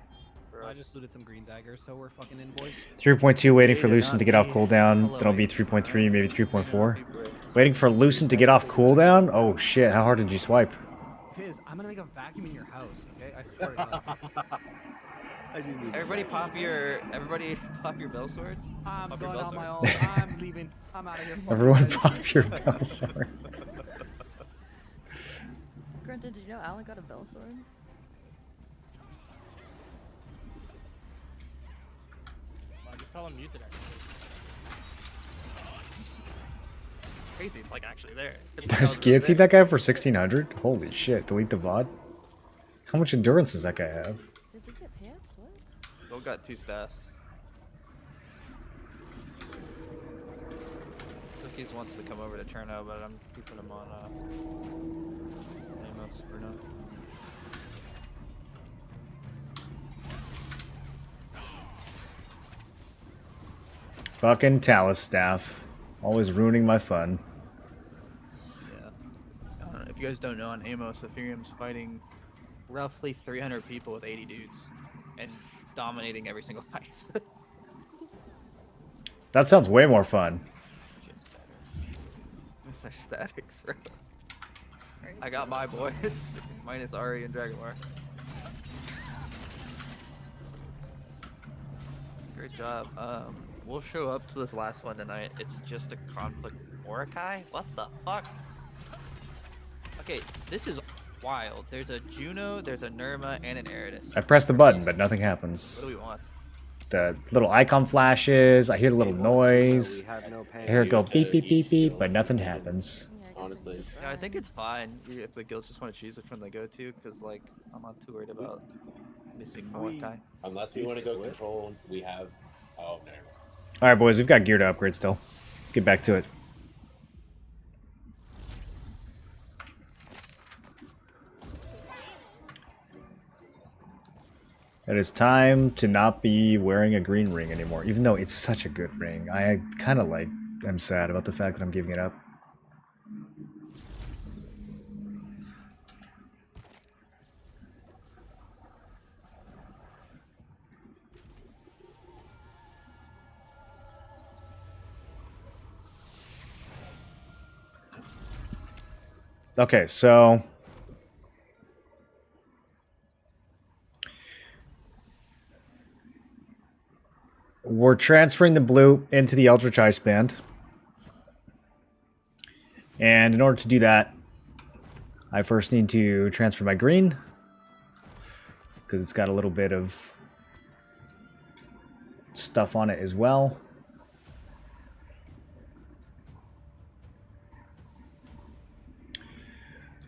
I just looted some green daggers, so we're fucking in, boys. 3.2 waiting for Lucent to get off cooldown. Then it'll be 3.3, maybe 3.4. Waiting for Lucent to get off cooldown? Oh shit, how hard did you swipe? Fizz, I'm gonna make a vacuum in your house, okay? I swear to God. Everybody pop your bell swords. I'm Pop your going bell on my own. swords. I'm leaving. I'm out of here. Everyone pop your bell swords. Granted, did you know Alan got a bell sword? Just tell him use it actually. Crazy, it's like actually there. There's guillotine that guy for 1600? Holy shit, delete the VOD. How much endurance does that guy have? Did we get pants? What? Bill got 2 staffs. Cookies wants to come over to Cherno, but I'm keeping him on Amos for now. Fucking Talus staff. Always ruining my fun. Yeah. If you guys don't know, on Amos, Ethereum's fighting roughly 300 people with 80 dudes and dominating every single fight. That sounds way more fun. Miss our statics, bro. I got my boys, minus Ari and Dragonmar. Great job. We'll show up to this last one tonight. It's just a conflict Mordecai? What the fuck? Okay, this is wild. There's a Juno, there's a Nirma, and an Eridus. I press the button, but nothing happens. What do we want? The little icon flashes, I hear the little noise. I hear it go beep beep beep beep, but nothing happens. Honestly. Yeah, I think it's fine if the guilds just want to choose which one they go to, because like I'm not too worried about missing Mordecai. Unless we want to go control, we have. Oh, no. Alright, boys, we've got gear to upgrade still. Let's get back to it. It is time to not be wearing a green ring anymore, even though it's such a good ring. I kind of like am sad about the fact that I'm giving it up. Okay, so we're transferring the blue into the Eldritch Ice Band. And in order to do that, I first need to transfer my green, because it's got a little bit of stuff on it as well.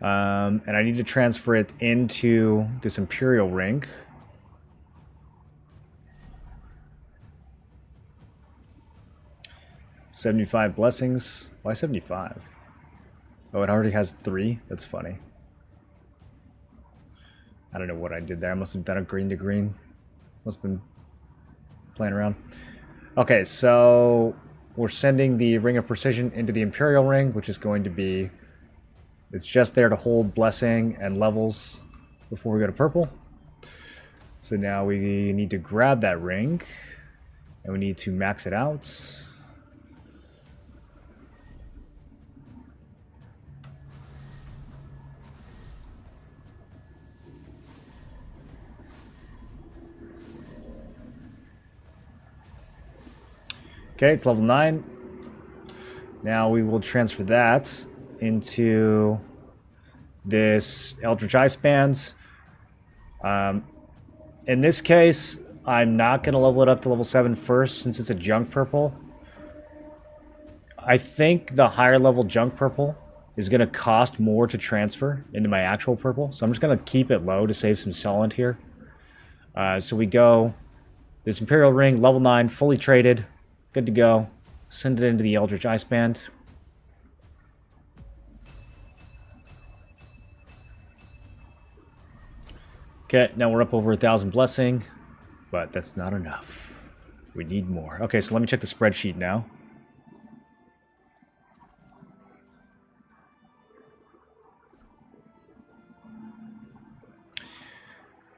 And I need to transfer it into this Imperial ring. $75 blessings. Why 75? Oh, it already has 3? That's funny. I don't know what I did there. I must have done a green to green. Must have been playing around. Okay, so we're sending the Ring of Precision into the Imperial ring, which is going to be... It's just there to hold blessing and levels before we go to purple. So now we need to grab that ring, and we need to max it out. Okay, it's level 9. Now we will transfer that into this Eldritch Ice Bands. In this case, I'm not going to level it up to level 7 first since it's a junk purple. I think the higher level junk purple is going to cost more to transfer into my actual purple. So I'm just going to keep it low to save some solent here. So we go this Imperial Ring, level 9, fully traded. Good to go. Send it into the Eldritch Ice Band. Okay, now we're up over 1,000 blessing, but that's not enough. We need more. Okay, so let me check the spreadsheet now.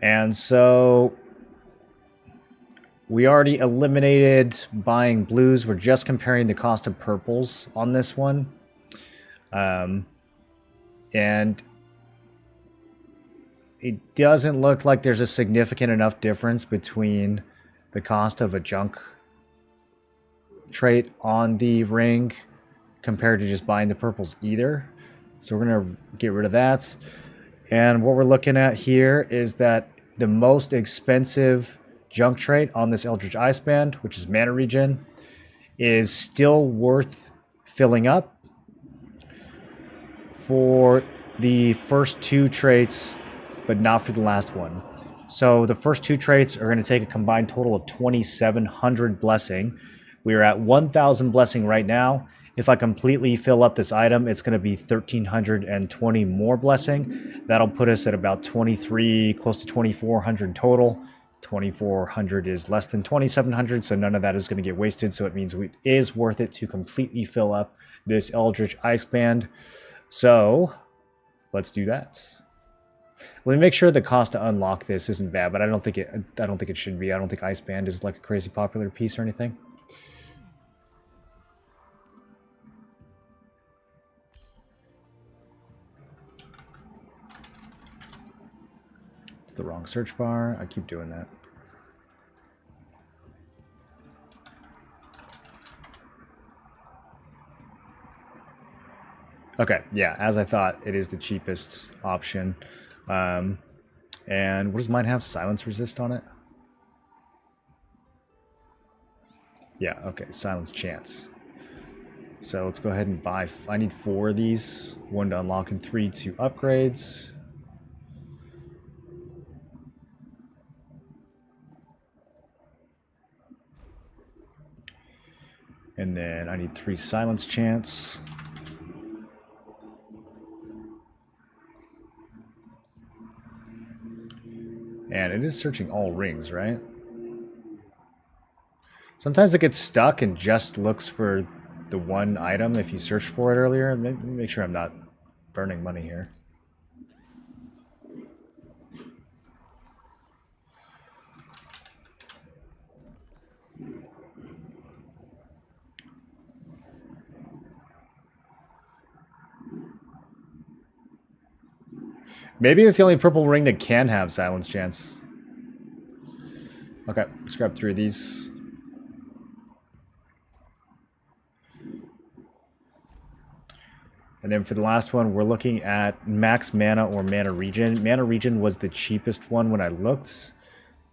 And so we already eliminated buying blues. We're just comparing the cost of purples on this one. And it doesn't look like there's a significant enough difference between the cost of a junk trait on the ring compared to just buying the purples either. So we're going to get rid of that. And what we're looking at here is that the most expensive junk trait on this Eldritch Ice Band, which is Mana Regen, is still worth filling up for the first 2 traits, but not for the last one. So the first 2 traits are going to take a combined total of 2,700 blessing. We are at 1,000 blessing right now. If I completely fill up this item, it's going to be 1,320 more blessing. That'll put us at about 23, close to 2,400 total. 2,400 is less than 2,700, so none of that is going to get wasted. So it means it is worth it to completely fill up this Eldritch Ice Band. So let's do that. Let me make sure the cost to unlock this isn't bad, but I don't think it should be. I don't think Ice Band is like a crazy popular piece or anything. It's the wrong search bar. I keep doing that. Okay, yeah, as I thought, it is the cheapest option. And what does mine have? Silence resist on it? Yeah, okay, silence chance. So let's go ahead and buy. I need 4 of these. 1 to unlock and 3 to upgrades. And then I need 3 silence chance. And it is searching all rings, right? Sometimes it gets stuck and just looks for the one item if you search for it earlier. Make sure I'm not burning money here. Maybe it's the only purple ring that can have silence chance. Okay, let's grab 3 of these. And then for the last one, we're looking at max mana or mana regen. Mana regen was the cheapest one when I looked.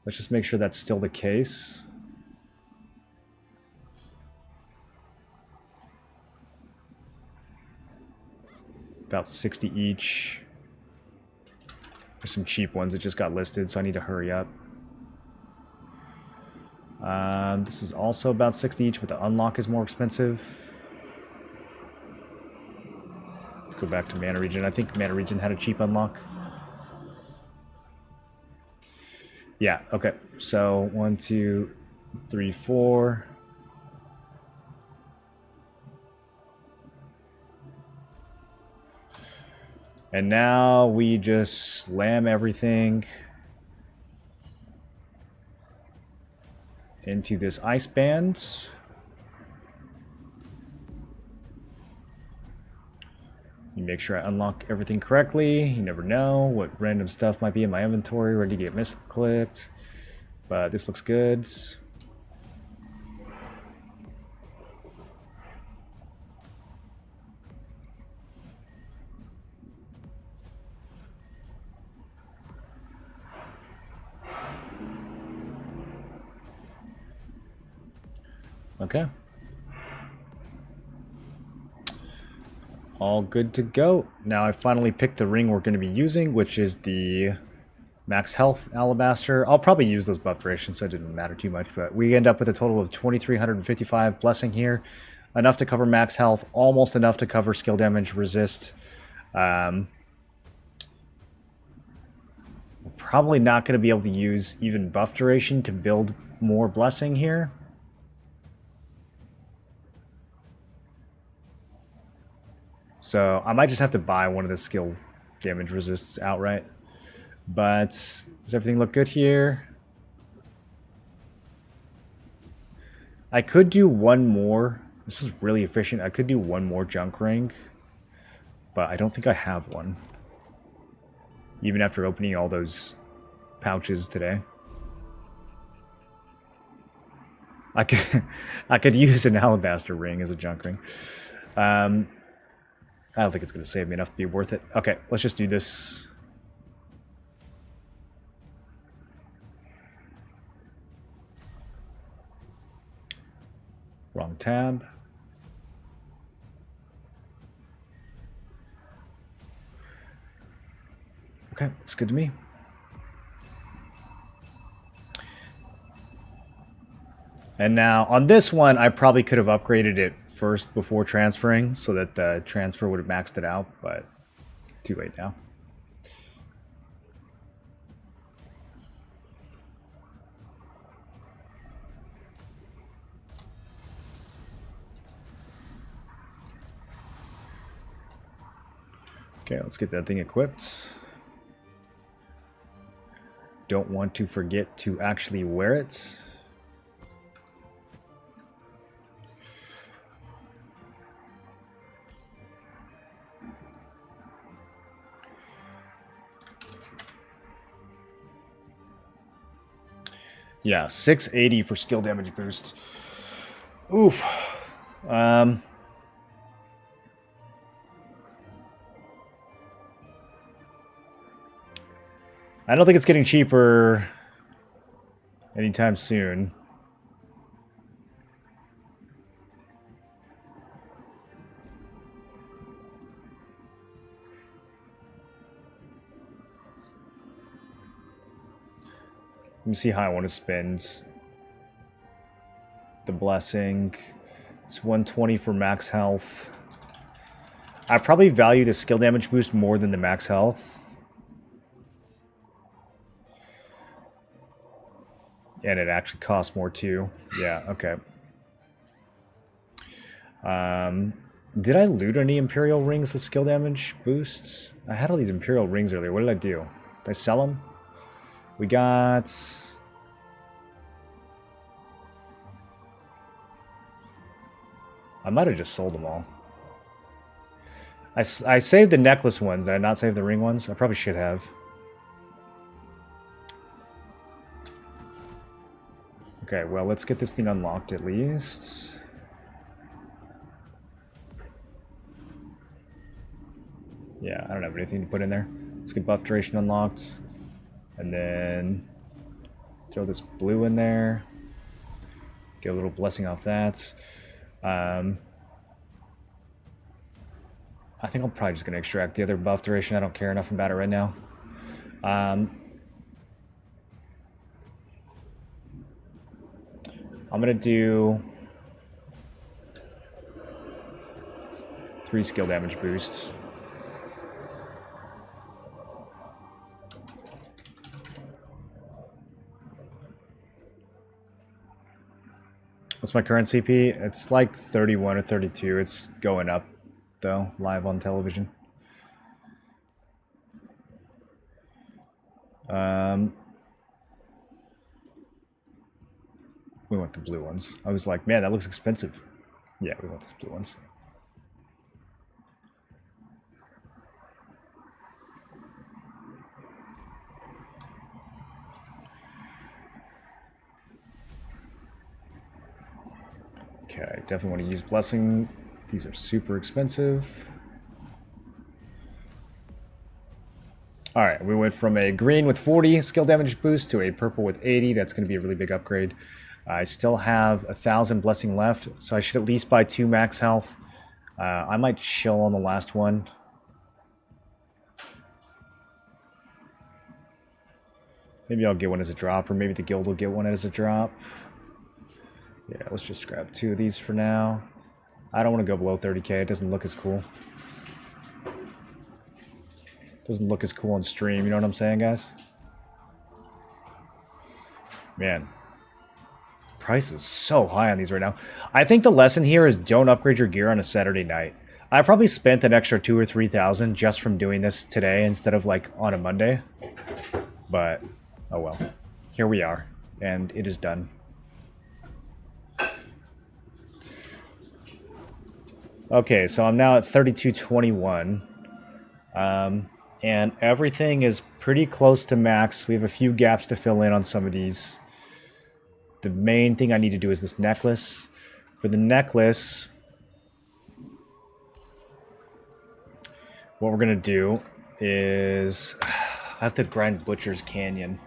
Let's just make sure that's still the case. About 60 each. There's some cheap ones that just got listed, so I need to hurry up. This is also about 60 each, but the unlock is more expensive. Let's go back to Mana Regen. I think Mana Regen had a cheap unlock. Yeah, okay. So 1, 2, 3, 4. And now we just slam everything into this ice band. You make sure I unlock everything correctly. You never know what random stuff might be in my inventory ready to get misclicked. But this looks good. Okay. All good to go. Now I finally picked the ring we're going to be using, which is the max health alabaster. I'll probably use those buff durations, so it didn't matter too much, but we end up with a total of 2,355 blessing here. Enough to cover max health, almost enough to cover skill damage resist. Probably not going to be able to use even buff duration to build more blessing here. So I might just have to buy one of the skill damage resists outright. But does everything look good here? I could do one more. This is really efficient. I could do one more junk ring. But I don't think I have one. Even after opening all those pouches today. I could use an alabaster ring as a junk ring. I don't think it's going to save me enough to be worth it. Okay, let's just do this. Wrong tab. Okay, it's good to me. And now on this one, I probably could have upgraded it first before transferring so that the transfer would have maxed it out, but too late now. Okay, let's get that thing equipped. Don't want to forget to actually wear it. Yeah, 680 for skill damage boost. Oof. I don't think it's getting cheaper anytime soon. Let me see how I want to spend the blessing. It's 120 for max health. I probably value the skill damage boost more than the max health. And it actually costs more too. Yeah, okay. Did I loot any Imperial rings with skill damage boosts? I had all these Imperial rings earlier. What did I do? Did I sell them? We got... I might have just sold them all. I saved the necklace ones. Did I not save the ring ones? I probably should have. Okay, well, let's get this thing unlocked at least. Yeah, I don't have anything to put in there. Let's get buff duration unlocked. And then throw this blue in there. Get a little blessing off that. I think I'm probably just going to extract the other buff duration. I don't care enough about it right now. I'm going to do 3 skill damage boosts. What's my current CP? It's like 31 or 32. It's going up, though, live on television. We want the blue ones. I was like, man, that looks expensive. Yeah, we want these blue ones. Okay, definitely want to use Blessing. These are super expensive. Alright, we went from a green with 40 skill damage boost to a purple with 80. That's going to be a really big upgrade. I still have 1,000 Blessing left, so I should at least buy 2 max health. I might chill on the last one. Maybe I'll get one as a drop, or maybe the guild will get one as a drop. Yeah, let's just grab 2 of these for now. I don't want to go below 30k. It doesn't look as cool. Doesn't look as cool on stream, you know what I'm saying, guys? Man. Price is so high on these right now. I think the lesson here is don't upgrade your gear on a Saturday night. I probably spent an extra 2,000 or 3,000 just from doing this today instead of like on a Monday. But, oh well. Here we are. And it is done. Okay, so I'm now at 3221. And everything is pretty close to max. We have a few gaps to fill in on some of these. The main thing I need to do is this necklace. For the necklace, what we're going to do is... I have to grind Butcher's Canyon.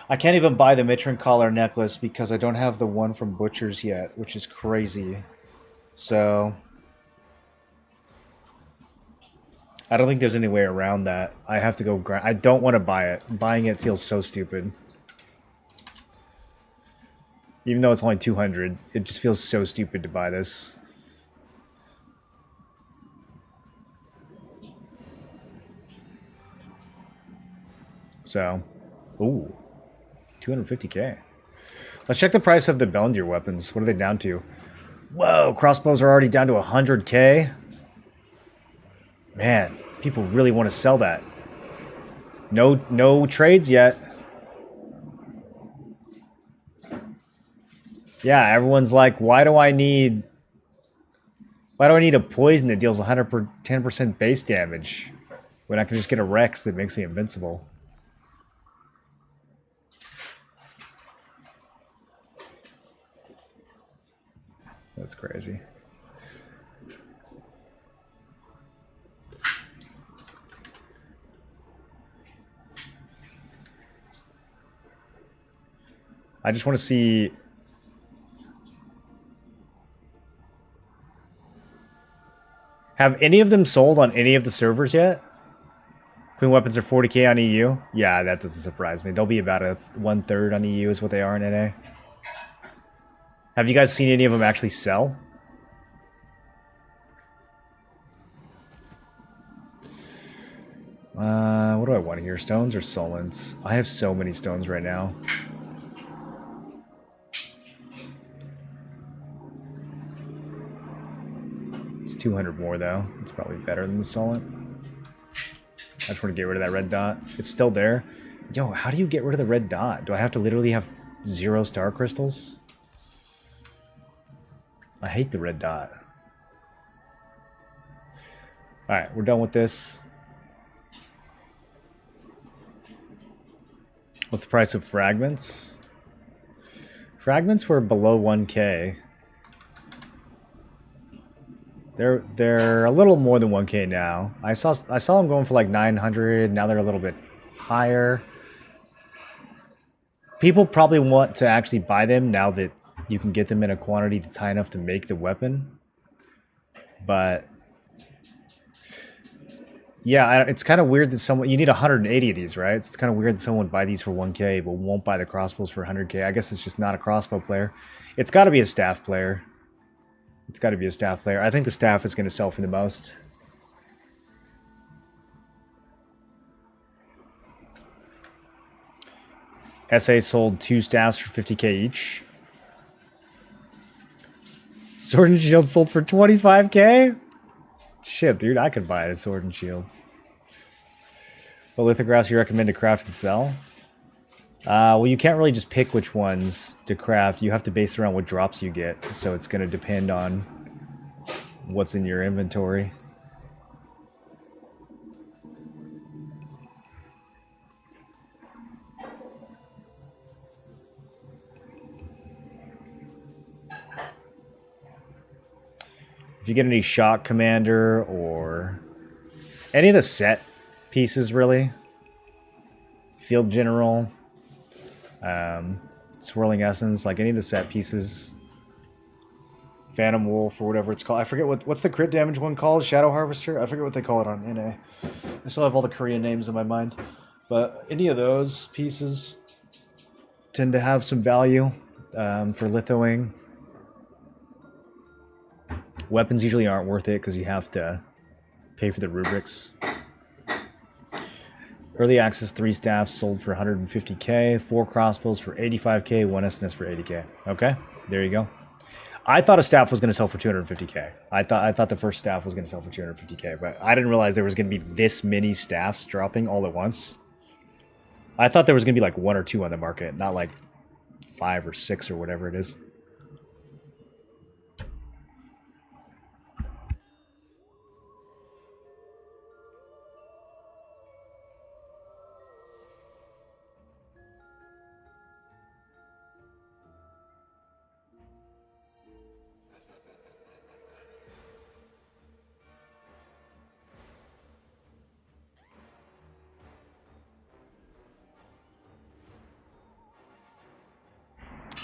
I can't even buy the Mitron Collar necklace because I don't have the one from Butcher's yet, which is crazy. So... I don't think there's any way around that. I have to go grind. I don't want to buy it. Buying it feels so stupid. Even though it's only 200, it just feels so stupid to buy this. So, ooh, 250k. Let's check the price of the Bellandir weapons. What are they down to? Whoa, crossbows are already down to 100k. Man, people really want to sell that. No trades yet. Yeah, everyone's like, why do I need a poison that deals 10% base damage when I can just get a Rex that makes me invincible? That's crazy. I just want to see... Have any of them sold on any of the servers yet? Queen weapons are 40k on EU? Yeah, that doesn't surprise me. They'll be about a 1/3 on EU is what they are in NA. Have you guys seen any of them actually sell? What do I want here? Stones or Solents? I have so many stones right now. It's 200 more though. It's probably better than the Solent. I just want to get rid of that red dot. It's still there. Yo, how do you get rid of the red dot? Do I have to literally have 0 star crystals? I hate the red dot. Alright, we're done with this. What's the price of fragments? Fragments were below 1k. They're a little more than 1k now. I saw them going for like 900. Now they're a little bit higher. People probably want to actually buy them now that you can get them in a quantity that's high enough to make the weapon. But yeah, it's kind of weird that someone... You need 180 of these, right? It's kind of weird that someone would buy these for 1k but won't buy the crossbows for 100k. I guess it's just not a crossbow player. It's got to be a staff player. It's got to be a staff player. I think the staff is going to sell for the most. SA sold 2 staffs for 50k each. Sword and Shield sold for 25k? Shit, dude, I could buy a Sword and Shield. What lithographs you recommend to craft and sell? Well, you can't really just pick which ones to craft. You have to base around what drops you get. So it's going to depend on what's in your inventory. If you get any shock commander or any of the set pieces, really, field general, swirling essence, like any of the set pieces, phantom wolf or whatever it's called. I forget what's the crit damage one called. Shadow harvester. I forget what they call it on NA. I still have all the Korean names in my mind, but any of those pieces tend to have some value for lithoing. Weapons usually aren't worth it because you have to pay for the rubrics. Early access 3 staffs sold for 150k, 4 crossbows for 85k, 1 SNS for 80k. Okay, there you go. I thought a staff was going to sell for 250k. I thought the first staff was going to sell for 250k, but I didn't realize there was going to be this many staffs dropping all at once. I thought there was going to be like 1 or 2 on the market, not like 5 or 6 or whatever it is.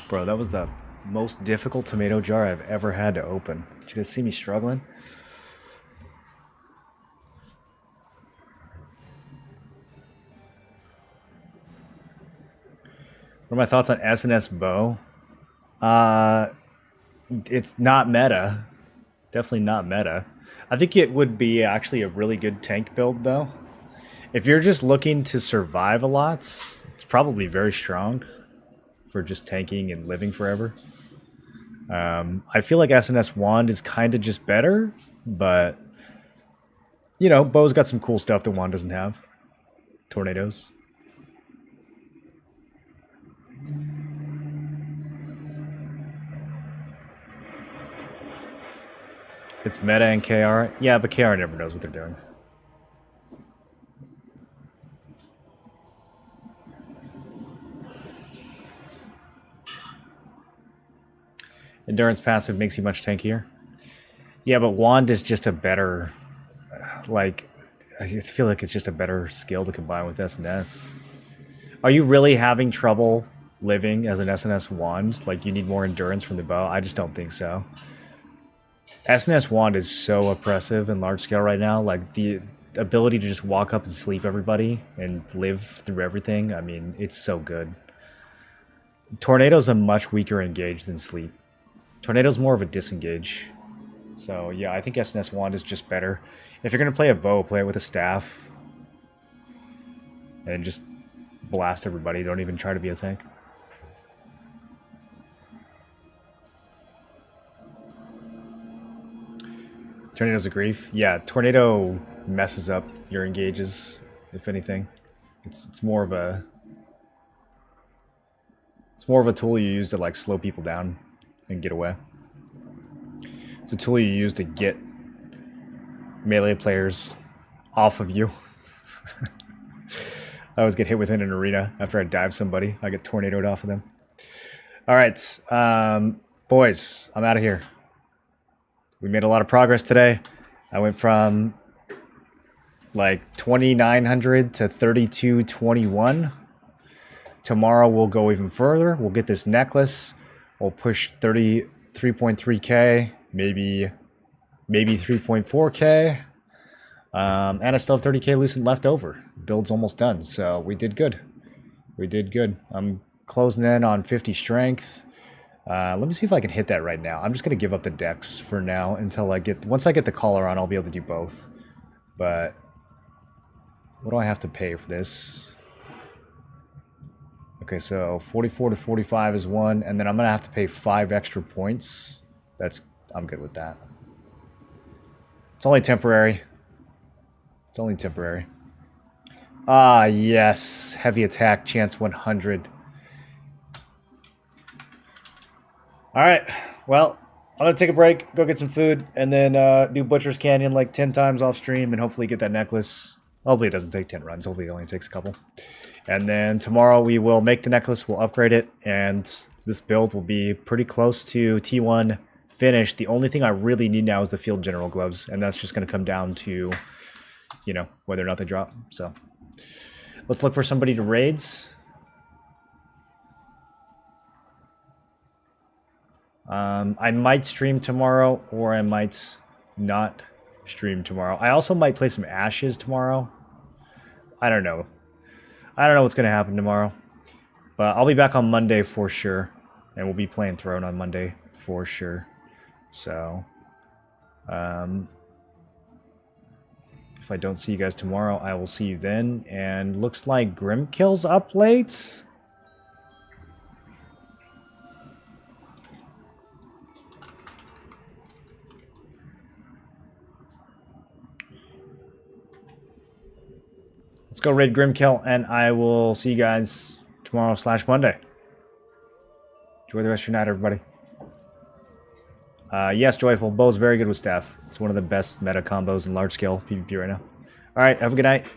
Bro, that was the most difficult tomato jar I've ever had to open. Did you guys see me struggling? What are my thoughts on SNS bow? It's not meta. Definitely not meta. I think it would be actually a really good tank build, though. If you're just looking to survive a lot, it's probably very strong for just tanking and living forever. I feel like SNS Wand is kind of just better, but, you know, Bow's got some cool stuff that Wand doesn't have. Tornadoes. It's meta and KR. Yeah, but KR never knows what they're doing. Endurance passive makes you much tankier. Yeah, but Wand is just a better, like, I feel like it's just a better skill to combine with SNS. Are you really having trouble living as an SNS Wand? Like, you need more endurance from the bow? I just don't think so. SNS Wand is so oppressive in large scale right now. Like, the ability to just walk up and sleep everybody and live through everything, I mean, it's so good. Tornado's a much weaker engage than sleep. Tornado's more of a disengage. So, yeah, I think SNS Wand is just better. If you're going to play a bow, play it with a staff. And just blast everybody. Don't even try to be a tank. Tornado's a grief. Yeah, Tornado messes up your engages, if anything. It's more of a... It's more of a tool you use to, like, slow people down and get away. It's a tool you use to get melee players off of you. I always get hit within an arena after I dive somebody. I get tornadoed off of them. All right, boys, I'm out of here. We made a lot of progress today. I went from like 2,900 to 3,221. Tomorrow we'll go even further. We'll get this necklace. We'll push 33.3k, maybe 3.4k. And I still have 30k loosened left over. Build's almost done, so we did good. We did good. I'm closing in on 50 strength. Let me see if I can hit that right now. I'm just going to give up the dex for now until I get... Once I get the collar on, I'll be able to do both. But what do I have to pay for this? Okay, so 44 to 45 is one, and then I'm going to have to pay 5 extra points. I'm good with that. It's only temporary. It's only temporary. Ah, yes. Heavy attack, chance 100. Alright, well, I'm going to take a break, go get some food, and then do Butcher's Canyon like 10 times off stream and hopefully get that necklace. Hopefully it doesn't take 10 runs. Hopefully it only takes a couple. And then tomorrow we will make the necklace, we'll upgrade it, and this build will be pretty close to T1 finished. The only thing I really need now is the Field General gloves, and that's just going to come down to, you know, whether or not they drop. So let's look for somebody to raids. I might stream tomorrow, or I might not stream tomorrow. I also might play some Ashes tomorrow. I don't know. I don't know what's going to happen tomorrow. But I'll be back on Monday for sure. And we'll be playing Throne on Monday for sure. So, if I don't see you guys tomorrow, I will see you then. And looks like Grimkill's up late. Let's go raid Grimkill, and I will see you guys tomorrow/Monday. Enjoy the rest of your night, everybody. Yes, Joyful. Bow's very good with staff. It's one of the best meta combos in large-scale PvP right now. All right, have a good night.